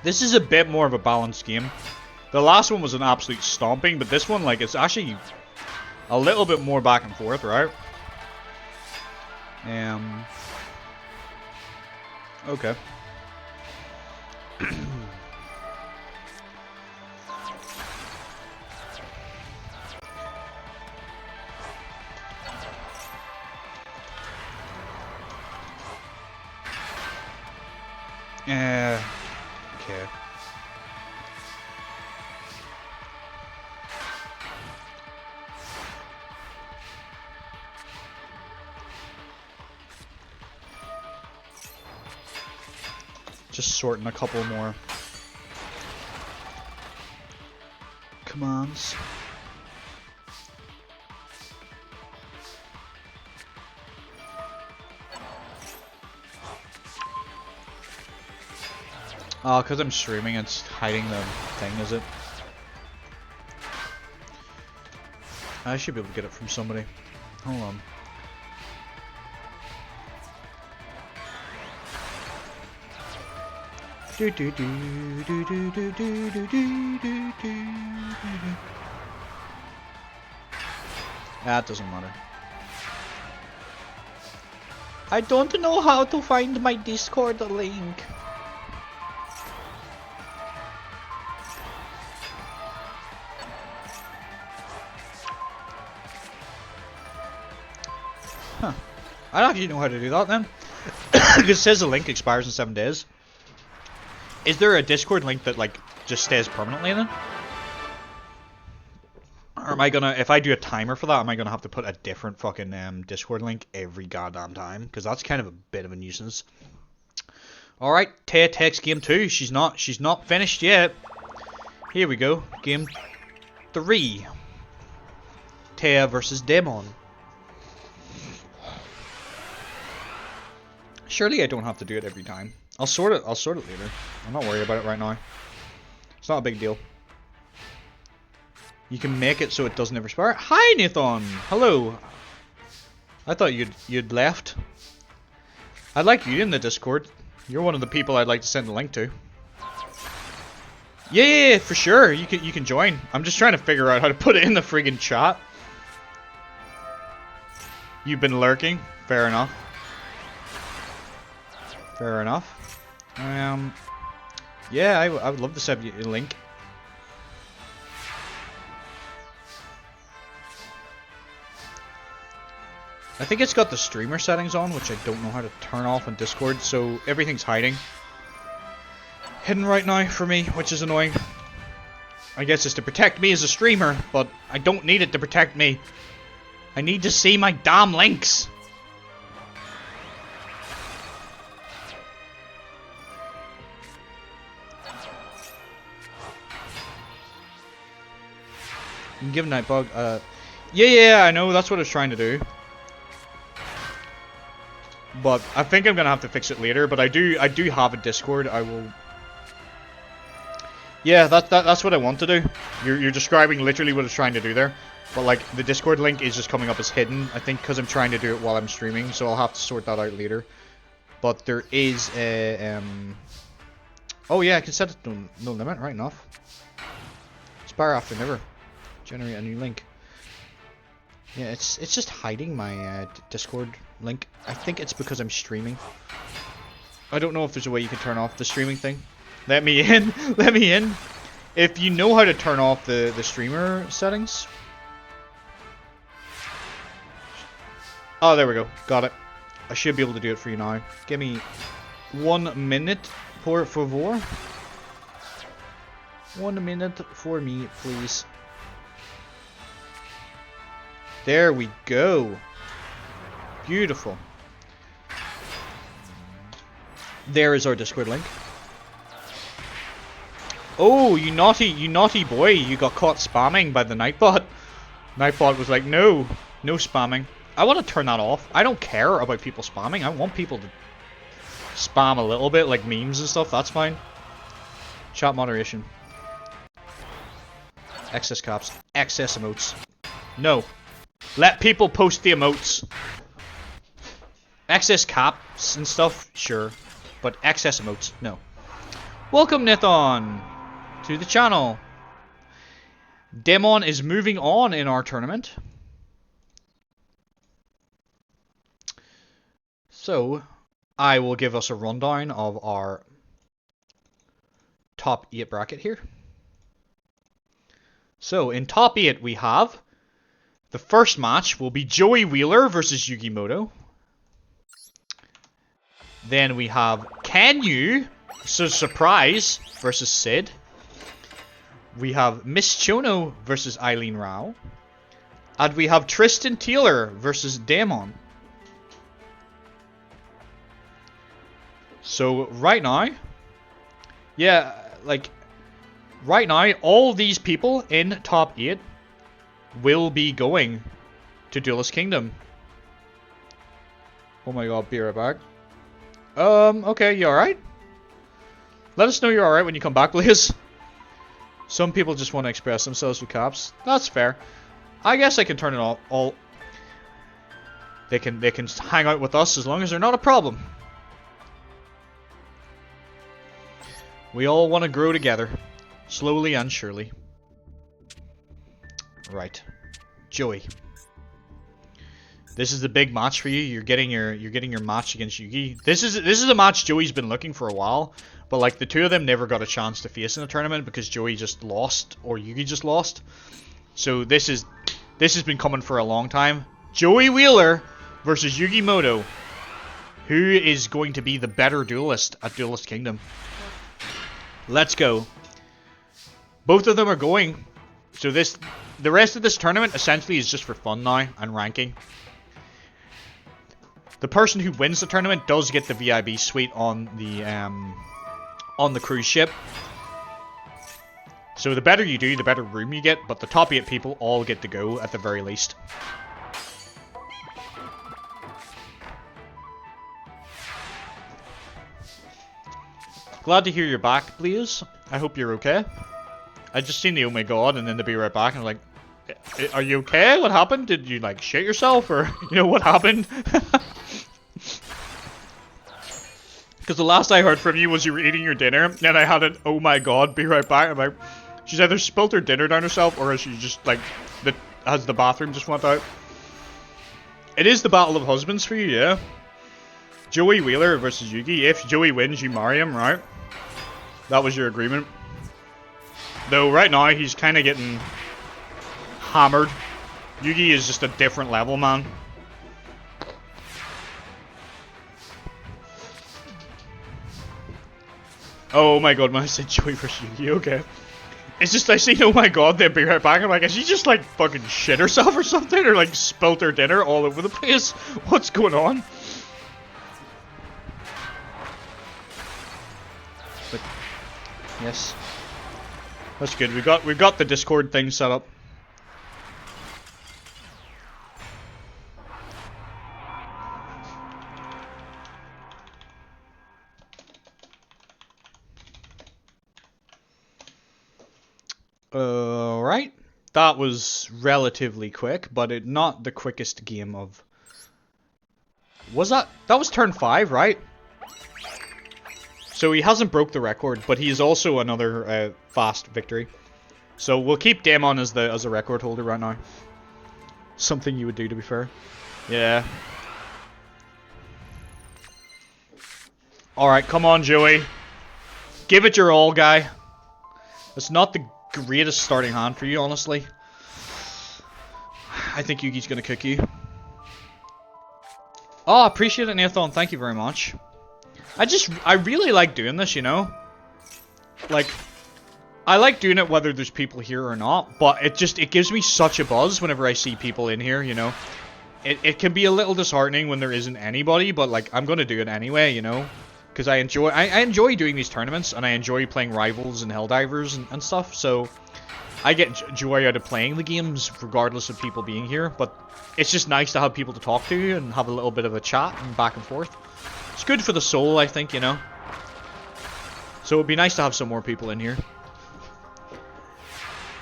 This is a bit more of a balanced game. The last one was an absolute stomping, but this one, like, it's actually a little bit more back and forth, right? Okay. Okay. Just sorting a couple more commands. Oh, because I'm streaming, it's hiding the thing, is it? I should be able to get it from somebody. Hold on. That doesn't matter. I don't know how to find my Discord link. Huh. I don't actually know how to do that then. It says the link expires in 7 days. Is there a Discord link that, like, just stays permanently then? Or am I gonna, if I do a timer for that, am I gonna have to put a different fucking Discord link every goddamn time? Because that's kind of a bit of a nuisance. Alright, Taya takes game 2. She's not finished yet. Here we go. Game 3. Taya versus Demon. Surely I don't have to do it every time. I'll sort it later. I'm not worried about it right now. It's not a big deal. You can make it so it doesn't ever expire. Hi Nathan! Hello! I thought you'd left. I'd like you in the Discord. You're one of the people I'd like to send the link to. Yeah, for sure. You can join. I'm just trying to figure out how to put it in the friggin' chat. You've been lurking? Fair enough. Fair enough. Yeah, I would love to send you a link. I think it's got the streamer settings on, which I don't know how to turn off on Discord, so everything's hiding. Hidden right now for me, which is annoying. I guess it's to protect me as a streamer, but I don't need it to protect me. I need to see my damn links. You can give Nightbug, yeah, I know, that's what I was trying to do. But I think I'm gonna have to fix it later, but I do have a Discord, I will... Yeah, that's what I want to do. You're describing literally what I was trying to do there. But, like, the Discord link is just coming up as hidden, I think, because I'm trying to do it while I'm streaming, so I'll have to sort that out later. But there is a, oh yeah, I can set it to no limit, right enough. Expire after never. Generate a new link. Yeah, it's just hiding my Discord link. I think it's because I'm streaming. I don't know if there's a way you can turn off the streaming thing. Let me in. Let me in. If you know how to turn off the streamer settings. Oh, there we go. Got it. I should be able to do it for you now. Give me 1 minute, por favor. 1 minute for me, please. There we go. Beautiful. There is our Discord link. Oh, you naughty boy. You got caught spamming by the Nightbot. Nightbot was like, no spamming. I want to turn that off. I don't care about people spamming. I want people to spam a little bit, like memes and stuff. That's fine. Chat moderation. Excess caps. Excess emotes. No. Let people post the emotes. Excess caps and stuff, sure. But excess emotes, no. Welcome, Nithon, to the channel. Demon is moving on in our tournament. So, I will give us a rundown of our top 8 bracket here. So, in top 8 we have the first match will be Joey Wheeler versus Yugioh. Then we have Can You, so surprise, versus Sid. We have Miss Chono versus Eileen Rao. And we have Tristan Taylor versus Damon. So right now, yeah, like right now, all these people in top 8 will be going to Duelist Kingdom. Oh my god, be right back. Okay, you alright? Let us know you're alright when you come back, please. Some people just want to express themselves with caps. That's fair. I guess I can turn it all. They can hang out with us as long as they're not a problem. We all want to grow together, slowly and surely. Right, Joey. This is the big match for you. You're getting your match against Yugi. This is a match Joey's been looking for a while, but like the two of them never got a chance to face in the tournament because Joey just lost or Yugi just lost. So this has been coming for a long time. Joey Wheeler versus Yugioh. Who is going to be the better duelist at Duelist Kingdom? Let's go. Both of them are going. So the rest of this tournament essentially is just for fun now and ranking. The person who wins the tournament does get the VIB suite on the cruise ship. So the better you do, the better room you get, but the top 8 people all get to go at the very least. Glad to hear you're back, Blaze. I hope you're okay. I just seen the oh my god and then the be right back and I'm like, are you okay? What happened? Did you like shit yourself or you know what happened? Because the last I heard from you was you were eating your dinner and I had an oh my god be right back. I'm like, she's either spilled her dinner down herself or she just like has the bathroom just went out. It is the battle of husbands for you, yeah. Joey Wheeler versus Yugi. If Joey wins, you marry him, right? That was your agreement. Though right now he's kind of getting hammered. Yugi is just a different level, man. Oh my god, man, I said Joey versus Yugi, okay. It's just I see oh my god, then be right back. I'm like, is she just like fucking shit herself or something? Or like spilt her dinner all over the place? What's going on? But, yes. That's good. We've got the Discord thing set up. Alright. That was relatively quick, but not the quickest game of... Was that? That was turn 5, right? So he hasn't broke the record, but he is also another fast victory. So we'll keep Damon as the record holder right now. Something you would do, to be fair. Yeah. Alright, come on, Joey. Give it your all, guy. It's not the greatest starting hand for you, honestly. I think Yugi's gonna cook you. Oh, appreciate it, Nathan. Thank you very much. I really like doing this, you know? Like, I like doing it whether there's people here or not, but it gives me such a buzz whenever I see people in here, you know? It can be a little disheartening when there isn't anybody, but like, I'm gonna do it anyway, you know? Because I enjoy doing these tournaments, and I enjoy playing Rivals and Helldivers and stuff, so I get joy out of playing the games regardless of people being here, but it's just nice to have people to talk to and have a little bit of a chat and back and forth. It's good for the soul, I think, you know? So it'd be nice to have some more people in here.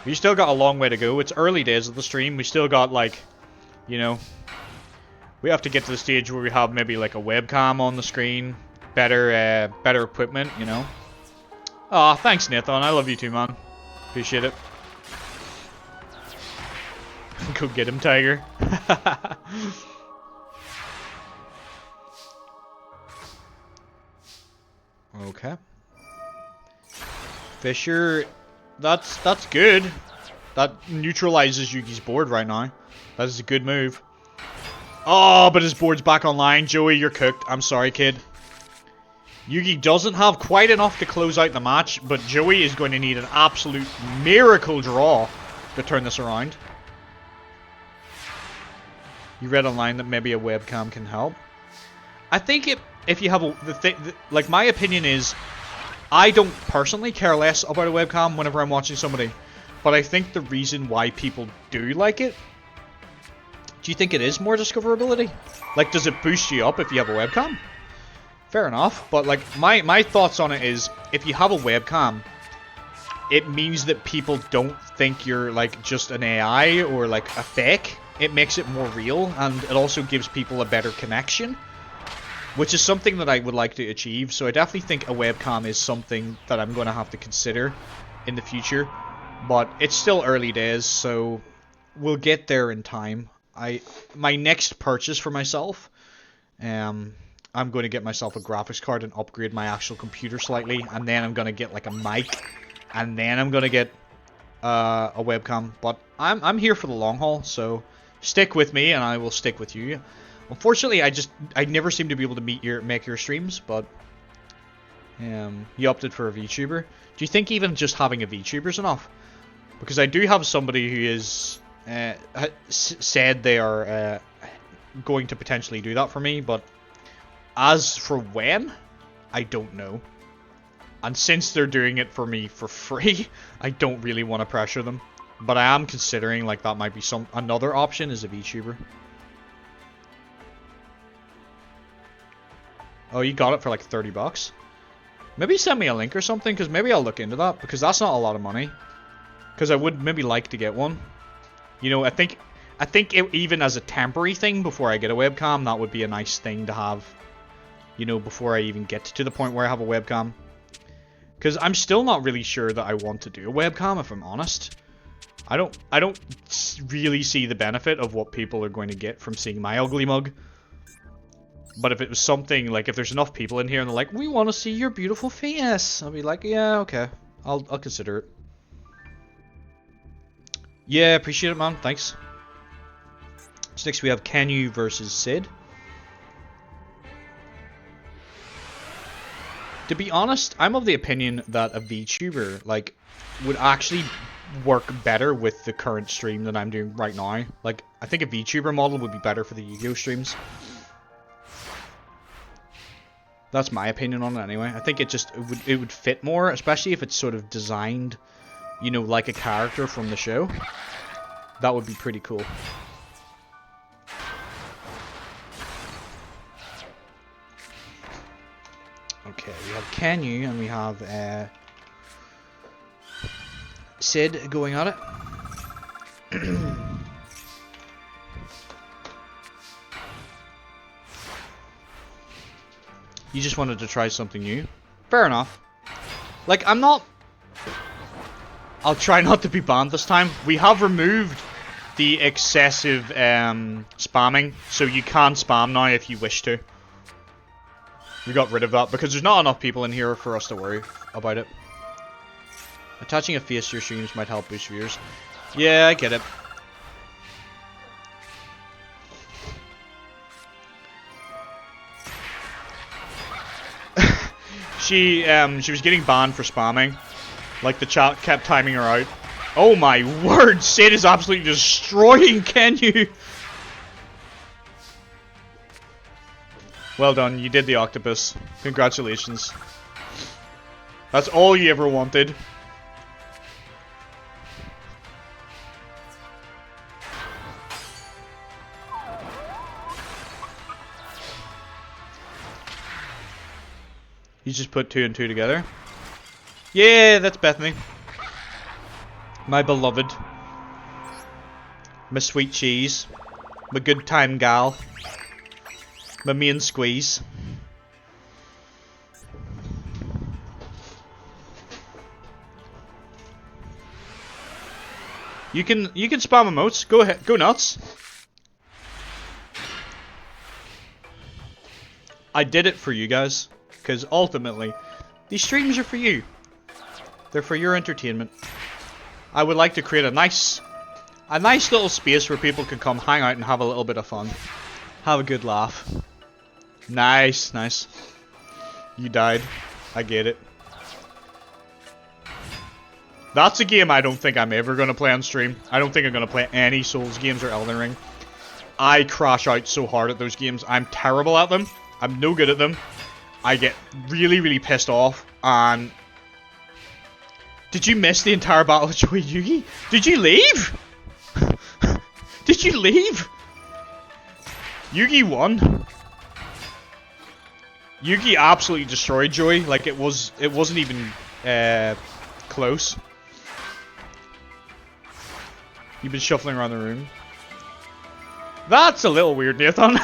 We still got a long way to go. It's early days of the stream. We still got, like, you know, we have to get to the stage where we have maybe like a webcam on the screen, better equipment, you know. Aw, thanks, Nathan. I love you too, man. Appreciate it. Go get him, Tiger. Okay. Fisher, that's good. That neutralizes Yugi's board right now. That is a good move. Oh, but his board's back online. Joey, you're cooked. I'm sorry, kid. Yugi doesn't have quite enough to close out the match, but Joey is going to need an absolute miracle draw to turn this around. You read online that maybe a webcam can help. I think if you have like, my opinion is, I don't personally care less about a webcam whenever I'm watching somebody, but I think the reason why people do like it, do you think it is more discoverability? Like, does it boost you up if you have a webcam? Fair enough, but like, my thoughts on it is, if you have a webcam, it means that people don't think you're like just an AI or like a fake. It makes it more real, and it also gives people a better connection, which is something that I would like to achieve. So I definitely think a webcam is something that I'm going to have to consider in the future, but it's still early days, so we'll get there in time. My next purchase for myself, I'm going to get myself a graphics card and upgrade my actual computer slightly, and then I'm going to get like a mic, and then I'm going to get a webcam. But I'm here for the long haul, so stick with me and I will stick with you. Unfortunately, I never seem to be able to make your streams, but you opted for a VTuber. Do you think even just having a VTuber is enough? Because I do have somebody who is said they are going to potentially do that for me, but as for when, I don't know. And since they're doing it for me for free, I don't really want to pressure them. But I am considering, like, that might be another option as a VTuber. Oh, you got it for like 30 bucks? Maybe send me a link or something, because maybe I'll look into that, because that's not a lot of money. Because I would maybe like to get one. You know, I think even as a temporary thing before I get a webcam, that would be a nice thing to have. You know, before I even get to the point where I have a webcam. Because I'm still not really sure that I want to do a webcam, if I'm honest. I don't really see the benefit of what people are going to get from seeing my ugly mug. But if it was something, like, if there's enough people in here and they're like, we want to see your beautiful face, I'll be like, yeah, okay. I'll consider it. Yeah, appreciate it, man. Thanks. So next we have Kenyu versus Sid. To be honest, I'm of the opinion that a VTuber, like, would actually work better with the current stream that I'm doing right now. Like, I think a VTuber model would be better for the Yugioh streams. That's my opinion on it anyway. I think it would fit more, especially if it's sort of designed, you know, like a character from the show. That would be pretty cool. Okay, we have Kenyu and we have Sid going at it. You just wanted to try something new. Fair enough. Like, I'll try not to be banned this time. We have removed the excessive spamming, so you can spam now if you wish to. We got rid of that because there's not enough people in here for us to worry about it. Attaching a face to your streams might help boost viewers. Yeah, I get it. She was getting banned for spamming. Like, the chat kept timing her out. Oh my word, Sid is absolutely destroying Kenyu! Well done, you did the octopus. Congratulations. That's all you ever wanted. You just put 2 and 2 together. Yeah, that's Bethany. My beloved. My sweet cheese. My good time gal. My main squeeze. You can spam emotes. Go ahead, go nuts. I did it for you guys, because ultimately, these streams are for you. They're for your entertainment. I would like to create a nice little space where people can come hang out and have a little bit of fun. Have a good laugh. Nice, nice. You died. I get it. That's a game I don't think I'm ever going to play on stream. I don't think I'm going to play any Souls games or Elden Ring. I crash out so hard at those games. I'm terrible at them. I'm no good at them. I get really, really pissed off. And did you miss the entire battle of Joey Yugi? Did you leave? Did you leave? Yugi won. Yugi absolutely destroyed Joey. Like it wasn't even close. You've been shuffling around the room. That's a little weird, Nathan.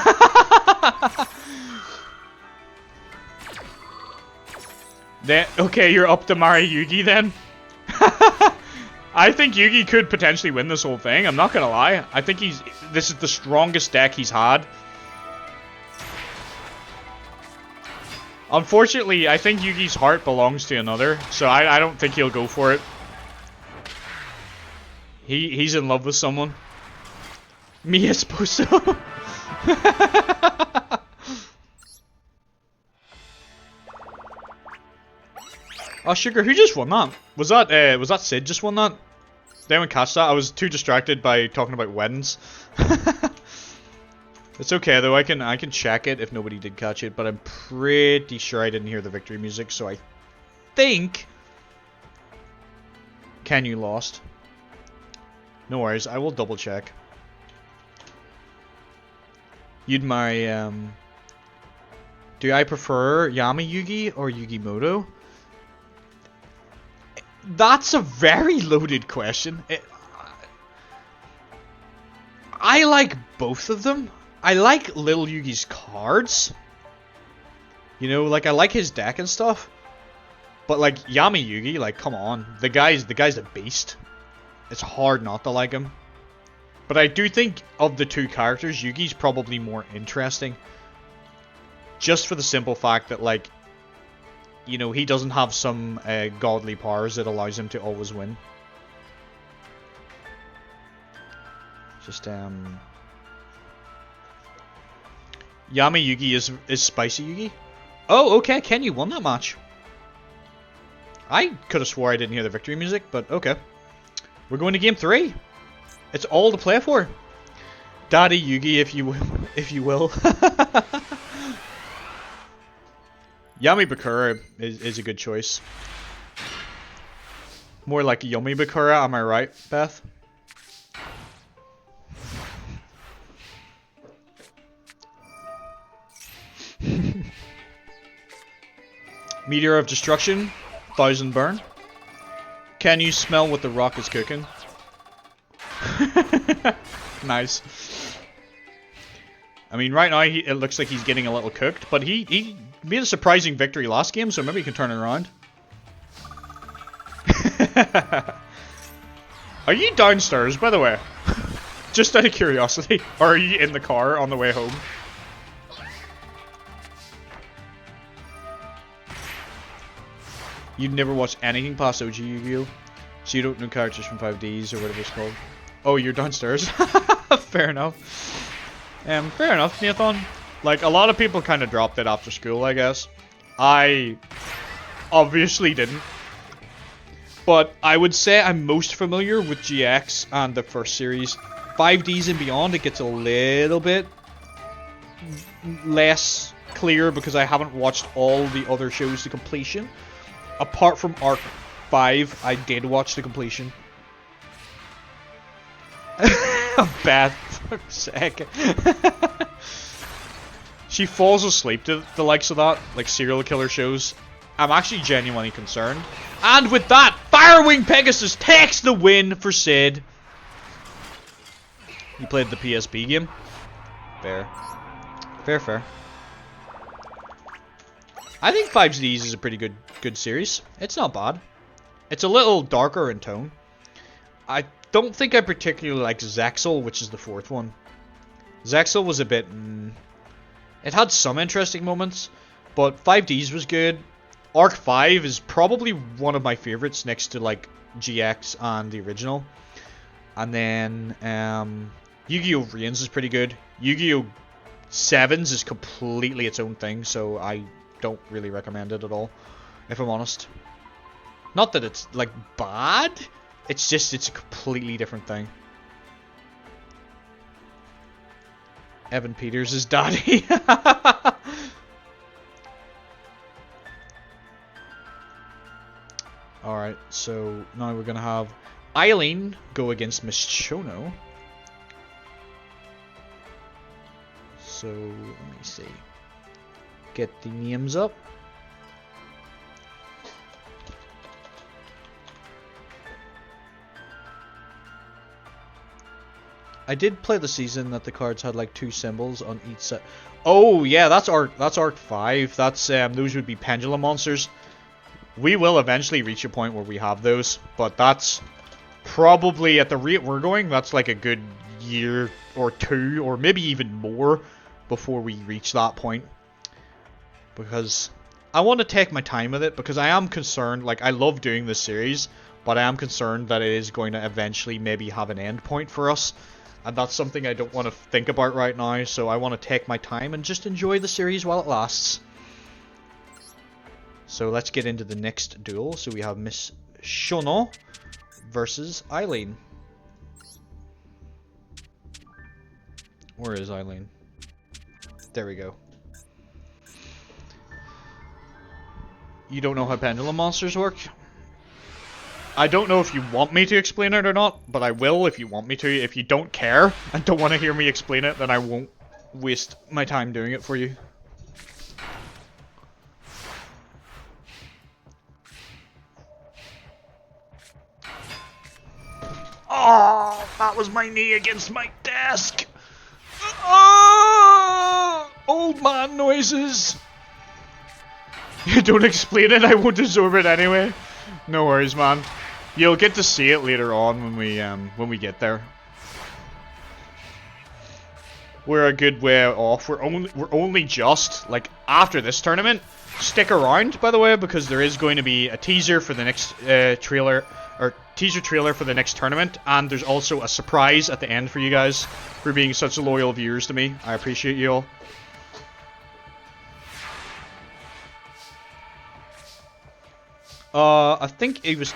Okay, you're up to marry Yugi then. I think Yugi could potentially win this whole thing. I'm not gonna lie. I think this is the strongest deck he's had. Unfortunately, I think Yugi's heart belongs to another, so I don't think he'll go for it. He's in love with someone. Me esposo. Oh, Sugar, who just won that? Was that Sid just won that? Did anyone catch that? I was too distracted by talking about weddings. It's okay though, I can check it if nobody did catch it, but I'm pretty sure I didn't hear the victory music, so I think Kenyu lost. No worries, I will double check. You'd my do I prefer Yami Yugi or Yugimoto? That's a very loaded question. I like both of them. I like Lil Yugi's cards. You know, like I like his deck and stuff. But like Yami Yugi, like come on. The guy's a beast. It's hard not to like him. But I do think of the two characters, Yugi's probably more interesting. Just for the simple fact that like, you know, he doesn't have some godly powers that allows him to always win. Just Yami Yugi is Spicy Yugi. Oh, okay, Kenyu won that match. I could have swore I didn't hear the victory music, but okay. We're going to game 3. It's all to play for. Daddy Yugi, if you will. Yami Bakura is a good choice. More like Yummy Bakura, am I right, Beth? Meteor of Destruction, 1000 burn. Can you smell what the rock is cooking? Nice. I mean, right now it looks like he's getting a little cooked, but he made a surprising victory last game, so maybe he can turn it around. Are you downstairs, by the way? Just out of curiosity. Or are you in the car on the way home? You'd never watched anything past OG Yu-Gi-Oh, so you don't know characters from 5Ds or whatever it's called. Oh, you're downstairs. Fair enough. Fair enough, Nathan. Like, a lot of people kind of dropped it after school, I guess. I obviously didn't. But I would say I'm most familiar with GX and the first series. 5Ds and beyond, it gets a little bit less clear because I haven't watched all the other shows to completion. Apart from Arc 5, I did watch the completion. Beth, for a second. She falls asleep to the likes of that, like serial killer shows. I'm actually genuinely concerned. And with that, Firewing Pegasus takes the win for Sid. You played the PSP game? Fair. Fair. I think 5Ds is a pretty good series. It's not bad. It's a little darker in tone. I don't think I particularly like Zexal, which is the fourth one. Zexal was a bit... it had some interesting moments, but 5Ds was good. Arc 5 is probably one of my favorites next to like GX and the original. And then Yu-Gi-Oh! Reigns is pretty good. Yu-Gi-Oh! 7s is completely its own thing, so I don't really recommend it at all, if I'm honest. Not that it's like bad, it's just it's a completely different thing. Evan Peters is daddy. Alright, so now we're gonna have Eileen go against Miss Chono. So, let me see. Get the names up. I did play the season that the cards had like 2 symbols on each set. Oh yeah, that's Arc 5. That's those would be pendulum monsters. We will eventually reach a point where we have those, but that's probably at the rate we're going, that's like a good year or 2 or maybe even more before we reach that point. Because I want to take my time with it because I am concerned, like I love doing this series, but I am concerned that it is going to eventually maybe have an end point for us. And that's something I don't want to think about right now, so I want to take my time and just enjoy the series while it lasts. So let's get into the next duel. So we have Miss Shono versus Eileen. Where is Eileen? There we go. You don't know how pendulum monsters work? I don't know if you want me to explain it or not, but I will if you want me to. If you don't care and don't want to hear me explain it, then I won't waste my time doing it for you. Oh, that was my knee against my desk. Oh, old man noises. Don't explain it, I won't absorb it anyway. No worries, man. You'll get to see it later on when we get there. We're a good way off. We're only just like after this tournament. Stick around, by the way, because there is going to be a teaser for the next teaser trailer for the next tournament, and there's also a surprise at the end for you guys for being such loyal viewers to me. I appreciate you all. I think it was.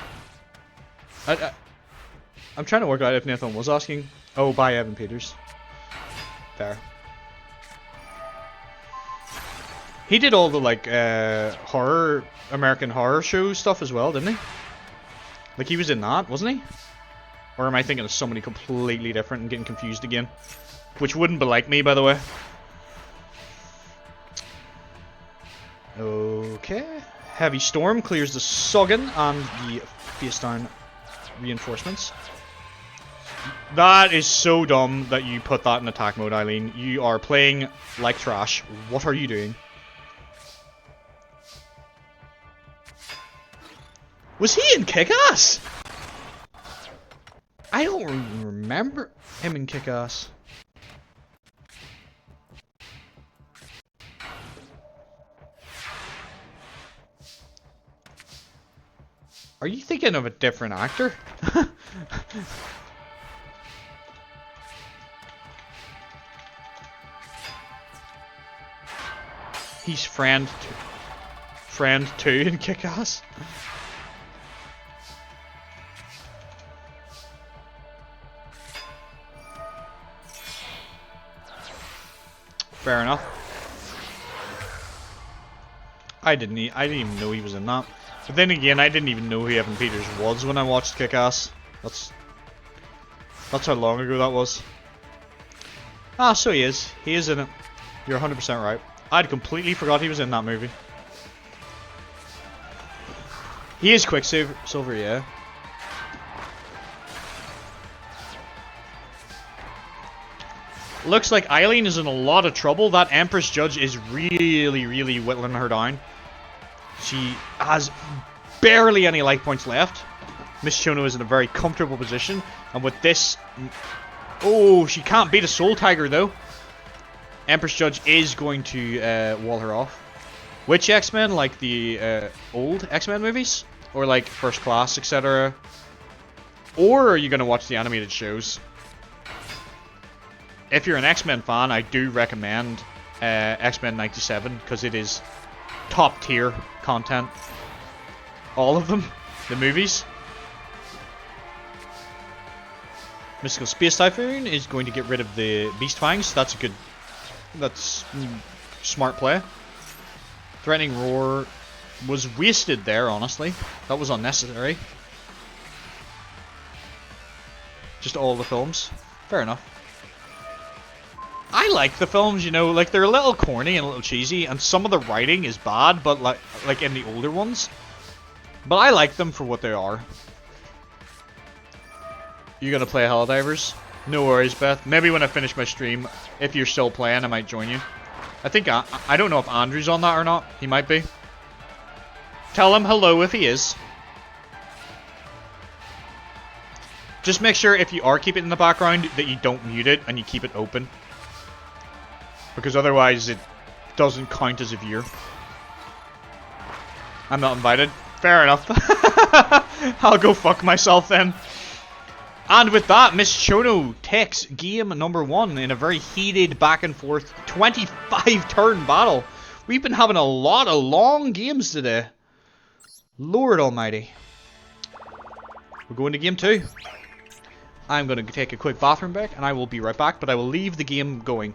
I'm trying to work out if Nathan was asking. Oh, by Evan Peters. There. He did all the like American horror show stuff as well, didn't he? Like he was in that, wasn't he? Or am I thinking of somebody completely different and getting confused again? Which wouldn't be like me, by the way. Okay. Heavy Storm clears the Soggin and the face down reinforcements. That is so dumb that you put that in attack mode, Eileen. You are playing like trash. What are you doing? Was he in Kick-Ass? I don't remember him in Kick-Ass. Are you thinking of a different actor? He's friend 2 in Kick-Ass. Fair enough. I didn't even know he was in that. But then again, I didn't even know who Evan Peters was when I watched Kick-Ass. That's how long ago that was. Ah, so he is. He is in it. You're 100% right. I'd completely forgot he was in that movie. He is Quicksilver, yeah. Looks like Eileen is in a lot of trouble. That Empress Judge is really whittling her down. She has barely any life points left. Miss Chono is in a very comfortable position. And with this... Oh, she can't beat a Soul Tiger, though. Empress Judge is going to wall her off. Which X-Men? Like the old X-Men movies? Or like First Class, etc.? Or are you going to watch the animated shows? If you're an X-Men fan, I do recommend X-Men 97, because it is top tier content. All of them. The movies. Mystical Space Typhoon is going to get rid of the Beast Fangs. That's a good... That's smart play. Threatening Roar was wasted there, honestly. That was unnecessary. Just all the films. Fair enough. I like the films, you know, like they're a little corny and a little cheesy, and some of the writing is bad, but like in the older ones. But I like them for what they are. You gonna play Helldivers? No worries, Beth. Maybe when I finish my stream, if you're still playing, I might join you. I think I don't know if Andrew's on that or not. He might be. Tell him hello if he is. Just make sure if you are keeping it in the background that you don't mute it and you keep it open. Because otherwise it doesn't count as a viewer. I'm not invited. Fair enough. I'll go fuck myself then. And with that, Miss Chono takes game number 1 in a very heated back and forth 25 turn battle. We've been having a lot of long games today. Lord almighty. We're going to game 2. I'm going to take a quick bathroom break and I will be right back, but I will leave the game going.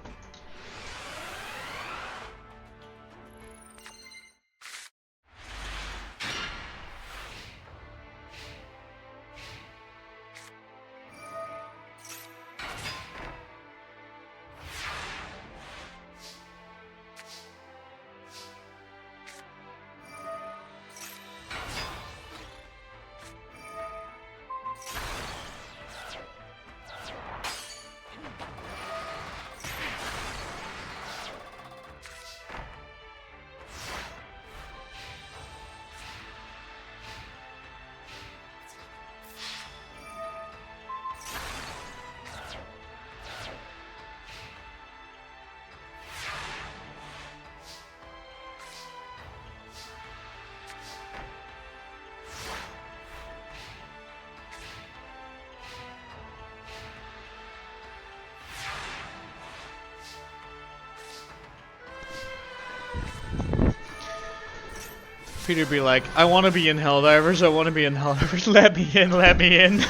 Peter be like, I want to be in Helldivers, I want to be in Helldivers, let me in, let me in.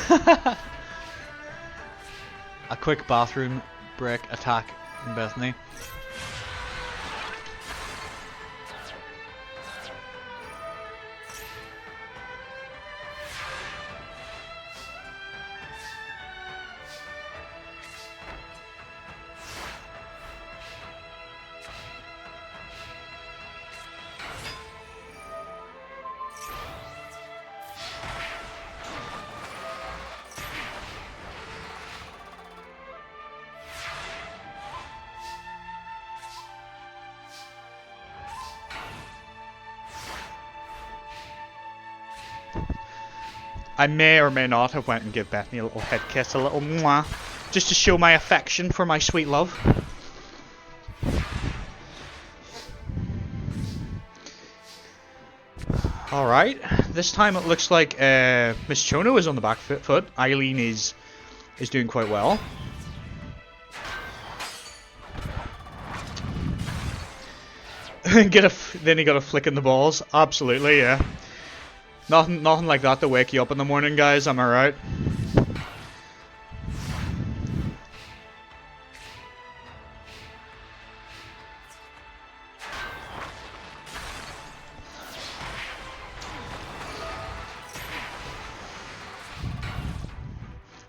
A quick bathroom break attack in Bethany. I may or may not have went and give Bethany a little head kiss, a little mwah, just to show my affection for my sweet love. Alright, this time it looks like Miss Chono is on the back foot. Eileen is doing quite well. Then you got a flick in the balls. Absolutely, yeah. Nothing like that to wake you up in the morning, guys. Am I right?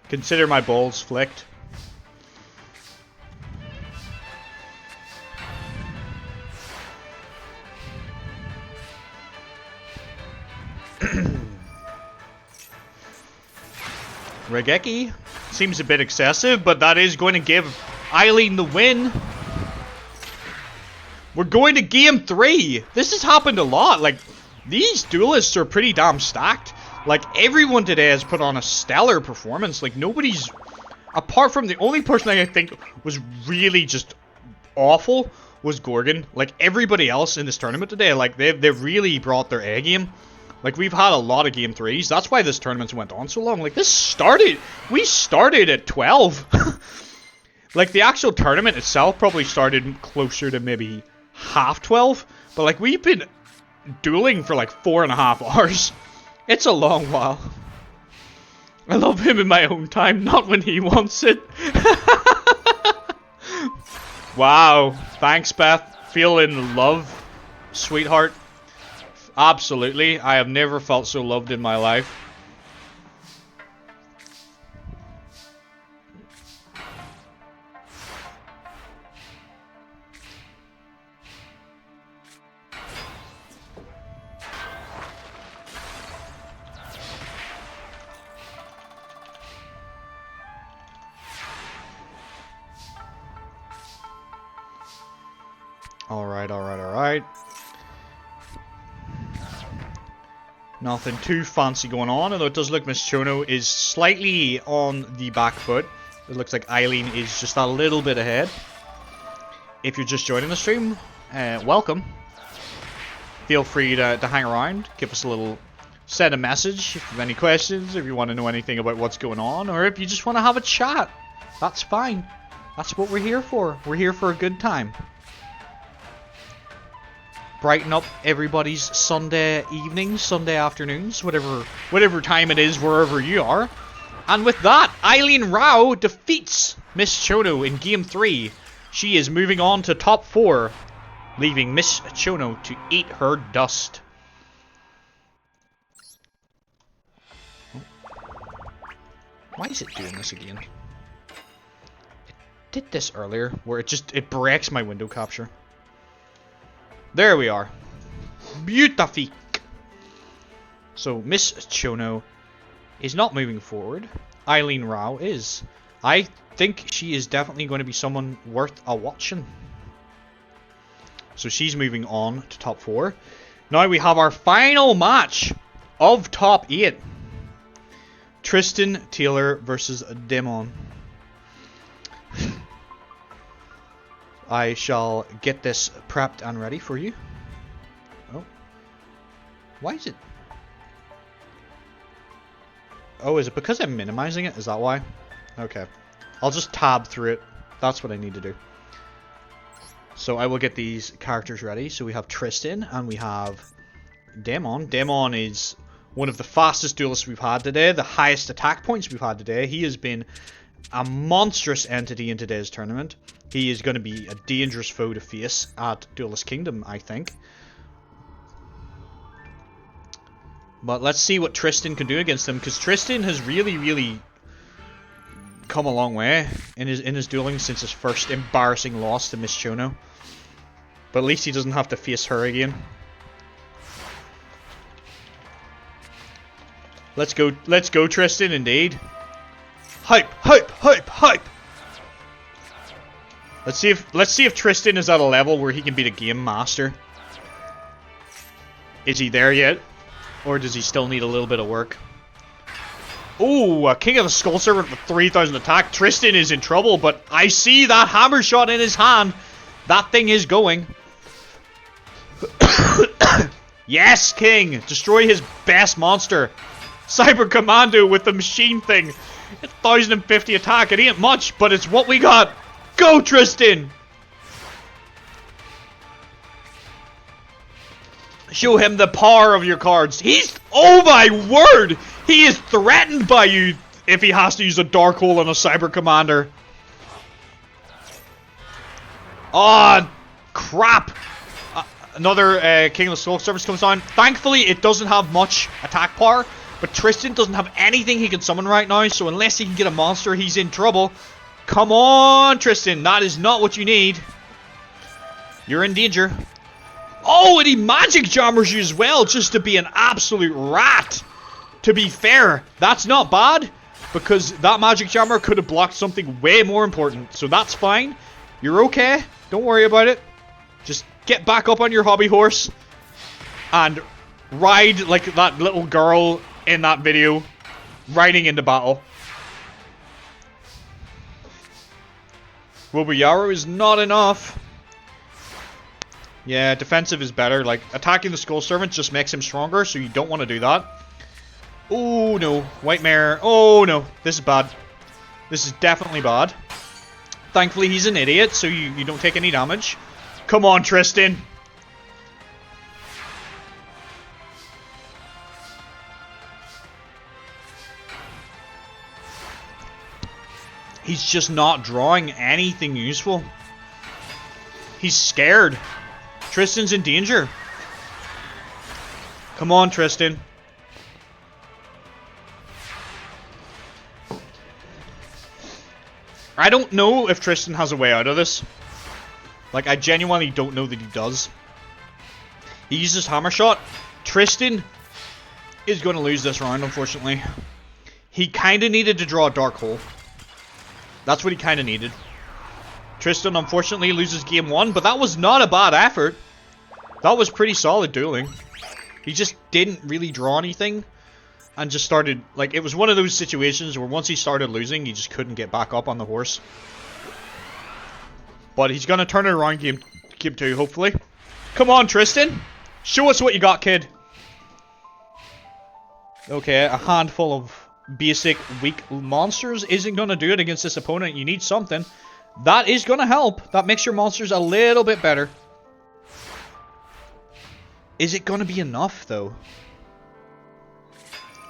Consider my balls flicked. Regeki seems a bit excessive, but that is going to give Eileen the win. We're going to game 3. This has happened a lot. Like, these duelists are pretty damn stacked. Like, everyone today has put on a stellar performance. Like, nobody's... Apart from the only person I think was really just awful was Gorgon. Like, everybody else in this tournament today, like, they've really brought their A game. Like, we've had a lot of game 3s. That's why this tournament went on so long. Like, we started at 12. Like, the actual tournament itself probably started closer to maybe half 12. But, like, we've been dueling for, like, 4.5 hours. It's a long while. I love him in my own time, not when he wants it. Wow. Thanks, Beth. Feeling love, sweetheart. Absolutely. I have never felt so loved in my life. Alright. Nothing too fancy going on, although it does look Miss Chono is slightly on the back foot. It looks like Eileen is just a little bit ahead. If you're just joining the stream, welcome. Feel free to hang around, give us a little... Send a message if you have any questions, if you want to know anything about what's going on, or if you just want to have a chat. That's fine. That's what we're here for. We're here for a good time. Brighten up everybody's Sunday evenings, Sunday afternoons, whatever time it is, wherever you are. And with that, Eileen Rao defeats Miss Chono in Game 3. She is moving on to top 4, leaving Miss Chono to eat her dust. Why is it doing this again? It did this earlier, where it breaks my window capture. There we are. Beautifique. So, Miss Chono is not moving forward. Eileen Rao is. I think she is definitely going to be someone worth a watching. So she's moving on to top 4. Now we have our final match of top 8. Tristan Taylor versus Demon. I shall get this prepped and ready for you. Oh. Why is it... Oh, is it because I'm minimizing it? Is that why? Okay. I'll just tab through it. That's what I need to do. So I will get these characters ready. So we have Tristan and we have Demon. Demon is one of the fastest duelists we've had today. The highest attack points we've had today. He has been a monstrous entity in today's tournament. He is going to be a dangerous foe to face at Duelist Kingdom, I think. But let's see what Tristan can do against him, because Tristan has really come a long way in his dueling since his first embarrassing loss to Miss Chono. But at least he doesn't have to face her again. Let's go Tristan, indeed. Hype! Let's see if Tristan is at a level where he can beat a game master. Is he there yet? Or does he still need a little bit of work? Oh, a King of the Skull Servant with 3,000 attack. Tristan is in trouble, but I see that hammer shot in his hand. That thing is going. Yes, King! Destroy his best monster. Cyber Commando with the machine thing. 1050 attack. It ain't much, but it's what we got. Go, Tristan! Show him the power of your cards. Oh my word! He is threatened by you if he has to use a Dark Hole on a Cyber Commander. Oh, crap. Another King of the Soul Service comes on. Thankfully, it doesn't have much attack power, but Tristan doesn't have anything he can summon right now, so unless he can get a monster, he's in trouble. Come on, Tristan. That is not what you need. You're in danger. Oh, and he magic jammers you as well, just to be an absolute rat. To be fair, that's not bad, because that magic jammer could have blocked something way more important, so that's fine. You're okay. Don't worry about it. Just get back up on your hobby horse and ride like that little girl in that video, riding into battle. Yugioh is not enough. Yeah, defensive is better. Like, attacking the Skull Servant just makes him stronger, so you don't want to do that. Oh, no. White Mare. Oh, no. This is bad. This is definitely bad. Thankfully, he's an idiot, so you don't take any damage. Come on, Tristan. He's just not drawing anything useful. He's scared. Tristan's in danger. Come on, Tristan. I don't know if Tristan has a way out of this. Like, I genuinely don't know that he does. He uses Hammer Shot. Tristan is going to lose this round, unfortunately. He kind of needed to draw a Dark Hole. That's what he kind of needed. Tristan, unfortunately, loses game 1, but that was not a bad effort. That was pretty solid dueling. He just didn't really draw anything. And just started, like, it was one of those situations where once he started losing, he just couldn't get back up on the horse. But he's going to turn it around game 2, hopefully. Come on, Tristan. Show us what you got, kid. Okay, a handful of basic weak monsters isn't going to do it against this opponent. You need something. That is going to help. That makes your monsters a little bit better. Is it going to be enough, though?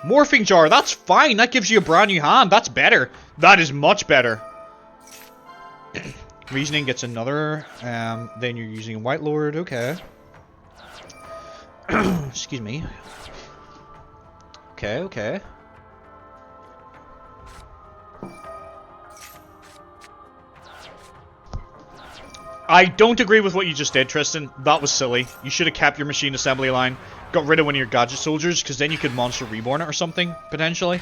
Morphing Jar, that's fine. That gives you a brand new hand. That's better. That is much better. Reasoning gets another. Then you're using White Lord. Okay. Excuse me. Okay, okay. I don't agree with what you just did, Tristan. That was silly. You should have kept your machine assembly line. Got rid of one of your gadget soldiers, because then you could monster reborn it or something, potentially.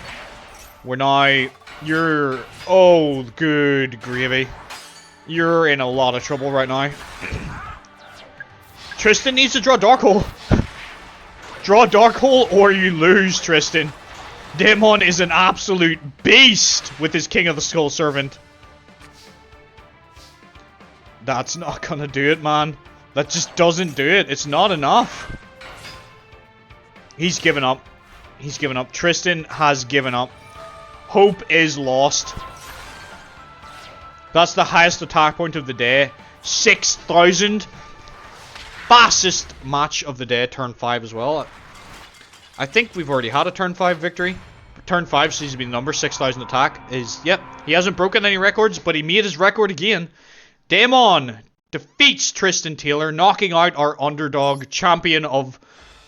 Where now, you're... Oh, good gravy. You're in a lot of trouble right now. Tristan needs to draw Dark Hole. Draw Dark Hole or you lose, Tristan. Daemon is an absolute beast with his King of the Skull Servant. That's not gonna do it, man. That just doesn't do it. It's not enough. He's given up. He's given up. Tristan has given up. Hope is lost. That's the highest attack point of the day. 6,000. Fastest match of the day. Turn 5 as well. I think we've already had a turn 5 victory. Turn 5 seems to be the number. 6,000 attack is... Yep. He hasn't broken any records, but he made his record again. Daemon defeats Tristan Taylor, knocking out our underdog champion of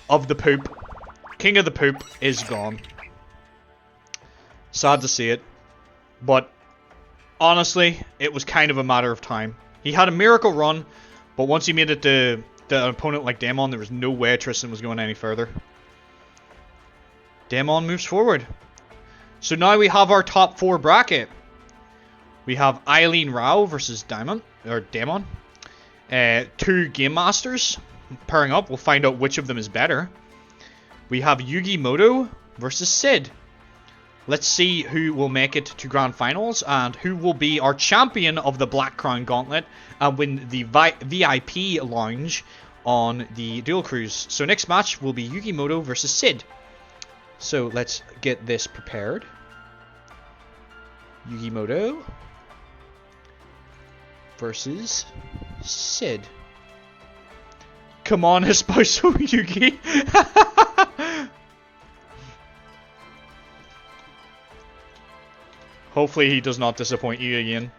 the poop. King of the poop is gone. Sad to see it. But honestly, it was kind of a matter of time. He had a miracle run, but once he made it to an opponent like Daemon, there was no way Tristan was going any further. Daemon moves forward. So now we have our top 4 bracket. We have Eileen Rao versus Daemon. 2 Game Masters pairing up. We'll find out which of them is better. We have Yugioh versus Sid. Let's see who will make it to Grand Finals and who will be our champion of the Black Crown Gauntlet and win the VIP lounge on the Duel Cruise. So next match will be Yugimoto versus Sid. So let's get this prepared. Yugimoto versus Sid. Come on, Esposo Yugi. Hopefully he does not disappoint you again.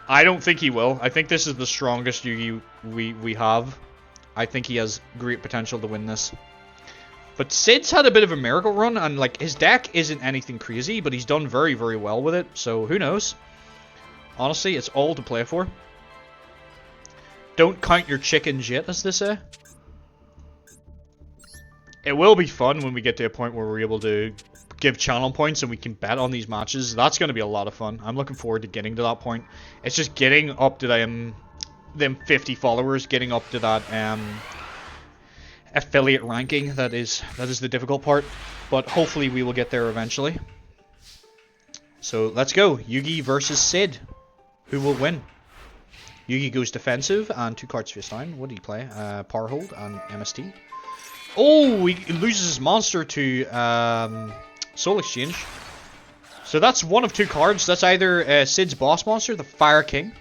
I don't think he will. I think this is the strongest Yugi we have. I think he has great potential to win this. But Sid's had a bit of a miracle run, and like his deck isn't anything crazy, but he's done very, very well with it. So who knows? Honestly, it's all to play for. Don't count your chickens yet, as they say. It will be fun when we get to a point where we're able to give channel points and we can bet on these matches. That's going to be a lot of fun. I'm looking forward to getting to that point. It's just getting up to them 50 followers, getting up to that affiliate ranking. That is the difficult part, but hopefully we will get there eventually. So let's go. Yugi versus Sid. Who will win? Yugi goes defensive and 2 cards face down. What do you play? Power Hold and MST. Oh, he loses his monster to Soul Exchange. So that's one of 2 cards. That's either Sid's boss monster, the Fire King.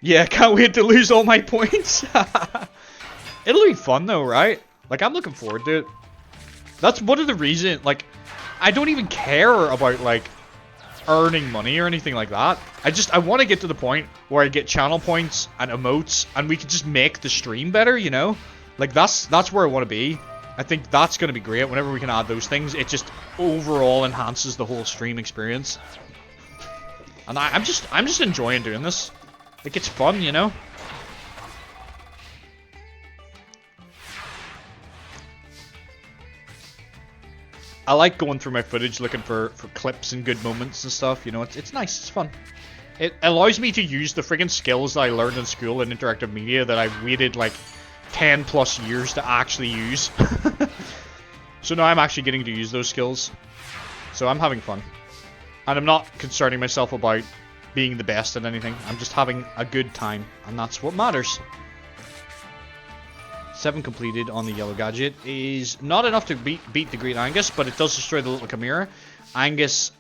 Yeah, can't wait to lose all my points. It'll be fun though, right? Like, I'm looking forward to it. That's one of the reasons, like, I don't even care about, like, earning money or anything like that. I want to get to the point where I get channel points and emotes, and we can just make the stream better, you know? Like, that's where I want to be. I think that's going to be great. Whenever we can add those things, it just overall enhances the whole stream experience. And I'm just enjoying doing this. Like, it's fun, you know? I like going through my footage looking for clips and good moments and stuff, you know? It's nice, it's fun. It allows me to use the friggin' skills that I learned in school in interactive media that I waited, like, 10 plus years to actually use. So now I'm actually getting to use those skills. So I'm having fun. And I'm not concerning myself about being the best at anything. I'm just having a good time. And that's what matters. 7 completed on the yellow gadget is not enough to beat the Great Angus, but it does destroy the little Chimera. Angus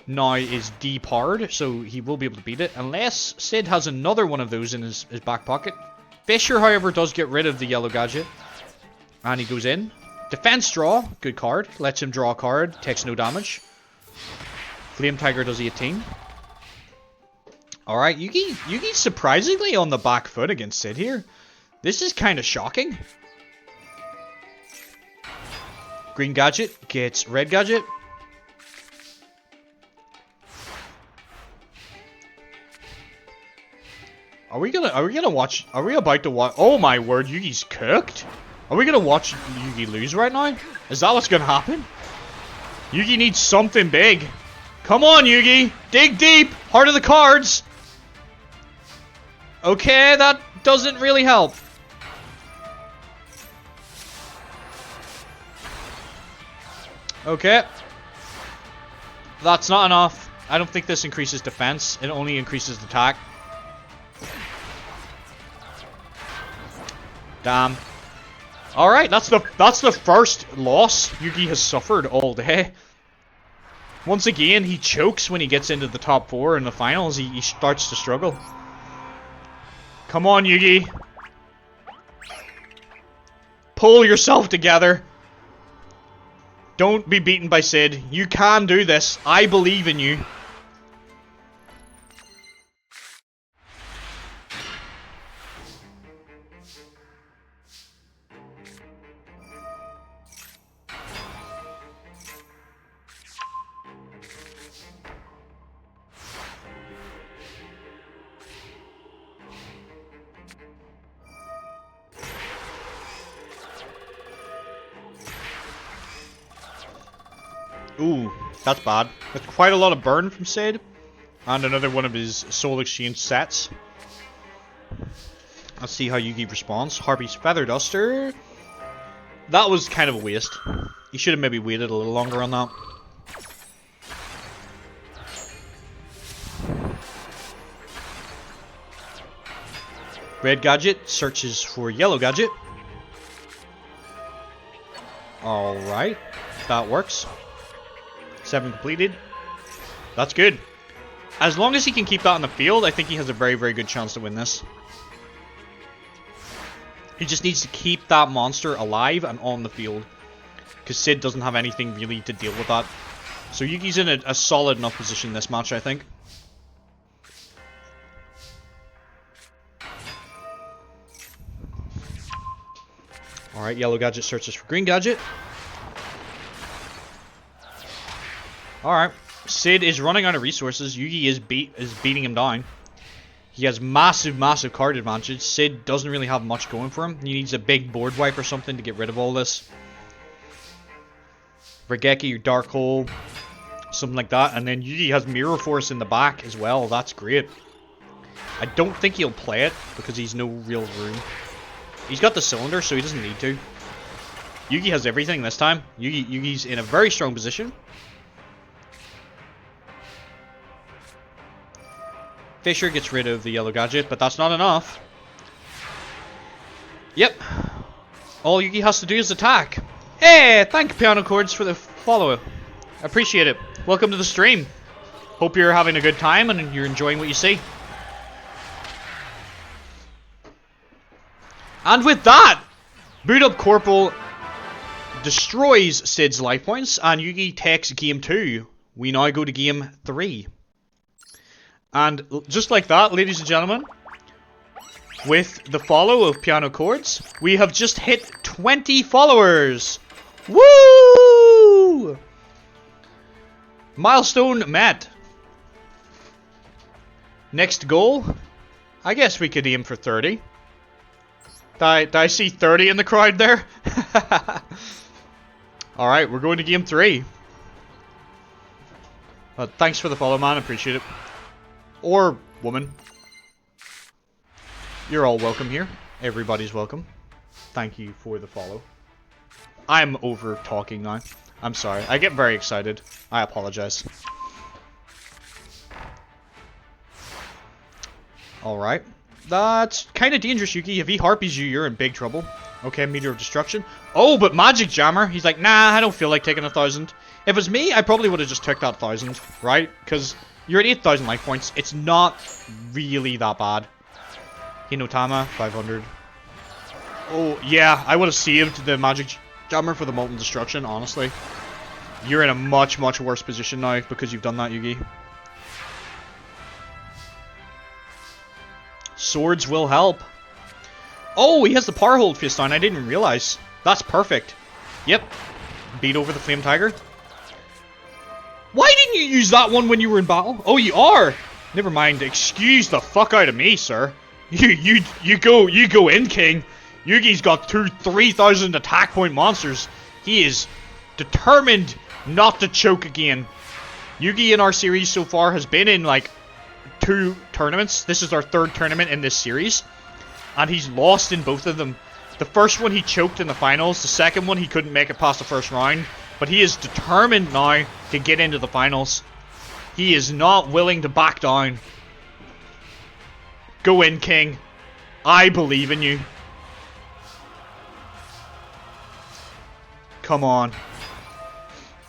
now is depowered, so he will be able to beat it. Unless Sid has another one of those in his back pocket. Fisher, however, does get rid of the yellow gadget. And he goes in. Defense draw. Good card. Lets him draw a card. Takes no damage. Flame Tiger does 18. Alright, Yugi's surprisingly on the back foot against Sid here. This is kind of shocking. Green gadget gets red gadget. Are we about to watch? Oh my word, Yugi's cooked. Are we gonna watch Yugi lose right now? Is that what's gonna happen? Yugi needs something big. Come on, Yugi, dig deep. Heart of the cards. Okay, that doesn't really help. Okay. That's not enough. I don't think this increases defense. It only increases attack. Damn. Alright, that's the first loss Yugi has suffered all day. Once again, he chokes when he gets into the top 4 in the finals. He starts to struggle. Come on, Yugi. Pull yourself together. Don't be beaten by Sid. You can do this. I believe in you. Ooh, that's bad. That's quite a lot of burn from Sid. And another one of his Soul Exchange sets. Let's see how Yugi responds. Harpy's Feather Duster. That was kind of a waste. He should have maybe waited a little longer on that. Red gadget searches for yellow gadget. Alright, that works. 7 completed. That's good. As long as he can keep that on the field, I think he has a very, very good chance to win this. He just needs to keep that monster alive and on the field. Because Sid doesn't have anything really to deal with that. So Yugi's in a solid enough position this match, I think. Alright, yellow gadget searches for green gadget. Alright, Sid is running out of resources. Yugi is beating him down. He has massive, massive card advantage. Sid doesn't really have much going for him. He needs a big board wipe or something to get rid of all this. Regeki or Dark Hole, something like that. And then Yugi has Mirror Force in the back as well. That's great. I don't think he'll play it because he's no real room. He's got the cylinder, so he doesn't need to. Yugi has everything this time. Yugi's in a very strong position. Fisher gets rid of the yellow gadget, but that's not enough. Yep. All Yugi has to do is attack. Hey, thank Piano Chords for the follow. Appreciate it. Welcome to the stream. Hope you're having a good time and you're enjoying what you see. And with that, Boot Up Corporal destroys Sid's life points, and Yugi takes game 2. We now go to game 3. And just like that, ladies and gentlemen, with the follow of Piano Chords, we have just hit 20 followers! Woo! Milestone met. Next goal? I guess we could aim for 30. Did I see 30 in the crowd there? Alright, we're going to game 3. Thanks for the follow, man. Appreciate it. Or woman. You're all welcome here. Everybody's welcome. Thank you for the follow. I'm over talking now. I'm sorry. I get very excited. I apologize. Alright. That's kind of dangerous, Yuki. If he harpies you, you're in big trouble. Okay, Meteor of Destruction. Oh, but Magic Jammer. He's like, nah, I don't feel like taking 1,000. If it was me, I probably would have just took that 1,000, right? Because you're at 8,000 life points. It's not really that bad. Hinotama, 500. Oh, yeah, I would have saved the Magic Jammer for the Molten Destruction, honestly. You're in a much, much worse position now because you've done that, Yugi. Swords will help. Oh, he has the power hold face down. I didn't realize. That's perfect. Yep. Beat over the Flame Tiger. Why didn't you use that one when you were in battle? Oh, you are. Never mind. Excuse the fuck out of me, sir. You go in, King. Yugi's got 3,000 attack point monsters. He is determined not to choke again. Yugi in our series so far has been in like 2 tournaments. This is our 3rd tournament in this series, and he's lost in both of them. The first one he choked in the finals, the second one he couldn't make it past the first round, but he is determined now to get into the finals. He is not willing to back down. Go in, King. I believe in you. Come on.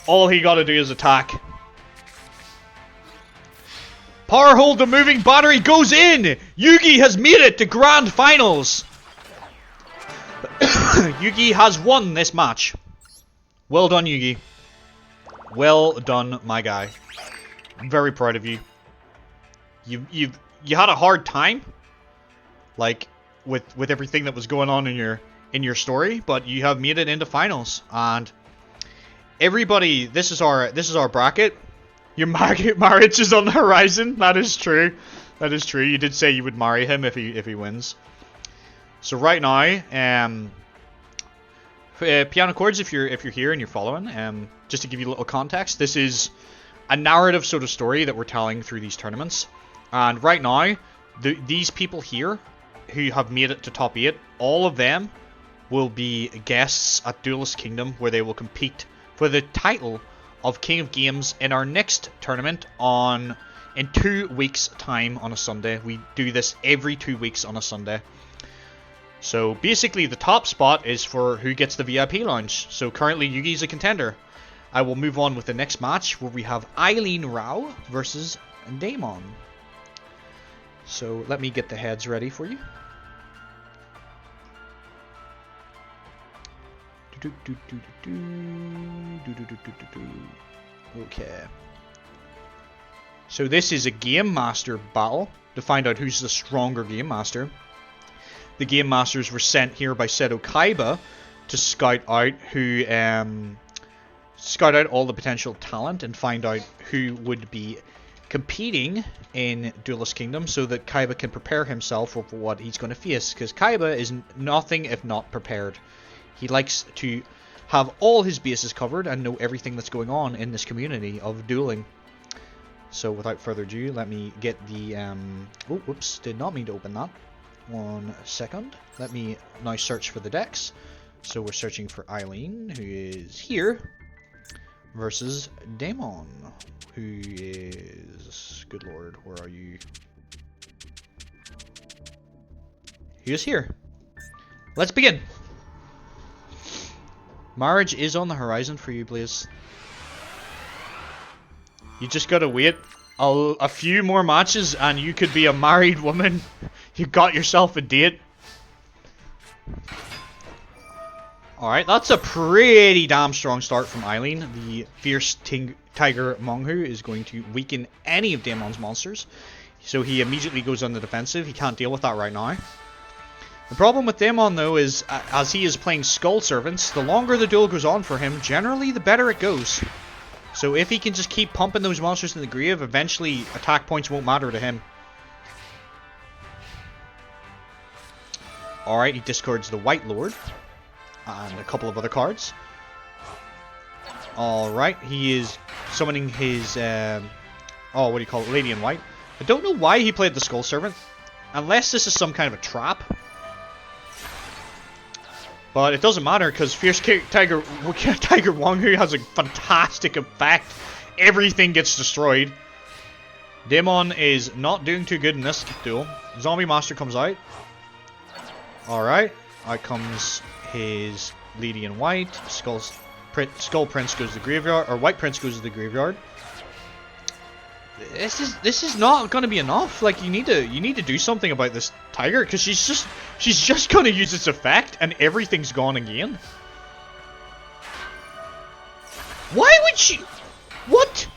All he gotta do is attack. Power hold, the moving battery goes in! Yugi has made it to grand finals! Yugi has won this match. Well done, Yugi. Well done, my guy. I'm very proud of you. You had a hard time, like with everything that was going on in your story, but you have made it into finals. And everybody, this is our bracket. Your marriage is on the horizon. That is true. That is true. You did say you would marry him if he wins. So right now, Piano Chords, if you're here and you're following, just to give you a little context, this is a narrative sort of story that we're telling through these tournaments. And right now, these people here who have made it to top 8, all of them will be guests at Duelist Kingdom, where they will compete for the title of King of Games in our next tournament on in 2 weeks' time on a Sunday. We do this every 2 weeks on a Sunday. So basically the top spot is for who gets the VIP lounge. So currently Yugi's a contender. I will move on with the next match where we have Eileen Rao versus Damon. So let me get the heads ready for you. Okay. So this is a Game Master battle to find out who's the stronger Game Master. The Game Masters were sent here by Seto Kaiba to scout out all the potential talent and find out who would be competing in Duelist Kingdom so that Kaiba can prepare himself for what he's going to face, because Kaiba is nothing if not prepared. He likes to have all his bases covered and know everything that's going on in this community of dueling. So without further ado, let me get the oh, whoops, did not mean to open that. 1 second. Let me now search for the decks. So we're searching for Eileen, who is here, versus Damon, who is... Good lord, where are you? He is here. Let's begin. Marriage is on the horizon for you, Blaze. You just gotta wait a few more matches and you could be a married woman. You got yourself a date. Alright, that's a pretty damn strong start from Eileen. The fierce Tiger Monghu is going to weaken any of Damon's monsters. So he immediately goes on the defensive. He can't deal with that right now. The problem with Damon, though, is as he is playing Skull Servants, the longer the duel goes on for him, generally the better it goes. So if he can just keep pumping those monsters in the grave, eventually attack points won't matter to him. Alright, he discards the White Lord and a couple of other cards. Alright, he is summoning his, oh, what do you call it, Lady in White. I don't know why he played the Skull Servant, unless this is some kind of a trap. But it doesn't matter, because Fierce Tiger Wanghu has a fantastic effect. Everything gets destroyed. Damon is not doing too good in this duel. Zombie Master comes out. Alright, out comes his Lady in White. Skull Prince goes to the graveyard, or White Prince goes to the graveyard. This is not gonna be enough. Like, you need to do something about this Tiger, because she's just gonna use its effect and everything's gone again. Why would she? What?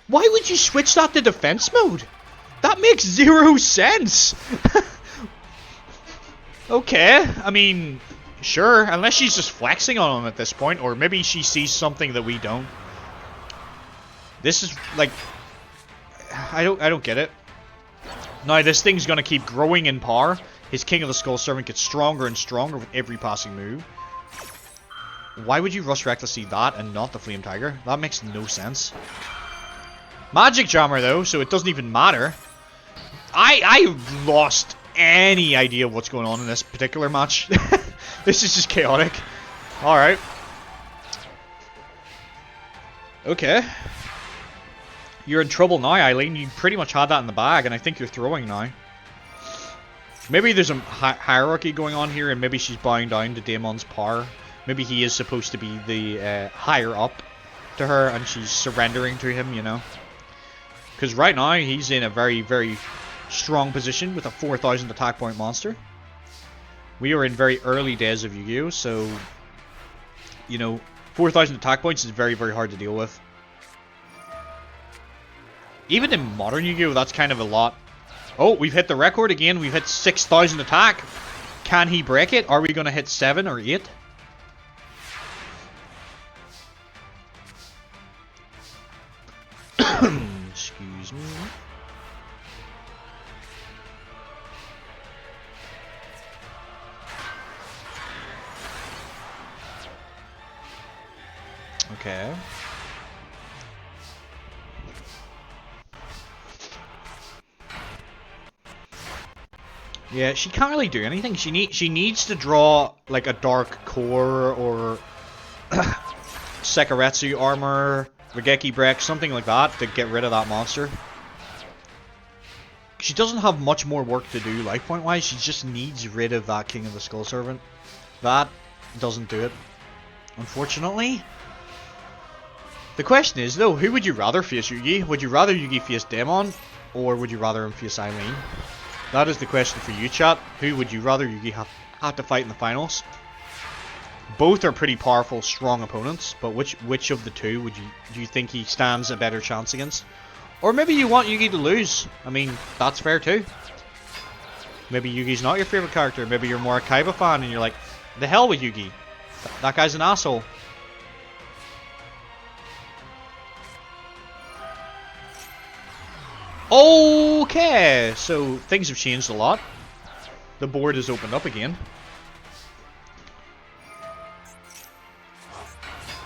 Why would you switch that to defense mode? That makes zero sense. Okay, I mean, sure, unless she's just flexing on him at this point, or maybe she sees something that we don't. This is like, I don't get it. Now this thing's gonna keep growing in power. His King of the Skull Servant gets stronger and stronger with every passing move. Why would you rush recklessly that and not the Flame Tiger? That makes no sense. Magic Jammer though, so it doesn't even matter. I lost any idea what's going on in this particular match. This is just chaotic. Alright. Okay. You're in trouble now, Eileen. You pretty much had that in the bag, and I think you're throwing now. Maybe there's a hierarchy going on here, and maybe she's bowing down to Damon's power. Maybe he is supposed to be the higher up to her, and she's surrendering to him, you know. Because right now, he's in a very, very strong position with a 4,000 attack point monster. We are in very early days of Yugioh, so, you know, 4,000 attack points is very, very hard to deal with. Even in modern Yugioh, that's kind of a lot. Oh, we've hit the record again. We've hit 6,000 attack. Can he break it? Are we going to hit 7 or 8? Excuse me. Okay. Yeah, she can't really do anything. She needs to draw like a Dark Core or Sekiretssu armor, Regeki Break, something like that to get rid of that monster. She doesn't have much more work to do life point wise. She just needs rid of that King of the Skull Servant. That doesn't do it, unfortunately. The question is though, who would you rather face, Yugi? Would you rather Yugi face Demon, or would you rather him face Eileen? That is the question for you, chat. Who would you rather Yugi have to fight in the finals? Both are pretty powerful, strong opponents, but which of the two do you think he stands a better chance against? Or maybe you want Yugi to lose. I mean, that's fair too. Maybe Yugi's not your favorite character. Maybe you're more a Kaiba fan and you're like, the hell with Yugi. That guy's an asshole. Okay, so things have changed a lot. The board is opened up again.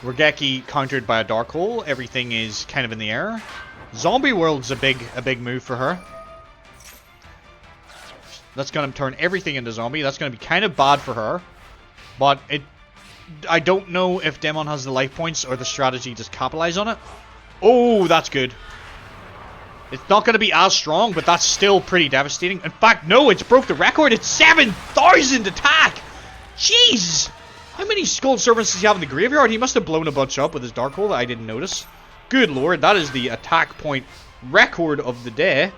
Regeki countered by a Dark Hole. Everything is kind of in the air. Zombie World's a big move for her. That's going to turn everything into zombie. That's going to be kind of bad for her. But I don't know if Demon has the life points or the strategy to capitalize on it. Oh, that's good. It's not going to be as strong, but that's still pretty devastating. In fact, no, it's broke the record. It's 7,000 attack. Jeez. How many Skull Servants does he have in the graveyard? He must have blown a bunch up with his Dark Hole that I didn't notice. Good lord, that is the attack point record of the day.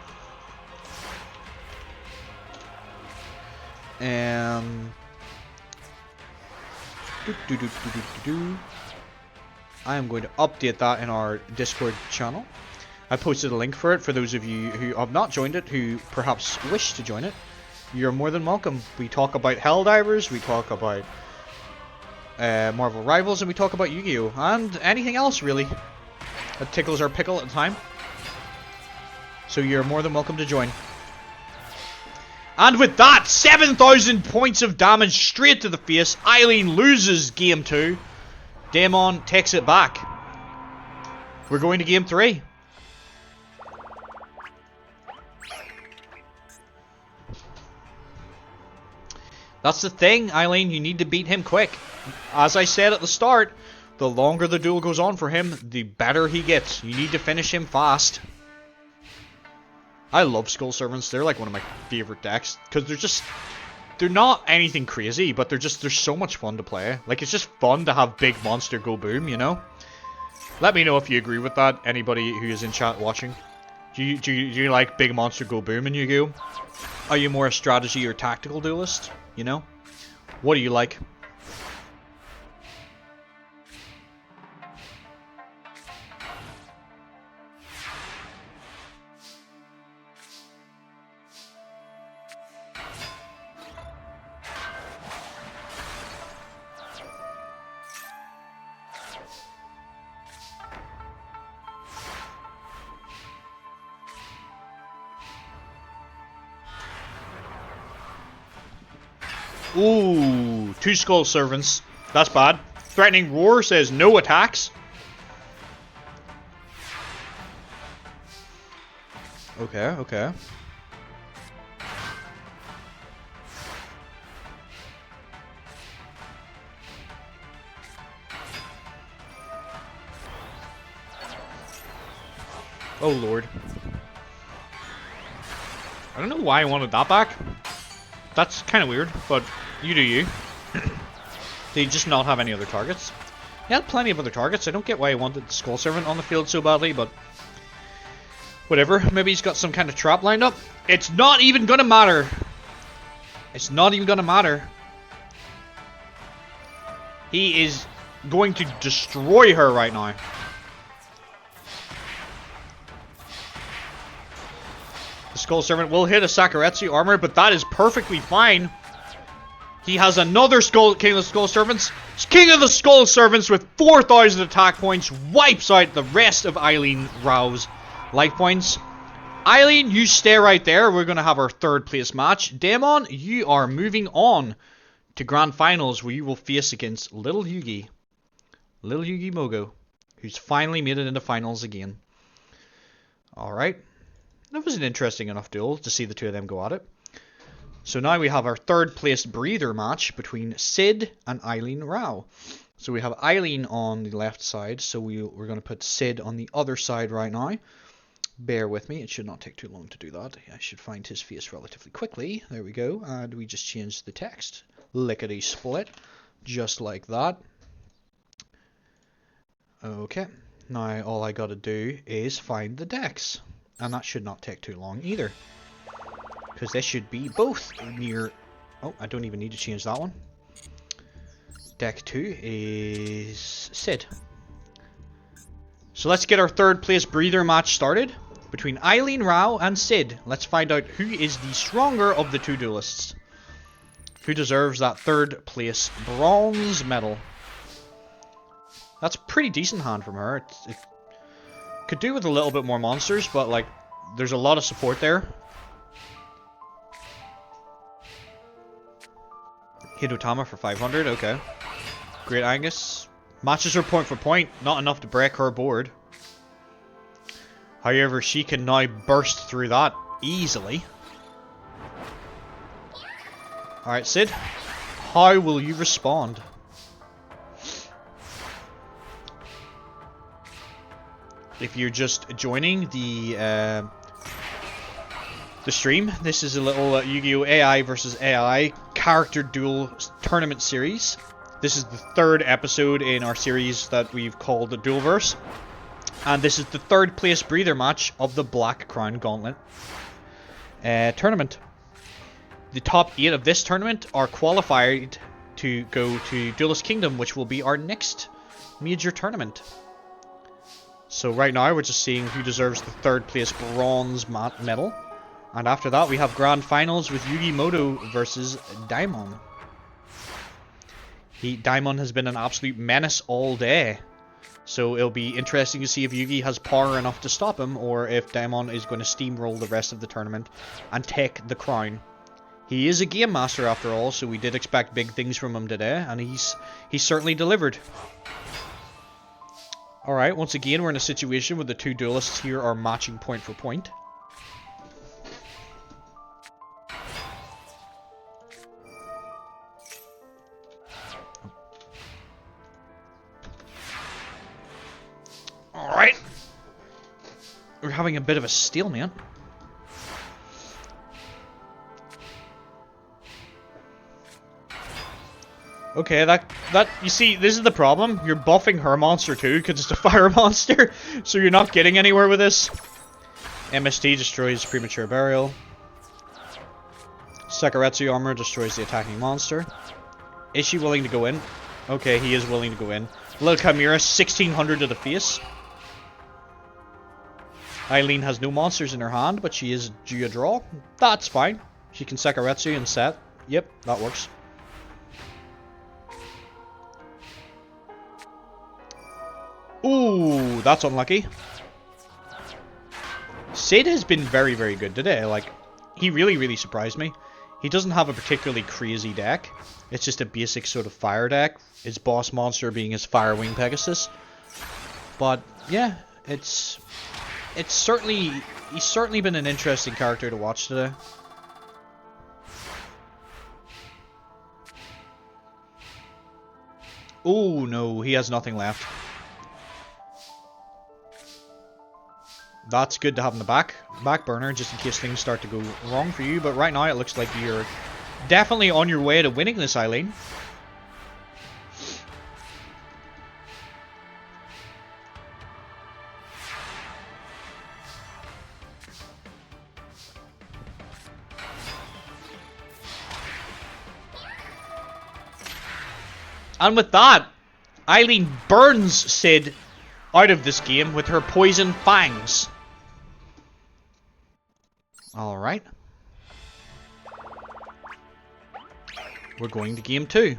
I am going to update that in our Discord channel. I posted a link for it for those of you who have not joined it, who perhaps wish to join it. You're more than welcome. We talk about Helldivers, we talk about Marvel Rivals, and we talk about Yu-Gi-Oh! And anything else really that tickles our pickle at the time. So you're more than welcome to join. And with that, 7,000 points of damage straight to the face. Eileen loses game 2. Demon takes it back. We're going to game 3. That's the thing, Eileen, you need to beat him quick. As I said at the start, the longer the duel goes on for him, the better he gets. You need to finish him fast. I love Skull Servants. They're like one of my favorite decks because they're not anything crazy, but they're so much fun to play. Like, it's just fun to have big monster go boom, you know? Let me know if you agree with that. Anybody who is in chat watching. Do you like big monster go boom in Yu-Gi-Oh? Are you more a strategy or tactical duelist? You know? What do you like? Ooh, 2 Skull Servants. That's bad. Threatening Roar says no attacks. Okay, okay. Oh lord. I don't know why I wanted that back. That's kind of weird, but you do you. They just not have any other targets. He had plenty of other targets. I don't get why he wanted the Skull Servant on the field so badly, but whatever. Maybe he's got some kind of trap lined up. It's not even gonna matter. It's not even gonna matter. He is going to destroy her right now. The Skull Servant will hit a Sakuretsu armor, but that is perfectly fine. He has another King of the Skull Servants. King of the Skull Servants with 4,000 attack points wipes out the rest of Eileen Rao's life points. Eileen, you stay right there. We're going to have our 3rd place match. Damon, you are moving on to Grand Finals, where you will face against Little Yugi. Little Yugi Mogo, who's finally made it into finals again. Alright. That was an interesting enough duel to see the two of them go at it. So now we have our 3rd place breather match between Sid and Eileen Rao. So we have Eileen on the left side, so we're going to put Sid on the other side right now. Bear with me, it should not take too long to do that. I should find his face relatively quickly. There we go, and we just change the text. Lickety split, just like that. Okay, now all I gotta do is find the decks. And that should not take too long either. Because they should be both near... Oh, I don't even need to change that one. Deck 2 is Sid. So let's get our third place breather match started. Between Eileen Rao and Sid. Let's find out who is the stronger of the two duelists. Who deserves that third place bronze medal. That's a pretty decent hand from her. It could do with a little bit more monsters, but like, there's a lot of support there. Hidotama for 500, okay. Great Angus. Matches her point for point, not enough to break her board. However, she can now burst through that easily. Alright, Sid. How will you respond? If you're just joining the stream, this is a little Yu-Gi-Oh! AI versus AI character duel tournament series. This is the third episode in our series that we've called the Duelverse. And this is the third place breather match of the Black Crown Gauntlet tournament. The top 8 of this tournament are qualified to go to Duelist Kingdom, which will be our next major tournament. So right now we're just seeing who deserves the third place bronze medal. And after that we have grand finals with Yugioh versus Daimon. Daimon has been an absolute menace all day. So it'll be interesting to see if Yugi has power enough to stop him, or if Daimon is going to steamroll the rest of the tournament and take the crown. He is a game master after all, so we did expect big things from him today, and he's certainly delivered. Alright, once again we're in a situation where the two duelists here are matching point for point. Alright. We're having a bit of a stalemate. Okay, that you see, this is the problem. You're buffing her monster too, because it's a fire monster, so you're not getting anywhere with this. MST destroys premature burial. Sakaretsu armor destroys the attacking monster. Is she willing to go in? Okay, he is willing to go in. Little Chimera, 1600 to the face. Eileen has no monsters in her hand, but she is due a draw. That's fine. She can Sakaretsu and set. Yep, that works. Ooh, that's unlucky. Sid has been very, very good today. Like, he really surprised me. He doesn't have a particularly crazy deck. It's just a basic sort of fire deck. His boss monster being his Firewing Pegasus. But, yeah, he's certainly been an interesting character to watch today. Oh, no, he has nothing left. That's good to have in the back burner, just in case things start to go wrong for you. But right now it looks like you're definitely on your way to winning this, Eileen. And with that, Eileen burns Sid out of this game with her poison fangs. Alright. We're going to game 2.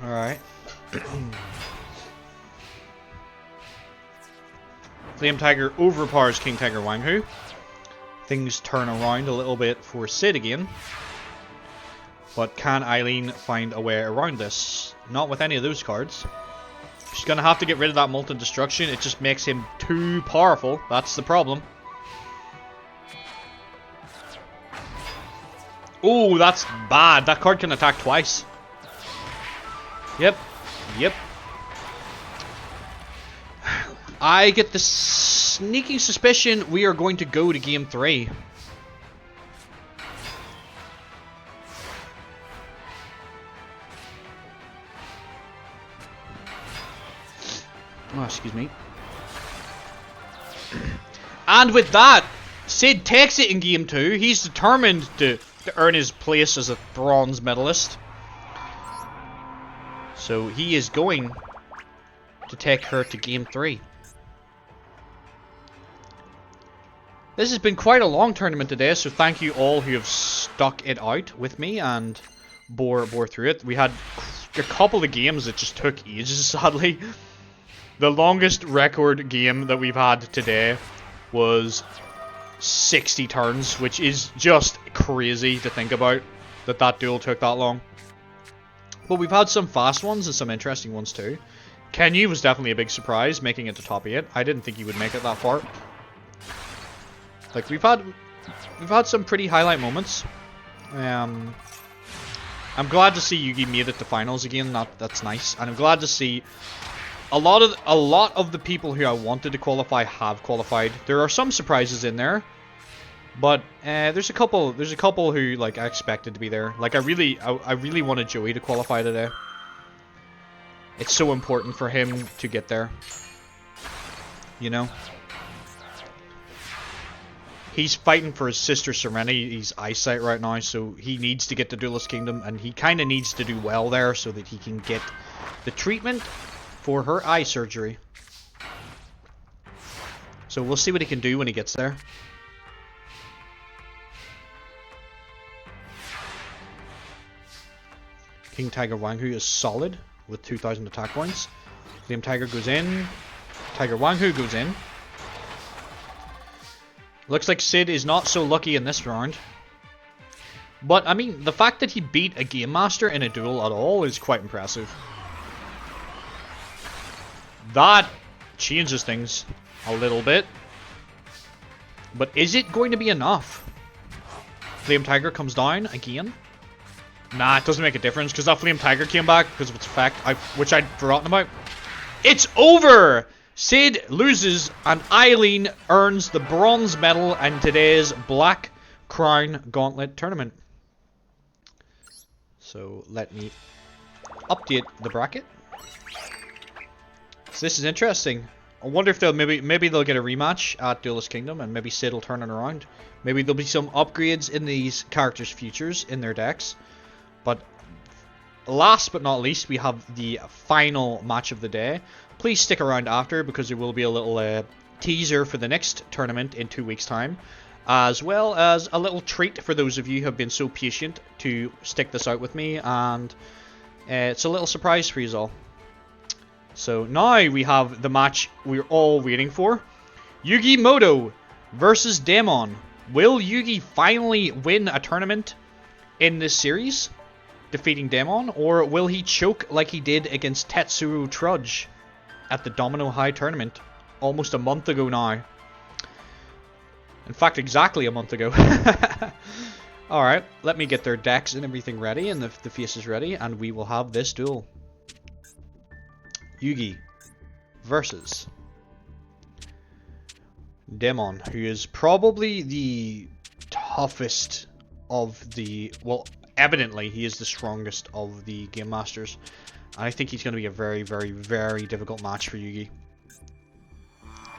Alright. Flame Tiger overpowers King Tiger Wang Hu. Things turn around a little bit for Sid again. But can Eileen find a way around this? Not with any of those cards. She's going to have to get rid of that Molten Destruction. It just makes him too powerful. That's the problem. Oh, that's bad. That card can attack twice. Yep. Yep. I get the sneaking suspicion we are going to go to game 3. Oh, excuse me. And with that, Sid takes it in game 2. He's determined to earn his place as a bronze medalist. So he is going to take her to game 3. This has been quite a long tournament today, so thank you all who have stuck it out with me and bore through it. We had a couple of games that just took ages, sadly. The longest record game that we've had today was 60 turns, which is just crazy to think about, that duel took that long. But we've had some fast ones and some interesting ones too. Kenyu was definitely a big surprise, making it to top 8. I didn't think he would make it that far. Like, we've had some pretty highlight moments. I'm glad to see Yugi made it to finals again. That's nice, and I'm glad to see a lot of the people who I wanted to qualify have qualified. There are some surprises in there, but there's a couple who like I expected to be there. Like I really wanted Joey to qualify today. It's so important for him to get there. You know? He's fighting for his sister Serenity's eyesight right now, so he needs to get to Duelist Kingdom, and he kind of needs to do well there so that he can get the treatment for her eye surgery. So we'll see what he can do when he gets there. King Tiger Wang Hu is solid with 2,000 attack points. Flame Tiger goes in. Tiger Wang Hu goes in. Looks like Sid is not so lucky in this round. But, I mean, the fact that he beat a Game Master in a duel at all is quite impressive. That changes things a little bit. But is it going to be enough? Flame Tiger comes down again. Nah, it doesn't make a difference because that Flame Tiger came back because of its effect, which I'd forgotten about. It's over! Sid loses and Eileen earns the bronze medal in today's Black Crown Gauntlet tournament. So let me update the bracket. So this is interesting. I wonder if they'll maybe they'll get a rematch at Duelist Kingdom and maybe Sid will turn it around. Maybe there'll be some upgrades in these characters' futures in their decks. But last but not least, we have the final match of the day. Please stick around after because there will be a little teaser for the next tournament in 2 weeks' time, as well as a little treat for those of you who have been so patient to stick this out with me, and it's a little surprise for you all. So now we have the match we're all waiting for. Yugioh versus Demon. Will Yugi finally win a tournament in this series, defeating Demon, or will he choke like he did against Tetsuro Trudge at the Domino High tournament almost a month ago now? In fact, exactly a month ago. Alright, let me get their decks and everything ready and the faces ready, and we will have this duel. Yugi versus Demon, who is probably the toughest of the... well, evidently he is the strongest of the Game Masters. And I think he's going to be a very, very, very difficult match for Yugi.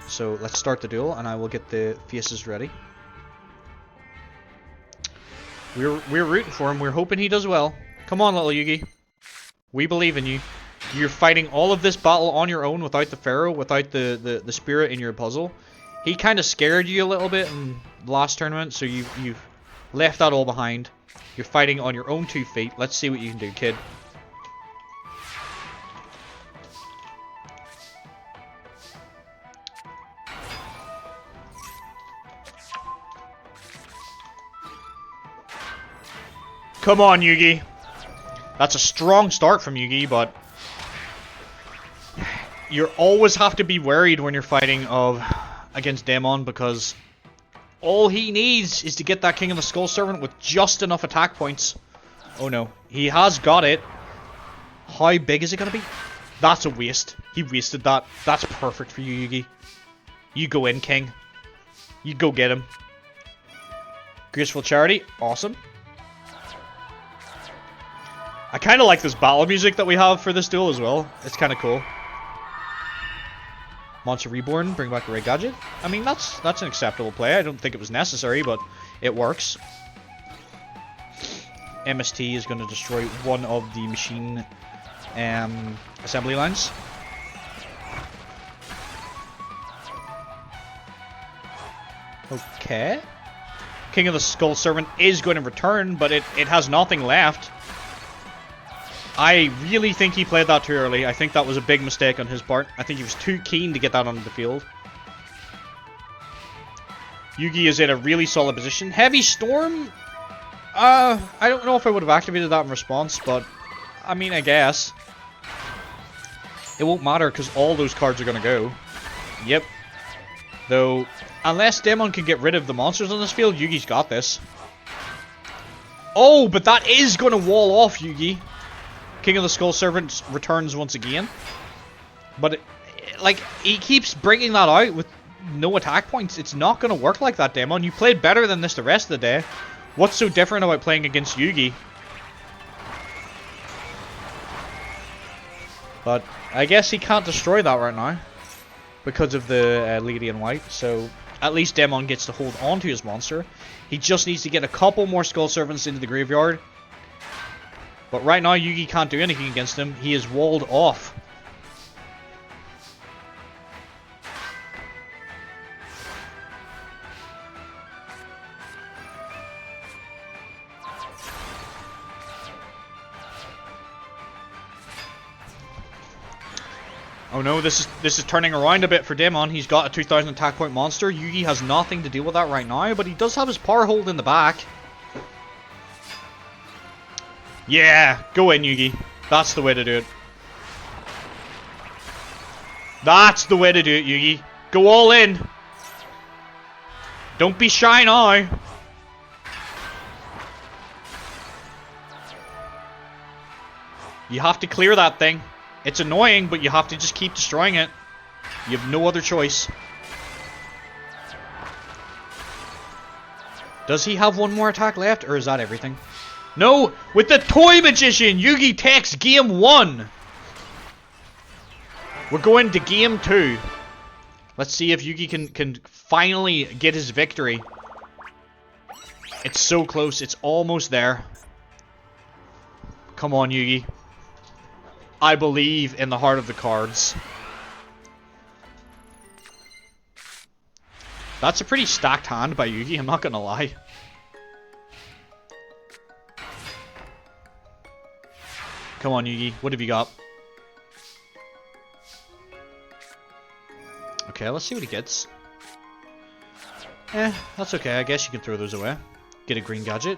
So let's start the duel, and I will get the faces ready. We're rooting for him. We're hoping he does well. Come on, little Yugi. We believe in you. You're fighting all of this battle on your own without the Pharaoh, without the spirit in your puzzle. He kind of scared you a little bit in the last tournament, so you've left that all behind. You're fighting on your own 2 feet. Let's see what you can do, kid. Come on, Yugi. That's a strong start from Yugi, but you always have to be worried when you're fighting against Demon, because all he needs is to get that King of the Skull Servant with just enough attack points. Oh no, he has got it. How big is it going to be? That's a waste. He wasted that. That's perfect for you, Yugi. You go in, King. You go get him. Graceful Charity. Awesome. I kind of like this battle music that we have for this duel as well. It's kind of cool. Monster Reborn. Bring back the Red Gadget. I mean, that's an acceptable play. I don't think it was necessary, but it works. MST is going to destroy one of the machine assembly lines. Okay. King of the Skull Servant is going to return, but it has nothing left. I really think he played that too early. I think that was a big mistake on his part. I think he was too keen to get that onto the field. Yugi is in a really solid position. Heavy Storm? I don't know if I would have activated that in response, but I mean, I guess. It won't matter because all those cards are going to go. Yep. Though, unless Demon can get rid of the monsters on this field, Yugi's got this. Oh, but that is going to wall off Yugi. King of the Skull Servant returns once again. But, like, he keeps bringing that out with no attack points. It's not going to work like that, Demon. You played better than this the rest of the day. What's so different about playing against Yugi? But I guess he can't destroy that right now because of the Lady in White. So at least Demon gets to hold on to his monster. He just needs to get a couple more Skull Servants into the graveyard. But right now Yugi can't do anything against him. He is walled off. Oh no, this is turning around a bit for Demon. He's got a 2000 attack point monster. Yugi has nothing to deal with that right now, but he does have his power hold in the back. Yeah, go in, Yugi. That's the way to do it. That's the way to do it, Yugi. Go all in. Don't be shy now. You have to clear that thing. It's annoying, but you have to just keep destroying it. You have no other choice. Does he have one more attack left, or is that everything? No! With the Toy Magician, Yugi takes game 1! We're going to game 2. Let's see if Yugi can finally get his victory. It's so close, it's almost there. Come on, Yugi. I believe in the heart of the cards. That's a pretty stacked hand by Yugi, I'm not gonna lie. Come on, Yugi, what have you got? Okay, let's see what he gets. That's okay, I guess you can throw those away. Get a green gadget.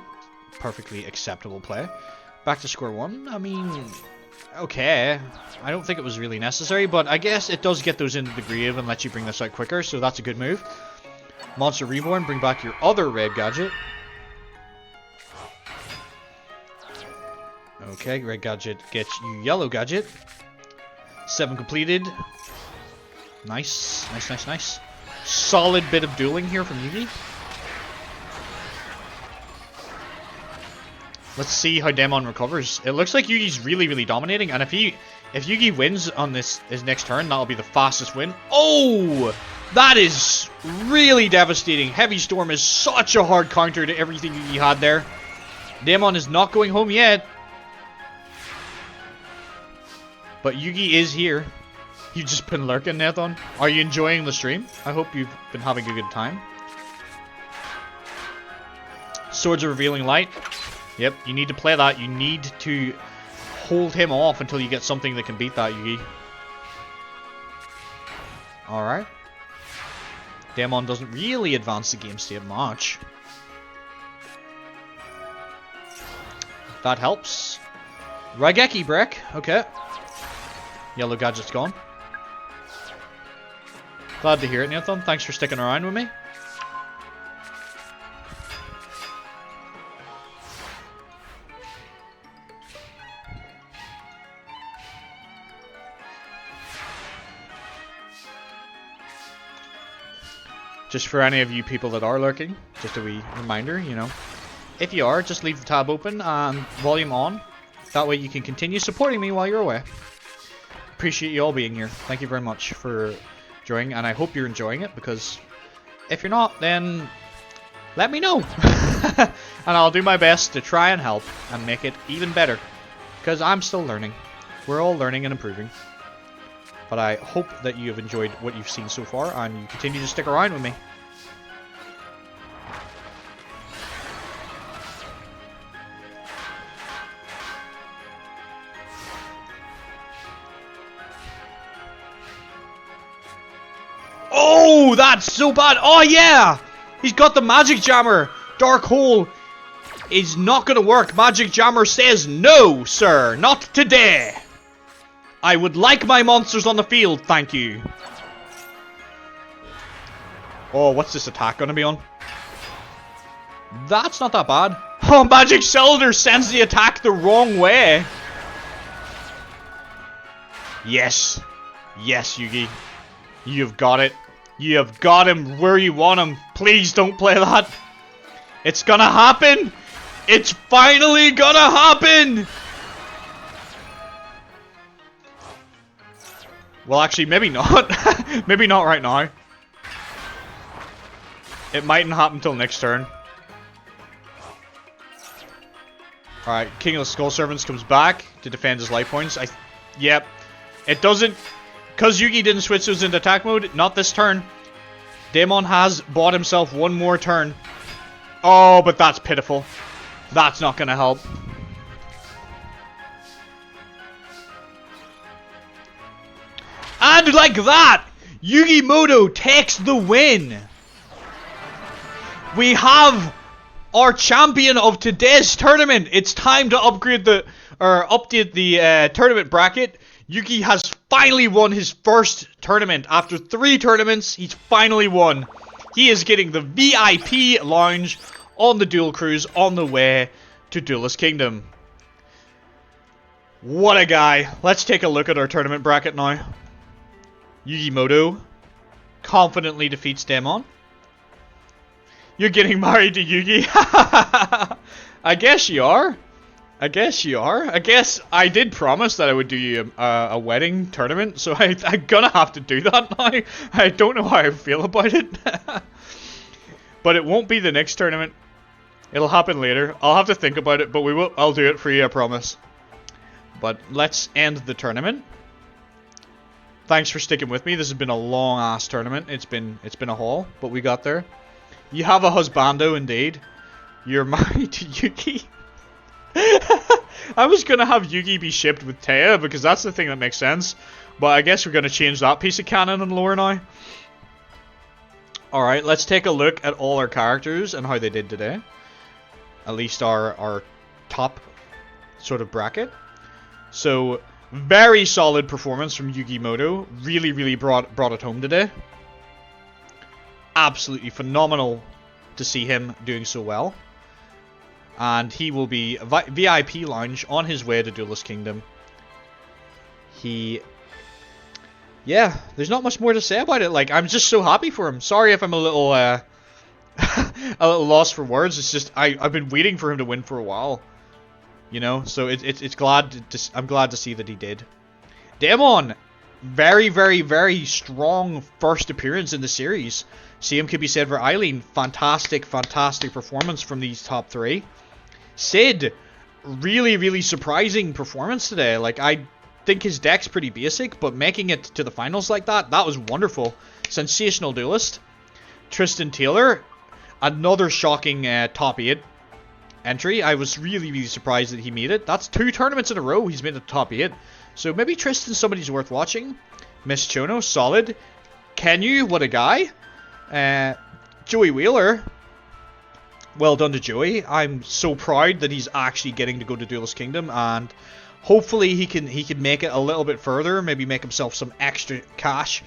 Perfectly acceptable play. Back to square one, I mean... Okay, I don't think it was really necessary, but I guess it does get those into the grave and let you bring this out quicker, so that's a good move. Monster Reborn, bring back your other red gadget. Okay, red gadget gets you yellow gadget. 7 completed. Nice, nice, nice, nice. Solid bit of dueling here from Yugi. Let's see how Demon recovers. It looks like Yugi's really, really dominating, and if Yugi wins on his next turn, that'll be the fastest win. Oh! That is really devastating. Heavy Storm is such a hard counter to everything Yugi had there. Demon is not going home yet. But Yugi is here. You've just been lurking, Nathan. Are you enjoying the stream? I hope you've been having a good time. Swords of Revealing Light. Yep, you need to play that. You need to hold him off until you get something that can beat that, Yugi. Alright. Demon doesn't really advance the game state much. That helps. Raigeki break. Okay. Yellow gadget's gone. Glad to hear it, Nathan. Thanks for sticking around with me. Just for any of you people that are lurking, just a wee reminder, you know. If you are, just leave the tab open and volume on. That way you can continue supporting me while you're away. Appreciate you all being here. Thank you very much for joining, and I hope you're enjoying it, because if you're not, then let me know. And I'll do my best to try and help and make it even better, because I'm still learning. We're all learning and improving. But I hope that you have enjoyed what you've seen so far, and you continue to stick around with me. Oh, that's so bad. Oh, yeah. He's got the magic jammer. Dark hole is not going to work. Magic jammer says no, sir. Not today. I would like my monsters on the field, thank you. Oh, what's this attack going to be on? That's not that bad. Oh, Magic Cylinder sends the attack the wrong way. Yes. Yes, Yugi. You've got it. You have got him where you want him. Please don't play that. It's gonna happen. It's finally gonna happen. Well, actually, maybe not. Maybe not right now. It mightn't happen till next turn. Alright, King of the Skull Servants comes back to defend his life points. Yep. It doesn't... Because Yugi didn't switch those into attack mode, not this turn. Daemon has bought himself one more turn. Oh, but that's pitiful. That's not going to help. And like that, Yugimoto takes the win. We have our champion of today's tournament. It's time to update the tournament bracket. Yugi has finally won his first tournament. After 3 tournaments, he's finally won. He is getting the VIP lounge on the Duel Cruise on the way to Duelist Kingdom. What a guy. Let's take a look at our tournament bracket now. Yugimoto confidently defeats Daemon. You're getting married to Yugi? I guess you are. I guess you are. I guess I did promise that I would do you a wedding tournament, so I'm gonna have to do that now. I don't know how I feel about it. But it won't be the next tournament. It'll happen later. I'll have to think about it, but I'll do it for you, I promise. But let's end the tournament. Thanks for sticking with me. This has been a long-ass tournament. It's been a haul, but we got there. You have a husbando, indeed. You're married to Yugi. I was gonna have Yugi be shipped with Taya because that's the thing that makes sense. But I guess we're gonna change that piece of canon and lore now. Alright, let's take a look at all our characters and how they did today. At least our top sort of bracket. So, very solid performance from Yugimoto. Really brought it home today. Absolutely phenomenal to see him doing so well. And he will be a VIP lounge on his way to Duelist Kingdom. Yeah, there's not much more to say about it. Like, I'm just so happy for him. Sorry if I'm a little a little lost for words. It's just I've been waiting for him to win for a while. You know, so I'm glad to see that he did. Daemon, very strong first appearance in the series. Same could be said for Eileen. Fantastic performance from these top 3. Sid, really surprising performance today. Like, I think his deck's pretty basic, but making it to the finals like that was wonderful. Sensational duelist. Tristan Taylor, another shocking top 8 entry. I was really surprised that he made it. That's 2 tournaments in a row he's made the top 8. So maybe Tristan's somebody's worth watching. Miss Chono, solid. Kenyu, what a guy. Joey Wheeler, well done to Joey. I'm so proud that he's actually getting to go to Duelist Kingdom, and hopefully he can make it a little bit further. Maybe make himself some extra cash.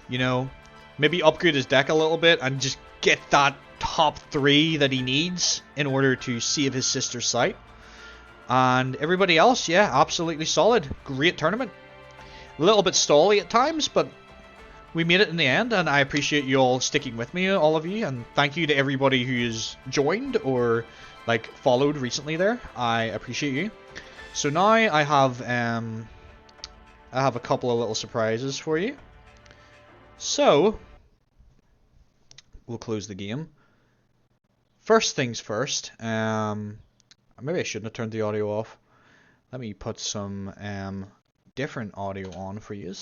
You know, maybe upgrade his deck a little bit and just get that top 3 that he needs in order to save his sister's sight. And everybody else, yeah, absolutely solid. Great tournament. A little bit stally at times, but we made it in the end, and I appreciate you all sticking with me, all of you, and thank you to everybody who's joined or like followed recently there. I appreciate you. So now I have a couple of little surprises for you. So we'll close the game. First things first, maybe I shouldn't have turned the audio off. Let me put some different audio on for you.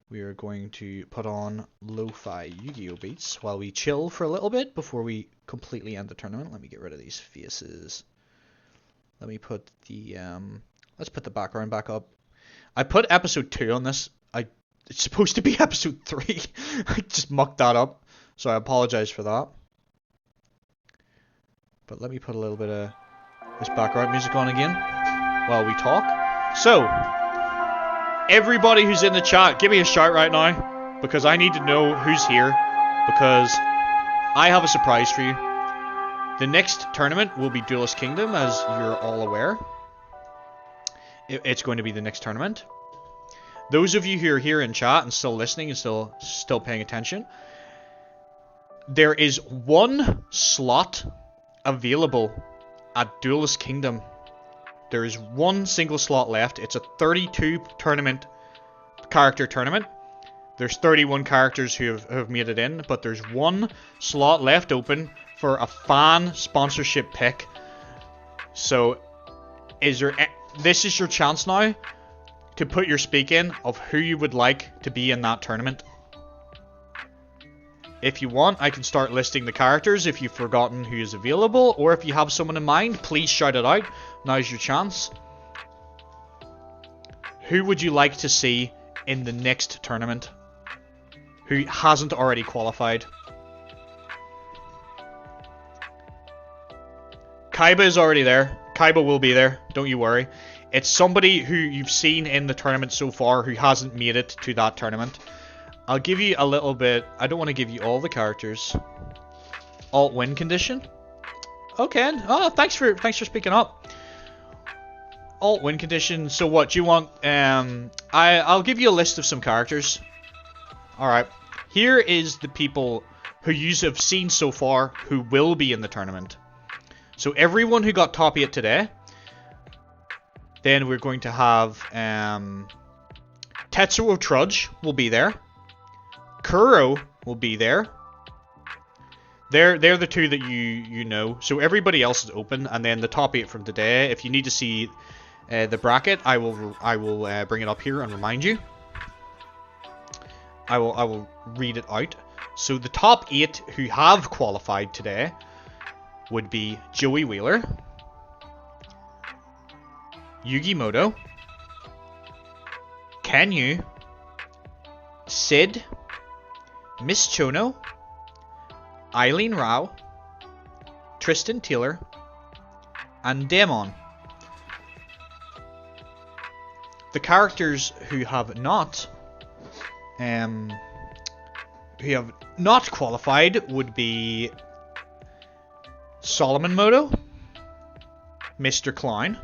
We are going to put on lo-fi Yu-Gi-Oh beats while we chill for a little bit before we completely end the tournament. Let me get rid of these faces. Let me put the let's put the background back up. I put episode 2 on this. It's supposed to be episode 3. I just mucked that up, so I apologize for that. But let me put a little bit of this background music on again while we talk. So, everybody who's in the chat, give me a shout right now, because I need to know who's here, because I have a surprise for you. The next tournament will be Duelist Kingdom, as you're all aware. It's going to be the next tournament. Those of you who are here in chat and still listening and still paying attention, there is 1 slot available at Duelist Kingdom. There is 1 single slot left. It's a 32 character tournament. There's 31 characters who have made it in, but there's 1 slot left open for a fan sponsorship pick. So, this is your chance now to put your speak in of who you would like to be in that tournament. If you want, I can start listing the characters if you've forgotten who is available, or if you have someone in mind, please shout it out. Now's your chance. Who would you like to see in the next tournament who hasn't already qualified? Kaiba is already there. Kaiba will be there, don't you worry. It's somebody who you've seen in the tournament so far who hasn't made it to that tournament. I'll give you a little bit. I don't want to give you all the characters. Alt win condition. Okay. Oh, thanks for speaking up. Alt win condition. So what do you want? I'll give you a list of some characters. All right. Here is the people who you have seen so far who will be in the tournament. So everyone who got top 8 today. Then we're going to have Tetsuo Trudge will be there. Kuro will be there. They're the 2 that you know. So everybody else is open, and then the top 8 from today. If you need to see the bracket, I will bring it up here and remind you. I will read it out. So the top 8 who have qualified today would be Joey Wheeler, Yugimoto, Kenyu, Sid, Miss Chono, Eileen Rao, Tristan Taylor, and Demon. The characters who have not qualified would be Solomon Moto, Mr. Klein,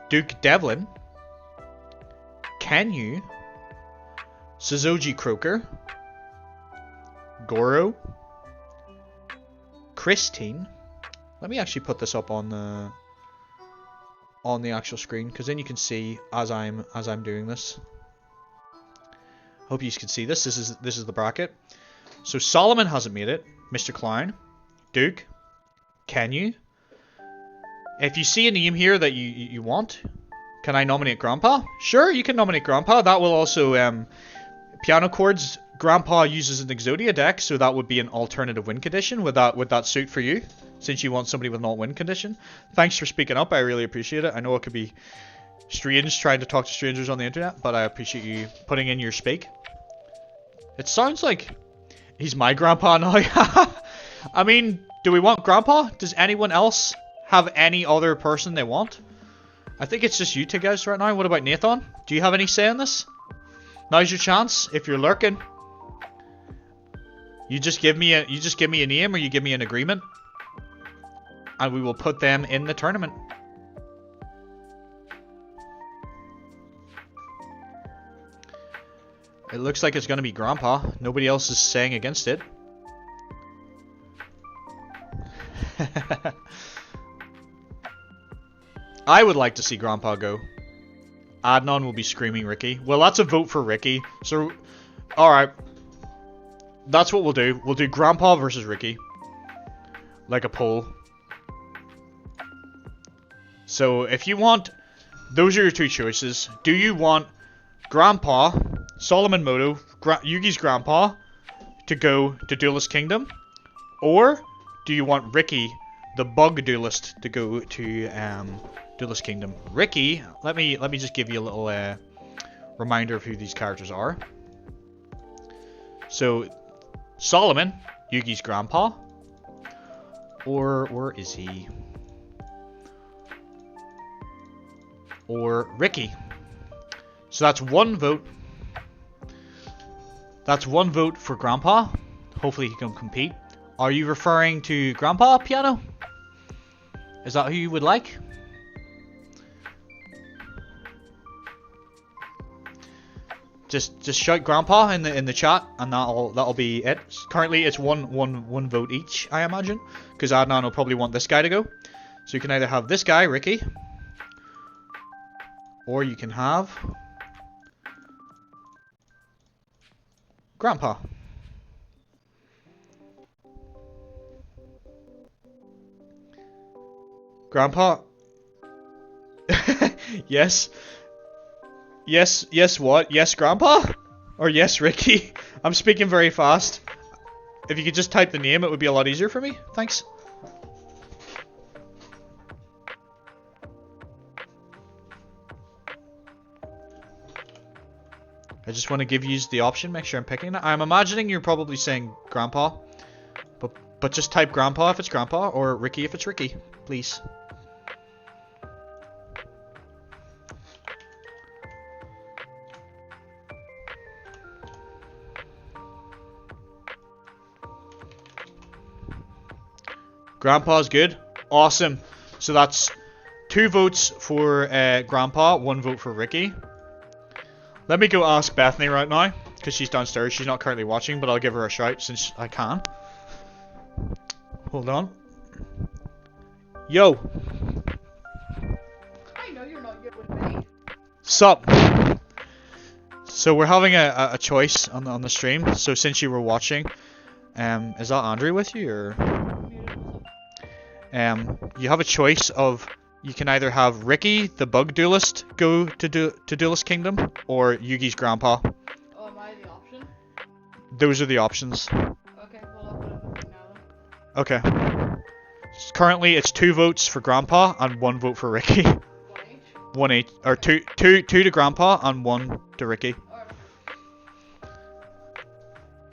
Duke Devlin, Kenyu, Suzoji Croker, Goro, Christine. Let me actually put this up on the actual screen, because then you can see as I'm doing this. Hope you can see this. This is the bracket. So Solomon hasn't made it. Mr. Klein, Duke, Kenyu. If you see a name here that you want, can I nominate Grandpa? Sure, you can nominate Grandpa. That will also piano chords. Grandpa uses an Exodia deck, so that would be an alternative win condition. Would that suit for you, since you want somebody with an alt win condition? Thanks for speaking up. I really appreciate it. I know it could be strange trying to talk to strangers on the internet, but I appreciate you putting in your speak. It sounds like He's my grandpa now. I mean, do we want grandpa? Does anyone else have any other person they want? I think it's just you two guys right now. What about Nathan? Do you have any say in this? Now's your chance. If you're lurking, you just give me a name, or you give me an agreement, and we will put them in the tournament. It looks like it's going to be grandpa. Nobody else is saying against it. I would like to see grandpa go. Adnan will be screaming Ricky. Well, that's a vote for Ricky. So, alright. That's what we'll do. We'll do grandpa versus Ricky. Like a poll. So, if you want... Those are your two choices. Do you want grandpa, Solomon Moto, Yugi's grandpa, to go to Duelist Kingdom? Or do you want Ricky, the bug duelist, to go to Duelist Kingdom? Ricky, let me just give you a little reminder of who these characters are. So, Solomon, Yugi's grandpa, or where is he? Or Ricky. So that's one vote. That's one vote for grandpa. Hopefully he can compete. Are you referring to grandpa, Piano? Is that who you would like? Just shout grandpa in the chat, and that'll be it. Currently it's one vote each, I imagine, because Adnan will probably want this guy to go. So you can either have this guy, Ricky, or you can have grandpa. Grandpa? Yes. Yes, what? Yes, Grandpa? Or yes, Ricky? I'm speaking very fast. If you could just type the name, it would be a lot easier for me. Thanks. I just want to give you the option, make sure I'm picking it. I'm imagining you're probably saying Grandpa. But just type Grandpa if it's Grandpa, or Ricky if it's Ricky, please. Grandpa's good. Awesome. So that's 2 votes for Grandpa, 1 vote for Ricky. Let me go ask Bethany right now, because she's downstairs. She's not currently watching, but I'll give her a shout since I can. Hold on. Yo. I know you're not good with me. Sup? So we're having a choice on the stream. So since you were watching, is that Andrew with you, or? You have a choice of, you can either have Ricky, the bug duelist, go to Duelist Kingdom, or Yugi's grandpa. Oh, am I the option? Those are the options. Okay, well I'll put it with you now Okay. Currently, it's 2 votes for grandpa and 1 vote for Ricky. then. 1 each? 1 each, or two to grandpa and 1 to Ricky. Alright.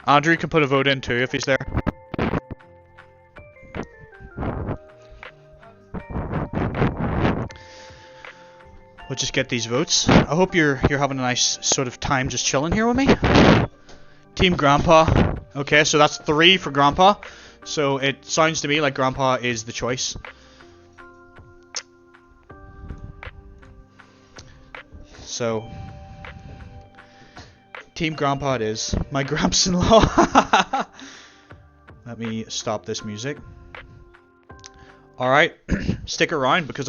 Andrew can put a vote in too if he's there. We'll just get these votes. I hope you're having a nice sort of time just chilling here with me. Team Grandpa. Okay, so that's 3 for Grandpa. So it sounds to me like Grandpa is the choice. So Team Grandpa it is. My Gramps-in-law. Let me stop this music. Alright, stick around because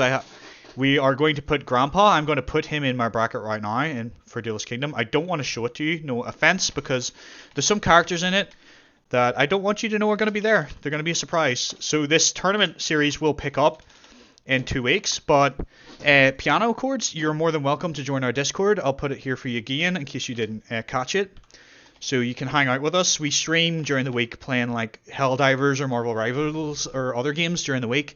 we are going to put Grandpa. I'm going to put him in my bracket right now and for Duelist Kingdom. I don't want to show it to you, no offense, because there's some characters in it that I don't want you to know are going to be there. They're going to be a surprise. So this tournament series will pick up in 2 weeks, but piano chords, you're more than welcome to join our Discord. I'll put it here for you again in case you didn't catch it. So you can hang out with us. We stream during the week playing like Helldivers or Marvel Rivals or other games during the week.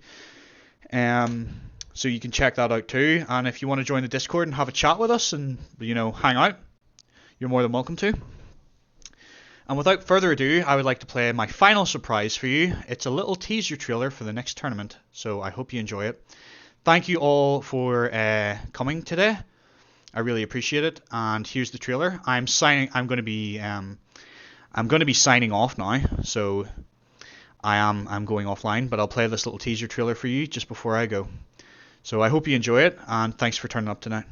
So you can check that out too. And if you want to join the Discord and have a chat with us and, you know, hang out, you're more than welcome to. And without further ado, I would like to play my final surprise for you. It's a little teaser trailer for the next tournament, so I hope you enjoy it. Thank you all for coming today. I really appreciate it. And here's the trailer. I'm going to be signing off now, so I'm going offline. But I'll play this little teaser trailer for you just before I go. So I hope you enjoy it, and thanks for turning up tonight.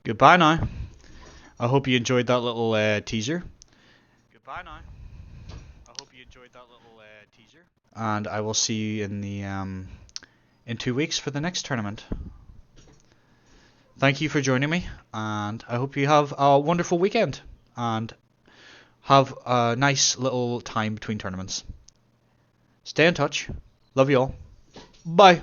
Goodbye now. I hope you enjoyed that little teaser. Goodbye now. I hope you enjoyed that little teaser. And I will see you in the in 2 weeks for the next tournament. Thank you for joining me, and I hope you have a wonderful weekend and have a nice little time between tournaments. Stay in touch. Love you all. Bye.